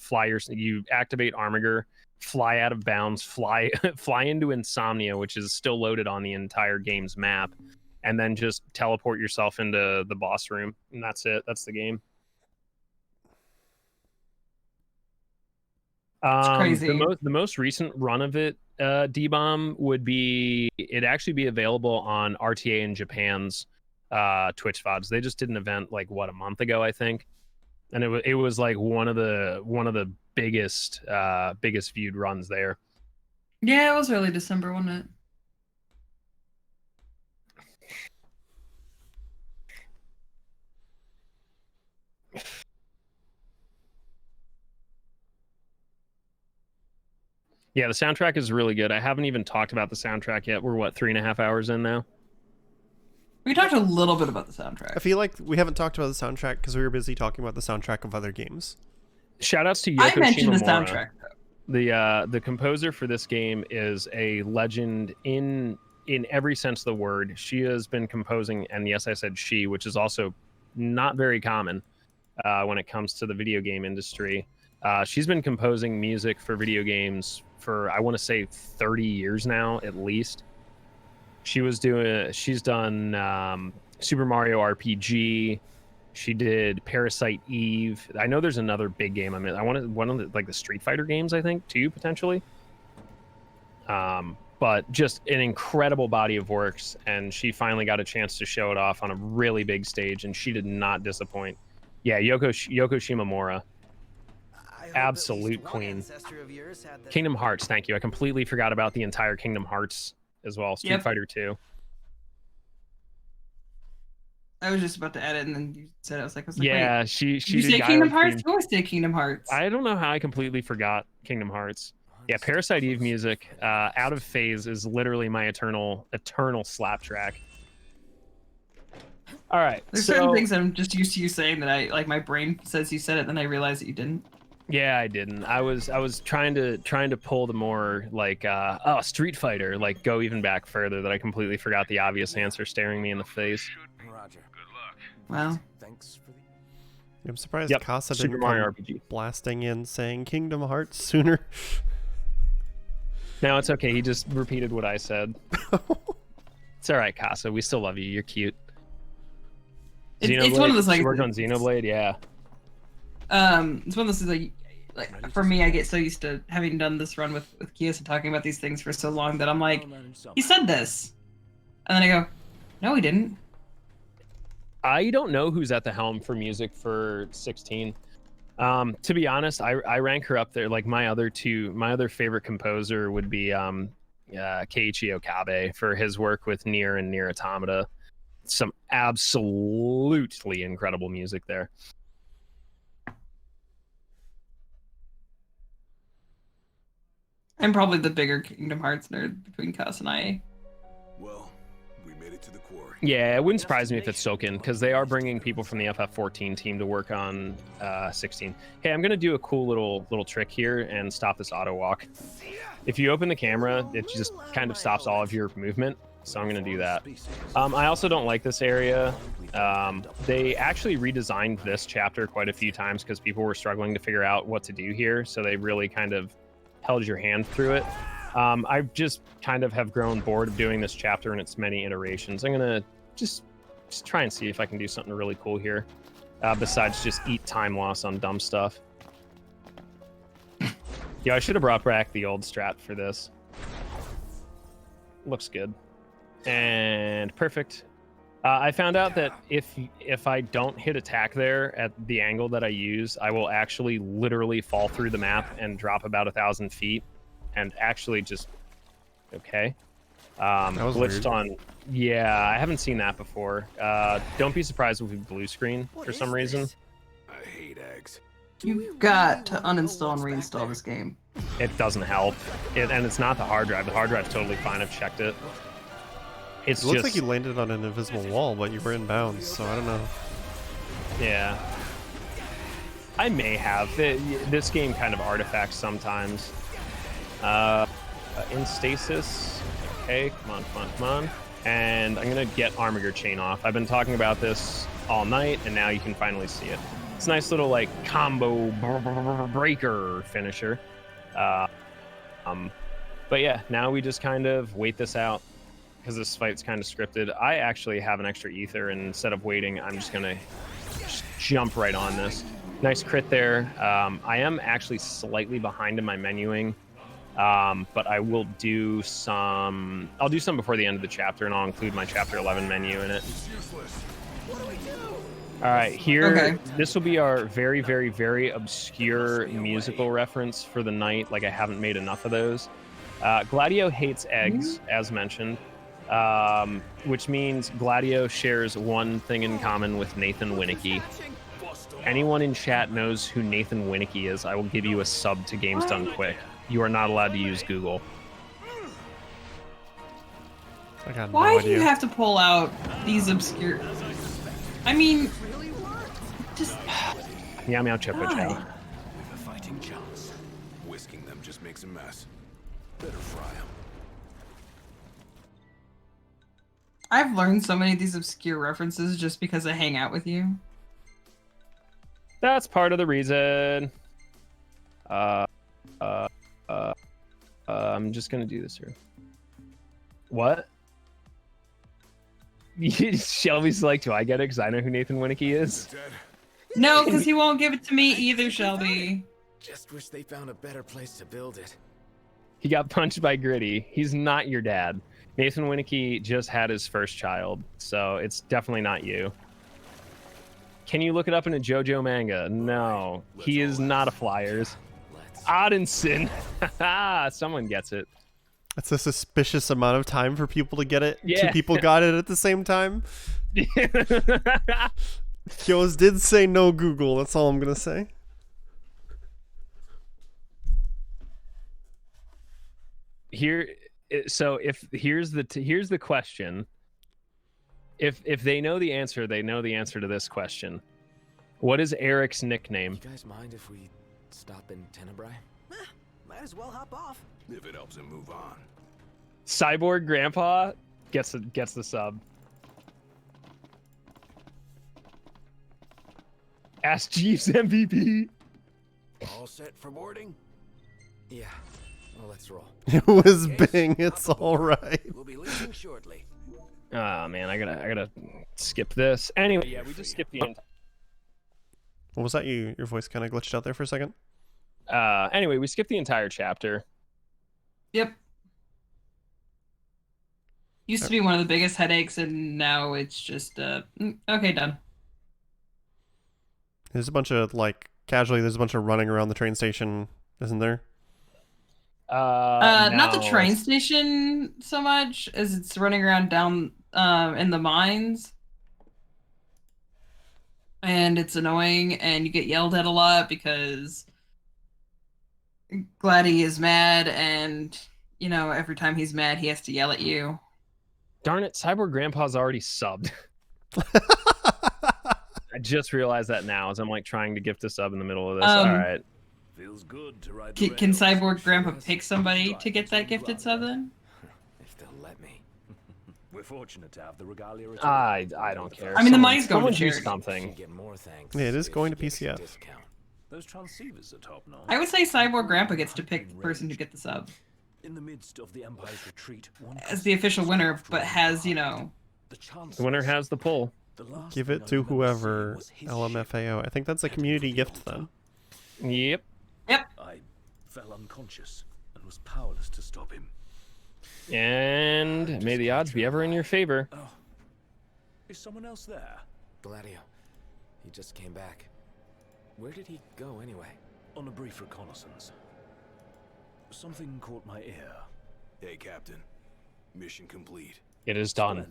B: you activate Armiger, fly out of bounds, fly into Insomnia, which is still loaded on the entire game's map, and then just teleport yourself into the boss room, and that's it. That's the game.
C: It's crazy.
B: The most recent run of it, D-Bomb, it'd actually be available on RTA in Japan's Twitch VODs. They just did an event a month ago, I think, and it was one of the biggest viewed runs there.
C: Yeah, it was early December, wasn't it?
B: Yeah, the soundtrack is really good. I haven't even talked about the soundtrack yet. We're 3.5 hours in now?
C: We talked a little bit about the soundtrack.
A: I feel like we haven't talked about the soundtrack because we were busy talking about the soundtrack of other games.
B: Shoutouts to Yoko
C: I mentioned
B: Shimomura.
C: the soundtrack, though.
B: The composer for this game is a legend in every sense of the word. She has been composing, and yes, I said she, which is also not very common when it comes to the video game industry. She's been composing music for video games for, I want to say, 30 years now, at least. She's done Super Mario RPG. She did Parasite Eve. I know there's another big game. I mean, I wanted one of the, like the Street Fighter games, I think, too, potentially. But just an incredible body of works, and she finally got a chance to show it off on a really big stage, and she did not disappoint. Yeah, Yoko Shimomura, absolute queen. Kingdom Hearts, thank you. I completely forgot about the entire Kingdom Hearts as well. Street Fighter 2.
C: I was just about to add it, and then you said it. I was like,
B: yeah,
C: wait,
B: she
C: did you say
B: did
C: Kingdom
B: Gyro
C: Hearts?
B: Queen.
C: Or say Kingdom Hearts?
B: I don't know how I completely forgot Kingdom Hearts. Yeah, Parasite Eve music, Out of Phase is literally my eternal slap track. All right.
C: There's certain things I'm just used to you saying that I like. My brain says you said it, then I realize that you didn't.
B: Yeah, I didn't. I was trying to pull the more like Street Fighter, like go even back further, that I completely forgot the obvious answer staring me in the face.
D: Roger. Good luck.
C: Wow.
D: Thanks for the...
A: I'm surprised Casa
B: Super
A: didn't
B: Mario
A: come
B: RPG.
A: blasting in saying Kingdom Hearts sooner.
B: No, it's okay. He just repeated what I said. It's all right, Casa. We still love you. You're cute.
C: It's one of those like.
B: She worked on Xenoblade, yeah.
C: It's one of those things like for me, I get so used to having done this run with Kios and talking about these things for so long that I'm like, he said this, and then I go, no, he didn't.
B: I don't know who's at the helm for music for 16. To be honest, I rank her up there. Like my other favorite composer would be Keiichi Okabe for his work with Nier and Nier Automata. Some absolutely incredible music there.
C: I'm probably the bigger Kingdom Hearts nerd between Cass and I.
G: Well, we made it to the quarry.
B: Yeah, it wouldn't surprise me if it's Soken, because they are bringing people from the FF14 team to work on 16. Hey, I'm gonna do a cool little trick here and stop this auto walk. If you open the camera, it just kind of stops all of your movement. So I'm gonna do that. I also don't like this area. They actually redesigned this chapter quite a few times because people were struggling to figure out what to do here. So they really kind of held your hand through it. I've just kind of have grown bored of doing this chapter in its many iterations. I'm gonna just try and see if I can do something really cool here, besides just eat time loss on dumb stuff. Yeah, I should have brought back the old strat for this. Looks good. And perfect. I found out that if I don't hit attack there at the angle that I use, I will actually literally fall through the map and drop about 1,000 feet, and actually just okay.
A: That was
B: glitched
A: weird.
B: on. Yeah, I haven't seen that before. Don't be surprised if we blue screen for some reason.
G: I hate eggs.
C: You've got to uninstall and reinstall this game.
B: It doesn't help, and it's not the hard drive. The hard drive's totally fine. I've checked it. It's
A: It looks
B: just,
A: like you landed on an invisible wall, but you were in bounds, so I don't know.
B: yeah. I may have. This game kind of artifacts sometimes. In stasis. Okay, come on. And I'm gonna get Armiger Chain off. I've been talking about this all night, and now you can finally see it. It's a nice little like combo breaker finisher. But yeah, now we just kind of wait this out because this fight's kind of scripted. I actually have an extra ether, and instead of waiting, I'm just gonna jump right on this. Nice crit there. I am actually slightly behind in my menuing, but I will do some. I'll do some before the end of the chapter, and I'll include my chapter 11 menu in it. All right, here,
C: Okay.
B: This will be our very, very, very obscure musical reference for the night. Like I haven't made enough of those. Gladio hates eggs, as mentioned, which means Gladio shares one thing in common with Nathan Winnicky. Anyone in chat knows who Nathan Winnicky is, I will give you a sub to Games Done Quick. You are not allowed to use Google.
A: I got
C: Why
A: no
C: do you
A: idea.
C: have to pull out these obscure? I mean, just
B: Meow meow chippa chow.
C: Why?
G: We've a fighting chance. Whisking them just makes a mess. Better fry them.
C: I've learned so many of these obscure references just because I hang out with you.
B: That's part of the reason. I'm just gonna do this here. What? Shelby's like, do I get it? Because I know who Nathan Winnicky is.
C: No, because he won't give it to me either, Shelby.
H: Just wish they found a better place to build it.
B: He got punched by Gritty. He's not your dad. Nathan Winnicky just had his first child, so it's definitely not you. Can you look it up in a JoJo manga? No, he is not a Flyers. Odinson. Someone gets it.
A: That's a suspicious amount of time for people to get it.
B: Yeah.
A: 2 people got it at the same time. Kios did say no Google. That's all I'm gonna say.
B: Here's the question. If they know the answer, they know the answer to this question. What is Eric's nickname?
H: You guys mind if we stop in Tenebrae?
F: Might as well hop off.
G: If it helps him move on.
B: Cyborg Grandpa gets the sub. Ask Jeeves MVP.
F: All set for boarding?
H: Yeah. Well, let's roll.
A: It was Bing. It's all right.
F: We'll be leaving shortly.
B: Oh man, I gotta skip this. Anyway, yeah, we just skipped the entire.
A: What was that? Your voice kind of glitched out there for a second.
B: Anyway, we skipped the entire chapter.
C: Yep. Used to be one of the biggest headaches, and now it's just okay, done.
A: There's a bunch of there's a bunch of running around the train station, isn't there?
C: Not the train station so much as it's running around down in the mines. And it's annoying, and you get yelled at a lot because Gladdy is mad, and every time he's mad he has to yell at you.
B: Darn it, Cyborg Grandpa's already subbed. I just realized that now as I'm trying to gift a sub in the middle of this. All right.
D: Feels good to ride
C: Can Cyborg Grandpa pick somebody to get that gifted sub then?
H: If they'll let me.
D: We're fortunate to have the regalia.
B: I don't care.
C: I mean, the money's going
B: someone
C: to
B: do
C: charity.
B: something.
H: Get more thanks.
A: Yeah, it is
H: if
A: going
H: you
A: to
H: give us a
A: PCF.
H: discount.
D: Those transceivers are top notch.
C: I would say Cyborg Grandpa gets to pick the person to get the sub
D: In the midst of the Empire's retreat, one
C: as the official winner, but has,
B: The winner has the pull.
A: Give it to whoever. LMFAO. I think that's a community gift then.
B: Yep.
D: I fell unconscious and was powerless to stop him.
B: And may the odds be ever in your favor.
D: Oh, is someone else there?
H: Gladio. He just came back. Where did he go anyway?
D: On a brief reconnaissance. Something caught my ear.
G: Hey, Captain. Mission complete.
B: It is done.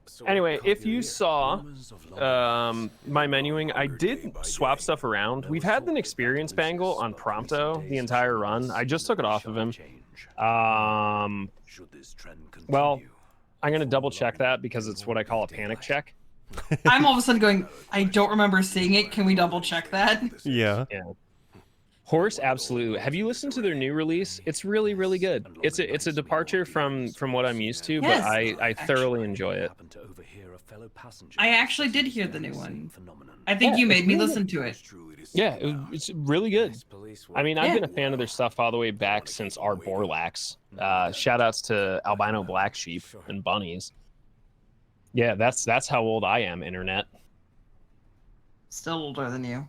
D: So
B: Anyway,
D: caught
B: if
D: your
B: you
D: ear.
B: saw
D: Rumors of long
B: my menuing, I did swap stuff around. We've had an experience bangle on Prompto the entire run. I just took it off of him.
D: Should this trend continue?
B: Well, I'm gonna double check that because it's what I call a panic check.
C: I'm all of a sudden going, I don't remember seeing it. Can we double check that?
A: Yeah.
B: Yeah. Horse, absolutely. Have you listened to their new release? It's really, really good. It's a departure from what I'm used to,
C: Yes.
B: but I thoroughly enjoy it.
D: happened to overhear a fellow passenger
C: I actually did hear the new one.
D: phenomenon.
C: I think
B: Yeah,
C: you made
B: it's
C: me
B: really
C: listen to it.
B: Yeah, it's really good.
H: Nice police
B: I mean, I've
C: Yeah.
B: been a fan of their stuff all the way back since Art Borlax. Shout outs to Albino Black Sheep and Bunnies. Yeah, that's how old I am, internet.
C: Still older than you.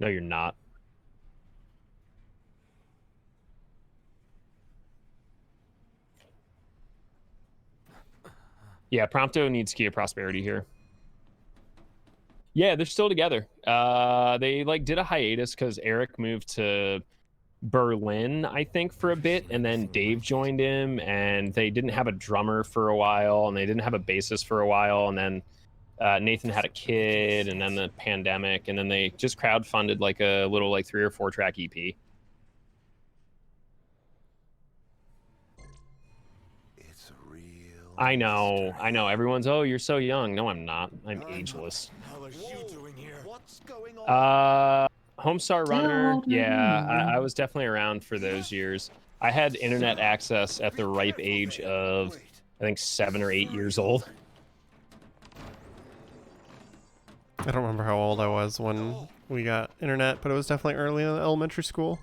B: No, you're not. Yeah, Prompto needs Key of Prosperity here. Yeah, they're still together. They did a hiatus because Eric moved to Berlin, I think, for a bit, and then Dave joined him, and they didn't have a drummer for a while, and they didn't have a bassist for a while, and then Nathan had a kid, and then the pandemic, and then they just crowdfunded a little 3 or 4 track EP.
G: It's a real.
B: I know. Everyone's, oh, you're so young. No, I'm not. I'm ageless.
G: How are you doing here? What's going on?
B: Homestar Runner, yeah, I was definitely around for those years. I had internet access at the ripe age of, I think, 7 or 8 years old.
A: I don't remember how old I was when we got internet, but it was definitely early in elementary school.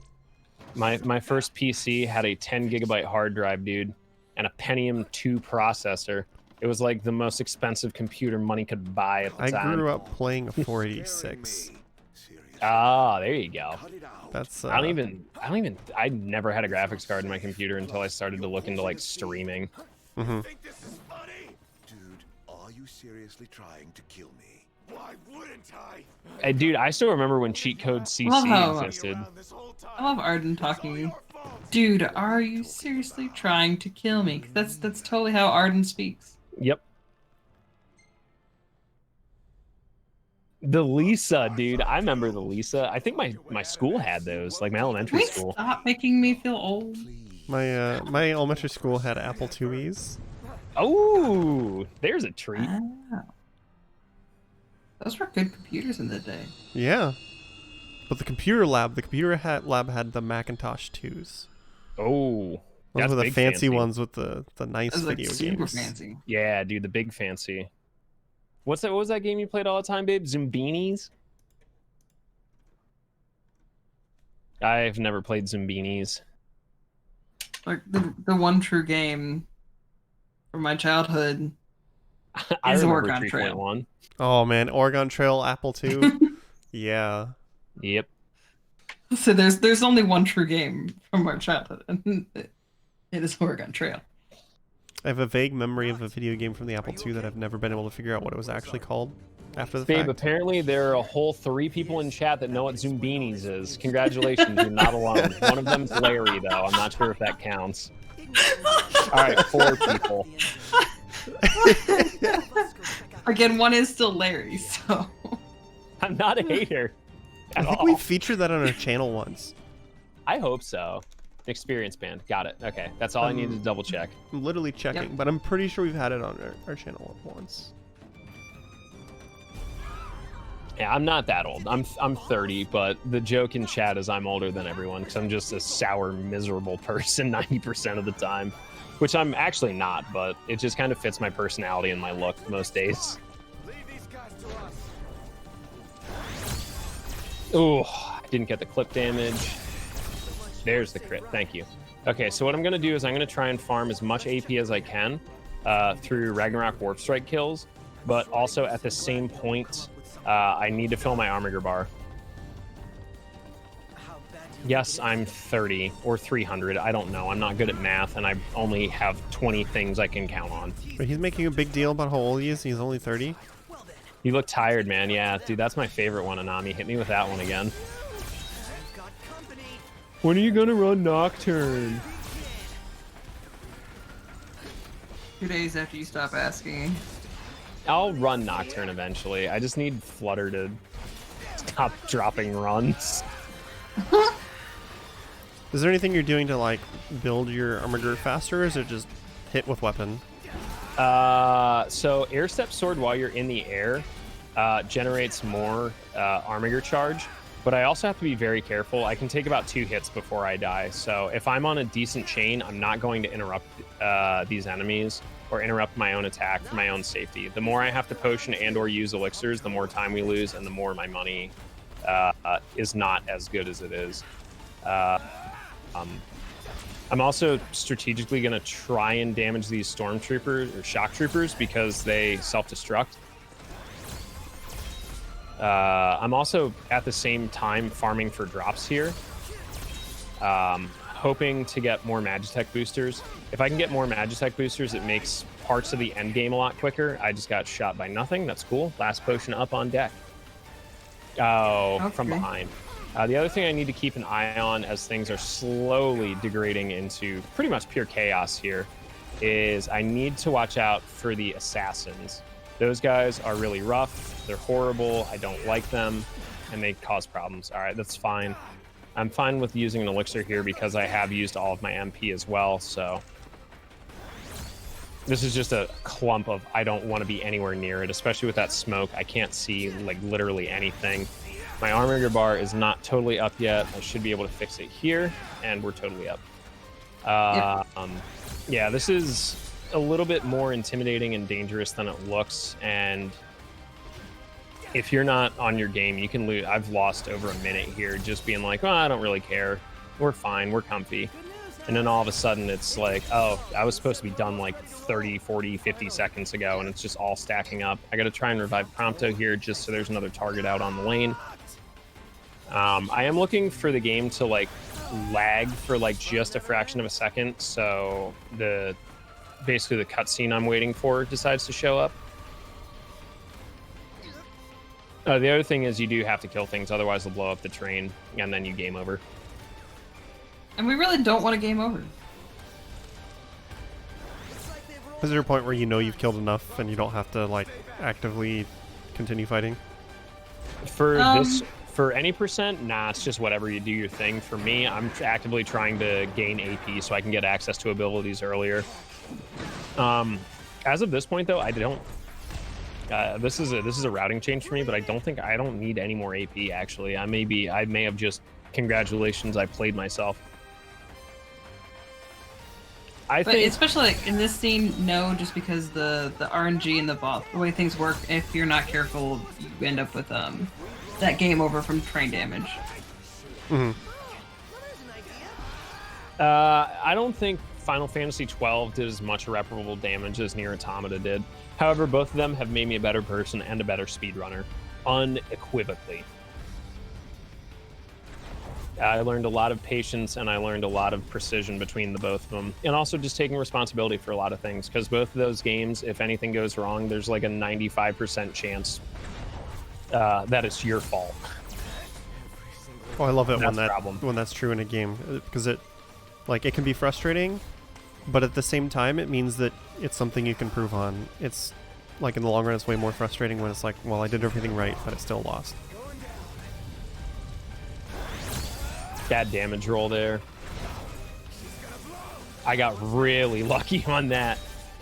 B: My first PC had a 10 gigabyte hard drive, dude, and a Pentium 2 processor. It was like the most expensive computer money could buy at the time.
A: I grew up playing a 486.
B: Ah, there you go.
A: That's
B: I never had a graphics card in my computer until I started to look into like streaming.
G: Think this is funny? Dude, are you seriously trying to kill me? Why wouldn't I?
B: Dude, I still remember when cheat code CC existed.
C: I love Arden talking. Dude, are you seriously trying to kill me? That's totally how Arden speaks.
B: Yep. The Lisa, dude. I remember the Lisa. I think my school had those, like my elementary school.
C: Stop making me feel old.
A: My elementary school had Apple IIes.
B: Oh, there's a treat.
C: Wow. Those were good computers in the day.
A: Yeah. But the computer lab had the Macintosh 2s.
B: Oh.
A: Those were the
B: big
A: fancy ones with the nice
C: Those
A: video
C: like super
A: games.
C: fancy.
B: Yeah, dude, the big fancy. What was that game you played all the time, babe? Zumbinis? I've never played Zumbinis.
C: Like the one true game from my childhood
B: I
C: is
B: remember
C: Oregon Trail.
B: 3.1.
A: Oh man, Oregon Trail, Apple II. Yeah.
B: Yep.
C: So there's only one true game from our childhood, and it is Oregon Trail.
A: I have a vague memory of a video game from the Apple II that I've never been able to figure out what it was actually called after the
B: Babe,
A: fact.
B: apparently there are a whole 3 people in chat that know what Zumbinis is. Congratulations, you're not alone. One of them's Larry, though. I'm not sure if that counts. All right, 4 people.
C: Again, one is still Larry, so...
B: I'm not a hater
A: I think we featured that on our channel once.
B: I hope so. Experience band. Got it. Okay, that's all I needed to double check.
A: I'm literally checking, but I'm pretty sure we've had it on our channel once.
B: Yeah, I'm not that old. I'm 30, but the joke in chat is I'm older than everyone because I'm just a sour, miserable person 90% of the time, which I'm actually not, but it just kind of fits my personality and my look most days. Oh, I didn't get the clip damage. There's the crit. Thank you. Okay, so what I'm going to do is I'm going to try and farm as much AP as I can through Ragnarok Warp Strike kills, but also at the same point, I need to fill my Armiger bar. Yes, I'm 30 or 300. I don't know. I'm not good at math, and I only have 20 things I can count on.
A: But he's making a big deal about how old he is. He's only 30.
B: You look tired, man. Yeah, dude, that's my favorite one, Anami. Hit me with that one again. When are you gonna run Nocturne?
C: 2 days after you stop asking.
B: I'll run Nocturne eventually. I just need Flutter to stop dropping runs.
A: Is there anything you're doing to like build your Armiger faster, or is it just hit with weapon?
B: So Air Step Sword while you're in the air generates more Armiger charge, but I also have to be very careful. I can take about 2 hits before I die, so if I'm on a decent chain, I'm not going to interrupt these enemies or interrupt my own attack for my own safety. The more I have to potion and or use elixirs, the more time we lose and the more my money is not as good as it is. I'm also strategically going to try and damage these stormtroopers or shock troopers because they self-destruct. I'm also at the same time farming for drops here, hoping to get more Magitech boosters. If I can get more Magitech boosters, it makes parts of the end game a lot quicker. I just got shot by nothing. That's cool. Last potion up on deck. Oh, okay. From behind. The other thing I need to keep an eye on as things are slowly degrading into pretty much pure chaos here is I need to watch out for the assassins. Those guys are really rough. They're horrible. I don't like them, and they cause problems. All right, that's fine. I'm fine with using an elixir here because I have used all of my MP as well, so... This is just a clump of I don't want to be anywhere near it, especially with that smoke. I can't see, like, literally anything. My Armiger bar is not totally up yet. I should be able to fix it here, and we're totally up. Yeah, this is a little bit more intimidating and dangerous than it looks, and if you're not on your game, you can lose. I've lost over a minute here just being like, oh, I don't really care. We're fine. We're comfy. And then all of a sudden it's like, oh, I was supposed to be done like 30, 40, 50 seconds ago, and it's just all stacking up. I got to try and revive Prompto here just so there's another target out on the lane. I am looking for the game to like lag for like just a fraction of a second, so basically the cutscene I'm waiting for decides to show up. The other thing is you do have to kill things, otherwise they'll blow up the train, and then you game over.
C: And we really don't want a game over.
A: Is there a point where you know you've killed enough and you don't have to like actively continue fighting?
B: For any percent, nah, it's just whatever you do your thing. For me, I'm actively trying to gain AP so I can get access to abilities earlier. As of this point, though, I don't. This is a routing change for me, but I don't need any more AP. Actually, I may have just congratulations, I played myself.
C: But especially like in this scene, no, just because the RNG and the way things work, if you're not careful, you end up with that game over from train damage.
A: Mm-hmm.
B: I don't think Final Fantasy XII did as much irreparable damage as Nier Automata did. However, both of them have made me a better person and a better speedrunner, unequivocally. I learned a lot of patience and I learned a lot of precision between the both of them, and also just taking responsibility for a lot of things, because both of those games, if anything goes wrong, there's like a 95% chance that it's your fault.
A: Oh, I love it
B: That's
A: when that's true in a game, because it can be frustrating, but at the same time it means that it's something you can improve on. It's like in the long run it's way more frustrating when it's like, well, I did everything right but I still lost.
B: Bad damage roll there. I got really lucky on that.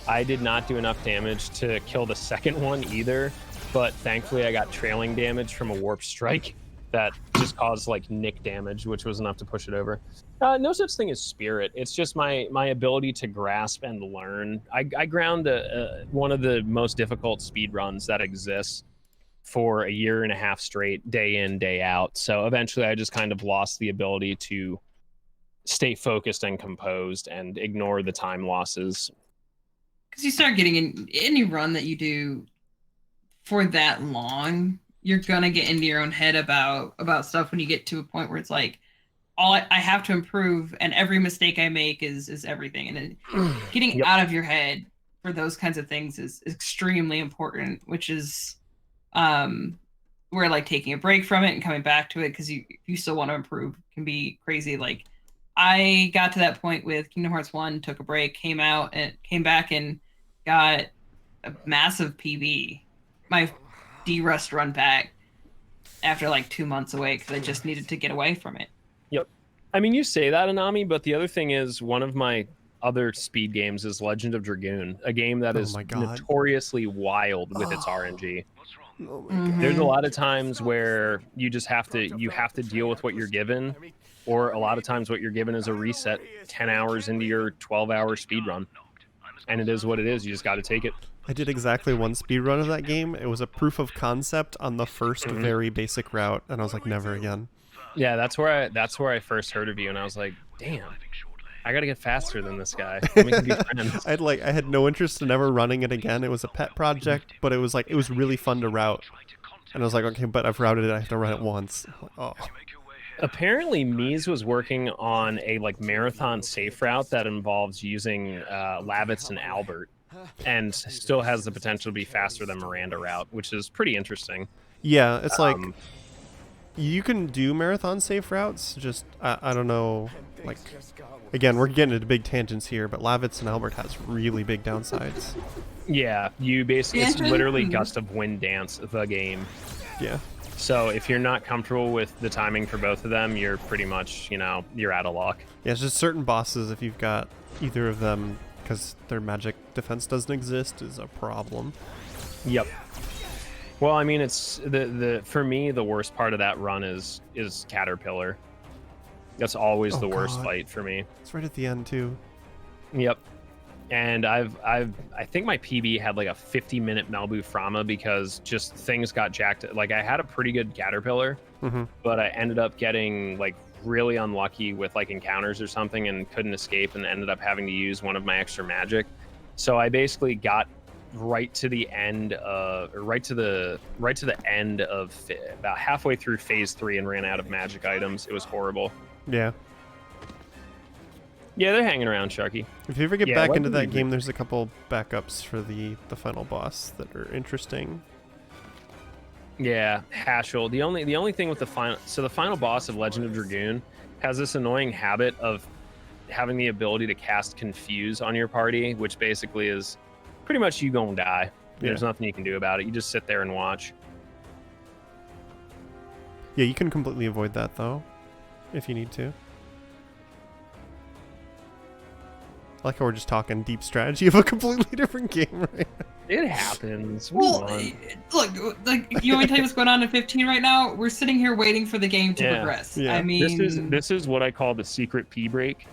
B: I did not do enough damage to kill the second one either, but thankfully I got trailing damage from a warp strike that just caused like nick damage, which was enough to push it over. No such thing as spirit. It's just my ability to grasp and learn. I ground one of the most difficult speed runs that exists for a year and a half straight, day in, day out. So eventually I just kind of lost the ability to stay focused and composed and ignore the time losses.
C: Because you start getting in any run that you do for that long, you're gonna get into your own head about stuff when you get to a point where it's like, I have to improve, and every mistake I make is everything. And then getting out of your head for those kinds of things is extremely important, which is where like taking a break from it and coming back to it, because you still want to improve, can be crazy. Like I got to that point with Kingdom Hearts 1, took a break, came back and got a massive PB. My D-Rust run back after like 2 months away because I just needed to get away from it.
B: Yep. I mean, you say that, Anami, but the other thing is, one of my other speed games is Legend of Dragoon, a game that is notoriously wild with its RNG.
A: Oh my God.
B: There's a lot of times where you just have to deal with what you're given, or a lot of times what you're given is a reset 10 hours into your 12-hour speed run. And it is what it is. You just got to take it.
A: I did exactly one speed run of that game. It was a proof of concept on the first very basic route, and I was like, never again.
B: Yeah, that's where I first heard of you, and I was like, damn, I gotta get faster than this guy. We can be friends.
A: I had no interest in ever running it again. It was a pet project, but it was really fun to route. And I was like, okay, but I've routed it, I have to run it once. Oh.
B: Apparently, Mies was working on a like marathon safe route that involves using Lavitz and Albert, and still has the potential to be faster than Miranda route, which is pretty interesting.
A: Yeah, it's like you can do marathon safe routes, just I don't know, like, again, we're getting into big tangents here, but Lavitz and Albert has really big downsides.
B: Yeah, it's literally Gust of Wind Dance, the game.
A: Yeah.
B: So if you're not comfortable with the timing for both of them, you're pretty much, you're out of luck.
A: Yeah, it's just certain bosses, if you've got either of them, because their magic defense doesn't exist, is a problem.
B: Yep. Well, I mean, it's for me, the worst part of that run is Caterpillar. That's always the worst fight for me.
A: It's right at the end too.
B: Yep. And I think my PB had like a 50-minute Melbu Frama because just things got jacked. Like I had a pretty good Caterpillar, but I ended up getting like really unlucky with like encounters or something and couldn't escape and ended up having to use one of my extra magic. So I basically got right to the end of about halfway through phase 3 and ran out of magic items. It was horrible.
A: Yeah.
B: Yeah, they're hanging around, Sharky.
A: If you ever get
B: Yeah,
A: back
B: what
A: into
B: do
A: that
B: we
A: game,
B: do?
A: there's a couple backups for the final boss that are interesting.
B: Yeah, Hashel. The only thing with the final boss of Legend of Dragoon has this annoying habit of having the ability to cast Confuse on your party, which basically is pretty much you gonna die. There's nothing you can do about it. You just sit there and watch.
A: Yeah, you can completely avoid that though, if you need to. I like how we're just talking deep strategy of a completely different game, right?
B: It happens.
C: Well, look, like you want me to tell you what's going on in 15 right now? We're sitting here waiting for the game to progress.
A: Yeah.
C: I mean,
B: this is what I call the secret P break.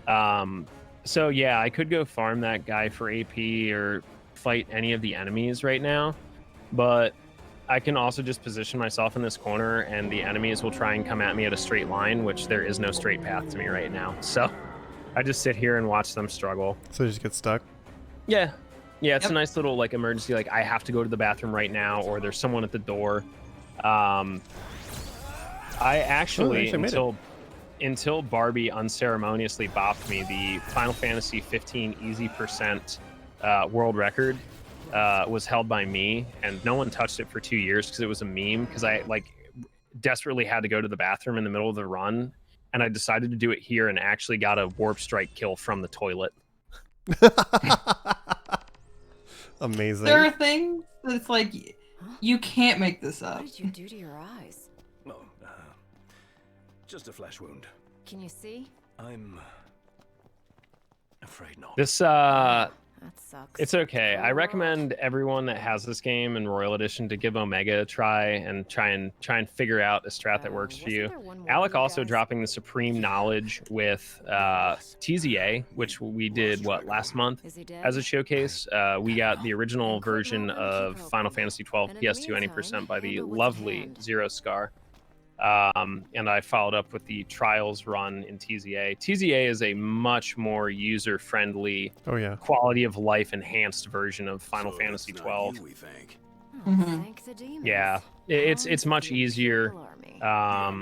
B: So yeah, I could go farm that guy for AP or fight any of the enemies right now, but I can also just position myself in this corner and the enemies will try and come at me at a straight line, which there is no straight path to me right now. So I just sit here and watch them struggle.
A: So they just get stuck?
B: Yeah. Yeah, it's a nice little like emergency, like I have to go to the bathroom right now or there's someone at the door. I actually, until Barbie unceremoniously bopped me, the Final Fantasy 15 easy percent world record was held by me, and no one touched it for 2 years because it was a meme, because I like desperately had to go to the bathroom in the middle of the run, and I decided to do it here and actually got a warp strike kill from the toilet.
A: Amazing.
C: there are things that it's like you can't make this up.
J: What did you do to your eyes?
D: Oh, just a flesh wound.
J: Can you see?
D: I'm afraid not.
B: This
J: That sucks.
B: it's okay. I recommend everyone that has this game in Royal Edition to give Omega a try and try and figure out a strat that works for you. Alec also dropping the Supreme Knowledge with TZA, which we did last month as a showcase. We got the original version of Final Fantasy 12 PS2 any% by the lovely Zero Scar. And I followed up with the Trials run in TZA. TZA is a much more user-friendly, quality of life enhanced version of Final Fantasy 12. Yeah, it's much easier. A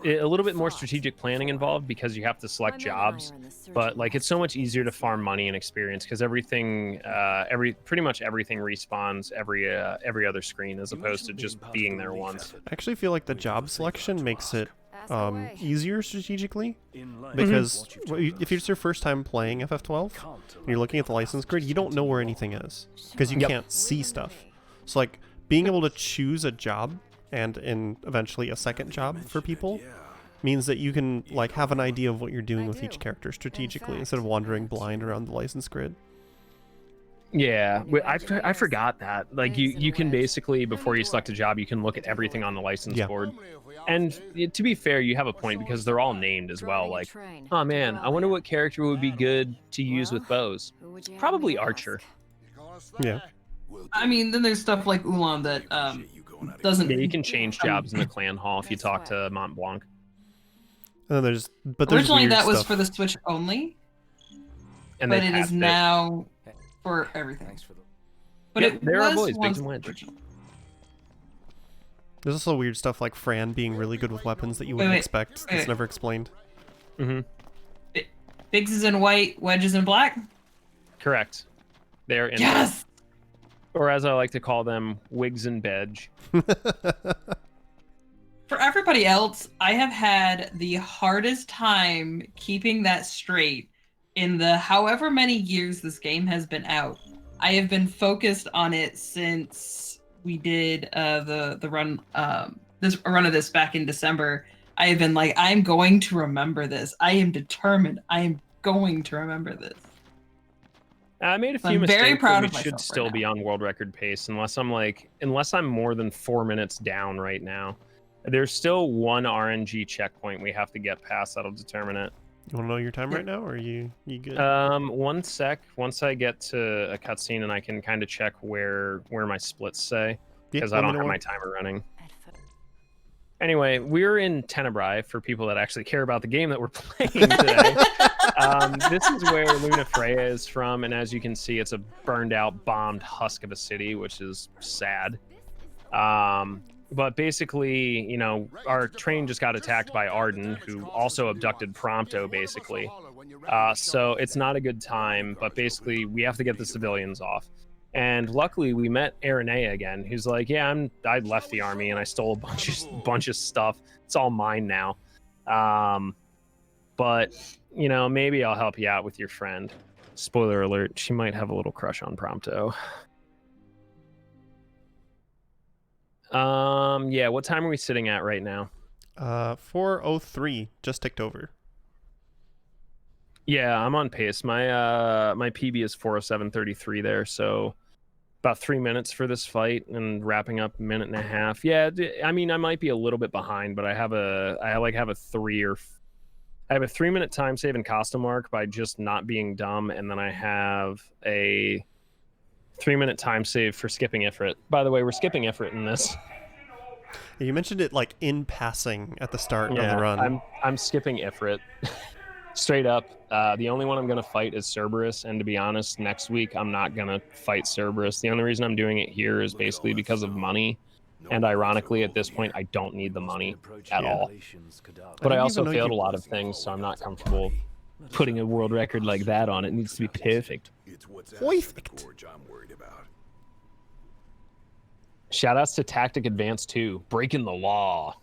B: little bit more strategic planning involved because you have to select jobs, but like it's so much easier to farm money and experience because everything, pretty much everything respawns every other screen as opposed to just being there once.
A: I actually feel like the job selection makes it easier strategically, because if it's your first time playing FF12 and you're looking at the license grid, you don't know where anything is because you can't see stuff. So like being able to choose a job and eventually a second job for people means that you can like have an idea of what you're doing with each character strategically instead of wandering blind around the license grid.
B: Yeah, I forgot that. Like you can basically, before you select a job, you can look at everything on the license board. And to be fair, you have a point because they're all named as well. Like, oh man, I wonder what character would be good to use with bows. Probably Archer.
A: Yeah.
C: I mean, then there's stuff like Ulan that doesn't.
B: Yeah, you can change jobs in the clan hall if you talk to Mont Blanc.
A: And then there's
C: originally
A: weird
C: that was
A: stuff.
C: for the Switch only,
B: and
C: but it is now for everything. But
B: yeah,
C: it
B: there
C: was
B: are boys,
C: once
B: Biggs and Wedge.
C: original.
A: There's also weird stuff like Fran being really good with weapons that you wouldn't expect. It's never explained.
C: Biggs is in white, Wedge is in black.
B: Correct. They're in
C: Yes.
B: Or as I like to call them, Wigs and Bedge.
C: For everybody else, I have had the hardest time keeping that straight in the however many years this game has been out. I have been focused on it since we did the run this run of this back in December. I have been like, I'm going to remember this. I am determined. I am going to remember this.
B: I made a few
C: I'm
B: mistakes.
C: very proud
B: that
C: of
B: we should
C: myself
B: still
C: right
B: be on world record pace unless I'm more than 4 minutes down right now. There's still one RNG checkpoint we have to get past that'll determine it.
A: You want to know your time right now, or are you good?
B: 1 sec. Once I get to a cutscene and I can kind of check where my splits say, because I don't have my timer running. Anyway, we're in Tenebrae for people that actually care about the game that we're playing today. This is where Luna Freya is from, and as you can see, it's a burned out, bombed husk of a city, which is sad. But basically, you know, our train just got attacked by Arden, who also abducted Prompto, basically. So it's not a good time, but basically we have to get the civilians off. And luckily we met Aranea again, who's like, yeah, I left the army and I stole a bunch of stuff. It's all mine now. But, you know, maybe I'll help you out with your friend. Spoiler alert, she might have a little crush on Prompto. Yeah, what time are we sitting at right now?
A: 4:03, just ticked over.
B: Yeah, I'm on pace. My PB is 4:07:33 there, so about 3 minutes for this fight and wrapping up a minute and a half. Yeah, I mean, I might be a little bit behind, but I have a 3-minute time save in costume mark by just not being dumb, and then I have a 3-minute time save for skipping Ifrit. By the way, we're skipping Ifrit in this.
A: You mentioned it like in passing at the start of the run.
B: I'm skipping Ifrit. Straight up. The only one I'm going to fight is Cerberus, and to be honest, next week I'm not going to fight Cerberus. The only reason I'm doing it here is basically because of money, and ironically at this point I don't need the money at all. But I also failed a lot of things, so I'm not comfortable putting a world record like that on. It needs to be perfect.
A: Perfect.
B: Shoutouts to Tactic Advance 2, breaking the law.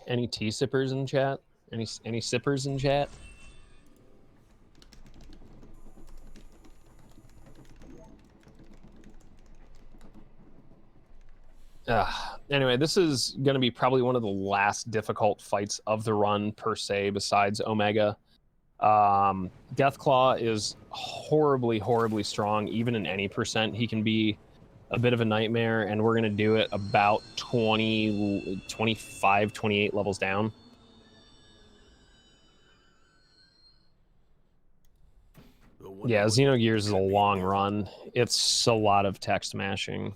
B: Any tea sippers in chat? Any sippers in chat? Anyway, this is going to be probably one of the last difficult fights of the run per se, besides Omega. Deathclaw is horribly, horribly strong. Even in any percent, he can be a bit of a nightmare, and we're going to do it about 20, 25, 28 levels down. Yeah, Xenogears is a long run. It's a lot of text mashing.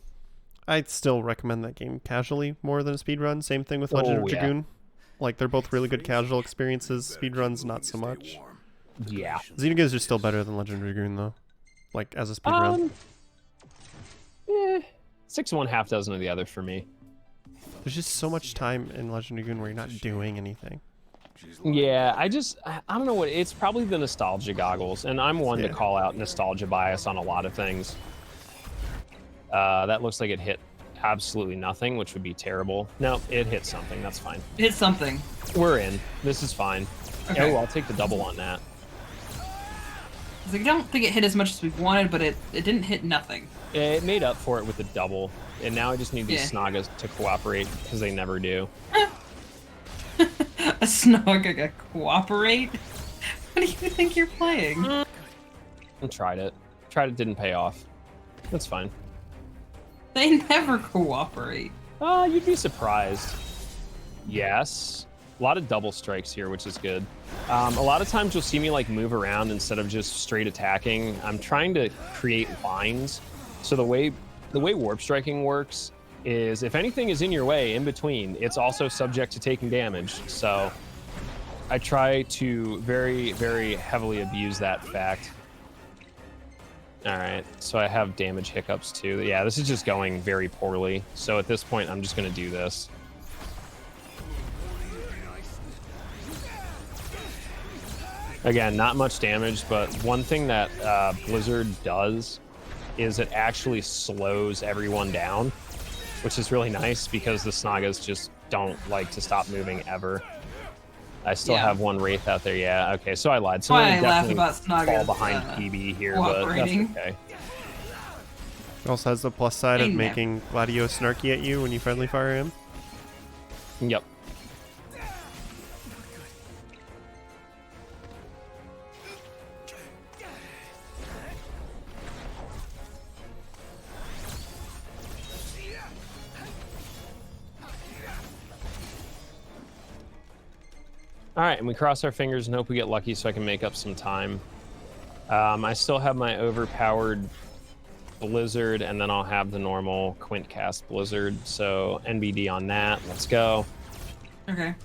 A: I'd still recommend that game casually more than a speedrun. Same thing with Legend of Dragoon. Like, they're both really good casual experiences. Speedruns, not so much.
B: Yeah.
A: Xenogears are still better than Legend of Dragoon, though. Like, as a speedrun.
B: 6 of one, half dozen of the other for me.
A: There's just so much time in Legend of Dragoon where you're not doing anything.
B: Yeah, I don't know what, it's probably the nostalgia goggles, and I'm one to call out nostalgia bias on a lot of things. That looks like it hit absolutely nothing, which would be terrible. No, it hit something. That's fine.
C: It hit something.
B: We're in. This is fine.
C: Okay.
B: Oh, I'll take the double on that.
C: I don't think it hit as much as we wanted, but it didn't hit nothing.
B: It made up for it with the double, and now I just need these Snagas to cooperate, because they never do.
C: A Snaga cooperate? What do you think you're playing?
B: I tried it. Didn't pay off. That's fine.
C: They never cooperate.
B: You'd be surprised. Yes. A lot of double strikes here, which is good. A lot of times you'll see me like move around instead of just straight attacking. I'm trying to create lines. So the way warp striking works is if anything is in your way in between, it's also subject to taking damage. So I try to very, very heavily abuse that fact. All right, so I have damage hiccups too. Yeah, this is just going very poorly. So at this point, I'm just going to do this. Again, not much damage, but one thing that Blizzard does is it actually slows everyone down, which is really nice because the Snagas just don't like to stop moving ever. I still have one Wraith out there. Yeah, okay, so I lied. So I'm definitely fall behind PB here, but that's okay.
A: It also has the plus side of making Gladio snarky at you when you friendly fire him.
B: Yep. All right, and we cross our fingers and hope we get lucky so I can make up some time. I still have my overpowered Blizzard, and then I'll have the normal Quint cast Blizzard. So NBD on that. Let's go.
C: Okay.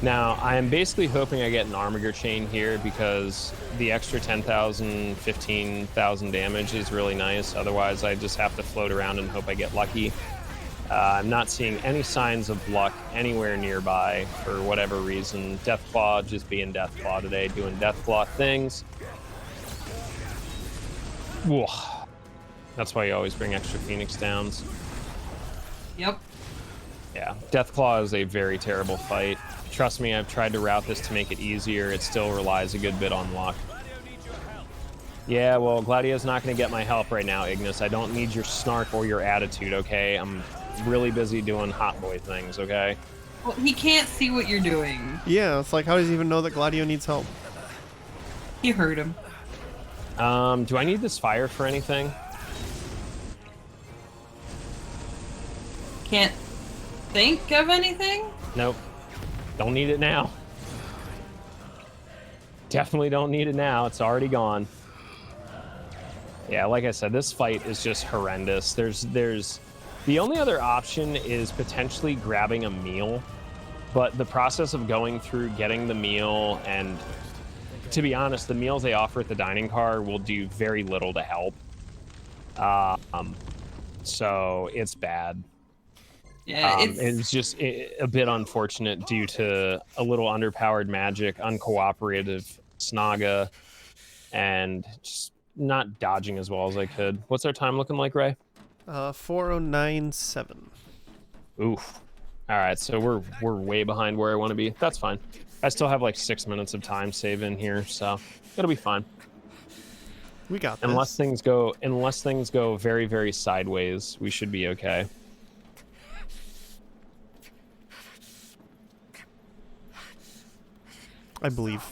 B: Now, I am basically hoping I get an Armiger chain here because the extra 10,000, 15,000 damage is really nice. Otherwise, I just have to float around and hope I get lucky. I'm not seeing any signs of luck anywhere nearby for whatever reason. Deathclaw just being Deathclaw today, doing Deathclaw things. Whoa. That's why you always bring extra Phoenix Downs.
C: Yep.
B: Yeah, Deathclaw is a very terrible fight. Trust me, I've tried to route this to make it easier. It still relies a good bit on luck. Yeah, well, Gladio's not going to get my help right now, Ignis. I don't need your snark or your attitude, okay? I'm really busy doing hot boy things, okay?
C: Well, he can't see what you're doing.
A: Yeah, it's like, how does he even know that Gladio needs help?
C: You heard him.
B: Do I need this fire for anything?
C: Can't think of anything?
B: Nope. Don't need it now. Definitely don't need it now. It's already gone. Yeah, like I said, this fight is just horrendous. There's the only other option is potentially grabbing a meal, but the process of going through getting the meal, and to be honest, the meals they offer at the dining car will do very little to help. So it's bad.
C: Yeah,
B: it's just a bit unfortunate due to a little underpowered magic, uncooperative Snaga, and just not dodging as well as I could. What's our time looking like, Ray?
A: 4:09.7.
B: Oof. All right, so we're way behind where I want to be. That's fine. I still have like 6 minutes of time save in here, so it'll be fine.
A: We got this.
B: Unless things go very, very sideways, we should be okay.
A: I believe.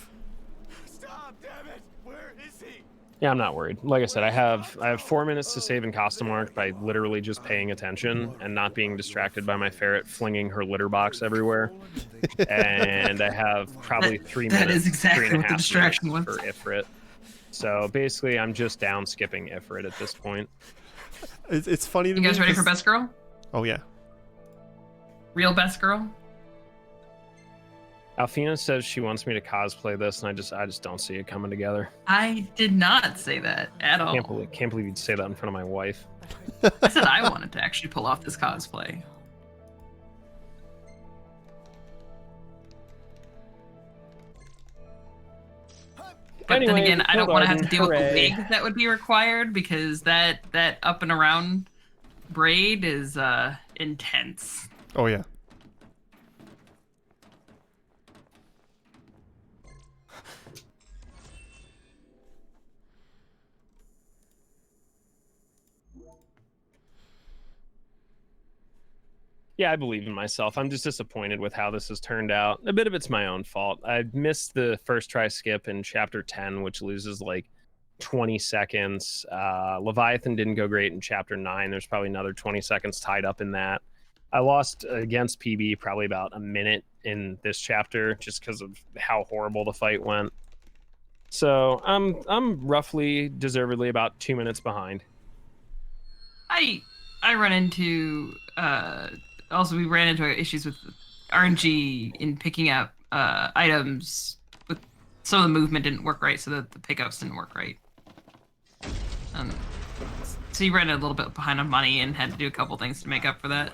G: Stop, damn it! Where is he?
B: Yeah, I'm not worried. Like I said, I have 4 minutes to save in Costumark by literally just paying attention and not being distracted by my ferret flinging her litter box everywhere. And I have probably 3 minutes.
C: That is exactly what the distraction was.
B: For Ifrit. So basically, I'm just down skipping Ifrit at this point.
A: It's funny to me.
C: You guys ready for Best Girl?
A: Oh yeah.
C: Real Best Girl?
B: Alfina says she wants me to cosplay this, and I just don't see it coming together.
C: I did not say that at all.
B: Can't believe you'd say that in front of my wife.
C: I said I wanted to actually pull off this cosplay. But
B: Anyway,
C: then again, I don't want to have to deal with the
B: hooray.
C: wig that would be required because that up and around braid is intense.
A: Oh yeah.
B: Yeah, I believe in myself. I'm just disappointed with how this has turned out. A bit of it's my own fault. I missed the first try skip in chapter 10, which loses like 20 seconds. Leviathan didn't go great in chapter 9. There's probably another 20 seconds tied up in that. I lost against PB probably about a minute in this chapter just because of how horrible the fight went. So I'm roughly deservedly about 2 minutes behind.
C: I run into also we ran into issues with RNG in picking up items. With some of the movement didn't work right, so that the pickups didn't work right. So you ran a little bit behind on money and had to do a couple things to make up for that.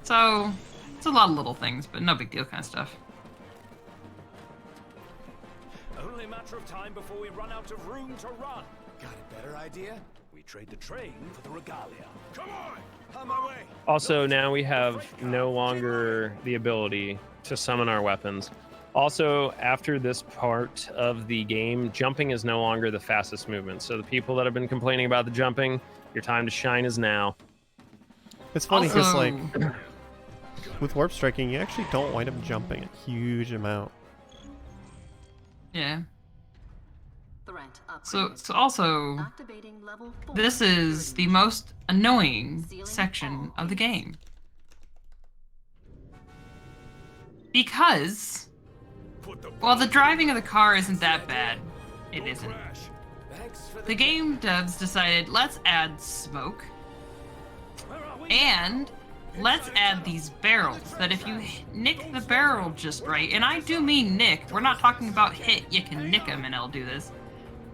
C: So it's a lot of little things, but no big deal kind of stuff.
D: Only a matter of time before we run out of room to run.
G: Got a better idea?
D: We trade the train for the regalia. Come on! On my way!
B: Also, now we have no longer the ability to summon our weapons. Also, after this part of the game, jumping is no longer the fastest movement. So the people that have been complaining about the jumping, your time to shine is now.
A: It's funny because
C: Also-
A: like with warp striking, you actually don't wind up jumping a huge amount.
C: Yeah. So also, this is the most annoying section of the game. Because Well, the driving of the car isn't that bad. It isn't. The game devs decided, let's add smoke. And let's add these barrels, that if you nick the barrel just right, and I do mean nick, we're not talking about hit, you can nick them and it'll do this.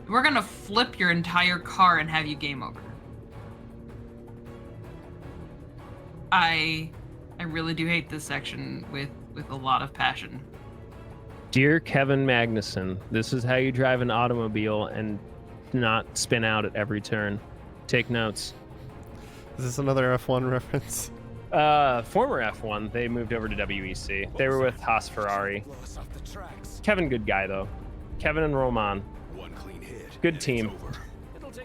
C: We're gonna flip your entire car and have you game over. I really do hate this section with a lot of passion.
B: Dear Kevin Magnuson, this is how you drive an automobile and not spin out at every turn. Take notes.
A: Is this another F1 reference?
B: Former F1, they moved over to WEC. They were with Haas Ferrari. Kevin, good guy though. Kevin and Roman. Good team.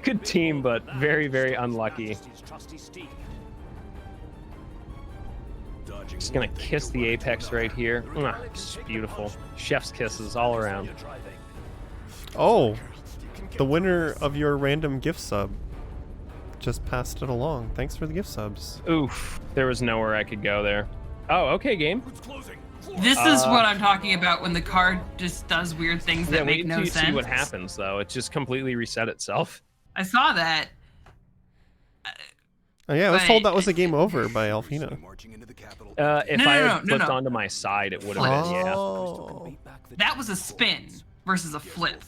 B: Good team, but very, very unlucky. Just gonna kiss the apex right here. Just beautiful. Chef's kisses all around.
A: Oh, the winner of your random gift sub just passed it along. Thanks for the gift subs.
B: Oof, there was nowhere I could go there. Oh, okay, game.
C: This is what I'm talking about when the card just does weird things that make no sense.
B: See what happens though. It just completely reset itself.
C: I saw that.
A: Oh yeah, I was told that was a game over by Alfina.
B: If I had flipped onto my side, it would have been, yeah.
C: That was a spin versus a flip.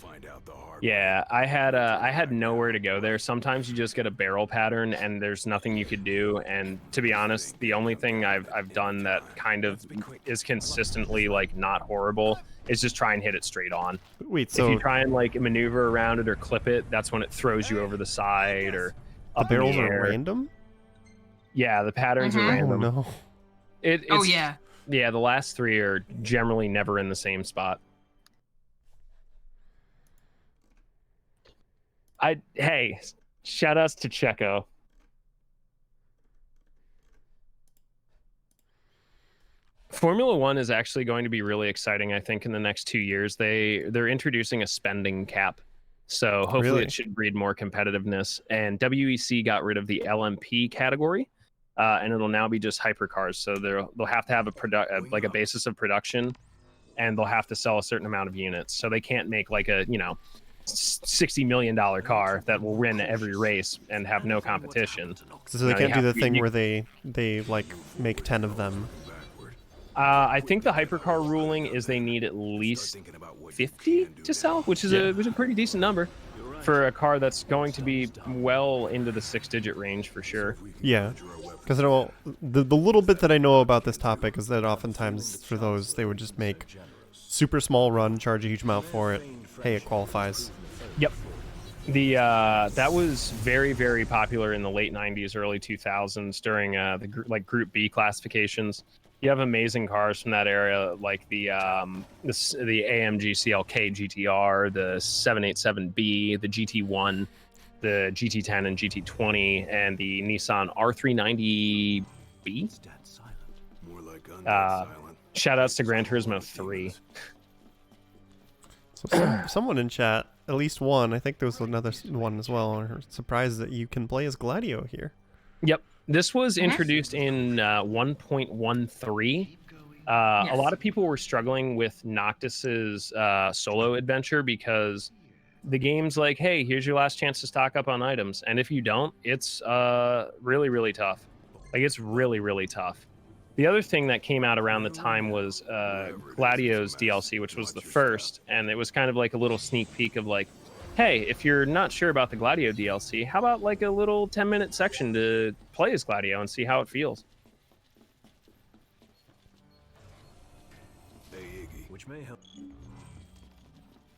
B: Yeah, I had nowhere to go there. Sometimes you just get a barrel pattern and there's nothing you could do. And to be honest, the only thing I've done that kind of is consistently like not horrible is just try and hit it straight on.
A: Wait, so
B: if you try and like maneuver around it or clip it, that's when it throws you over the side or up
A: the barrels
B: in the air.
A: are random?
B: Yeah, the patterns are random.
A: Oh no.
B: Yeah, the last three are generally never in the same spot. Hey, shout outs to Checo. Formula One is actually going to be really exciting, I think, in the next 2 years. They're introducing a spending cap. So hopefully it should breed more competitiveness. And WEC got rid of the LMP category. And it'll now be just hypercars. So they'll have to have a basis of production, and they'll have to sell a certain amount of units. So they can't make like a $60 million car that will win every race and have no competition.
A: So they can't do the thing where they like make 10 of them.
B: I think the hypercar ruling is they need at least 50 to sell, which is a pretty decent number for a car that's going to be well into the 6-digit range for sure.
A: Yeah. Because the little bit that I know about this topic is that oftentimes for those, they would just make super small run, charge a huge amount for it. Hey, it qualifies.
B: Yep. That was very, very popular in the late 90s, early 2000s during the Group B classifications. You have amazing cars from that area, like the AMG CLK GTR, the 787B, the GT1, the GT10 and GT20, and the Nissan R390B. Shout outs to Gran Turismo 3.
A: So someone in chat, at least one, I think there was another one as well, are surprised that you can play as Gladio here.
B: Yep. This was introduced in 1.13. A lot of people were struggling with Noctis's solo adventure because the game's like, hey, here's your last chance to stock up on items. And if you don't, it's really, really tough. Like, it's really, really tough. The other thing that came out around the time was Gladio's DLC, which was the first. And it was kind of like a little sneak peek of like, hey, if you're not sure about the Gladio DLC, how about like a little 10-minute section to play as Gladio and see how it feels?
D: Which may help.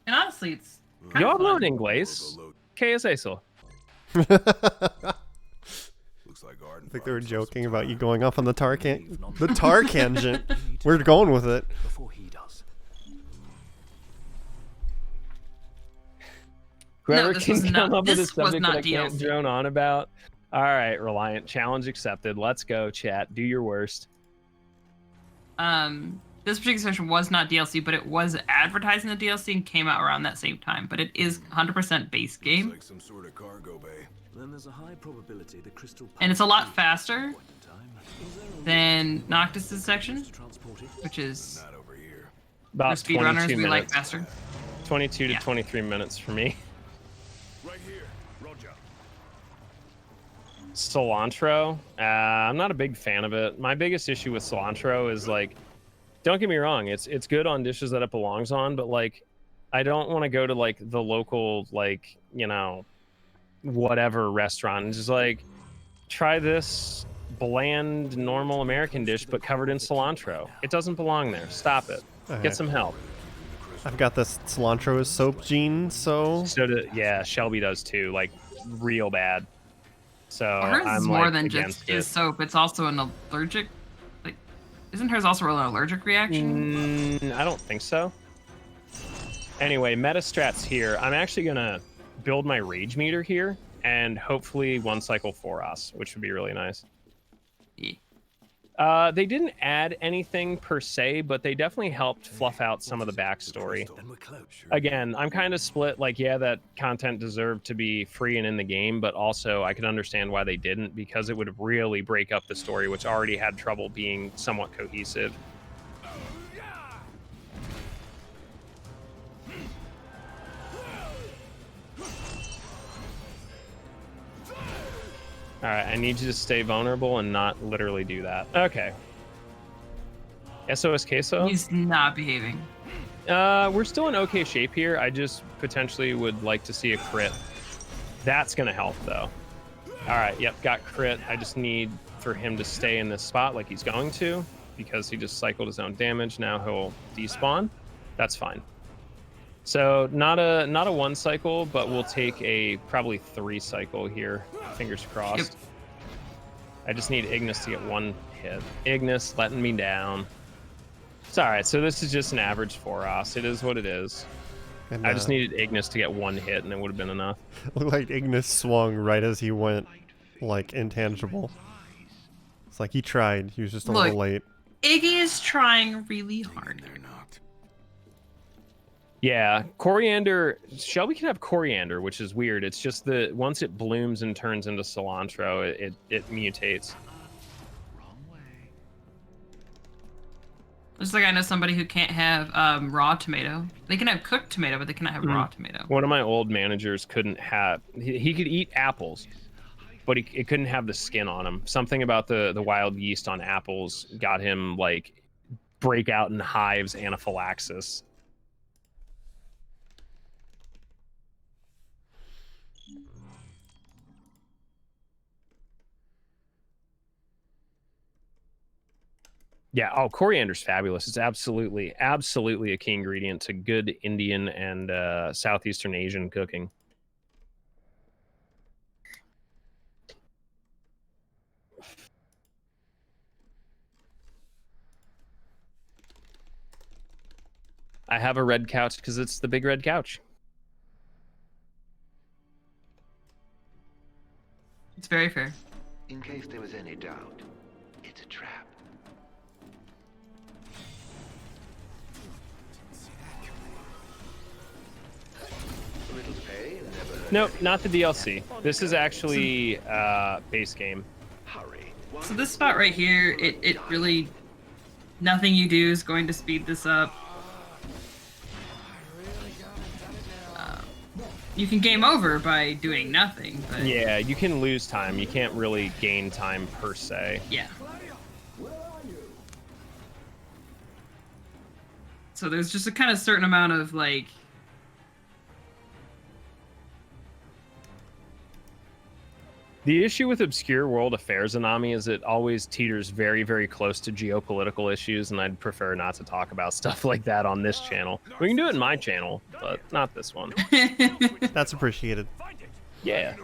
C: And honestly, it's
B: Yo hablo en inglés. ¿Qué es eso?
A: I think they were joking about you going off on the tar tangent. We're going with it.
B: Whoever can come up with a subject that I can't drone on about. All right, Reliant, challenge accepted. Let's go, chat. Do your worst.
C: This particular section was not DLC, but it was advertising the DLC and came out around that same time. But it is 100% base game.
G: Like some sort of cargo bay.
D: Then there's a high probability the crystal
C: and it's a lot faster than Noctis's section, which is
B: About
C: The speedrunners
B: 22
C: we like
B: minutes.
C: faster.
B: 22 to
C: Yeah.
B: 23 minutes for me.
G: Right here. Roger.
B: Cilantro. I'm not a big fan of it. My biggest issue with cilantro is like, don't get me wrong, it's good on dishes that it belongs on, but like, I don't want to go to like the local like whatever restaurant and just like try this bland normal American dish but covered in cilantro. It doesn't belong there. Stop it.
A: Okay.
B: Get some help.
A: I've got this cilantro as soap gene, so
B: Yeah, Shelby does too. Like real bad. So
C: Hers
B: I'm
C: is more
B: like,
C: than
B: against
C: just
B: it.
C: is soap. It's also an allergic. Like, isn't hers also an allergic reaction?
B: I don't think so. Anyway, meta strats here. I'm actually gonna build my rage meter here and hopefully one cycle Foros, which would be really nice. They didn't add anything per se, but they definitely helped fluff out some of the backstory. Again, I'm kind of split. Like, yeah, that content deserved to be free and in the game, but also I could understand why they didn't, because it would really break up the story, which already had trouble being somewhat cohesive. All right, I need you to stay vulnerable and not literally do that. Okay. SOS Queso?
C: He's not behaving.
B: We're still in okay shape here. I just potentially would like to see a crit. That's going to help, though. All right, yep, got crit. I just need for him to stay in this spot like he's going to, because he just cycled his own damage. Now he'll despawn. That's fine. So not a one cycle, but we'll take a probably 3 cycle here. Fingers crossed.
C: Yep.
B: I just need Ignis to get 1 hit. Ignis letting me down. It's all right. So this is just an average Foros. It is what it is.
A: and,
B: I just needed Ignis to get 1 hit, and it would have been enough.
A: looked like Ignis swung right as he went, like intangible. It's like he tried. He was just a little late.
C: Iggy is trying really hard.
G: They're not.
B: Yeah, coriander. Shelby can have coriander, which is weird. It's just that once it blooms and turns into cilantro, it mutates.
C: Just like I know somebody who can't have raw tomato. They can have cooked tomato, but they cannot have raw tomato.
B: One of my old managers couldn't have. He could eat apples, but it couldn't have the skin on them. Something about the wild yeast on apples got him like break out in hives, anaphylaxis. Yeah, oh, coriander's fabulous. It's absolutely a key ingredient to good Indian and Southeastern Asian cooking. I have a red couch because it's the big red couch.
C: It's very fair.
K: In case there was any doubt, it's a trap.
B: Nope, not the DLC. This is actually base game.
C: So this spot right here, it really, nothing you do is going to speed this up. You can game over by doing nothing, but
B: Yeah, you can lose time. You can't really gain time per se.
C: yeah. So there's just a kind of certain amount of like,
B: The issue with Obscure World Affairs Anami is it always teeters very, very close to geopolitical issues, and I'd prefer not to talk about stuff like that on this channel. We can do it in my channel, but not this one.
A: That's appreciated.
B: Yeah.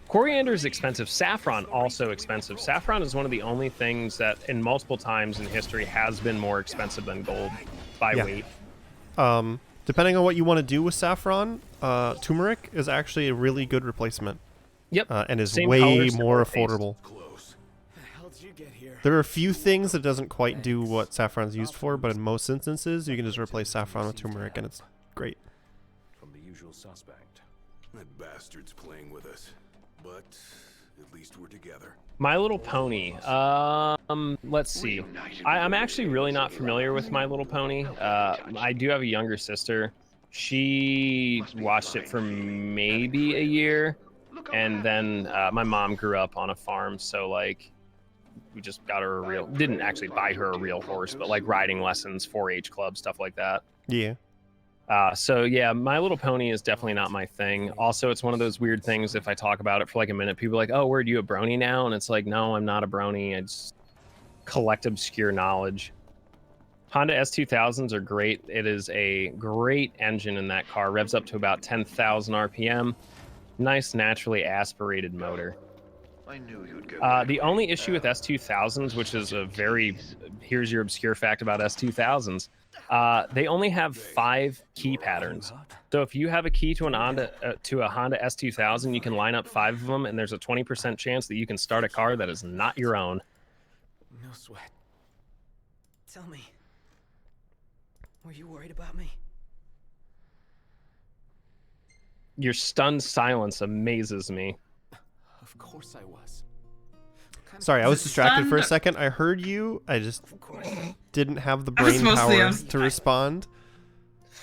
B: Coriander is expensive. Saffron also expensive. Saffron is one of the only things that in multiple times in history has been more expensive than gold by weight.
A: Depending on what you want to do with saffron, turmeric is actually a really good replacement.
B: Yep.
A: And is
B: Same
A: way
B: color,
A: more
B: similar taste.
A: affordable. There are a few things that doesn't quite do what saffron's used for, but in most instances, you can just replace saffron with turmeric, and it's great.
D: From the usual suspect.
G: That bastard's playing with us. But At least we're together.
B: My Little Pony. Let's see. I'm actually really not familiar with My Little Pony. I do have a younger sister. She watched it for maybe a year, and then my mom grew up on a farm, so like we just got her a real, didn't actually buy her a real horse, but like riding lessons, 4-H club, stuff like that.
A: Yeah.
B: So yeah, My Little Pony is definitely not my thing. Also, it's one of those weird things, if I talk about it for like a minute, people are like, oh, were you a brony now? And it's like, no, I'm not a brony. I just collect obscure knowledge. Honda S2000s are great. It is a great engine in that car. Revs up to about 10,000 RPM. Nice, naturally aspirated motor.
K: I knew you'd go
B: The only issue with S2000s, which is a very, here's your obscure fact about S2000s, they only have 5 key patterns. So if you have a key to a Honda S2000, you can line up 5 of them, and there's a 20% chance that you can start a car that is not your own.
H: No sweat. Tell me, were you worried about me?
B: Your stunned silence amazes me.
H: Of course I was.
A: Sorry, I was distracted for a second. I heard you. I just didn't have the brain power to respond.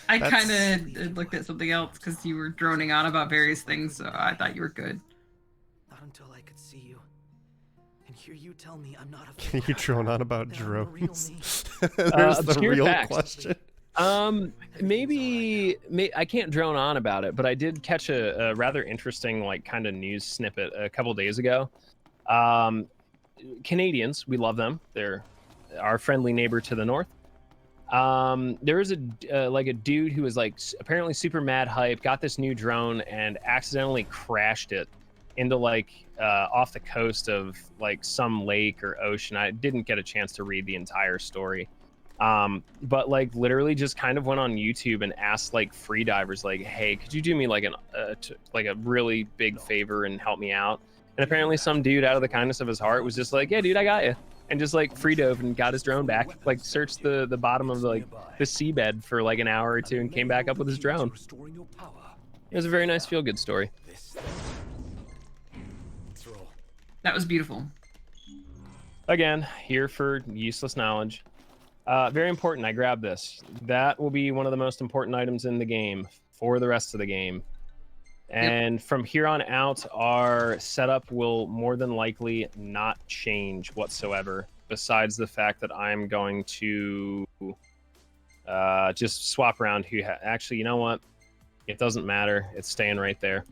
C: I kind of looked at something else because you were droning on about various things, so I thought you were good.
H: Not until I could see you and hear you tell me I'm not a
A: Can you drone on about drones? There's the
B: Obscure
A: real
B: facts.
A: question.
B: Maybe I can't drone on about it, but I did catch a rather interesting, like, kind of news snippet a couple days ago. Canadians, we love them. They're our friendly neighbor to the north. There was a dude who was like apparently super mad hype, got this new drone and accidentally crashed it into like off the coast of like some lake or ocean. I didn't get a chance to read the entire story. But like literally just kind of went on YouTube and asked like free divers like, hey, could you do me like a really big favor and help me out? And apparently some dude out of the kindness of his heart was just like, yeah, dude, I got you. And just like free dove and got his drone back, like searched the bottom of the seabed for like an hour or two and came back up with his drone. It was a very nice feel-good story.
C: That was beautiful.
B: Again, here for useless knowledge. Very important, I grabbed this. That will be one of the most important items in the game for the rest of the game. And from here on out, our setup will more than likely not change whatsoever, besides the fact that I'm going to just swap around who actually, you know what? It doesn't matter. It's staying right there.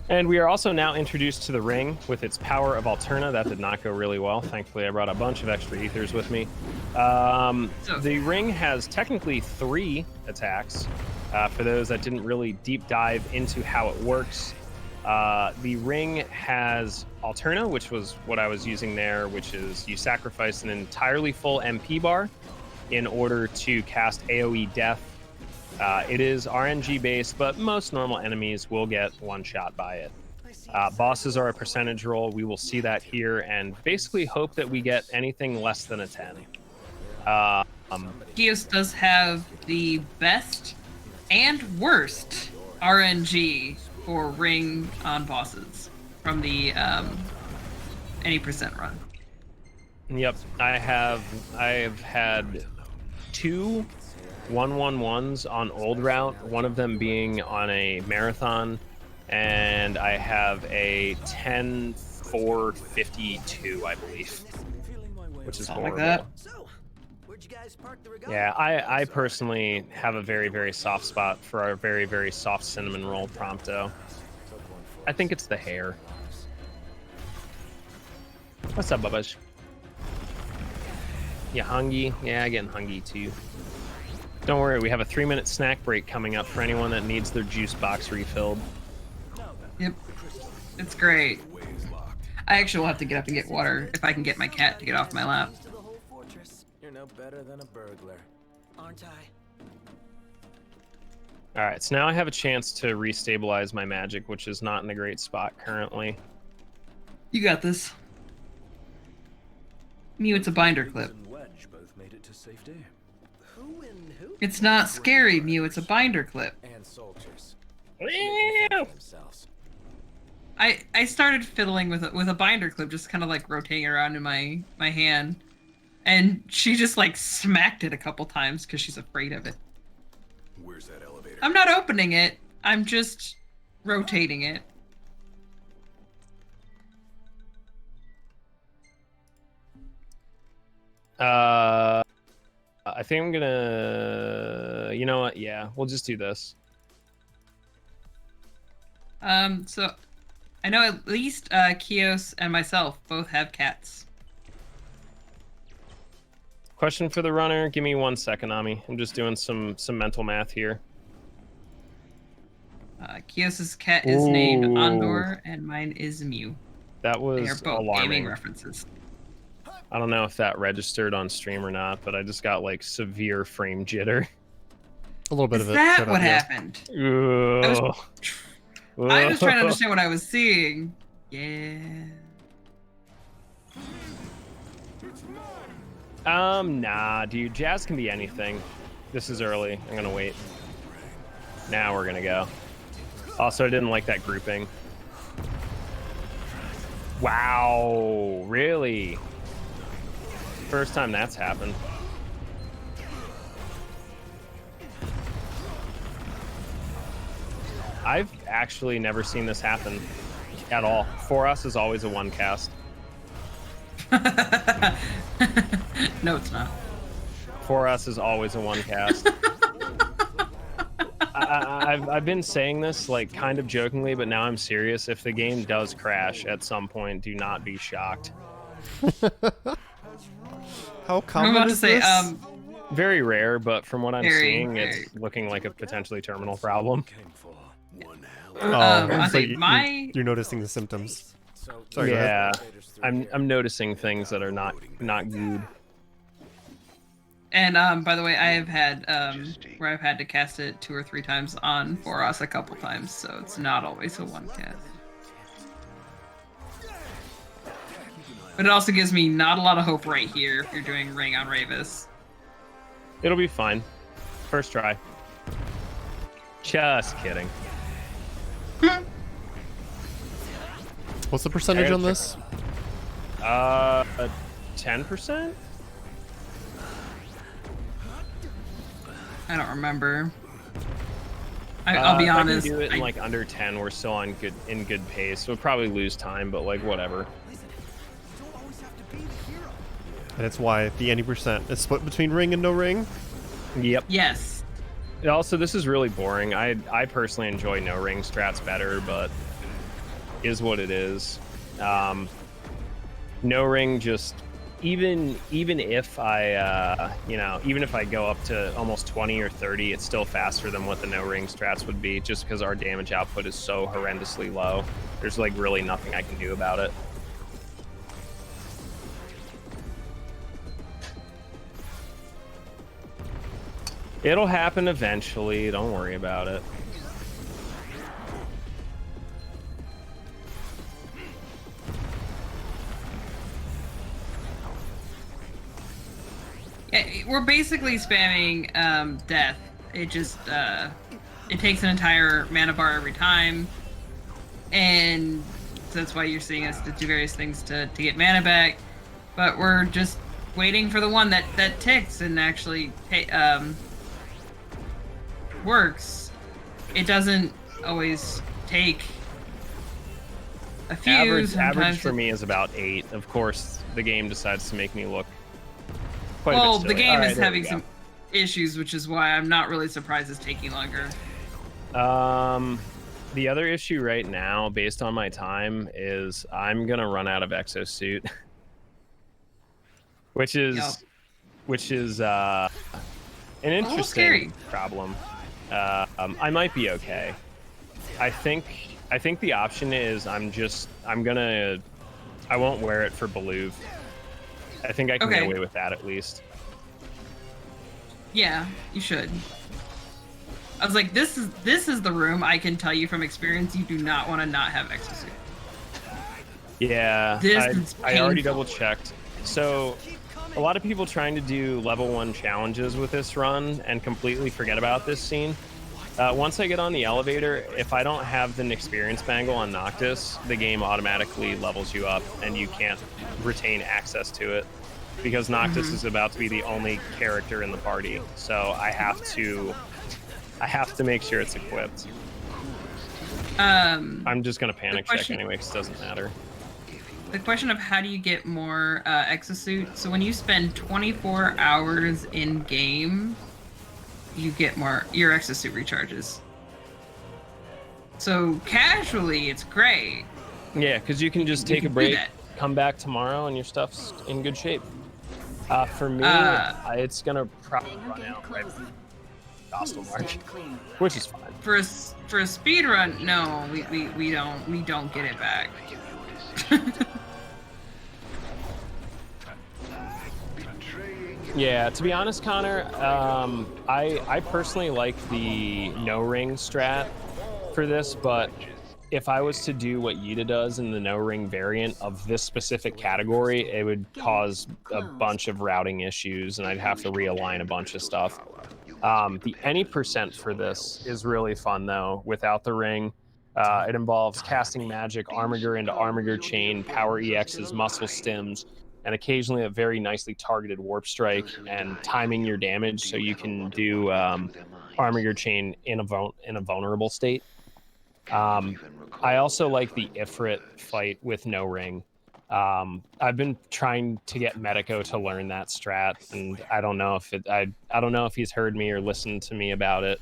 B: And we are also now introduced to the ring with its power of Alterna. That did not go really well. Thankfully, I brought a bunch of extra ethers with me. The ring has technically 3 attacks. For those that didn't really deep dive into how it works, the ring has Alterna, which was what I was using there, which is you sacrifice an entirely full MP bar in order to cast AoE Death. It is RNG based, but most normal enemies will get one shot by it. Bosses are a percentage roll. We will see that here and basically hope that we get anything less than a 10.
C: Geos does have the best and worst RNG for ring on bosses from the any percent run.
B: Yep, I have had 2 1-1-1s on old route, one of them being on a marathon, and I have a 10-4-52, I believe, which is horrible.
C: Like that.
B: Yeah, I personally have a very, very soft spot for our very, very soft cinnamon roll Prompto. I think it's the hair. What's up, Bubbash? You hungry? Yeah, I'm getting hungry too. Don't worry, we have a 3-minute snack break coming up for anyone that needs their juice box refilled.
C: Yep. It's great. I actually will have to get up and get water if I can get my cat to get off my lap.
H: You're no better than a burglar, aren't I?
B: Alright, so now I have a chance to restabilize my magic, which is not in a great spot currently.
C: You got this. Mew, it's a binder clip.
D: And Wedge both made it to safety.
C: It's not scary, Mew. It's a binder clip.
D: And soldiers.
C: I started fiddling with a binder clip, just kind of like rotating around in my hand, and she just like smacked it a couple times because she's afraid of it.
G: Where's that elevator?
C: I'm not opening it. I'm just rotating it.
B: I think I'm gonna. You know what? Yeah, we'll just do this.
C: So I know at least Kios and myself both have cats.
B: Question for the runner. Give me 1 second, Ami. I'm just doing some mental math here.
C: Kios's cat is named Andor, and mine is Mew.
B: That was
C: They are both
B: alarming.
C: gaming references.
B: I don't know if that registered on stream or not, but I just got like severe frame jitter.
A: A little bit
C: Is
A: of it.
C: that
A: showed up,
C: what
A: yeah.
C: happened? I was trying to understand what I was seeing. Yeah.
B: Nah, dude. Jazz can be anything. This is early. I'm gonna wait. Now we're gonna go. Also, I didn't like that grouping. Wow, really? First time that's happened. I've actually never seen this happen at all. For Us is always a one cast.
C: No, it's not.
B: For Us is always a one cast. I've been saying this like kind of jokingly, but now I'm serious. If the game does crash at some point, do not be shocked.
A: How common
C: I'm about to
A: is
C: say,
A: this?
B: Very rare, but from what I'm
C: Very,
B: seeing,
C: very.
B: it's looking like a potentially terminal problem.
C: I
A: so
C: think
A: you're noticing the symptoms. Sorry, go
B: Yeah,
A: ahead.
B: I'm noticing things that are not good.
C: And by the way, I have had where I've had to cast it 2 or 3 times on For Us a couple times, so it's not always a one cast. But it also gives me not a lot of hope right here if you're doing Ring on Ravis.
B: It'll be fine. First try. Just kidding.
A: What's the percentage on this?
B: 10%?
C: I don't remember. I'll be
B: If I
C: honest.
B: can do it in like under 10. We're still on good pace. We'll probably lose time, but like whatever.
A: And it's why the 80% is split between ring and no ring.
B: Yep.
C: Yes.
B: Also, this is really boring. I personally enjoy no ring strats better, but is what it is. No ring just even if I even if I go up to almost 20 or 30, it's still faster than what the no ring strats would be, just because our damage output is so horrendously low. There's like really nothing I can do about it. It'll happen eventually. Don't worry about it.
C: Yeah, we're basically spamming death. It just it takes an entire mana bar every time, and so that's why you're seeing us to do various things to get mana back. But we're just waiting for the one that ticks and actually works. It doesn't always take a few.
B: Average for me is about 8. Of course, the game decides to make me look quite a bit
C: Well, the
B: silly.
C: game
B: All
C: is
B: right, there we
C: having
B: go.
C: some issues, which is why I'm not really surprised it's taking longer.
B: The other issue right now, based on my time, is I'm gonna run out of exosuit, which is an interesting
C: scary.
B: problem. I might be okay. I think the option is I won't wear it for Beluve. I think I can get
C: Okay.
B: away with that at least.
C: Yeah, you should. I was like, this is the room. I can tell you from experience, you do not want to not have exosuit.
B: Yeah,
C: This is
B: I already
C: painful.
B: double checked. So a lot of people trying to do level 1 challenges with this run and completely forget about this scene. Once I get on the elevator, if I don't have the experience bangle on Noctis, the game automatically levels you up and you can't retain access to it because Noctis is about to be the only character in the party. So I have to make sure it's equipped. I'm just gonna panic check anyway because it doesn't matter.
C: The question of how do you get more exosuit? So when you spend 24 hours in game, you get more, your exosuit recharges. So casually, it's great.
B: Yeah, because you can just take a break, come back tomorrow, and your stuff's in good shape. For me, it's gonna probably run out right before Hostile March, which is fine.
C: For a speed run, no, we don't get it back.
B: Yeah, to be honest, Connor, I personally like the no ring strat for this, but if I was to do what Yida does in the no ring variant of this specific category, it would cause a bunch of routing issues and I'd have to realign a bunch of stuff. The any percent for this is really fun though, without the ring. It involves casting magic, Armiger into Armiger Chain, Power EXs, Muscle Stims, and occasionally a very nicely targeted Warp Strike and timing your damage so you can do Armiger Chain in a vulnerable state. I also like the Ifrit fight with no ring. I've been trying to get Medico to learn that strat, and I don't know if he's heard me or listened to me about it.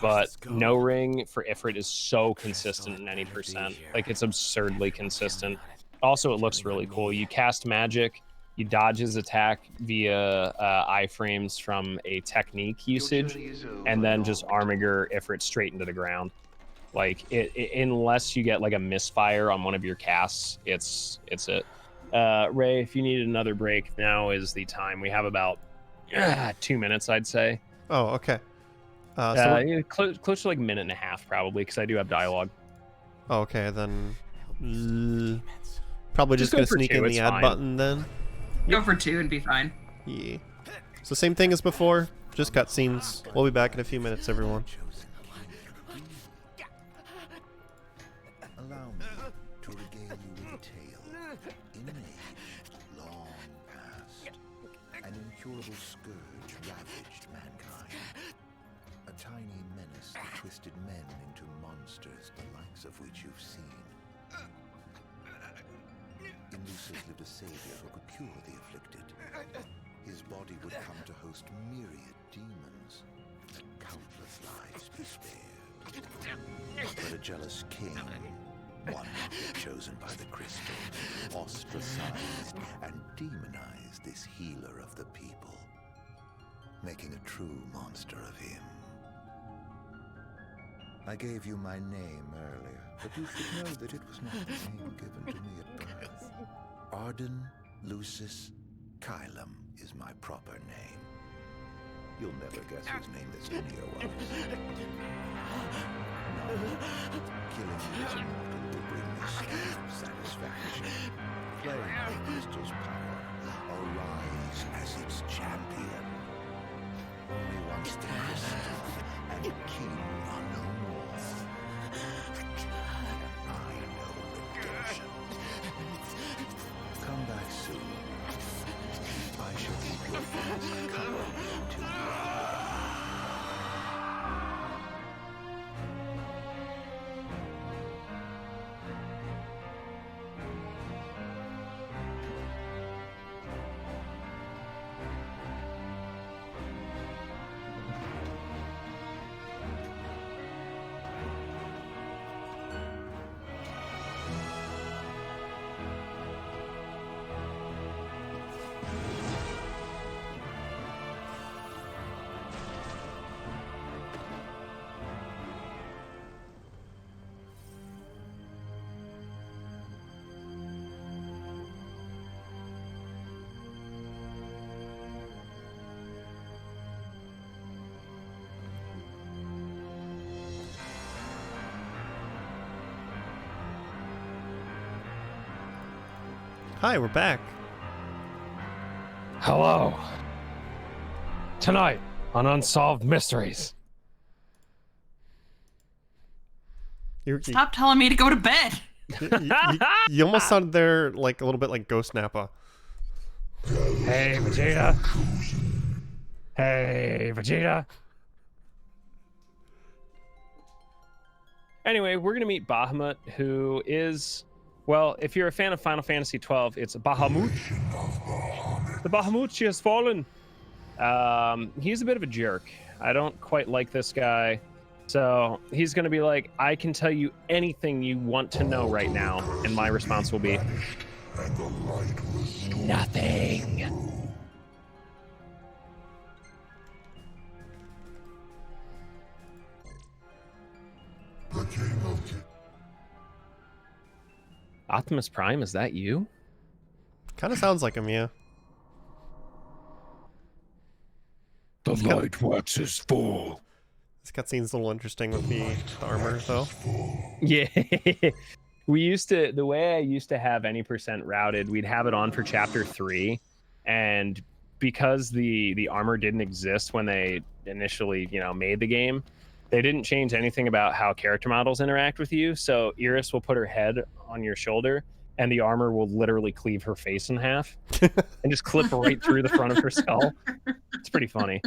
B: But no ring for Ifrit is so consistent in any percent. Like, it's absurdly consistent. Also, it looks really cool. You cast magic, you dodge his attack via iframes from a technique usage, and then just Armiger Ifrit straight into the ground. Like, unless you get like a misfire on one of your casts, it's it. Ray, if you need another break, now is the time. We have about 2 minutes, I'd say.
A: Oh, okay.
B: Close to like a minute and a half, probably, because I do have dialogue.
A: Oh, okay, then probably just gonna sneak in the add button then.
C: Go for 2 and be fine.
A: Yeah. So same thing as before, just cutscenes. We'll be back in a few minutes, everyone.
K: Allow me to regale you with a tale. In an age long past, an incurable scourge ravaged mankind. A tiny menace that twisted men into monsters, the likes of which you've seen. In Lucis lived a savior who could cure the afflicted. His body would come to host myriad demons. Countless lives be spared. But a jealous king, one chosen by the crystal, ostracized and demonized this healer of the people, making a true monster of him. I gave you my name earlier, but you should know that it was not the name given to me at birth. Arden Lucis Kylum is my proper name. You'll never guess whose name this Inio was. No, killing you is immortal will bring me sweet satisfaction. Claim the crystal's power, arise as its champion. Only once the crystal and king are no more. I know redemption. Come back soon. I shall keep your friends company until you are.
A: Hi, we're back.
B: Hello. Tonight on Unsolved Mysteries.
C: Stop telling me to go to bed.
A: You almost sounded there like a little bit like Ghost Nappa.
B: Hey, Vegeta. Hey, Vegeta. Anyway, we're going to meet Bahamut, who is, well, if you're a fan of Final Fantasy XII, it's Bahamut. The Bahamut, she has fallen. He's a bit of a jerk. I don't quite like this guy. So he's going to be like, I can tell you anything you want to know right now. And my response will be, nothing. Optimus Prime, is that you?
A: Kind of sounds like him, yeah.
F: The light waxes full.
A: This cutscene's a little interesting with the armor, though.
B: Yeah. The way I used to have any percent routed, we'd have it on for chapter 3, and because the armor didn't exist when they initially, made the game, they didn't change anything about how character models interact with you. So Iris will put her head on your shoulder, and the armor will literally cleave her face in half and just clip right through the front of her skull. It's pretty funny.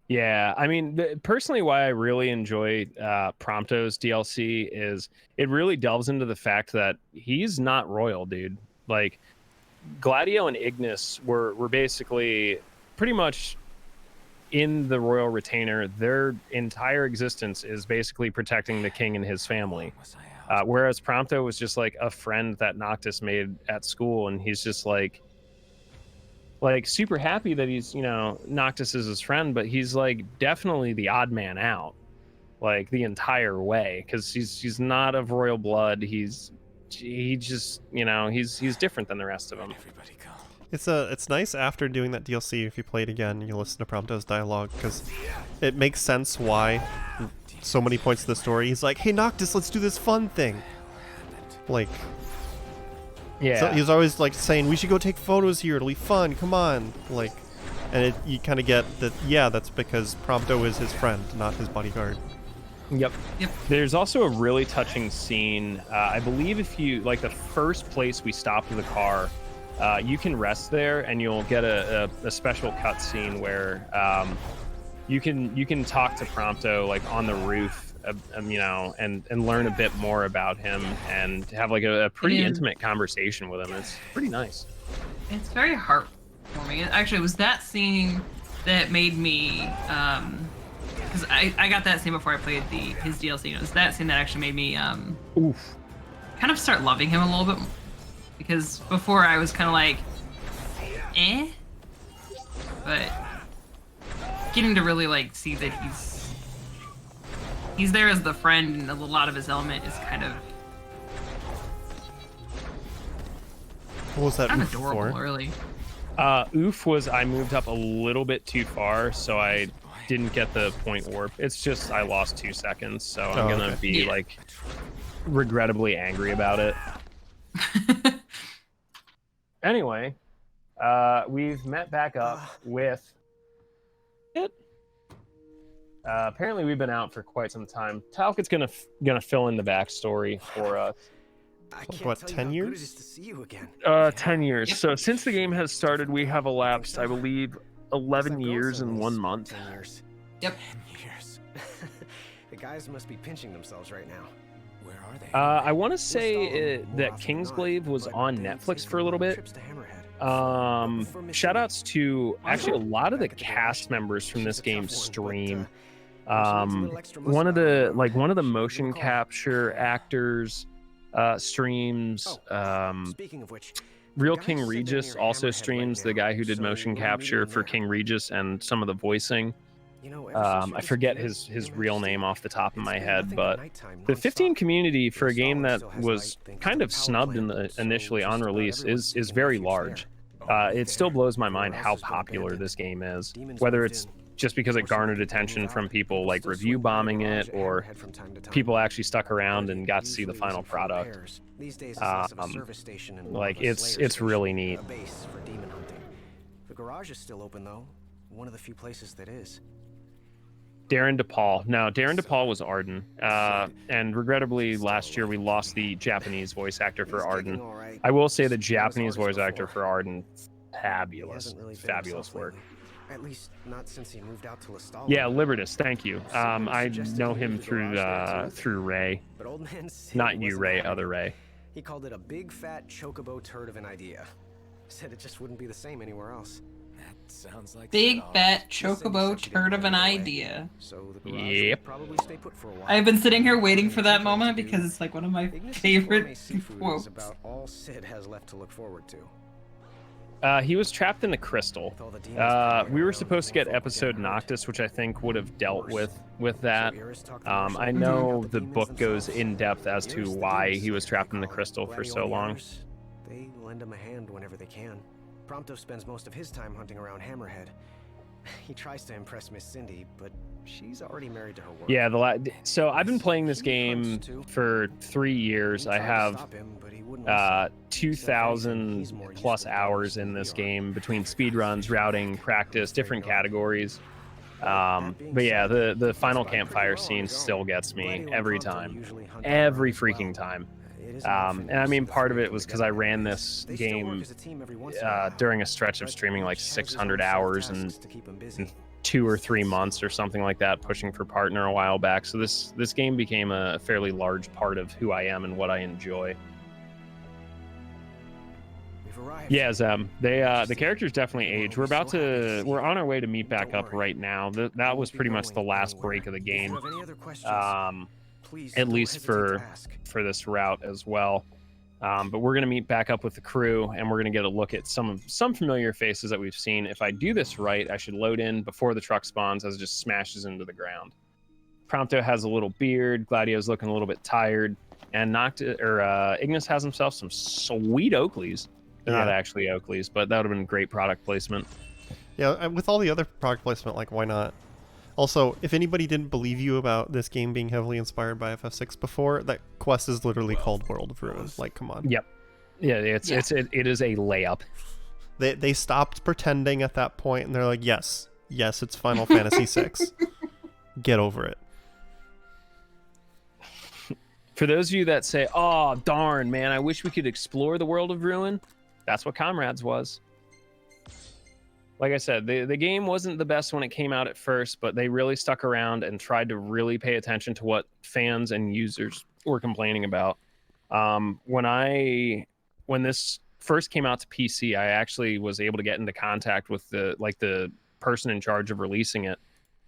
B: Yeah, I mean, personally, why I really enjoy Prompto's DLC is it really delves into the fact that he's not royal, dude. Like, Gladio and Ignis were basically pretty much in the royal retainer. Their entire existence is basically protecting the king and his family. Whereas Prompto was just like a friend that Noctis made at school, and he's just like super happy that he's, Noctis is his friend, but he's like definitely the odd man out, like the entire way, because he's not of royal blood. He just, he's different than the rest of them.
A: It's nice after doing that DLC, if you play it again, you listen to Prompto's dialogue, because it makes sense why so many points of the story he's like, hey Noctis, let's do this fun thing. Like,
B: yeah.
A: So he was always like saying, we should go take photos here, it'll be fun, come on. Like, and you kind of get that, yeah, that's because Prompto is his friend, not his bodyguard.
B: Yep. There's also a really touching scene. I believe if you, like, the first place we stopped the car, you can rest there and you'll get a special cut scene where you can talk to Prompto, like, on the roof, and learn a bit more about him and have like a pretty intimate conversation with him. It's pretty nice.
C: It's very heartwarming. Actually, it was that scene that made me, because I got that scene before I played his DLC. It was that scene that actually made me kind of start loving him a little bit, because before I was kind of like, but getting to really like see that he's there as the friend, and a lot of his element is kind of
A: what was that?
C: Kind of adorable, really.
B: Oof was I moved up a little bit too far, so I didn't get the point warp. It's just I lost 2 seconds, so I'm gonna be like regrettably angry about it. Anyway, we've met back up with it. Apparently we've been out for quite some time. Talcot's gonna fill in the backstory for us.
A: What, 10 years?
H: To see you again.
B: 10 years. So since the game has started, we have elapsed, I believe, 11 years and 1 month.
H: 10 years.
C: Yep.
H: 10 years. The guys must be pinching themselves right now. Where are they?
B: I want to say that Kingsglaive was on Netflix for a little bit. Shoutouts to actually a lot of the cast members from this game stream. One of the motion capture actors streams.
H: Speaking of which,
B: Real King Regis also streams, the guy who did motion capture for King Regis and some of the voicing. I forget his real name off the top of my head, but the 15 community for a game that was kind of snubbed initially on release is very large. It still blows my mind how popular this game is, whether it's just because it garnered attention from people like review bombing it, or people actually stuck around and got to see the final product. Like it's really neat.
H: The garage is still open though. One of the few places that is.
B: Darren DePaul. No, Darren DePaul was Arden. And regrettably, last year we lost the Japanese voice actor for Arden. I will say the Japanese voice actor for Arden, fabulous work.
H: At least not since he moved out to Lestal.
B: Yeah, Libertus, thank you. I know him through Ray.
H: But old man Sid
B: Not you,
H: wasn't
B: Ray,
H: having
B: other
H: it.
B: Ray.
H: He called it a big fat chocobo turd of an idea. Said it just wouldn't be the same anywhere else.
I: That sounds like
C: Big fat chocobo turd of an idea.
H: So the garage
B: Yep.
H: will probably stay put for a while.
C: I've been sitting here waiting for that moment because it's like one of my
H: Ignis'
C: favorite
H: gourmet seafood is
C: quotes.
H: about all Sid has left to look forward to.
B: He was trapped in the crystal. We were supposed to get episode Noctis, which I think would have dealt with that. I know the book goes in depth as to why he was trapped in the crystal for so long.
H: They lend him a hand whenever they can. Prompto spends most of his time hunting around Hammerhead. He tries to impress Miss Cindy, but she's already married to her work.
B: Yeah, so I've been playing this game for 3 years. I have 2,000 plus hours in this game between speedruns, routing, practice, different categories. But yeah, the final campfire scene still gets me every time, every freaking time. And I mean, part of it was because I ran this game during a stretch of streaming like 600 hours in 2 or 3 months or something like that, pushing for partner a while back. So this game became a fairly large part of who I am and what I enjoy. Yeah, Zem. The characters definitely age. We're on our way to meet back up right now. That was pretty much the last break of the game. At least for this route as well. But we're going to meet back up with the crew, and we're going to get a look at some familiar faces that we've seen. If I do this right, I should load in before the truck spawns as it just smashes into the ground. Prompto has a little beard. Gladio's looking a little bit tired. And Ignis has himself some sweet Oakleys. They're not actually Oakleys, but that would have been great product placement.
A: Yeah, with all the other product placement, like, why not? Also, if anybody didn't believe you about this game being heavily inspired by FF6 before, that quest is literally called World of Ruin. Like, come on.
B: Yep. Yeah, it is a layup.
A: They stopped pretending at that point, and they're like, yes, it's Final Fantasy VI. Get over it.
B: For those of you that say, oh, darn, man, I wish we could explore the World of Ruin, that's what Comrades was. Like I said, the game wasn't the best when it came out at first, but they really stuck around and tried to really pay attention to what fans and users were complaining about. When this first came out to PC, I actually was able to get into contact with the person in charge of releasing it,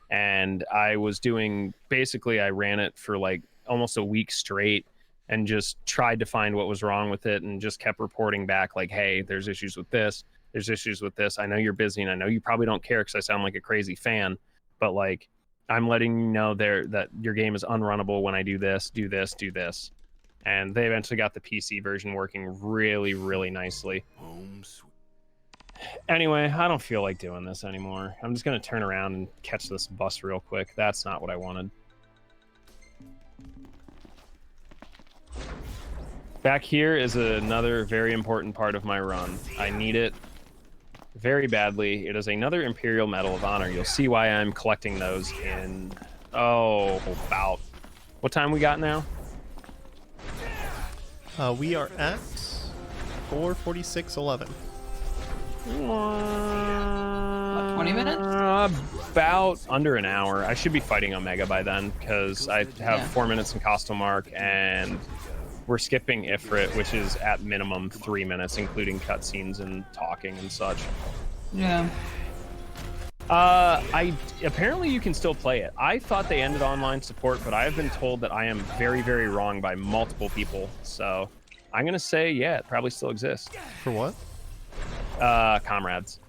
B: and I ran it for like almost a week straight and just tried to find what was wrong with it, and just kept reporting back like, hey, there's issues with this. There's issues with this. I know you're busy, and I know you probably don't care because I sound like a crazy fan, but like, I'm letting you know that your game is unrunnable when I do this, do this, do this. And they eventually got the PC version working really, really nicely. Anyway, I don't feel like doing this anymore. I'm just going to turn around and catch this bus real quick. That's not what I wanted. Back here is another very important part of my run. I need it very badly. It is another Imperial Medal of Honor. You'll see why I'm collecting those in, about... What time we got now?
A: We are at 4:46:11.
C: 20 minutes?
B: About under an hour. I should be fighting Omega by then, because I have 4 minutes in Costomark, and we're skipping Ifrit, which is at minimum 3 minutes, including cutscenes and talking and such.
C: Yeah.
B: Apparently you can still play it. I thought they ended online support, but I have been told that I am very, very wrong by multiple people. So I'm gonna say, yeah, it probably still exists.
A: For what?
B: Comrades.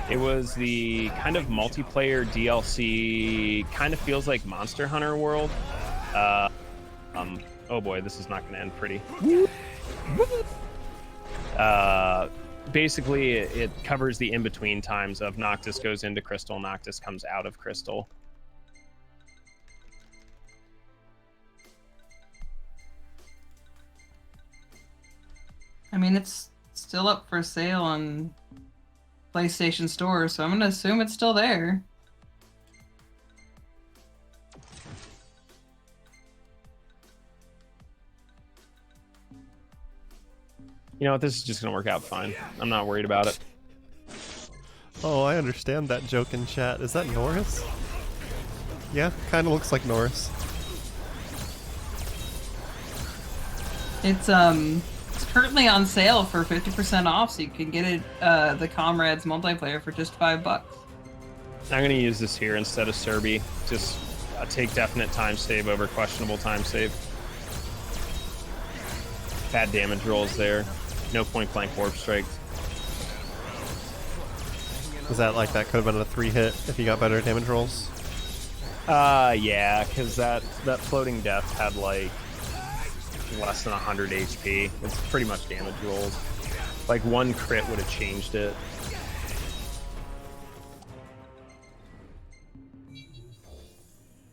B: It was the kind of multiplayer DLC, kind of feels like Monster Hunter World. oh boy, this is not going to end pretty. Basically, it covers the in-between times of Noctis goes into Crystal, Noctis comes out of Crystal.
C: I mean, it's still up for sale on PlayStation Store, so I'm gonna assume it's still there.
B: You know what? This is just gonna work out fine. I'm not worried about it.
A: Oh, I understand that joke in chat. Is that Norris? Yeah, kind of looks like Norris.
C: It's currently on sale for 50% off, so you can get it the Comrades multiplayer for just $5.
B: I'm gonna use this here instead of Serby. Just take definite time save over questionable time save. Bad damage rolls there. No point blank warp strike.
A: Is that like that could have been a 3-hit if you got better damage rolls?
B: Yeah, because that floating death had like less than 100 HP. It's pretty much damage rolls. Like one crit would have changed it.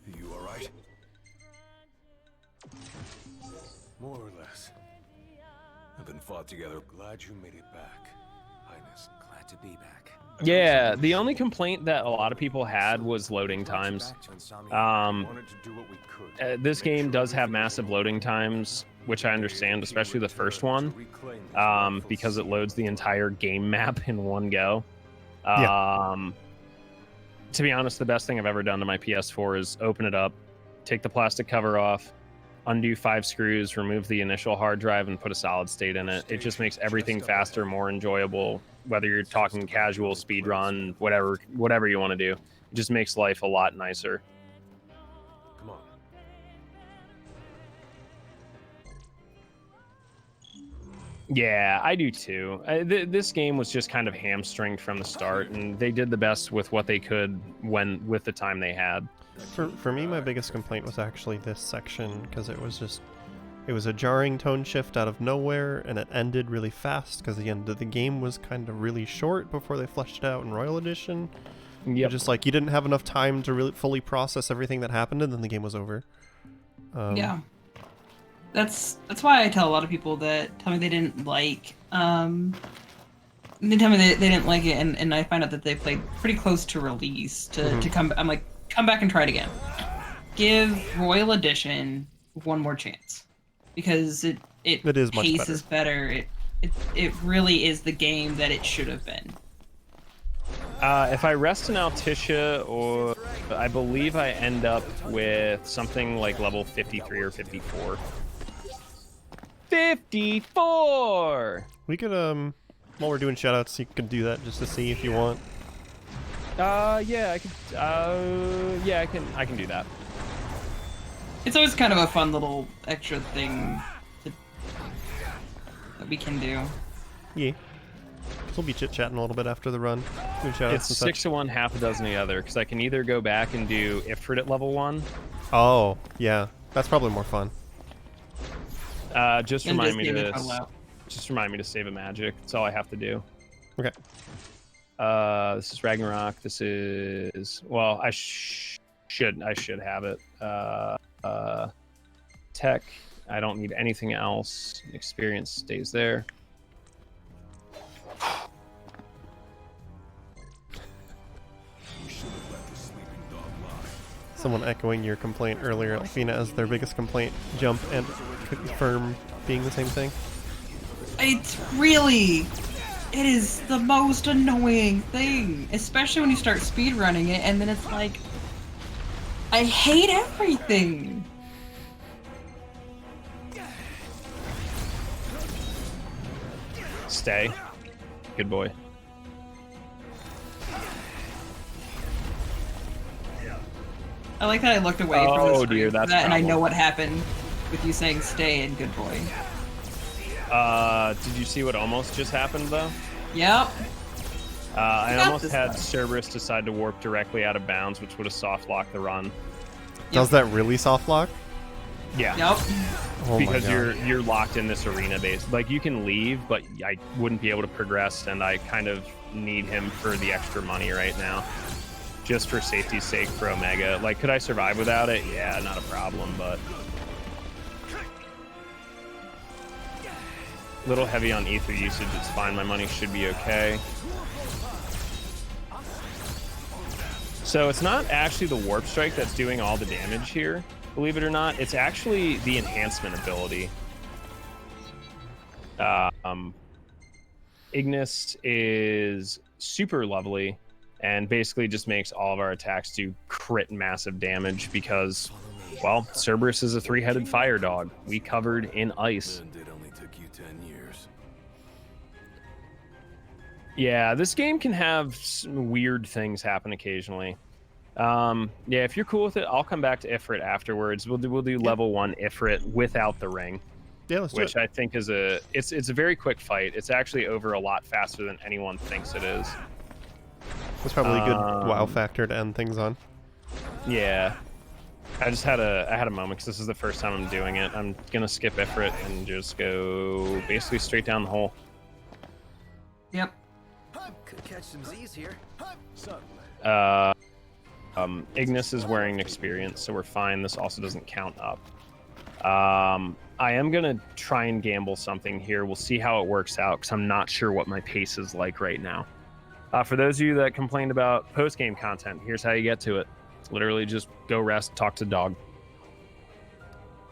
G: You alright? More or less. I've been fought together. Glad you made it back, Highness.
I: Glad to be back.
B: Yeah, the only complaint that a lot of people had was loading times. This game does have massive loading times, which I understand, especially the first one, because it loads the entire game map in one go. To be honest, the best thing I've ever done to my PS4 is open it up, take the plastic cover off, undo 5 screws, remove the initial hard drive, and put a solid state in it. It just makes everything faster, more enjoyable, whether you're talking casual, speed run, whatever you want to do. It just makes life a lot nicer.
G: Come on.
B: Yeah, I do too. This game was just kind of hamstringed from the start, and they did the best with what they could with the time they had.
A: For me, my biggest complaint was actually this section, because it was a jarring tone shift out of nowhere, and it ended really fast because the end of the game was kind of really short before they fleshed it out in Royal Edition.
B: Yep.
A: Just like you didn't have enough time to really fully process everything that happened, and then the game was over.
C: Yeah, that's why I tell a lot of people that tell me they didn't like. They tell me they didn't like it, and I find out that they played pretty close to release to come. I'm like, come back and try it again. Give Royal Edition one more chance, because it
A: is much
C: paces better. It really is the game that it should have been.
B: If I rest in Altissia, or I believe I end up with something like level 53 or 54. 54!
A: We could, while we're doing shoutouts, you could do that just to see if you want.
B: Yeah, I could, yeah, I can do that.
C: It's always kind of a fun little extra thing that we can do.
A: Yeah. We'll be chit-chatting a little bit after the run.
B: It's 6 to 1, half a dozen the other, because I can either go back and do Ifrit at level 1.
A: Oh, yeah. That's probably more fun.
B: Just remind me to save a magic. That's all I have to do.
A: Okay.
B: This is Ragnarok. This is, well, I should have it. Tech. I don't need anything else. Experience stays there.
A: Someone echoing your complaint earlier, Alfina, as their biggest complaint, jump and confirm being the same thing.
C: It is the most annoying thing, especially when you start speedrunning it, and then it's like, I hate everything.
B: Stay. Good boy.
C: I like that I looked away from the screen
B: that's
C: that, and I know what happened with you saying stay and good boy.
B: Did you see what almost just happened, though?
C: Yep.
B: I almost had Cerberus decide to warp directly out of bounds, which would have soft locked the run.
A: Does that really soft lock?
B: Yeah.
C: Yep.
A: Oh my
B: Because
A: God.
B: you're locked in this arena base. Like you can leave, but I wouldn't be able to progress, and I kind of need him for the extra money right now. Just for safety's sake for Omega. Like, could I survive without it? Yeah, not a problem, but a little heavy on ether usage. It's fine. My money should be okay. So it's not actually the Warp Strike that's doing all the damage here, believe it or not. It's actually the enhancement ability. Ignis is super lovely and basically just makes all of our attacks do crit massive damage because, well, Cerberus is a three-headed fire dog. We covered in ice.
G: And it only took you 10 years.
B: Yeah, this game can have some weird things happen occasionally. Yeah, if you're cool with it, I'll come back to Ifrit afterwards. We'll do level 1 Ifrit without the ring.
A: Yeah, let's do
B: Which
A: it.
B: I think is it's a very quick fight. It's actually over a lot faster than anyone thinks it is.
A: That's probably a good wow factor to end things on.
B: Yeah. I had a moment because this is the first time I'm doing it. I'm gonna skip Ifrit and just go basically straight down the hole.
C: Yep.
H: Could catch some Z's here.
B: Ignis is wearing experience, so we're fine. This also doesn't count up. I am gonna try and gamble something here. We'll see how it works out because I'm not sure what my pace is like right now. For those of you that complained about post-game content, here's how you get to it. Literally just go rest, talk to dog.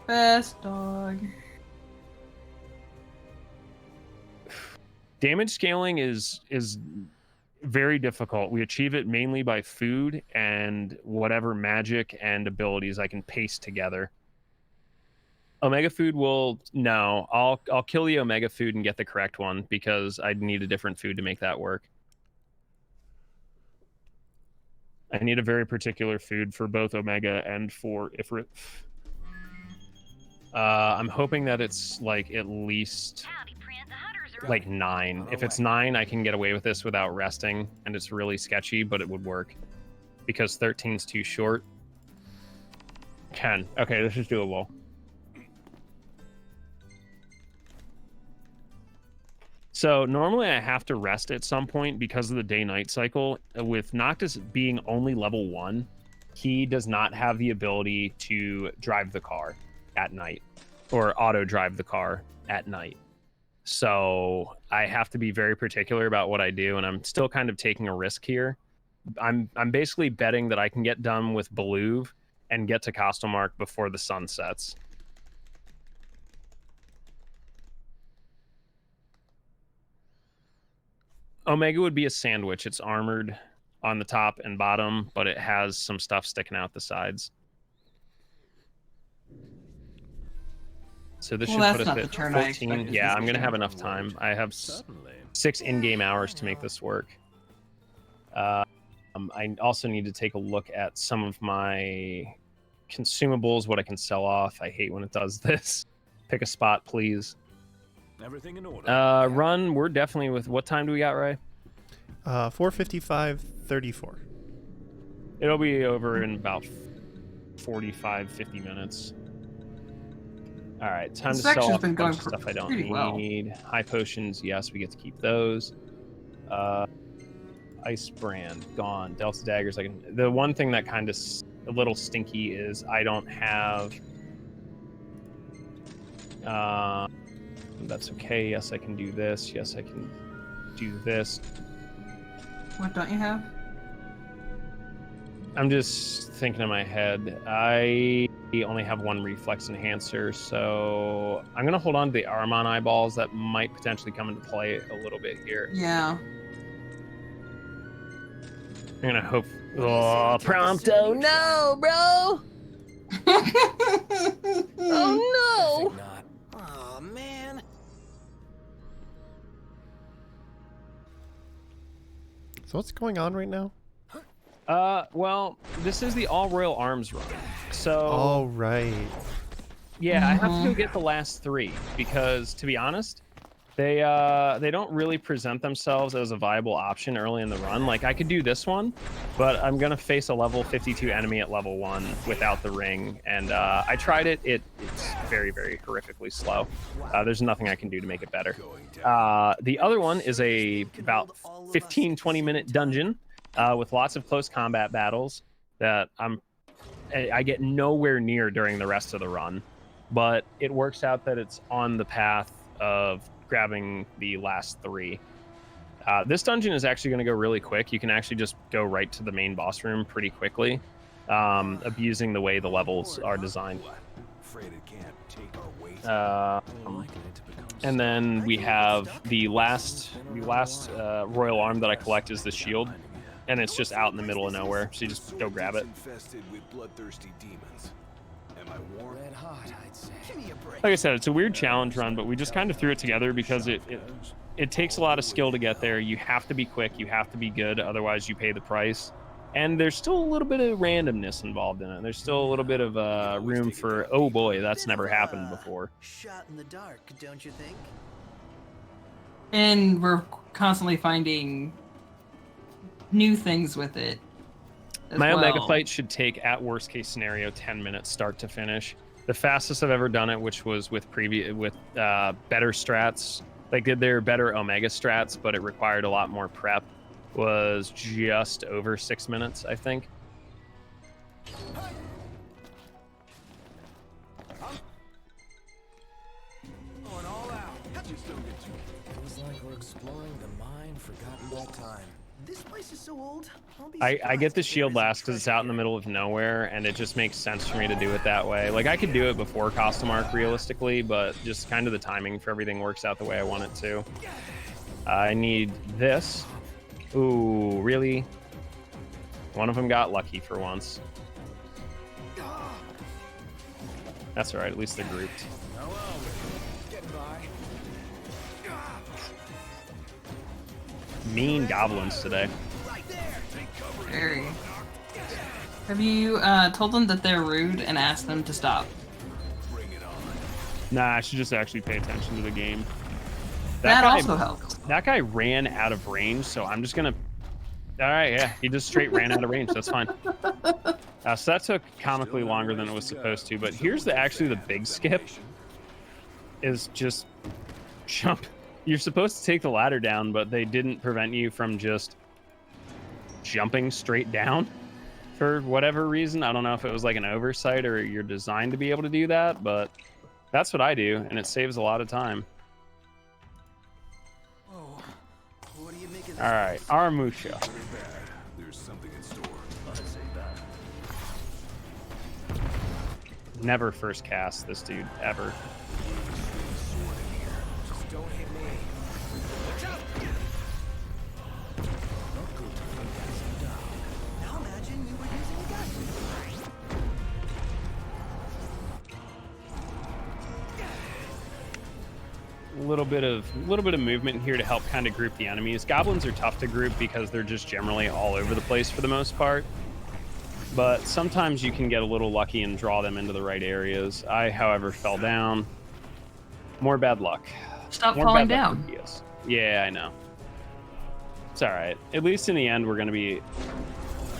C: Best dog.
B: Damage scaling is very difficult. We achieve it mainly by food and whatever magic and abilities I can paste together. Omega food will no. I'll kill the Omega food and get the correct one because I'd need a different food to make that work. I need a very particular food for both Omega and for Ifrit. I'm hoping that it's like at least like 9. If it's 9, I can get away with this without resting, and it's really sketchy, but it would work because 13's too short. 10. Okay, this is doable. So normally I have to rest at some point because of the day-night cycle. With Noctis being only level 1, he does not have the ability to drive the car at night or auto-drive the car at night. So I have to be very particular about what I do, and I'm still kind of taking a risk here. I'm basically betting that I can get done with Beluve and get to Costelmark before the sun sets. Omega would be a sandwich. It's armored on the top and bottom, but it has some stuff sticking out the sides. So this should put us at 14. Yeah, I'm going to have enough time. I have 6 in-game hours to make this work. I also need to take a look at some of my consumables, what I can sell off. I hate when it does this. Pick a spot, please.
D: Everything in order.
B: Run, we're definitely with... What time do we got, Ray?
A: 4:55:34.
B: It'll be over in about 45, 50 minutes. All right, time to sell off a bunch of stuff I don't need. High potions, yes, we get to keep those. Ice brand, gone. Delta daggers, I can... The one thing that kind of a little stinky is I don't have... That's okay. Yes, I can do this. Yes, I can do this.
C: What don't you have?
B: I'm just thinking in my head. I only have 1 reflex enhancer, so I'm going to hold on to the Aramon eyeballs. That might potentially come into play a little bit here.
C: Yeah.
B: I'm going to hope... Oh, Prompto, no, bro! Oh, no!
F: Oh, man.
A: So what's going on right now?
B: Well, this is the All Royal Arms run. So...
A: All right.
B: Yeah, I have to go get the last 3 because, to be honest, They don't really present themselves as a viable option early in the run. Like I could do this one, but I'm gonna face a level 52 enemy at level 1 without the ring, and I tried it. It's very, very horrifically slow. There's nothing I can do to make it better. The other one is about 15-20 minute dungeon with lots of close combat battles that I get nowhere near during the rest of the run, but it works out that it's on the path of grabbing the last 3. This dungeon is actually going to go really quick. You can actually just go right to the main boss room pretty quickly, abusing the way the levels are designed. And then we have the last royal arm that I collect is the shield, and it's just out in the middle of nowhere, so you just go grab it. Like I said, it's a weird challenge run, but we just kind of threw it together because it takes a lot of skill to get there. You have to be quick, you have to be good, otherwise you pay the price. And there's still a little bit of randomness involved in it. There's still a little bit of room for, oh boy, that's never happened before.
L: Shot in the dark, don't you think?
C: And we're constantly finding new things with it.
B: My Omega fight should take, at worst case scenario, 10 minutes start to finish. The fastest I've ever done it, which was with better strats, like did their better Omega strats, but it required a lot more prep, was just over 6 minutes, I think.
F: Feels like we're exploring the mine forgotten by time.
L: This place is so old.
B: I get the shield last because it's out in the middle of nowhere, and it just makes sense for me to do it that way. Like, I could do it before Costamark realistically, but just kind of the timing for everything works out the way I want it to. I need this. Ooh, really? One of them got lucky for once. That's alright, at least they're grouped. Mean goblins today.
C: Very. Have you told them that they're rude and asked them to stop?
B: Nah, I should just actually pay attention to the game.
C: That also helps.
B: That guy ran out of range, so I'm just gonna... Alright, yeah, he just straight ran out of range, that's fine. So that took comically longer than it was supposed to, but here's actually the big skip. Is just jump. You're supposed to take the ladder down, but they didn't prevent you from just jumping straight down for whatever reason. I don't know if it was like an oversight or you're designed to be able to do that, but that's what I do, and it saves a lot of time. All right, Aramusha.
G: There's something in store.
B: Never first cast this dude, ever.
L: Don't hit me. Now imagine you were using a gun.
B: A little bit of movement here to help kind of group the enemies. Goblins are tough to group because they're just generally all over the place for the most part. But sometimes you can get a little lucky and draw them into the right areas. I, however, fell down. More bad luck.
C: Stop
B: More
C: falling
B: bad luck
C: down.
B: for Diaz. Yeah, I know. It's all right. At least in the end, we're going to be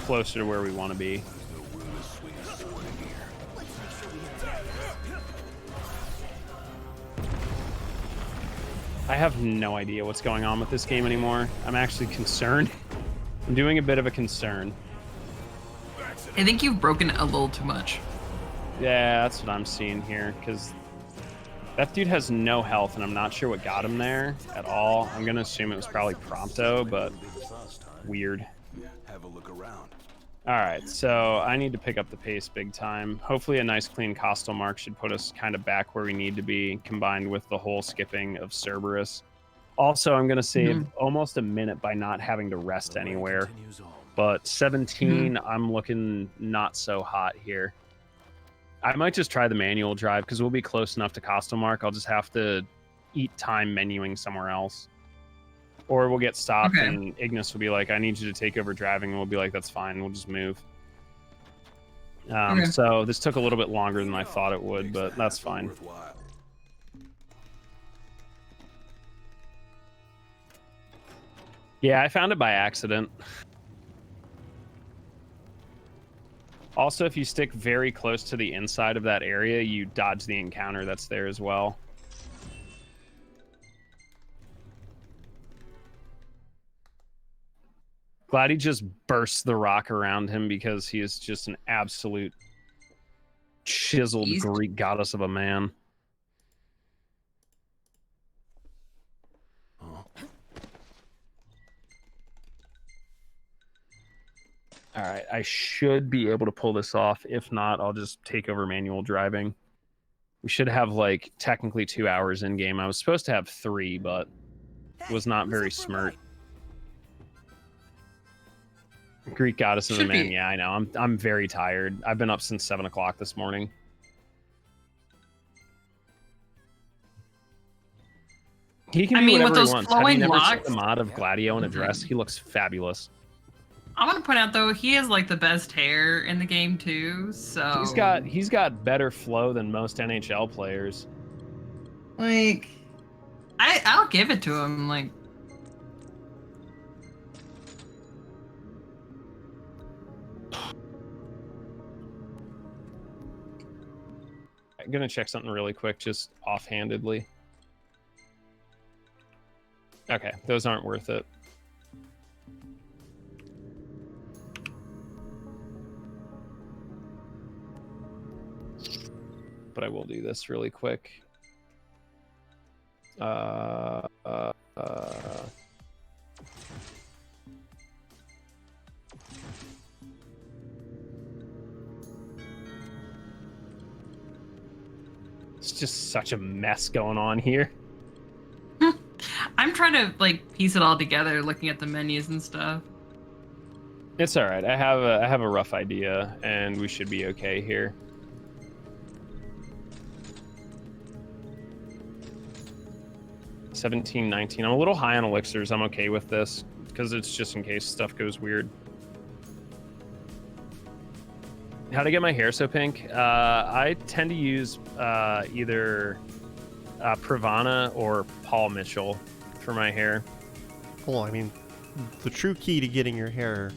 B: closer to where we want to be. I have no idea what's going on with this game anymore. I'm actually concerned. I'm doing a bit of a concern.
C: I think you've broken it a little too much.
B: Yeah, that's what I'm seeing here, because that dude has no health, and I'm not sure what got him there at all. I'm going to assume it was probably Prompto, but weird.
G: Have a look around.
B: All right, so I need to pick up the pace big time. Hopefully a nice clean Costamark should put us kind of back where we need to be, combined with the whole skipping of Cerberus. Also, I'm going to save almost a minute by not having to rest anywhere. But 17, I'm looking not so hot here. I might just try the manual drive because we'll be close enough to Costamark. I'll just have to eat time menuing somewhere else. Or we'll get stopped and Ignis will be like, I need you to take over driving. And we'll be like, that's fine. We'll just move. So this took a little bit longer than I thought it would, but that's fine. Yeah, I found it by accident. Also, if you stick very close to the inside of that area, you dodge the encounter that's there as well. Glad he just bursts the rock around him because he is just an absolute chiseled Greek goddess of a man. All right, I should be able to pull this off. If not, I'll just take over manual driving. We should have, like, technically 2 hours in game. I was supposed to have 3, but it was not very smart. Greek goddess of a man. Yeah, I know. I'm very tired. I've been up since 7 o'clock this morning. He can do whatever he wants. Have you never seen the mod of Gladio in a dress? He looks fabulous.
C: I want to point out though, he has like the best hair in the game too. So
B: he's got better flow than most NHL players.
C: Like, I'll give it to him. Like,
B: I'm gonna check something really quick, just offhandedly. Okay, those aren't worth it. But I will do this really quick. It's just such a mess going on here.
C: I'm trying to like piece it all together, looking at the menus and stuff.
B: It's all right. I have a rough idea, and we should be okay here. $17.19. I'm a little high on elixirs. I'm okay with this because it's just in case stuff goes weird. How to get my hair so pink? I tend to use either Pravana or Paul Mitchell for my hair.
A: Well, I mean, the true key to getting your hair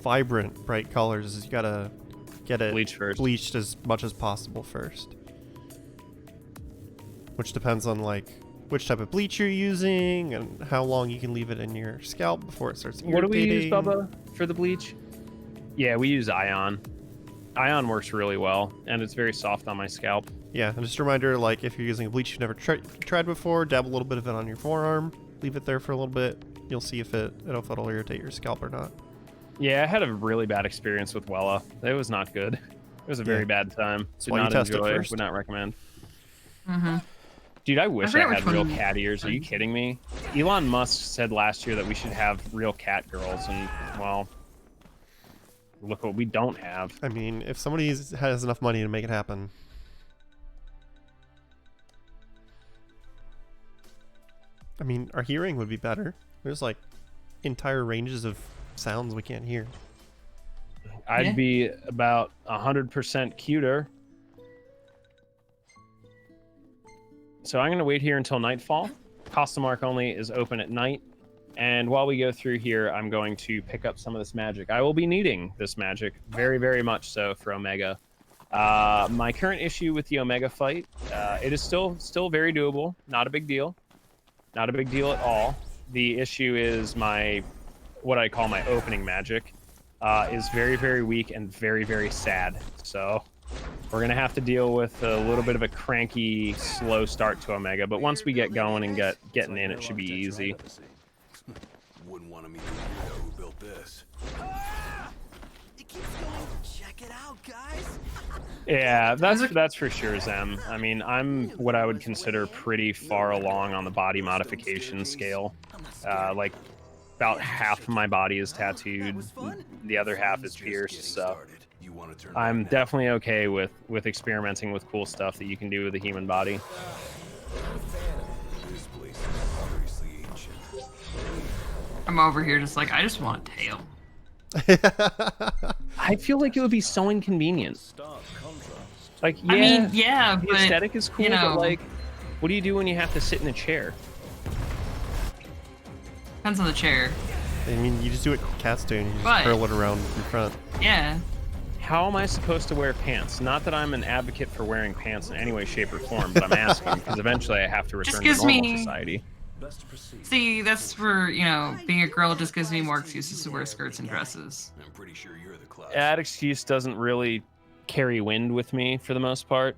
A: vibrant, bright colors is you gotta get it bleached as much as possible first. Which depends on like which type of bleach you're using and how long you can leave it in your scalp before it starts irritating.
B: What do we use, Bubba, for the bleach? Yeah, we use Ion. Ion works really well, and it's very soft on my scalp.
A: Yeah, and just a reminder, like, if you're using a bleach you've never tried before, dab a little bit of it on your forearm, leave it there for a little bit. You'll see if it'll irritate your scalp or not.
B: Yeah, I had a really bad experience with Wella. It was not good. It was a very bad time.
A: That's why you test it first.
B: Would not recommend.
C: Mm-hmm.
B: Dude, I wish I had real cat ears. Are you kidding me? Elon Musk said last year that we should have real cat girls, and, well, look what we don't have.
A: I mean, if somebody has enough money to make it happen. I mean, our hearing would be better. There's, like, entire ranges of sounds we can't hear.
B: I'd be about 100% cuter. So I'm going to wait here until nightfall. Costamark only is open at night. And while we go through here, I'm going to pick up some of this magic. I will be needing this magic very, very much so for Omega. My current issue with the Omega fight, it is still very doable. Not a big deal. Not a big deal at all. The issue is what I call my opening magic is very, very weak and very, very sad. So we're going to have to deal with a little bit of a cranky, slow start to Omega. But once we get going and getting in, it should be easy.
G: Wouldn't want to meet the weirdo who built this.
L: It keeps going. Check it out, guys.
B: Yeah, that's for sure, Zem. I mean, I'm what I would consider pretty far along on the body modification scale. Like, about half of my body is tattooed, the other half is pierced, so I'm definitely okay with experimenting with cool stuff that you can do with the human body.
C: I'm over here just like, I just want a tail.
B: I feel like it would be so inconvenient. Like, yeah,
C: I mean, yeah,
B: the
C: but,
B: aesthetic is cool,
C: you know,
B: but like, what do you do when you have to sit in a chair?
C: Depends on the chair.
A: I mean, you just do it Catstone, you just
C: But-
A: curl it around in front.
C: Yeah.
B: How am I supposed to wear pants? Not that I'm an advocate for wearing pants in any way, shape, or form, but I'm asking because eventually I have to return to
C: gives
B: normal
C: me-
B: society.
C: See, that's for, you know, being a girl just gives me more excuses to wear skirts and dresses.
G: I'm pretty sure you're the class.
B: That excuse doesn't really carry wind with me for the most part.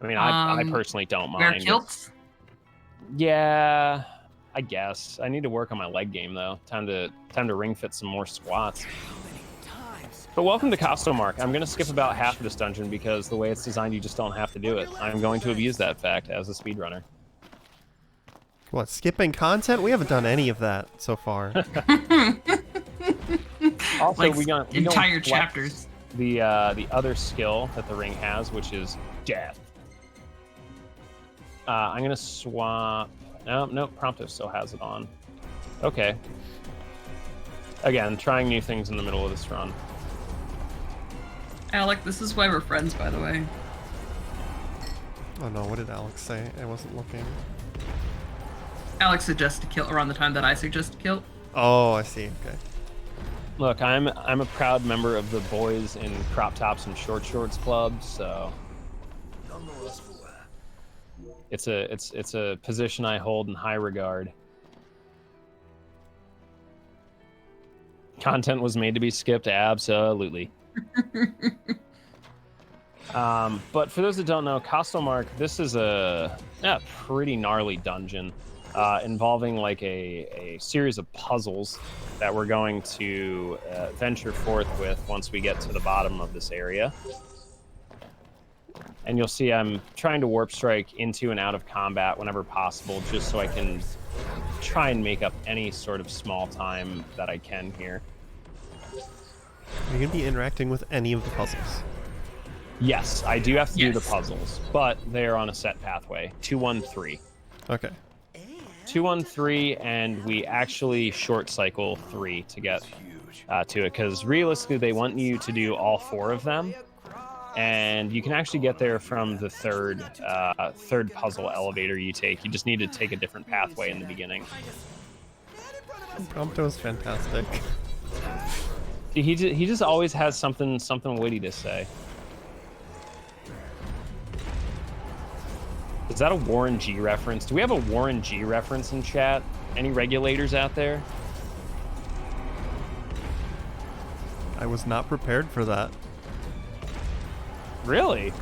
B: I mean, I personally don't
C: Wear
B: mind.
C: kilts?
B: Yeah, I guess. I need to work on my leg game though. Time to ring fit some more squats. But welcome to Costomark. I'm gonna skip about half of this dungeon because the way it's designed, you just don't have to do it. I'm going to abuse that fact as a speedrunner.
A: What, skipping content? We haven't done any of that so far.
B: Also,
C: Like
B: we don't
C: entire
B: flex
C: chapters.
B: The other skill that the ring has, which is death. I'm gonna swap. No, Prompto still has it on. Okay. Again, trying new things in the middle of this run.
C: Alec, this is why we're friends, by the way.
A: Oh no, what did Alex say? I wasn't looking.
C: Alex suggested kill around the time that I suggested kill.
A: Oh, I see. Okay.
B: Look, I'm a proud member of the Boys in Crop Tops and Short Shorts Club, so it's a position I hold in high regard. Content was made to be skipped, absolutely. But for those that don't know, Costomark, this is a pretty gnarly dungeon involving like a series of puzzles that we're going to venture forth with once we get to the bottom of this area. And you'll see I'm trying to warp strike into and out of combat whenever possible, just so I can try and make up any sort of small time that I can here.
A: Are you going to be interacting with any of the puzzles?
B: Yes, I do have to do the puzzles, but they're on a set pathway. 2-1-3.
A: Okay.
B: 2-1-3, and we actually short cycle 3 to get to it, because realistically they want you to do all 4 of them, and you can actually get there from the third puzzle elevator you take. You just need to take a different pathway in the beginning.
A: Prompto is fantastic.
B: He just always has something witty to say. Is that a Warren G reference? Do we have a Warren G reference in chat? Any regulators out there?
A: I was not prepared for that.
B: Really?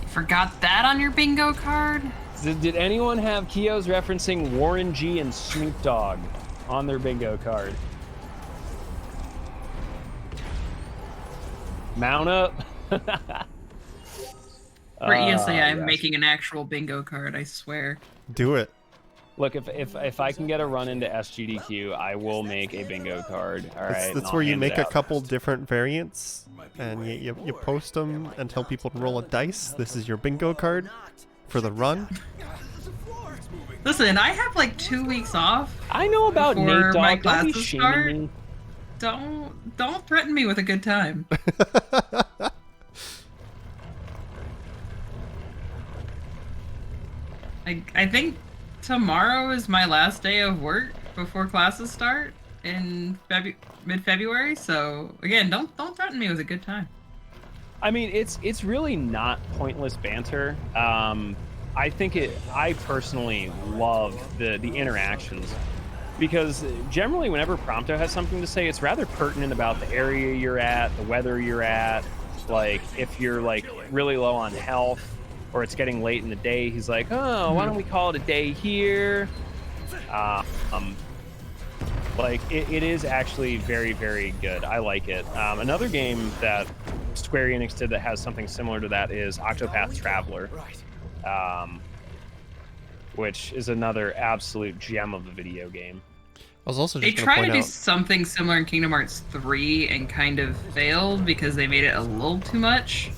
C: Forgot that on your bingo card?
B: Did anyone have Kios referencing Warren G and Snoop Dogg on their bingo card? Mount up.
C: For ESA, I'm
B: yes.
C: making an actual bingo card, I swear.
A: Do it.
B: Look, if I can get a run into SGDQ, I will make a bingo card. All right.
A: That's where you make a couple different variants, and you post them and tell people to roll a dice. This is your bingo card for the run.
C: Listen, I have like 2 weeks off.
B: I know about
C: before
B: Nate Dogg.
C: my
B: Don't be
C: classes
B: shaming
C: start.
B: me.
C: Don't threaten me with a good time. I think tomorrow is my last day of work before classes start in mid-February. So again, don't threaten me with a good time.
B: I mean, it's really not pointless banter. I personally love the interactions, because generally whenever Prompto has something to say, it's rather pertinent about the area you're at, the weather you're at. Like if you're like really low on health, or it's getting late in the day, he's like, oh, why don't we call it a day here? Like it is actually very, very good. I like it. Another game that Square Enix did that has something similar to that is Octopath Traveler, which is another absolute gem of a video game.
A: I was also
C: They
A: just
C: tried
A: going
C: to
A: to
C: do
A: point out,
C: something similar in Kingdom Hearts 3 and kind of failed because they made it a little too much.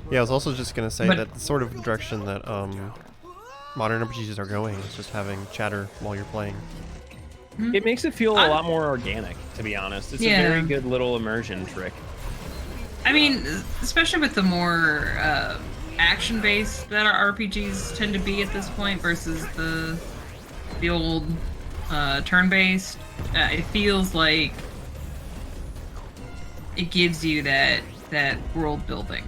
A: yeah, I was also just going to say
C: But-
A: that the sort of direction that modern RPGs are going is just having chatter while you're playing.
B: It makes it feel a lot more organic, to be honest. It's a very good little immersion trick.
C: I mean, especially with the more action-based that our RPGs tend to be at this point versus the the old turn-based, it feels like it gives you that world building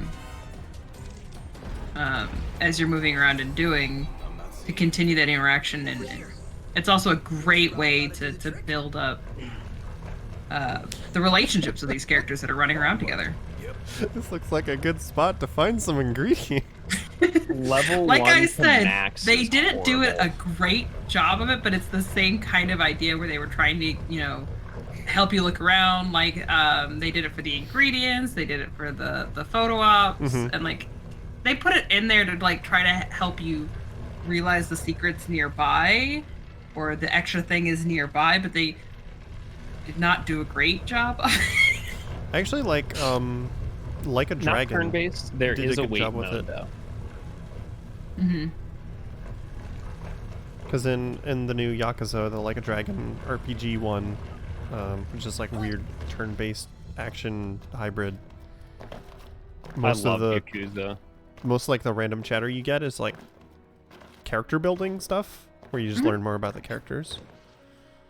C: as you're moving around and doing to continue that interaction, and it's also a great way to build up the relationships of these characters that are running around together.
A: This looks like a good spot to find some ingredients.
B: Level
C: like
B: 1
C: I
B: to
C: said,
B: max
C: they
B: is
C: didn't do it a
B: horrible.
C: great job of it, but it's the same kind of idea where they were trying to, help you look around. Like they did it for the ingredients, they did it for the photo ops, and like they put it in there to like try to help you realize the secrets nearby or the extra thing is nearby, but they did not do a great job.
A: I actually like a
B: Not
A: Dragon.
B: turn-based. There
A: did
B: is
A: a
B: a
A: good
B: wait
A: job with
B: mode
A: it.
B: though.
A: Because in the new Yakuza, the Like a Dragon RPG one, which is like weird turn-based action hybrid. Most
B: I love
A: of the
B: Yakuza.
A: most like the random chatter you get is like character building stuff, where you just learn more about the characters.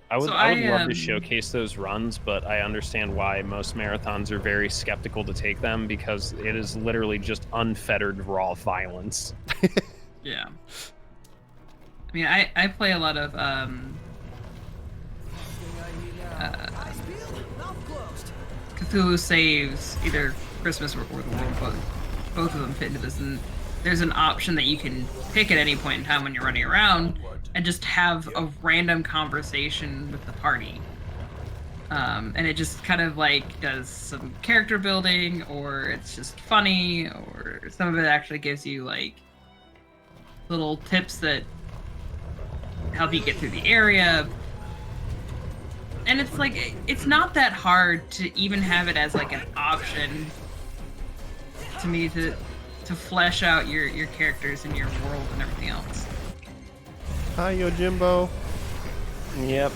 B: I would
C: So
B: love
C: I,
B: to showcase those runs, but I understand why most marathons are very skeptical to take them because it is literally just unfettered raw violence.
C: Yeah. I mean, I play a lot of Cthulhu Saves, either Christmas or the World, but both of them fit into this, and there's an option that you can pick at any point in time when you're running around and just have a random conversation with the party. And it just kind of like does some character building, or it's just funny, or some of it actually gives you like little tips that help you get through the area. And it's like, it's not that hard to even have it as like an option to me to flesh out your characters and your world and everything else.
A: Hi, Yojimbo.
B: Yep.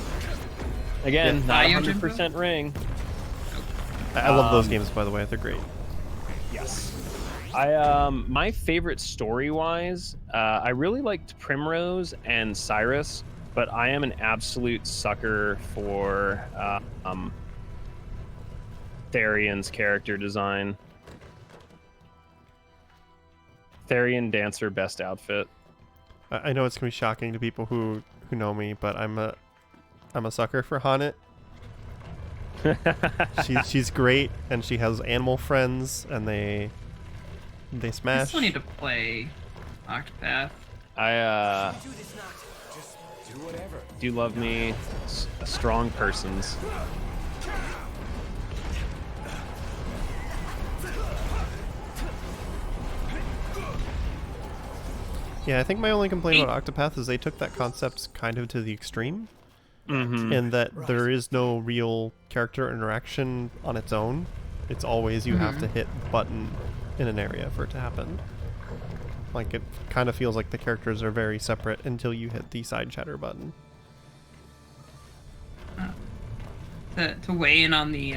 B: Again,
C: Yeah.
B: not
C: Hi,
B: 100% ring.
A: I love those games, by the way. They're great.
B: Yes. My favorite story-wise, I really liked Primrose and Cyrus, but I am an absolute sucker for Tharion's character design. Tharion Dancer best outfit.
A: I know it's gonna be shocking to people who know me, but I'm a sucker for Haunted. she's great, and she has animal friends, and they
C: I
A: smash.
C: still need to play Octopath.
B: I do love me strong persons.
A: Yeah, I think my only complaint about Octopath is they took that concept kind of to the extreme, in that there is no real character interaction on its own. It's always you have to hit the button in an area for it to happen. Like, it kind of feels like the characters are very separate until you hit the side chatter button.
C: To weigh in on the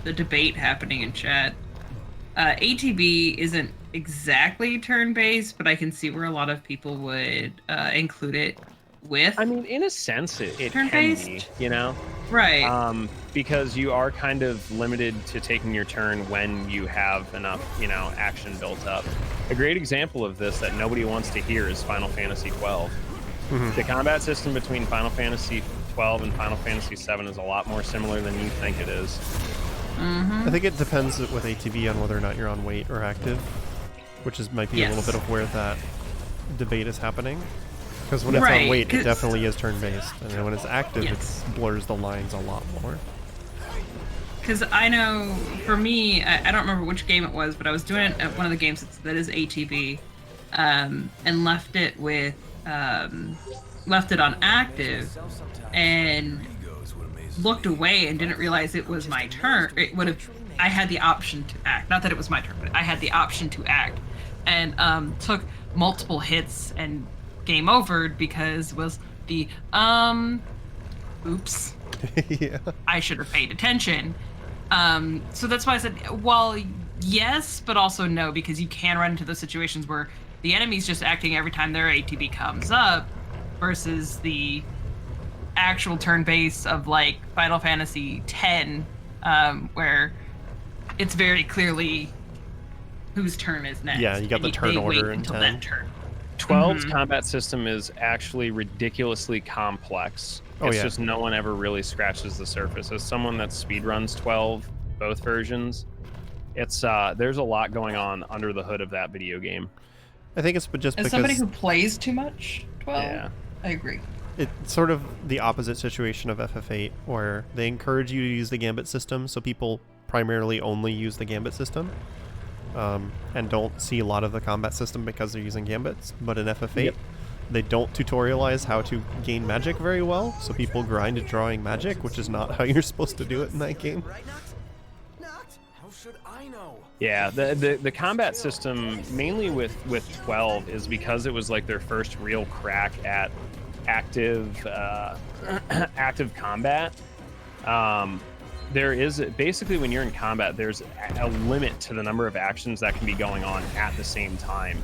C: debate happening in chat, ATB isn't exactly turn-based, but I can see where a lot of people would include it with.
B: I mean, in a sense, it can
C: turn-based?
B: be, you know?
C: Right.
B: Because you are kind of limited to taking your turn when you have enough, action built up. A great example of this that nobody wants to hear is Final Fantasy XII. The combat system between Final Fantasy XII and Final Fantasy VII is a lot more similar than you think it is.
A: I think it depends with ATB on whether or not you're on wait or active, which might be a little bit of where that debate is happening. Because when it's on wait, it definitely is turn-based, and then when it's active, it blurs the lines a lot more.
C: Because I know, for me, I don't remember which game it was, but I was doing it at one of the games that is ATB, and left it on active, and looked away and didn't realize it was my turn. I had the option to act. Not that it was my turn, but I had the option to act, and took multiple hits and game overed because it was the oops.
A: Yeah.
C: I should have paid attention. So that's why I said, well, yes, but also no, because you can run into those situations where the enemy's just acting every time their ATB comes up, versus the actual turn base of like Final Fantasy X, where it's very clearly whose turn is next.
A: Yeah, you got the turn order in 10.
C: That turn.
B: 12's combat system is actually ridiculously complex. It's just no one ever really scratches the surface. As someone that speedruns 12, both versions, it's there's a lot going on under the hood of that video game.
A: I think it's just
C: As
A: because
C: somebody who plays too much 12,
B: Yeah.
C: I agree.
A: it's sort of the opposite situation of FF8, where they encourage you to use the Gambit system, so people primarily only use the Gambit system, and don't see a lot of the combat system because they're using Gambits. But in FF8, they don't tutorialize how to gain magic very well, so people grind at drawing magic, which is not how you're supposed to do it in that game.
I: How should I know?
B: Yeah, the combat system, mainly with 12, is because it was like their first real crack at active active combat. There is basically, when you're in combat, there's a limit to the number of actions that can be going on at the same time.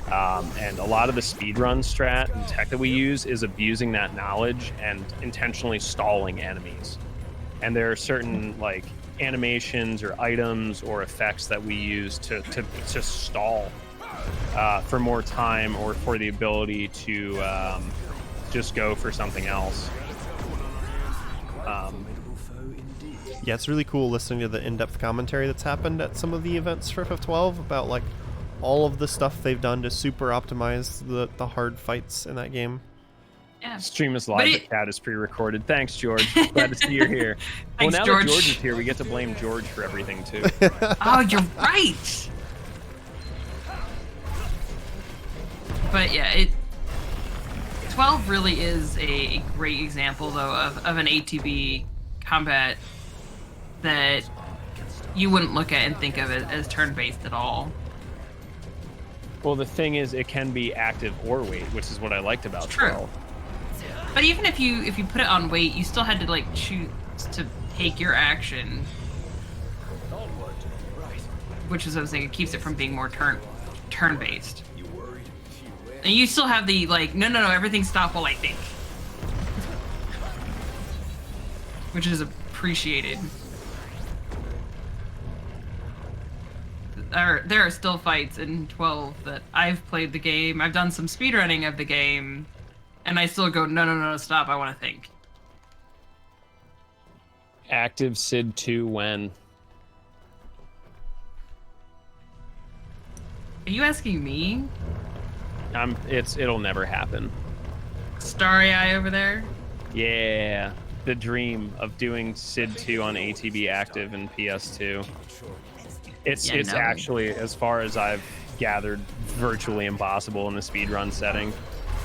B: And a lot of the speedrun strat and tech that we use is abusing that knowledge and intentionally stalling enemies. And there are certain like animations or items or effects that we use to stall for more time, or for the ability to just go for something else.
A: Yeah, it's really cool listening to the in-depth commentary that's happened at some of the events for FF12 about like all of the stuff they've done to super optimize the hard fights in that game.
C: Yeah.
B: Stream is live, the chat is pre-recorded. Thanks, George. Glad to see you're here.
C: Thanks,
B: well, now
C: George.
B: that George is here, we get to blame George for everything, too.
C: Oh, you're right! But yeah, 12 really is a great example, though, of an ATB combat that you wouldn't look at and think of it as turn-based at all.
B: Well, the thing is, it can be active or wait, which is what I liked about 12.
C: But even if you put it on wait, you still had to like choose to take your action, which is what I was saying. It keeps it from being more turn-based. And you still have the like, no, everything stop while I think, which is appreciated. There are still fights in 12 that I've played the game. I've done some speedrunning of the game, and I still go, no, stop, I want to think.
B: Active Sid 2 when?
C: Are you asking me?
B: It'll never happen.
C: Starry Eye over there?
B: Yeah, the dream of doing Sid 2 on ATB Active and PS2. It's actually, as far as I've gathered, virtually impossible in the speedrun setting.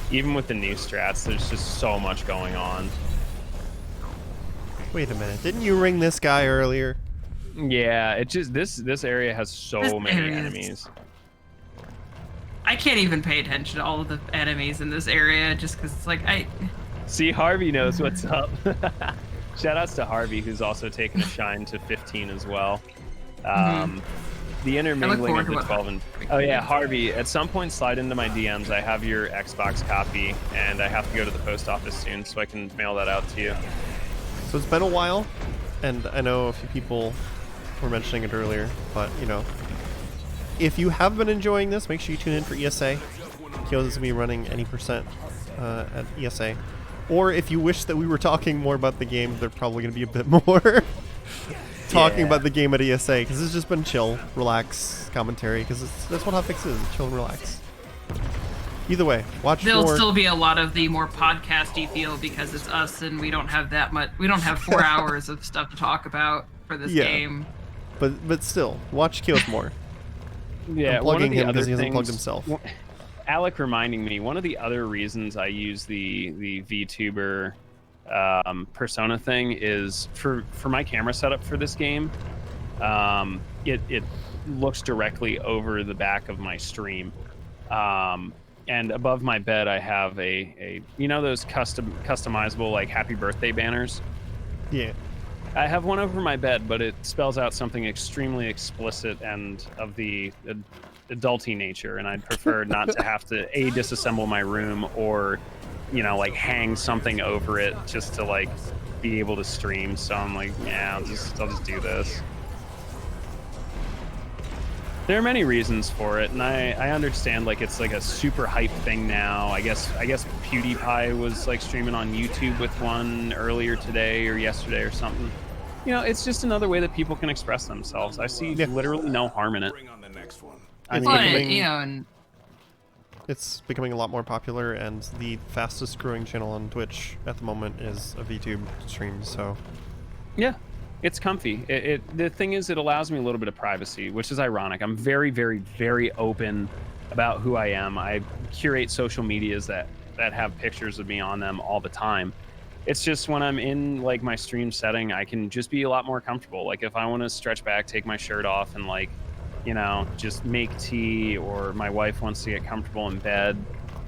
B: Even with the new strats, there's just so much going on.
A: Wait a minute, didn't you ring this guy earlier?
B: Yeah, it just this area has so many enemies.
C: I can't even pay attention to all of the enemies in this area just because it's like
B: See, Harvey knows what's up. Shoutouts to Harvey, who's also taken a shine to 15 as well. The intermingling of the 12 and... Oh yeah, Harvey, at some point slide into my DMs. I have your Xbox copy, and I have to go to the post office soon, so I can mail that out to you.
A: So it's been a while, and I know a few people were mentioning it earlier, but, you know, if you have been enjoying this, make sure you tune in for ESA. Kyo's is going to be running any percent at ESA. Or if you wish that we were talking more about the game, they're probably going to be a bit more talking about the game at ESA, because it's just been chill, relax commentary, because that's what Hotfix is, chill and relax. Either way, watch
C: There'll still be a lot of the more podcasty feel because it's us and we don't have that much. We don't have 4 hours of stuff to talk about for this game.
A: But still, watch Kyo's more.
B: Yeah,
A: I'm plugging him because he hasn't plugged himself.
B: Alec reminding me, one of the other reasons I use the VTuber persona thing is for my camera setup for this game. It looks directly over the back of my stream, and above my bed I have a you know those customizable like happy birthday banners.
A: Yeah,
B: I have one over my bed, but it spells out something extremely explicit and of the adulty nature, and I'd prefer not to have to disassemble my room or you know, like hang something over it just to like be able to stream. So I'm like, yeah, I'll just do this. There are many reasons for it, and I understand like it's like a super hype thing now. I guess PewDiePie was like streaming on YouTube with one earlier today or yesterday or something. You know, it's just another way that people can express themselves. I see literally no harm in it.
A: I
C: But,
A: mean,
C: you know, and
A: it's becoming a lot more popular, and the fastest growing channel on Twitch at the moment is a VTube stream. So
B: yeah. It's comfy. The thing is, it allows me a little bit of privacy, which is ironic. I'm very, very, very open about who I am. I curate social medias that have pictures of me on them all the time. It's just when I'm in like my stream setting, I can just be a lot more comfortable. Like if I want to stretch back, take my shirt off, and like, you know, just make tea, or my wife wants to get comfortable in bed,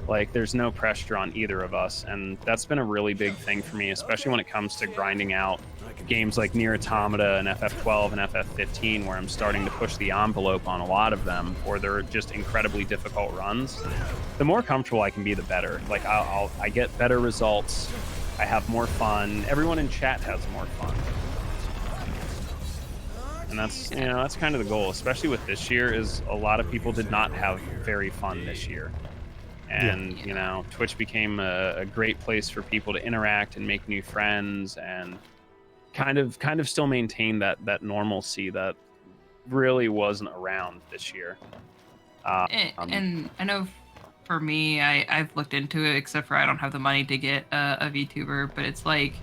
B: like there's no pressure on either of us. And that's been a really big thing for me, especially when it comes to grinding out games like Nier Automata and FF12 and FF15, where I'm starting to push the envelope on a lot of them, or they're just incredibly difficult runs. The more comfortable I can be, the better. Like I get better results, I have more fun, everyone in chat has more fun. And that's, you know, that's kind of the goal, especially with this year, is a lot of people did not have very fun this year. And, you know, Twitch became a great place for people to interact and make new friends, and kind of still maintain that normalcy that really wasn't around this year.
C: And I know for me, I've looked into it, except for I don't have the money to get a VTuber, but it's like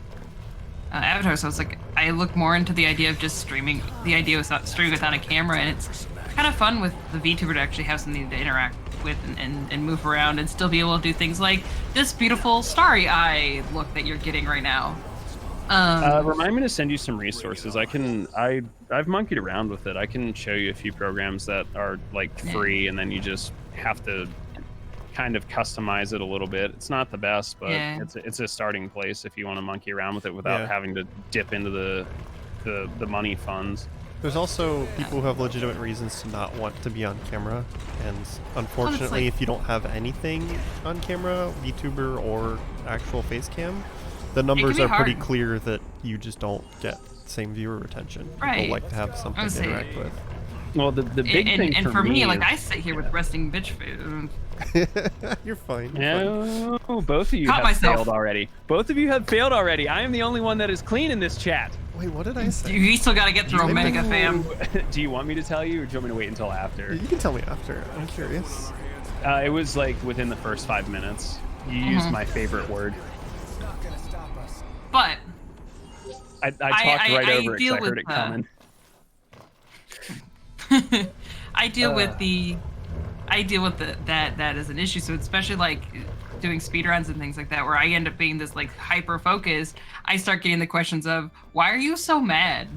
C: Avatar. So it's like I look more into the idea of just streaming, the idea of streaming without a camera, and it's kind of fun with the VTuber to actually have something to interact with and move around and still be able to do things like this beautiful starry eye look that you're getting right now.
B: Remind me to send you some resources. I've monkeyed around with it. I can show you a few programs that are like free, and then you just have to kind of customize it a little bit. It's not the best, but it's a starting place if you want to monkey around with it without having to dip into the money funds.
A: There's also people who have legitimate reasons to not want to be on camera, and unfortunately, if you don't have anything on camera, VTuber or actual face cam, the numbers are pretty clear that you just don't get the same viewer retention. People like to have something to interact with.
B: Well, the big thing
C: and for me, like
B: is,
C: I sit here with resting bitch food.
A: You're fine.
B: No, both of you have failed already. Both of you have failed already. I am the only one that is clean in this chat.
A: Wait, what did I say?
C: You still gotta get through Omega, fam.
B: Do you want me to tell you, or do you want me to wait until after?
A: You can tell me after. I'm curious.
B: It was like within the first 5 minutes. You used my favorite word.
C: But
B: I talked right over it because I heard it coming.
C: I deal with that as an issue. So especially like doing speedruns and things like that, where I end up being this like hyper focused, I start getting the questions of, why are you so mad?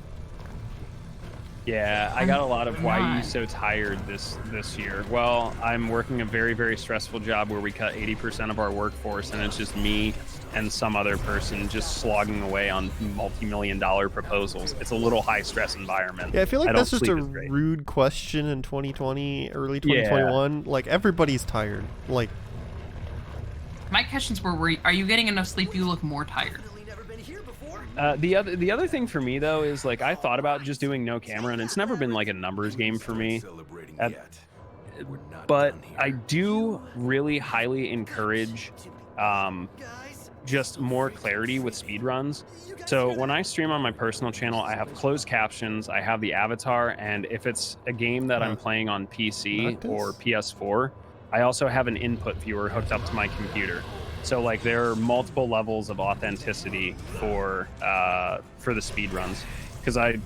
B: Yeah, I got a lot of why are you so tired this year. Well, I'm working a very, very stressful job where we cut 80% of our workforce, and it's just me and some other person just slogging away on multi-million-dollar proposals. It's a little high-stress environment.
A: Yeah, I feel like that's just a rude question in 2020, early 2021. Yeah. Like, everybody's tired. Like,
C: my questions were, are you getting enough sleep? You look more tired.
B: The other thing for me though is like I thought about just doing no camera, and it's never been like a numbers game for me. But I do really highly encourage just more clarity with speedruns. So when I stream on my personal channel, I have closed captions, I have the avatar, and if it's a game that I'm playing on PC or PS4, I also have an input viewer hooked up to my computer. So like there are multiple levels of authenticity for the speed runs, because I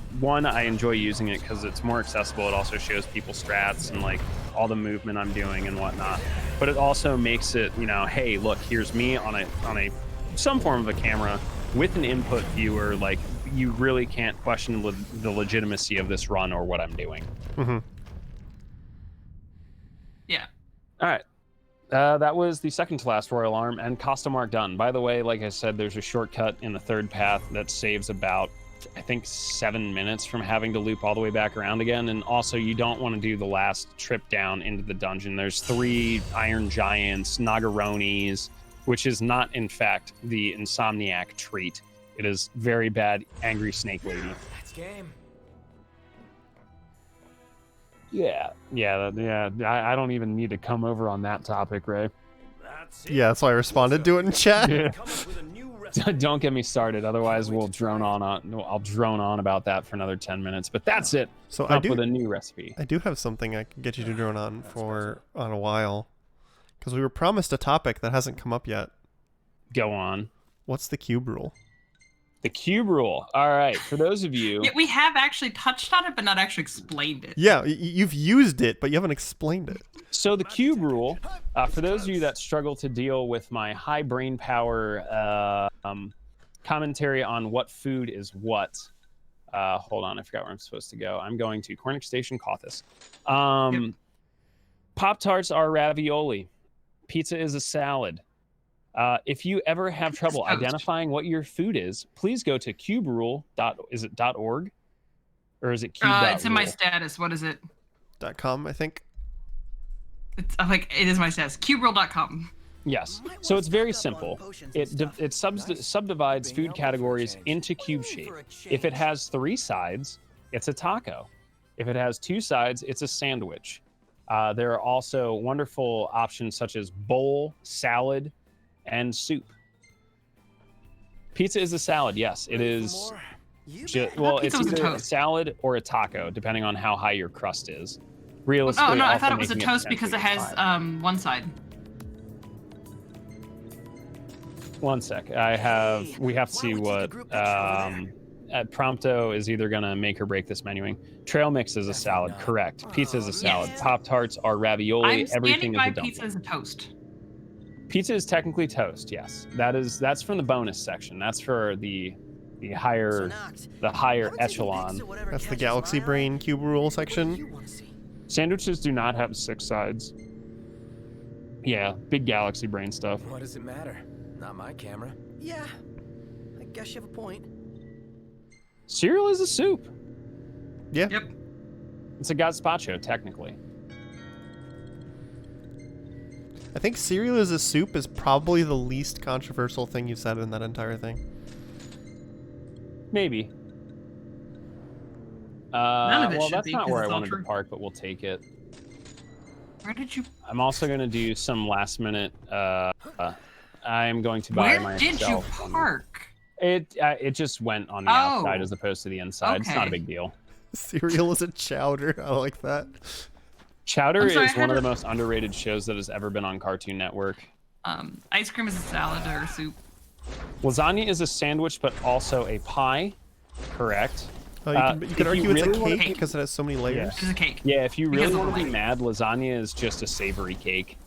B: enjoy using it because it's more accessible. It also shows people strats and like all the movement I'm doing and whatnot. But it also makes it, you know, hey, look, here's me on a some form of a camera with an input viewer. Like you really can't question the legitimacy of this run or what I'm doing.
A: Mm-hmm.
C: Yeah.
B: All right. That was the second to last Royal Arm, and Costamark done. By the way, like I said, there's a shortcut in the third path that saves about, I think, 7 minutes from having to loop all the way back around again. And also, you don't want to do the last trip down into the dungeon. There's 3 Iron Giants, Nagaronis, which is not, in fact, the Insomniac trait. It is very bad angry snake lady.
I: That's game.
B: Yeah. I don't even need to come over on that topic, Ray.
A: Yeah, that's why I responded to it in chat.
B: Yeah. Don't get me started, otherwise I'll drone on about that for another 10 minutes. But that's it.
A: So
B: Come up with a new recipe.
A: I do have something I can get you to drone on a while, because we were promised a topic that hasn't come up yet.
B: Go on.
A: What's the cube rule?
B: The cube rule. All right, for those of you.
C: Yeah, we have actually touched on it, but not actually explained it.
A: Yeah, you've used it, but you haven't explained it.
B: So the cube rule, for those of you that struggle to deal with my high brain power commentary on what food is what. Hold on, I forgot where I'm supposed to go. I'm going to Cornick Station, Cauthus.
C: Yep.
B: Pop-Tarts are ravioli. Pizza is a salad. If you ever have trouble identifying what your food is, please go to cuberule. Is it .org? Or is it cube?
C: It's in my status. What is it?
A: .com, I think.
C: It's like it is my status. Cuberule.com.
B: Yes. So it's very simple. It subdivides food categories into cube shape. If it has 3 sides, it's a taco. If it has 2 sides, it's a sandwich. There are also wonderful options such as bowl, salad, and soup. Pizza is a salad, yes. It is. Well, it's either a salad or a taco, depending on how high your crust is. Realistically,
C: oh no, I thought it was a toast because it has one side.
B: One sec. We have to see what at Prompto is either gonna make or break this menuing. Trail mix is a salad, correct. Pizza is a salad.
C: Yes.
B: Pop-Tarts are ravioli.
C: I'm standing
B: Everything
C: by
B: is a dumpling.
C: pizza as a toast.
B: Pizza is technically toast, yes. That's from the bonus section. That's for the higher echelon.
A: That's the Galaxy Brain cube rule section.
B: Sandwiches do not have 6 sides. Yeah, big Galaxy Brain stuff.
I: What does it matter? Not my camera.
L: Yeah, I guess you have a point.
B: Cereal is a soup.
A: Yeah.
C: Yep.
B: It's a gazpacho, technically.
A: I think cereal is a soup is probably the least controversial thing you said in that entire thing.
B: Maybe.
C: None of it
B: well,
C: should
B: that's
C: be,
B: not
C: 'cause
B: where I
C: it's all
B: wanted
C: true.
B: to park, but we'll take it.
C: Where did you?
B: I'm also going to do some last minute. I'm going to buy
C: Where did you
B: myself.
C: park?
B: It just went on the outside as opposed to the inside. It's not a
C: Okay.
B: big deal.
A: Cereal is a chowder. I like that.
B: Chowder
C: I'm sorry,
B: is
C: I had
B: one of
C: a-
B: the most underrated shows that has ever been on Cartoon Network.
C: Ice cream is a salad or a soup.
B: Lasagna is a sandwich, but also a pie. Correct.
A: You can
B: if
A: argue
B: you
A: it's
B: really
A: a
B: wanna-
A: cake because it has so many layers.
C: It's a cake.
B: Yeah, if you
C: Because
B: really
C: of
B: want to
C: the
B: be
C: light.
B: mad, lasagna is just a savory cake.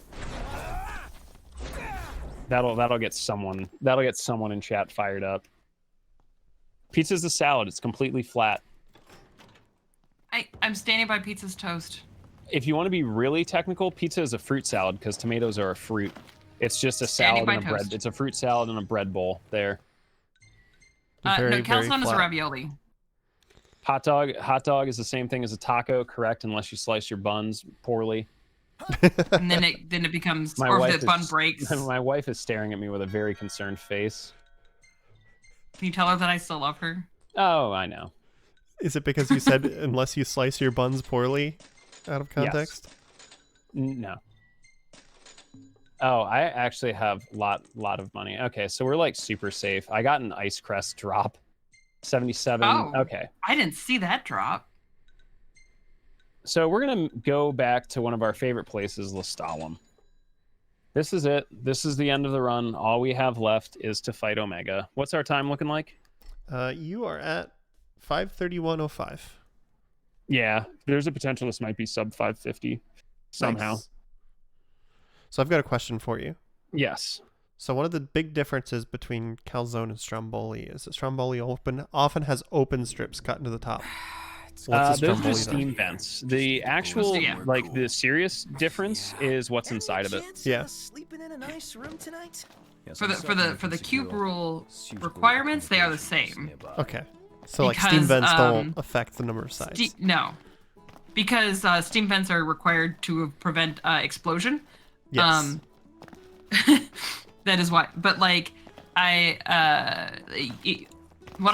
B: That'll get someone in chat fired up. Pizza's a salad. It's completely flat.
C: I'm standing by pizza's toast.
B: If you want to be really technical, pizza is a fruit salad because tomatoes are a fruit. It's just a
C: Standing
B: salad and
C: by
B: a bread.
C: toast.
B: It's a fruit salad and a bread bowl there.
C: No,
A: Very, very
C: calzone is a
A: flat.
C: ravioli.
B: Hot dog is the same thing as a taco, correct? Unless you slice your buns poorly.
C: And then it becomes,
B: My
C: or
B: wife
C: if the bun breaks.
B: My wife is staring at me with a very concerned face.
C: Can you tell her that I still love her?
B: Oh, I know.
A: Is it because you said unless you slice your buns poorly out of context?
B: No. Oh, I actually have lot of money. Okay, so we're like super safe. I got an Ice Crest drop. 77.
C: Oh.
B: Okay.
C: I didn't see that drop.
B: So we're going to go back to one of our favorite places, Lestalem. This is it. This is the end of the run. All we have left is to fight Omega. What's our time looking like?
A: You are at 5:31:05.
B: Yeah, there's a potential this might be sub 550 somehow.
A: Nice. So I've got a question for you.
B: Yes.
A: So one of the big differences between calzone and stromboli is that stromboli often has open strips cut into the top. What's a
B: Those
A: stromboli
B: are
A: then?
B: steam vents. The actual, like, the serious difference is what's inside of it.
A: Yeah.
L: Sleeping in a nice room tonight?
C: For the cube rule requirements, they are the same.
A: Okay. So like
C: Because,
A: steam vents don't affect the number of sides.
C: No, because steam vents are required to prevent explosion.
A: Yes.
C: That is why. But like, when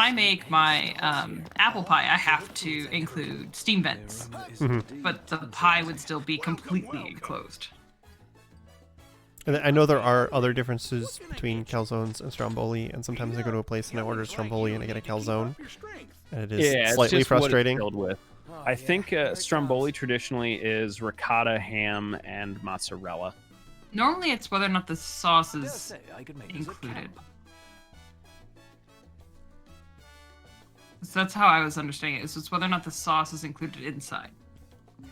C: I make my apple pie, I have to include steam vents, but the pie would still be completely enclosed.
A: And I know there are other differences between calzones and stromboli, and sometimes I go to a place and I order stromboli and I get a calzone, and it is slightly frustrating.
B: What it's filled with. I think stromboli traditionally is ricotta, ham, and mozzarella.
C: Normally, it's whether or not the sauce is included. So that's how I was understanding it. Is it's whether or not the sauce is included inside.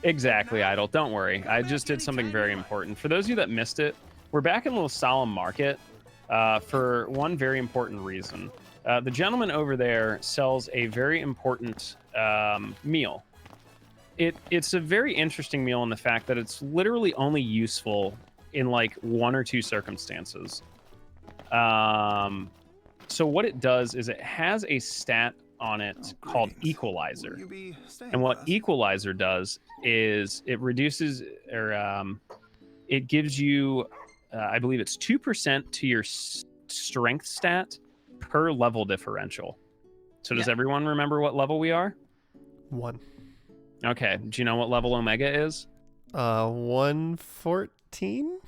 B: Exactly, Idol. Don't worry. I just did something very important. For those of you that missed it, we're back in Little Solemn Market for one very important reason. The gentleman over there sells a very important meal. It's a very interesting meal in the fact that it's literally only useful in like one or two circumstances. So what it does is it has a stat on it called Equalizer. And what Equalizer does is it reduces or it gives you, I believe it's 2% to your strength stat per level differential. So does everyone remember what level we are?
A: 1.
B: Okay. Do you know what level Omega is?
A: 114?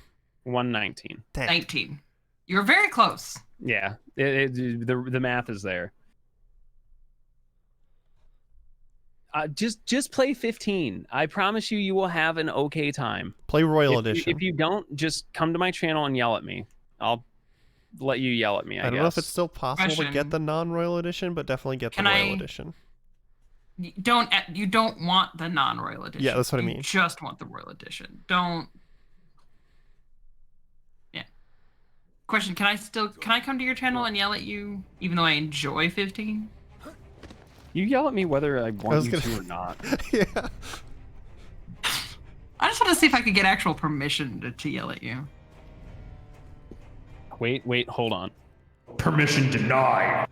B: 119.
C: 19. You're very close.
B: Yeah. The math is there. Just play 15. I promise you will have an okay time.
A: Play Royal Edition.
B: If you don't, just come to my channel and yell at me. I'll let you yell at me, I
A: don't know if it's still possible to get the non-Royal Edition, but definitely get the Royal Edition.
C: You don't want the non-Royal Edition.
A: Yeah, that's what I mean.
C: You just want the Royal Edition. Don't. Yeah. Question: Can I come to your channel and yell at you, even though I enjoy 15?
B: You yell at me whether I want you to or not.
A: Yeah.
C: I just want to see if I could get actual permission to yell at you.
B: Wait, hold on.
M: Permission denied.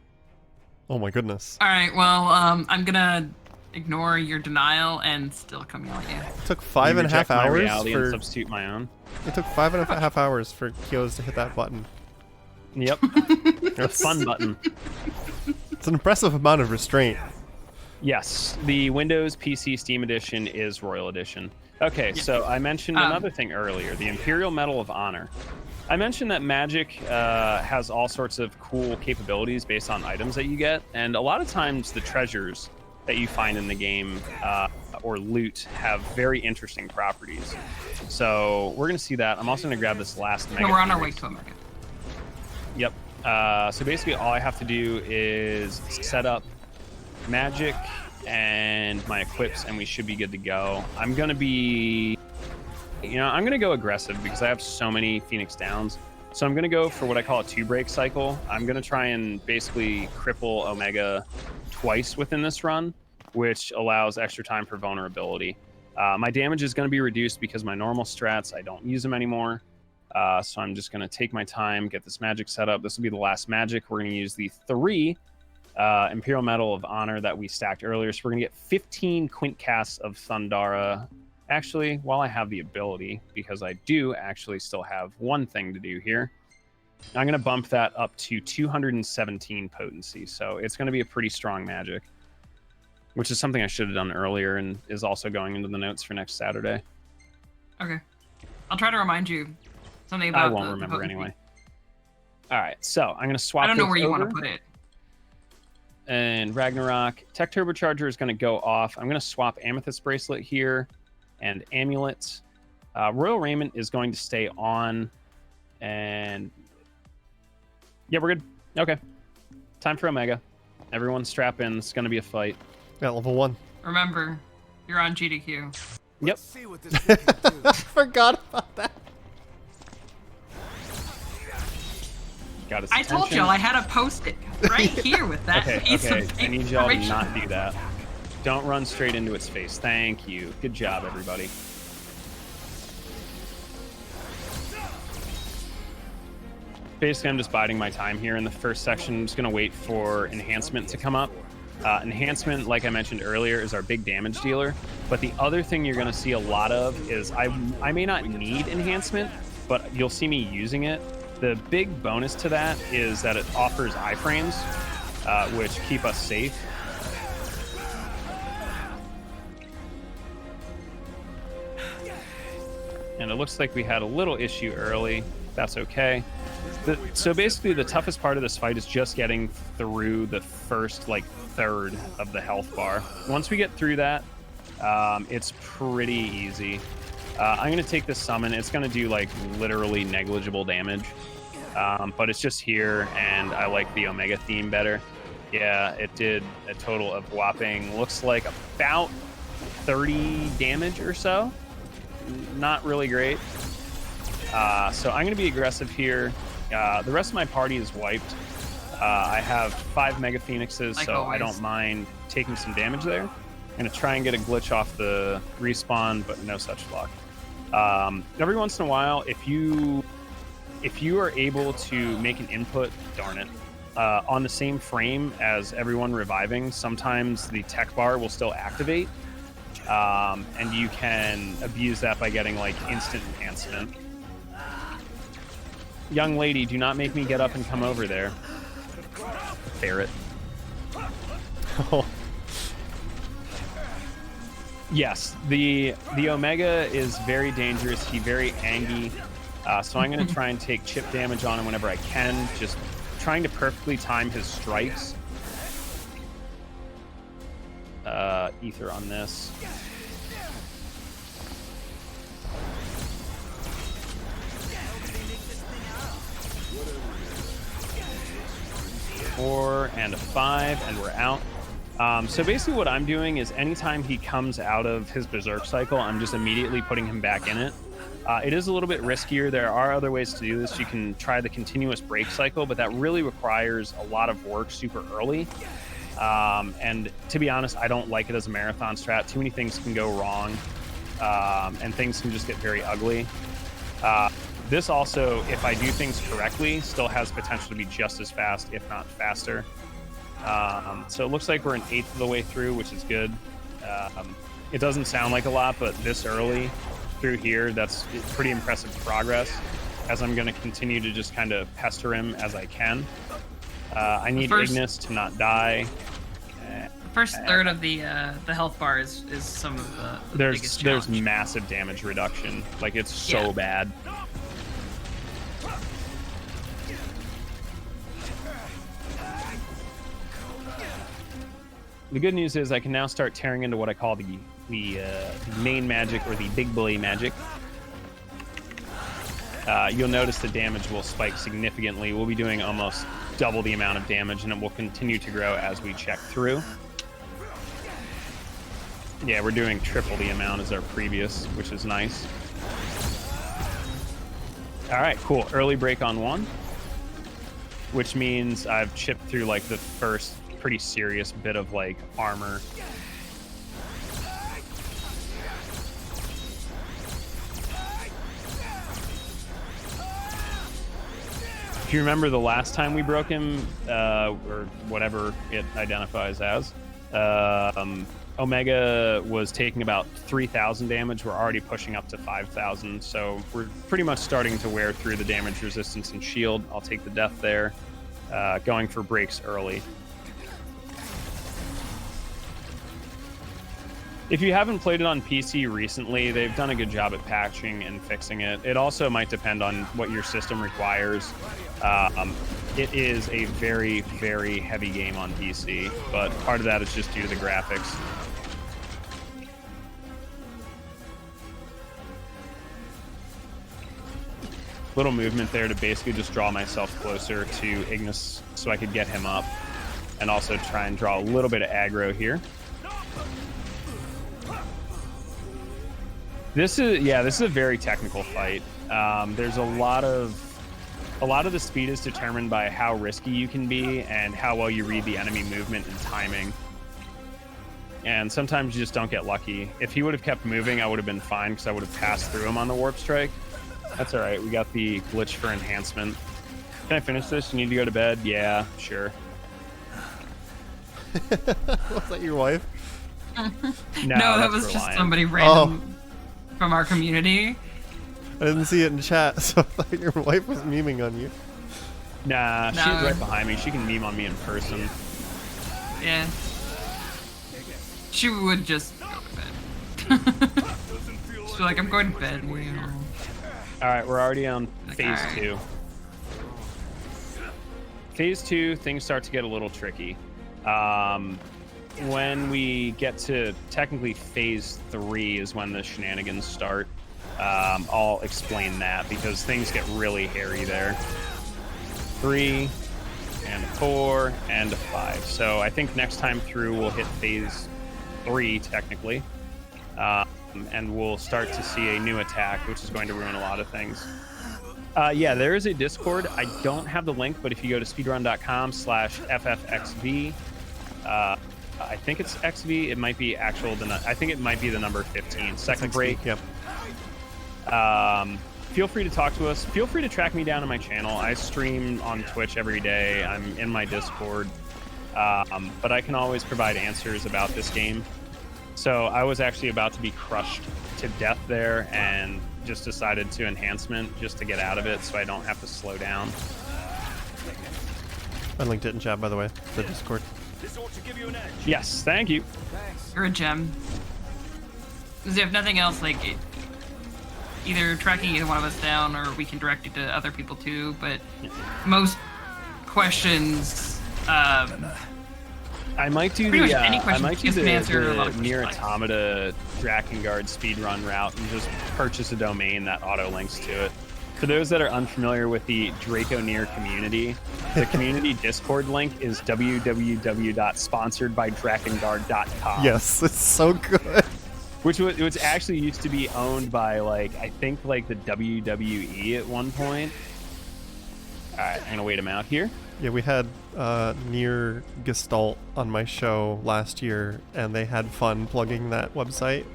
A: Oh my goodness.
C: All right, well, I'm gonna ignore your denial and still come yell at you.
A: It took 5.5 hours
B: for substitute my own.
A: It took 5.5 hours for Kios to hit that button.
B: Yep. A fun button.
A: It's an impressive amount of restraint.
B: Yes, the Windows PC Steam Edition is Royal Edition. Okay, so I mentioned another thing earlier, the Imperial Medal of Honor. I mentioned that Magic has all sorts of cool capabilities based on items that you get, and a lot of times the treasures that you find in the game or loot have very interesting properties. So we're going to see that. I'm also going to grab this last Mega.
C: No, we're on our way to a Mega.
B: Yep. So basically all I have to do is set up Magic and my equips, and we should be good to go. I'm going to be... I'm going to go aggressive because I have so many Phoenix Downs. So I'm going to go for what I call a 2-break cycle. I'm going to try and basically cripple Omega twice within this run, which allows extra time for vulnerability. My damage is going to be reduced because my normal strats, I don't use them anymore. So I'm just going to take my time, get this magic set up. This will be the last magic. We're going to use the 3 Imperial Medal of Honor that we stacked earlier. So we're going to get 15 Quint casts of Thundara. Actually, while I have the ability, because I do actually still have one thing to do here, I'm going to bump that up to 217 potency. So it's going to be a pretty strong magic, which is something I should have done earlier and is also going into the notes for next Saturday.
C: Okay. I'll try to remind you something about
B: I won't remember anyway. All right, so I'm going to swap.
C: I don't know where you want to put it.
B: And Ragnarok. Tech Turbocharger is going to go off. I'm going to swap Amethyst Bracelet here and Amulet. Royal Raiment is going to stay on. And yeah, we're good. Okay. Time for Omega. Everyone strap in. It's going to be a fight.
A: Yeah, level 1.
C: Remember, you're on GDQ.
B: Yep.
G: See what this thing can do.
A: I forgot about that.
B: Got his
C: I told
B: attention.
C: y'all I had a post-it right here with that piece
B: Okay.
C: of
B: I need y'all to
C: information.
B: not do that. Don't run straight into its face. Thank you. Good job, everybody. Basically, I'm just biding my time here in the first section. I'm just going to wait for Enhancement to come up. Enhancement, like I mentioned earlier, is our big damage dealer. But the other thing you're going to see a lot of is I may not need Enhancement, but you'll see me using it. The big bonus to that is that it offers iframes, which keep us safe. And it looks like we had a little issue early. That's okay. So basically the toughest part of this fight is just getting through the first like third of the health bar. Once we get through that, it's pretty easy. I'm going to take this summon. It's going to do like literally negligible damage. But it's just here, and I like the Omega theme better. Yeah, it did a total of whopping, looks like about 30 damage or so. Not really great. So I'm going to be aggressive here. The rest of my party is wiped. I have 5 Mega Phoenixes,
C: like
B: so
C: always.
B: I don't mind taking some damage there. I'm going to try and get a glitch off the respawn, but no such luck. Every once in a while, if you are able to make an input, darn it, on the same frame as everyone reviving, sometimes the tech bar will still activate. And you can abuse that by getting like instant enhancement. Young lady, do not make me get up and come over there. Ferret.
A: Oh.
B: Yes, the Omega is very dangerous. He's very angry. So I'm going to try and take chip damage on him whenever I can, just trying to perfectly time his strikes. Ether on this. Four and a 5, and we're out. So basically what I'm doing is anytime he comes out of his berserk cycle, I'm just immediately putting him back in it. It is a little bit riskier. There are other ways to do this. You can try the continuous break cycle, but that really requires a lot of work super early. And to be honest, I don't like it as a marathon strat. Too many things can go wrong, and things can just get very ugly. This also, if I do things correctly, still has potential to be just as fast, if not faster. So it looks like we're an 1/8 of the way through, which is good. It doesn't sound like a lot, but this early through here, that's pretty impressive progress, as I'm going to continue to just kind of pester him as I can. I need Ignis to not die.
C: The first third of the health bar is some of the biggest challenge.
B: There's massive damage reduction. Like, it's so bad. The good news is I can now start tearing into what I call the main magic, or the big boy magic. You'll notice the damage will spike significantly. We'll be doing almost double the amount of damage, and it will continue to grow as we check through. Yeah, we're doing triple the amount as our previous, which is nice. All right, cool. Early break on 1, which means I've chipped through like the first pretty serious bit of like armor. If you remember the last time we broke him, or whatever it identifies as, Omega was taking about 3,000 damage. We're already pushing up to 5,000, so we're pretty much starting to wear through the damage resistance and shield. I'll take the death there, going for breaks early. If you haven't played it on PC recently, they've done a good job at patching and fixing it. It also might depend on what your system requires. It is a very, very heavy game on PC, but part of that is just due to the graphics. Little movement there to basically just draw myself closer to Ignis so I could get him up, and also try and draw a little bit of aggro here. This is a very technical fight. There's a lot of the speed is determined by how risky you can be and how well you read the enemy movement and timing. And sometimes you just don't get lucky. If he would have kept moving, I would have been fine because I would have passed through him on the warp strike. That's all right. We got the glitch for enhancement. Can I finish this? You need to go to bed? Yeah, sure.
A: Was that your wife?
C: No, that was just somebody random from our community.
A: I didn't see it in chat, so I thought your wife was memeing on you.
B: Nah, she's right behind me. She can meme on me in person.
C: Yeah. She would just go to bed. She'd be like, I'm going to bed. You know.
B: Alright, we're already on phase 2. Phase 2, things start to get a little tricky. When we get to technically phase 3 is when the shenanigans start. I'll explain that because things get really hairy there. 3 and 4 and 5. So I think next time through we'll hit phase 3 technically. And we'll start to see a new attack, which is going to ruin a lot of things. Yeah, there is a Discord. I don't have the link, but if you go to speedrun.com/ffxv, I think it's XV. It might be actual. I think it might be the number 15. Second break.
A: Yep.
B: Feel free to talk to us. Feel free to track me down on my channel. I stream on Twitch every day. I'm in my Discord. But I can always provide answers about this game. So I was actually about to be crushed to death there and just decided to enhancement just to get out of it so I don't have to slow down.
A: I linked it in chat, by the way, the Discord.
B: Yes, thank you.
C: You're a gem. Because if nothing else, like, either tracking either one of us down or we can direct it to other people too, but most questions,
B: I might do
C: pretty
B: the
C: much any question
B: Nier
C: Nier
B: Automata Drakengard speedrun route and just purchase a domain that auto links to it. For those that are unfamiliar with the Draco Nier community, the community Discord link is www.sponsoredbydrakengard.com.
A: Yes, it's so good.
B: Which was actually used to be owned by, like, I think, like, the WWE at one point. Alright, I'm gonna wait him out here.
A: Yeah, we had Nier Gestalt on my show last year, and they had fun plugging that website.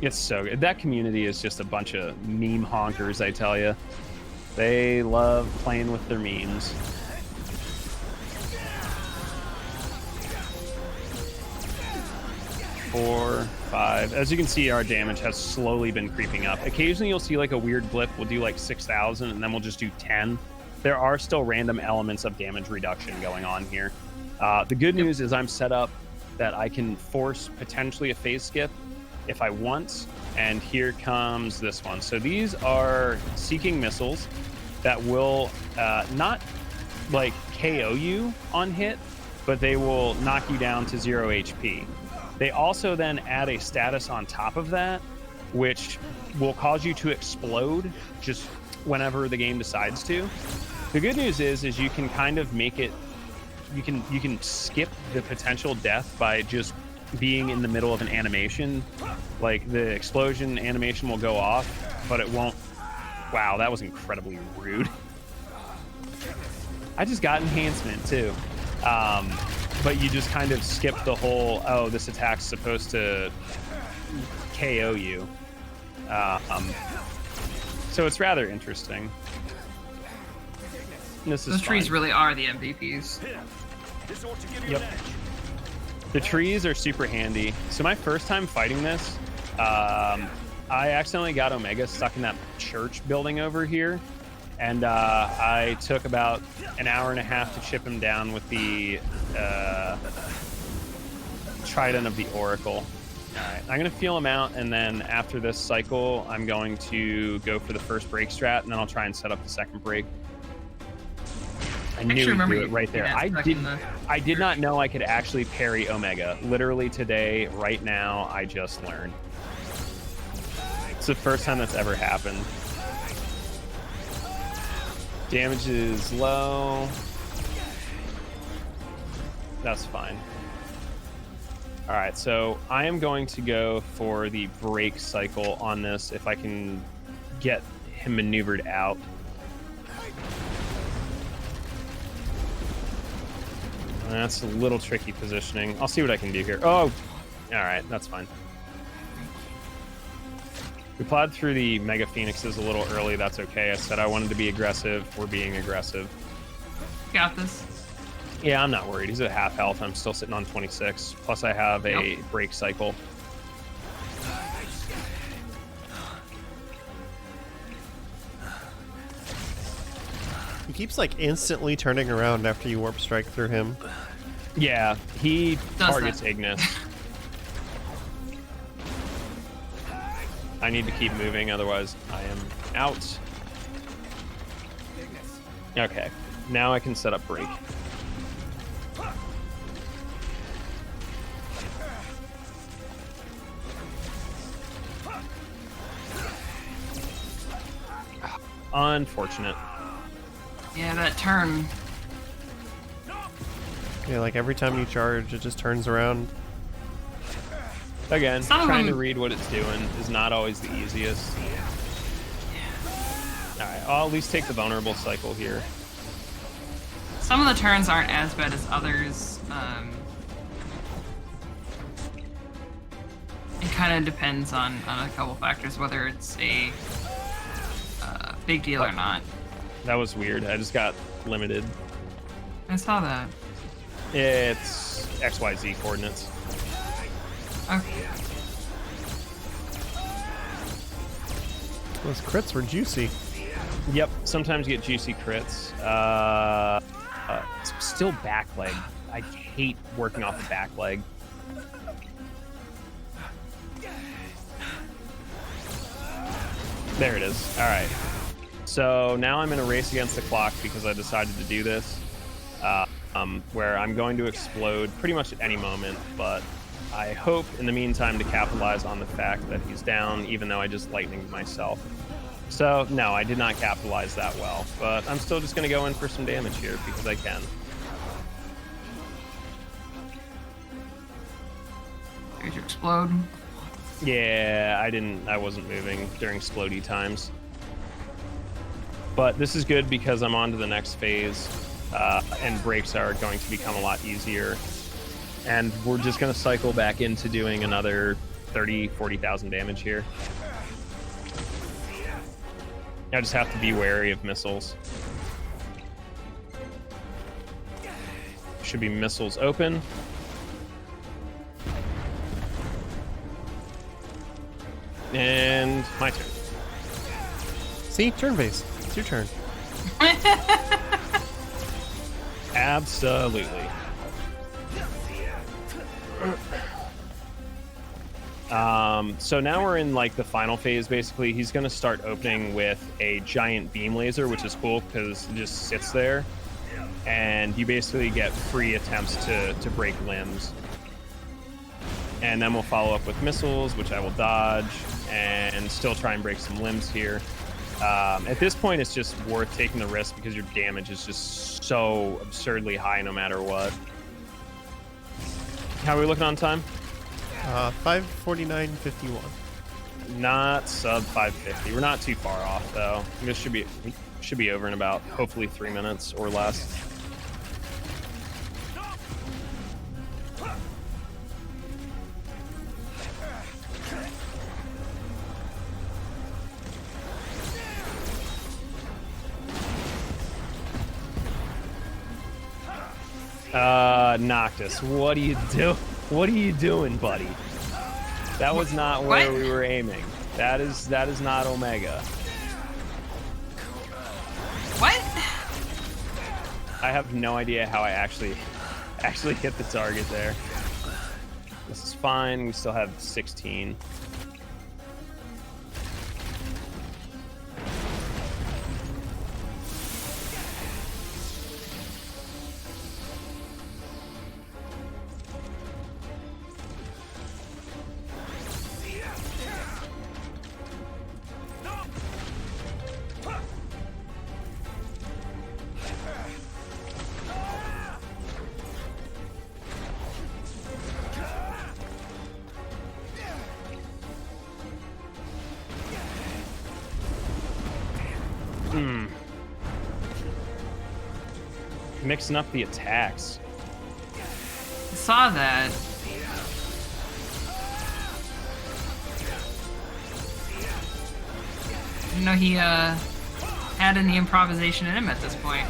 B: It's so good. That community is just a bunch of meme honkers, I tell you. They love playing with their memes. Four, 5. As you can see, our damage has slowly been creeping up. Occasionally you'll see like a weird blip. We'll do like 6,000 and then we'll just do 10. There are still random elements of damage reduction going on here. The good news is I'm set up that I can force potentially a phase skip if I want, and here comes this one. So these are seeking missiles that will not like KO you on hit, but they will knock you down to 0 HP. They also then add a status on top of that, which will cause you to explode just whenever the game decides to. The good news is you can kind of make it, you can skip the potential death by just being in the middle of an animation. Like the explosion animation will go off, but it won't. Wow, that was incredibly rude. I just got enhancement too. But you just kind of skip the whole, oh, this attack's supposed to KO you. So it's rather interesting. This is
C: Those trees
B: fun.
C: really are the MVPs.
B: Yep. The trees are super handy. So my first time fighting this, I accidentally got Omega stuck in that church building over here. And I took about an hour and a half to chip him down with the Trident of the Oracle. Alright, I'm going to feel him out, and then after this cycle, I'm going to go for the first break strat, and then I'll try and set up the second break. I knew he'd do it right there. I did not know I could actually parry Omega. Literally today, right now, I just learned. It's the first time that's ever happened. Damage is low. That's fine. Alright, so I am going to go for the break cycle on this if I can get him maneuvered out. That's a little tricky positioning. I'll see what I can do here. Oh! Alright, that's fine. We plowed through the Mega Phoenixes a little early. That's okay. I said I wanted to be aggressive. We're being aggressive.
C: Got this.
B: Yeah, I'm not worried. He's at half health. I'm still sitting on 26. Plus, I have a break cycle.
A: He keeps like instantly turning around after you warp strike through him.
B: Yeah, he
C: Does
B: targets
C: that.
B: Ignis. I need to keep moving, otherwise I am out. Okay, now I can set up break. Unfortunate.
C: Yeah, that turn.
A: Yeah, like every time you charge, it just turns around.
B: Again,
C: Some of
B: trying to
C: them-
B: read what it's doing is not always the easiest. Alright, I'll at least take the vulnerable cycle here.
C: Some of the turns aren't as bad as others. It kind of depends on a couple factors, whether it's a big deal or not.
B: That was weird. I just got limited.
C: I saw that.
B: It's XYZ coordinates.
C: Okay.
A: Those crits were juicy.
B: Yep, sometimes you get juicy crits. It's still back leg. I hate working off the back leg. There it is. All right. So now I'm in a race against the clock because I decided to do this, where I'm going to explode pretty much at any moment, but I hope in the meantime to capitalize on the fact that he's down, even though I just lightninged myself. So no, I did not capitalize that well, but I'm still just going to go in for some damage here because I can.
C: Here's your explode.
B: Yeah, I wasn't moving during splody times. But this is good because I'm on to the next phase, and breaks are going to become a lot easier. And we're just going to cycle back into doing another 40,000 damage here. I just have to be wary of missiles. Should be missiles open. And my turn.
A: See, turn base. It's your turn.
B: Absolutely. So now we're in like the final phase. Basically, he's going to start opening with a giant beam laser, which is cool because it just sits there, and you basically get free attempts to break limbs. And then we'll follow up with missiles, which I will dodge, and still try and break some limbs here. At this point, it's just worth taking the risk because your damage is just so absurdly high no matter what. How are we looking on time?
A: 5:49:51.
B: Not sub 550. We're not too far off though. This should be over in about hopefully 3 minutes or less. Noctis, what are you do? What are you doing, buddy? That was not where we were aiming. That is not Omega.
C: What?
B: I have no idea how I actually hit the target there. This is fine. We still have 16. Mixing up the attacks.
C: I saw that. Didn't know he had any improvisation in him at this point.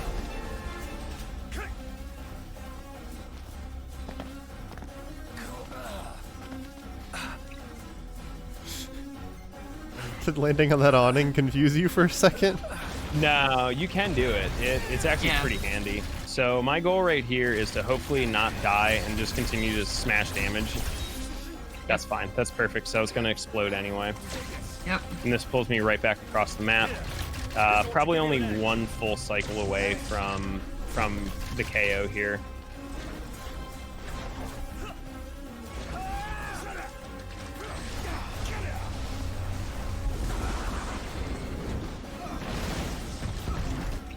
A: Did landing on that awning confuse you for a second?
B: No, you can do it. It's actually pretty handy. So my goal right here is to hopefully not die and just continue to smash damage. That's fine. That's perfect. So it's going to explode anyway.
C: Yep.
B: And this pulls me right back across the map. Probably only one full cycle away from the KO here.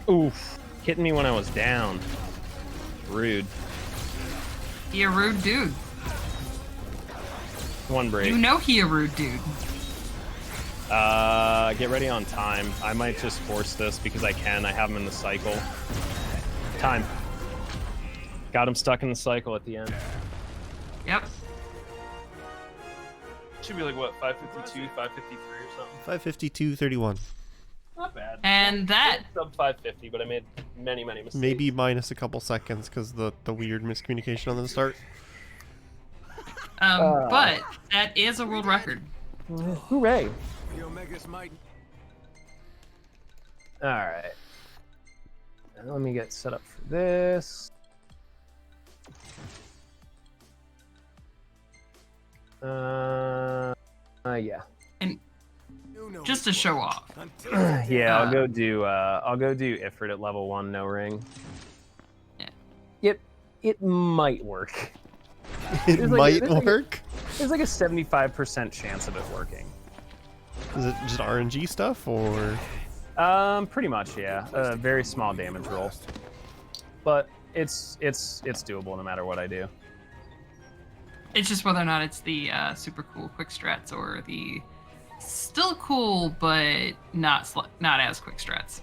B: Oof. Hitting me when I was down. Rude.
C: He a rude dude.
B: One break.
C: You know he a rude dude.
B: Get ready on time. I might just force this because I can. I have him in the cycle. Time. Got him stuck in the cycle at the end.
C: Yep.
B: Should be like, what, 552, 553 or something?
A: 552.31.
B: Not bad.
C: And that...
B: Sub 550, but I made many mistakes.
A: Maybe minus a couple seconds because the weird miscommunication on the start.
C: But that is a world record.
B: Hooray.
D: The Omegas might.
B: Alright. Let me get set up for this. Yeah.
C: And just to show off.
B: Yeah, I'll go do Ifrit at level 1, no ring.
C: Yeah.
B: It might work.
A: It might work?
B: There's like a 75% chance of it working.
A: Is it just RNG stuff or?
B: Pretty much, yeah. A very small damage roll, but it's doable no matter what I do.
C: It's just whether or not it's the super cool quick strats or the still cool but not as quick strats.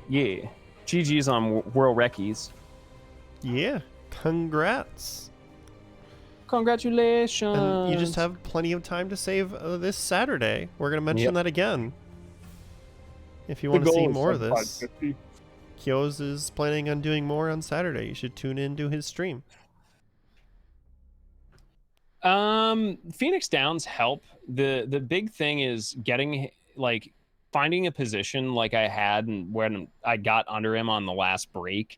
B: Yeah. GG's on World Reckies.
A: Yeah. Congrats.
B: Congratulations.
A: And you just have plenty of time to save this Saturday. We're going to mention that again. If you want to see more of this. Kios is planning on doing more on Saturday. You should tune into his stream.
B: Phoenix Downs help. The big thing is finding a position like I had and when I got under him on the last break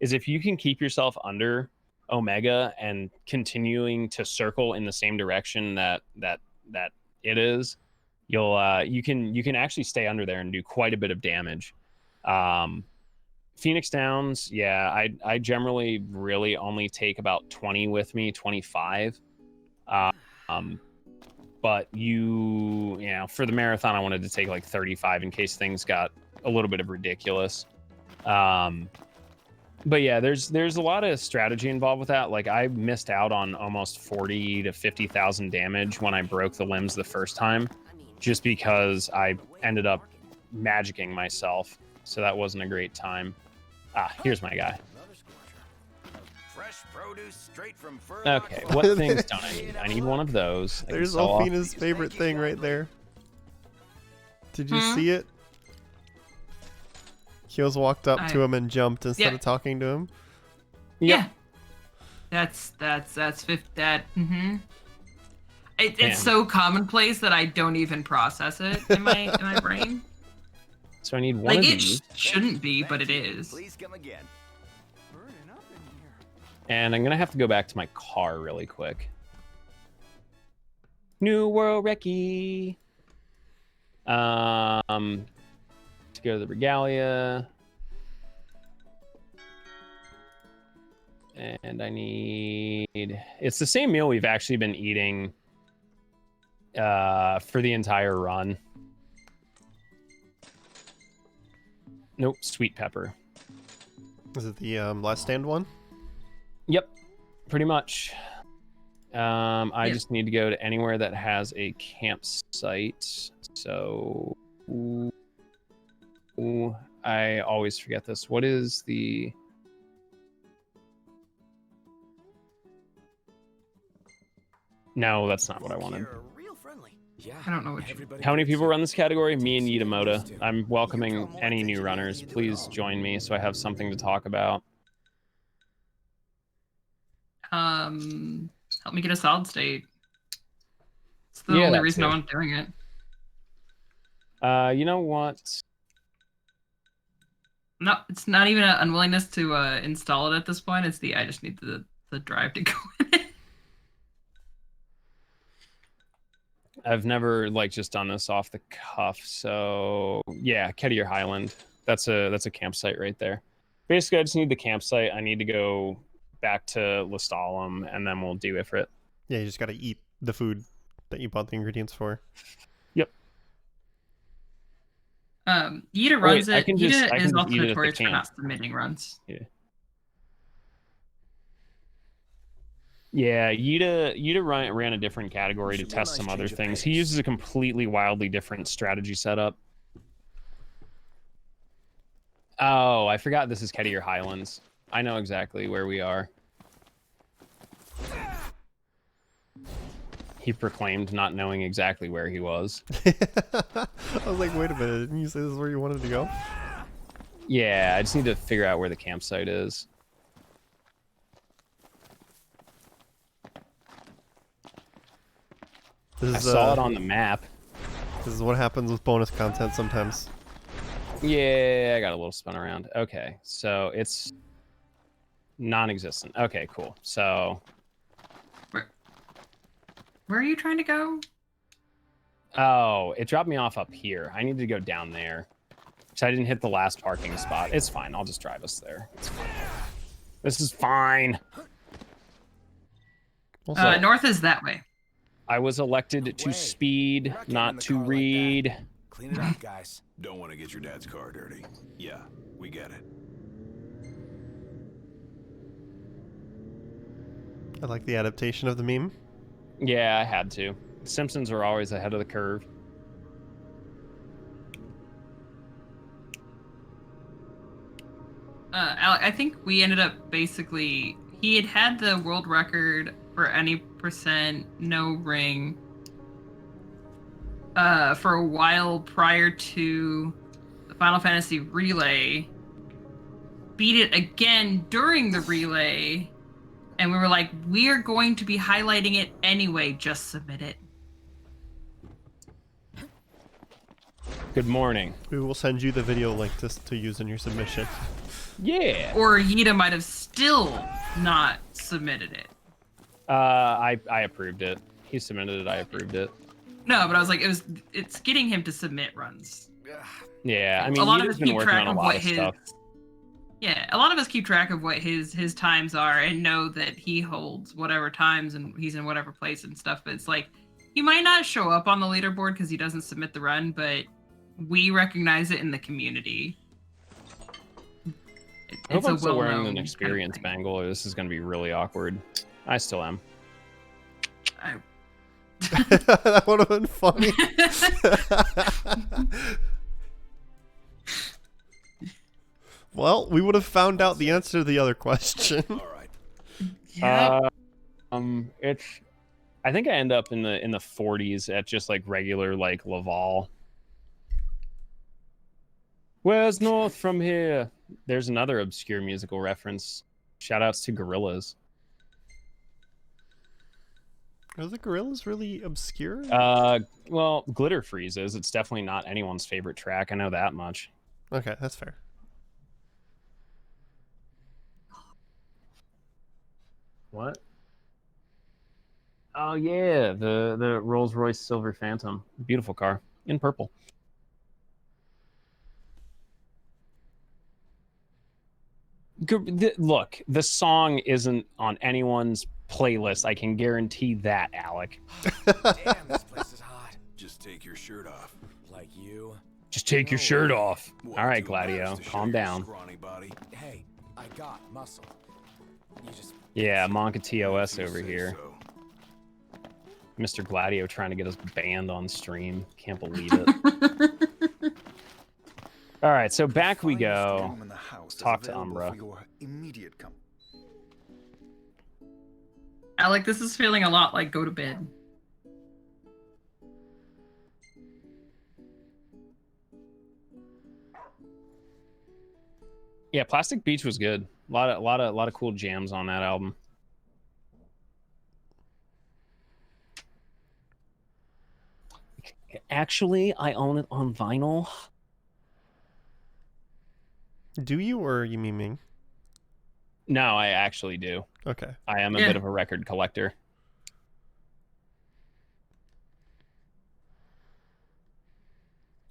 B: is if you can keep yourself under Omega and continuing to circle in the same direction that it is, you can actually stay under there and do quite a bit of damage. Phoenix Downs, yeah, I generally really only take about 20 with me, 25. But you know, for the marathon, I wanted to take like 35 in case things got a little bit of ridiculous. But yeah, there's a lot of strategy involved with that. Like I missed out on almost 40 to 50,000 damage when I broke the limbs the first time, just because I ended up magicking myself. So that wasn't a great time. Here's my guy.
F: Fresh produce straight from
B: Okay, what things don't I need? I need one of those.
A: There's Alfina's favorite thing right there. Did you see it? Kios walked up to him and jumped instead of talking to him.
C: Yeah. That's It's so commonplace that I don't even process it in my brain.
B: So I need one of these.
C: It shouldn't be, but it is.
F: Please come again.
B: And I'm gonna have to go back to my car really quick. New World Recce. To go to the Regalia. And I need... It's the same meal we've actually been eating for the entire run. Nope, sweet pepper.
A: Is it the last stand one?
B: Yep, pretty much. I just need to go to anywhere that has a campsite. So... Ooh, I always forget this. What is the... No, that's not what I wanted.
C: I don't know what
B: How many people run this category? Me and Yitamoda. I'm welcoming any new runners. Please join me so I have something to talk about.
C: Help me get a solid state. It's the only reason I'm doing it.
B: You know what?
C: No, it's not even an unwillingness to install it at this point. It's I just need the drive to go in it.
B: I've never like just done this off the cuff, so yeah, Kettier Highland. That's a campsite right there. Basically, I just need the campsite. I need to go back to Lestalem, and then we'll do Ifrit.
A: Yeah, you just got to eat the food that you bought the ingredients for.
B: Yep.
C: Yida runs it.
B: I can just
C: Yida is
B: eat
C: also
B: it at the
C: notorious for
B: camp.
C: not submitting runs.
B: Yeah, Yida ran a different category to test some other things. He uses a completely wildly different strategy setup. Oh, I forgot this is Kettier Highlands. I know exactly where we are. He proclaimed not knowing exactly where he was.
A: I was like, wait a minute, didn't you say this is where you wanted to go?
B: Yeah, I just need to figure out where the campsite is. I saw it on the map.
A: This is what happens with bonus content sometimes.
B: Yeah, I got a little spun around. Okay, so it's non-existent. Okay, cool. So
C: where are you trying to go?
B: Oh, it dropped me off up here. I need to go down there. So I didn't hit the last parking spot. It's fine. I'll just drive us there. It's fine. This is fine.
C: North is that way.
B: I was elected to speed, not to read.
D: Like clean it up, guys.
G: Don't want to get your dad's car dirty. Yeah, we get it.
A: I like the adaptation of the meme.
B: Yeah, I had to. Simpsons are always ahead of the curve.
C: I think we ended up basically... He had the world record for any percent no ring for a while prior to the Final Fantasy Relay. Beat it again during the Relay. And we were like, we're going to be highlighting it anyway. Just submit it.
B: Good morning.
A: We will send you the video link to use in your submission.
B: Yeah.
C: Or Yida might have still not submitted it.
B: I approved it. He submitted it. I approved it.
C: No, but I was like, it's getting him to submit runs.
B: Yeah, I mean,
C: a lot of
B: Yida's
C: us
B: been
C: keep
B: working
C: track
B: on a
C: of
B: lot
C: what
B: of
C: his
B: stuff.
C: Yeah, a lot of us keep track of what his times are and know that he holds whatever times and he's in whatever place and stuff. But it's like he might not show up on the leaderboard because he doesn't submit the run, but we recognize it in the community.
B: I hope I'm still wearing an experience bangle, or this is going to be really awkward. I still am.
A: That would have been funny. Well, we would have found out the answer to the other question.
G: All right.
B: It's. I think I end up in the 40s at just like regular like Laval. Where's north from here? There's another obscure musical reference. Shoutouts to Gorillaz.
A: Are the Gorillaz really obscure?
B: Well, Glitter Freezes. It's definitely not anyone's favorite track. I know that much.
A: Okay, that's fair.
B: What? Oh yeah, the Rolls-Royce Silver Phantom. Beautiful car in purple. Look, the song isn't on anyone's playlist. I can guarantee that, Alec.
D: Damn, this place is hot.
G: Just take your shirt off.
D: Like you.
B: Just take your shirt off.
G: What,
B: All right,
G: too embarrassed
B: Gladio,
G: to show
B: calm
G: your
B: down.
G: scrawny body?
D: Hey, I got muscle. You just
B: Yeah, Monka TOS
G: You
B: over
G: say
B: here.
G: so.
B: Mr. Gladio trying to get us banned on stream. Can't believe it. All right, so back we go. Talk to Umbra.
C: Alec, this is feeling a lot like go to bed.
B: Yeah, Plastic Beach was good. A lot of cool jams on that album. Actually, I own it on vinyl.
A: Do you, or are you memeing?
B: No, I actually do.
A: Okay.
B: I am a bit of a record collector.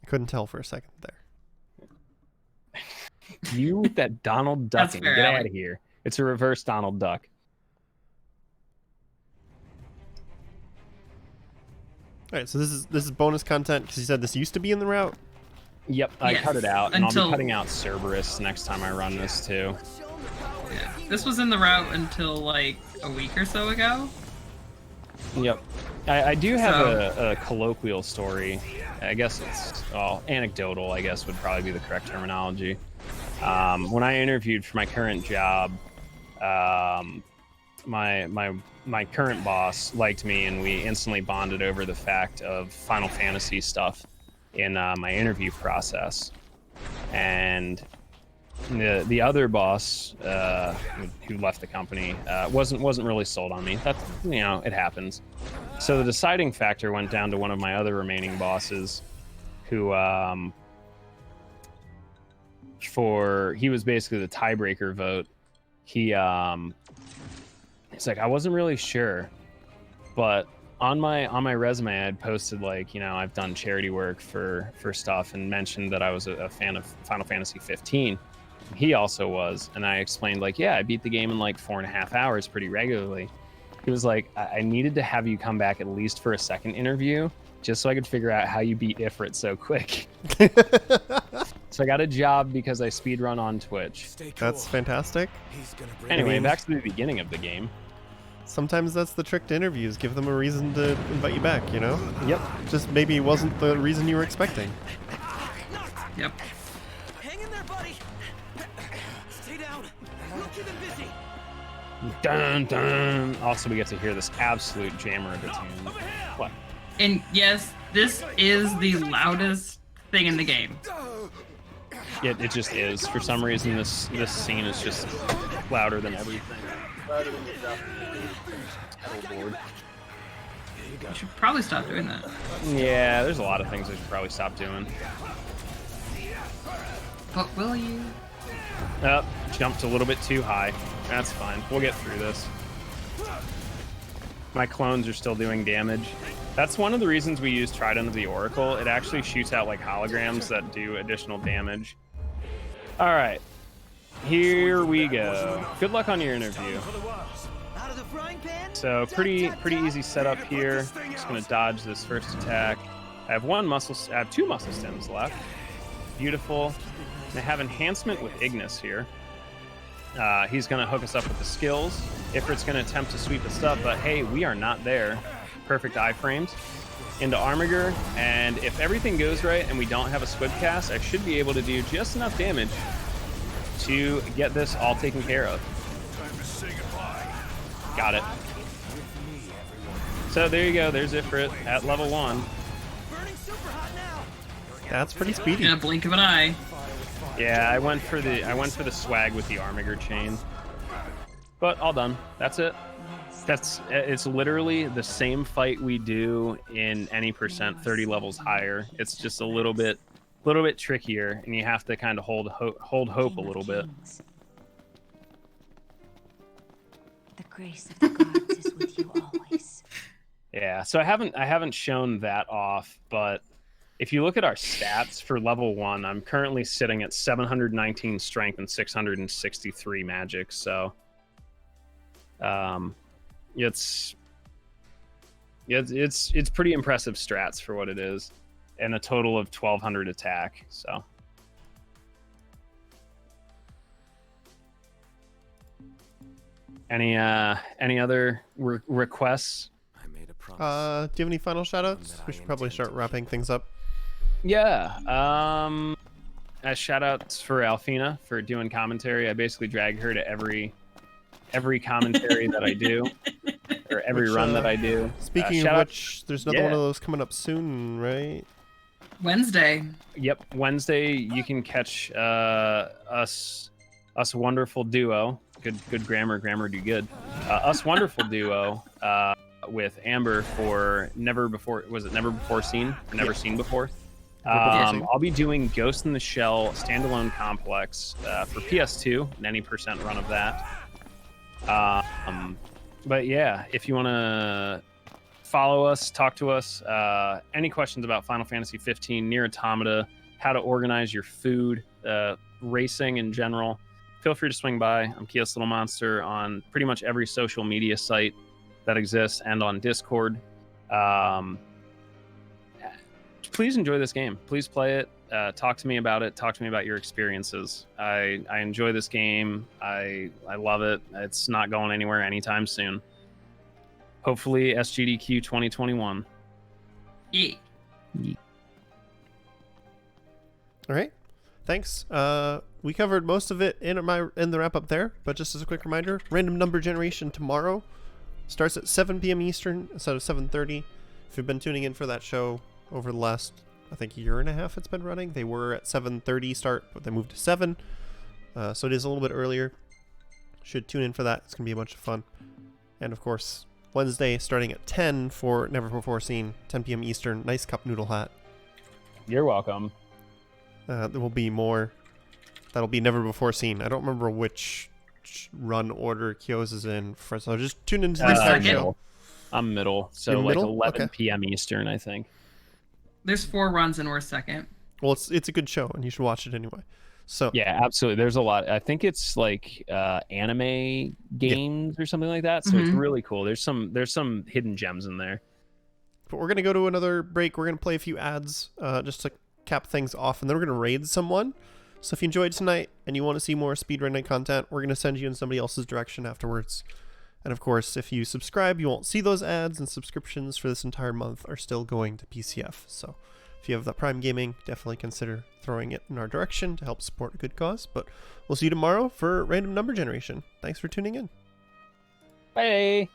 A: I couldn't tell for a second there.
B: You with that Donald
C: That's
B: Ducking.
C: fair,
B: Get
C: Alec.
B: out of here. It's a reverse Donald Duck.
A: All right, so this is bonus content because you said this used to be in the route.
B: Yep, I
C: Yes,
B: cut it out, and I'll
C: until-
B: be cutting out Cerberus next time I run this too.
C: Yeah. This was in the route until like a week or so ago.
B: Yep. I do have
C: So-
B: a colloquial story. I guess it's anecdotal, I guess would probably be the correct terminology. When I interviewed for my current job, my current boss liked me, and we instantly bonded over the fact of Final Fantasy stuff in my interview process. And the other boss who left the company wasn't really sold on me. That's, it happens. So the deciding factor went down to one of my other remaining bosses, who he was basically the tiebreaker vote. He's like, I wasn't really sure, but on my resume I had posted I've done charity work for stuff, and mentioned that I was a fan of Final Fantasy 15. He also was, and I explained I beat the game in 4.5 hours pretty regularly. He was like, I needed to have you come back at least for a second interview just so I could figure out how you beat Ifrit so quick. So I got a job because I speedrun on Twitch.
A: That's fantastic.
B: Anyway, back to the beginning of the game.
A: Sometimes that's the trick to interviews. Give them a reason to invite you back,
B: Yep.
A: Just maybe it wasn't the reason you were expecting.
C: Yep.
L: Hang in there, buddy. Stay down. We'll keep them busy.
B: Dun, dun. Also, we get to hear this absolute jammer of a tune. What?
C: And yes, this is the loudest thing in the game.
B: It just is. For some reason, this scene is just louder than everything. Louder than the pedal board.
C: You should probably stop doing that.
B: Yeah, there's a lot of things I should probably stop doing.
C: But will you?
B: Jumped a little bit too high. That's fine. We'll get through this. My clones are still doing damage. That's one of the reasons we use Trident of the Oracle. It actually shoots out holograms that do additional damage. All right. Here we go. Good luck on your interview. So pretty easy setup here. Just gonna dodge this first attack. I have two muscle stems left. Beautiful. And I have enhancement with Ignis here. He's gonna hook us up with the skills. Ifrit's gonna attempt to sweep us up, but hey, we are not there. Perfect iframes into Armiger, and if everything goes right and we don't have a squib cast, I should be able to do just enough damage to get this all taken care of. Got it. So there you go. There's Ifrit at level 1.
A: That's pretty speedy.
C: In a blink of an eye.
B: Yeah, I went for the swag with the Armiger chain. But all done. That's it. It's literally the same fight we do in any percent 30 levels higher. It's just a little bit trickier, and you have to kind of hold hope a little bit.
E: The grace of the gods is with you always.
B: Yeah, so I haven't shown that off, but if you look at our stats for level 1, I'm currently sitting at 719 strength and 663 magic. So, it's pretty impressive strats for what it is, and a total of 1200 attack. So. Any other requests?
A: Do you have any final shoutouts? We should probably start wrapping things up.
B: Yeah. Shout outs for Alfina for doing commentary. I basically drag her to every commentary that I do, or every run that I do.
A: Speaking of which, there's another one of those coming up soon, right?
C: Wednesday.
B: Yep, Wednesday you can catch us wonderful duo. Good grammar do good. Us wonderful duo with Amber for Never Before Seen or Never Seen Before. I'll be doing Ghost in the Shell standalone complex for PS2 and any percent run of that. But yeah, if you want to follow us, talk to us, any questions about Final Fantasy 15, Nier Automata, how to organize your food, racing in general, feel free to swing by. I'm Kios Little Monster on pretty much every social media site that exists and on Discord. Please enjoy this game. Please play it. Talk to me about it. Talk to me about your experiences. I enjoy this game. I love it. It's not going anywhere anytime soon. Hopefully SGDQ 2021.
C: Yeah.
A: All right. Thanks. We covered most of it in the wrap up there, but just as a quick reminder, Random Number Generation tomorrow starts at 7 p.m. Eastern instead of 7:30. If you've been tuning in for that show over the last, I think, year and a half it's been running, they were at 7:30 start, but they moved to 7. So it is a little bit earlier. Should tune in for that. It's going to be a bunch of fun. And of course, Wednesday starting at 10 for Never Before Seen, 10 p.m. Eastern. Nice cup noodle hat.
B: You're welcome.
A: There will be more. That'll be Never Before Seen. I don't remember which run order Kios is in. So just tune into the entire show.
B: I'm middle. So
A: You're
B: like
A: middle?
B: 11
A: Okay.
B: p.m. Eastern, I think.
C: There's 4 runs and we're second.
A: Well, it's a good show, and you should watch it anyway. So
B: yeah, absolutely. There's a lot. I think it's like anime games or something like that. So it's really cool. There's some hidden gems in there.
A: But we're gonna go to another break. We're gonna play a few ads just to cap things off, and then we're gonna raid someone. So if you enjoyed tonight and you want to see more speedrunning content, we're gonna send you in somebody else's direction afterwards. And of course, if you subscribe, you won't see those ads, and subscriptions for this entire month are still going to PCF. So if you have the Prime Gaming, definitely consider throwing it in our direction to help support a good cause. But we'll see you tomorrow for Random Number Generation. Thanks for tuning in.
B: Bye.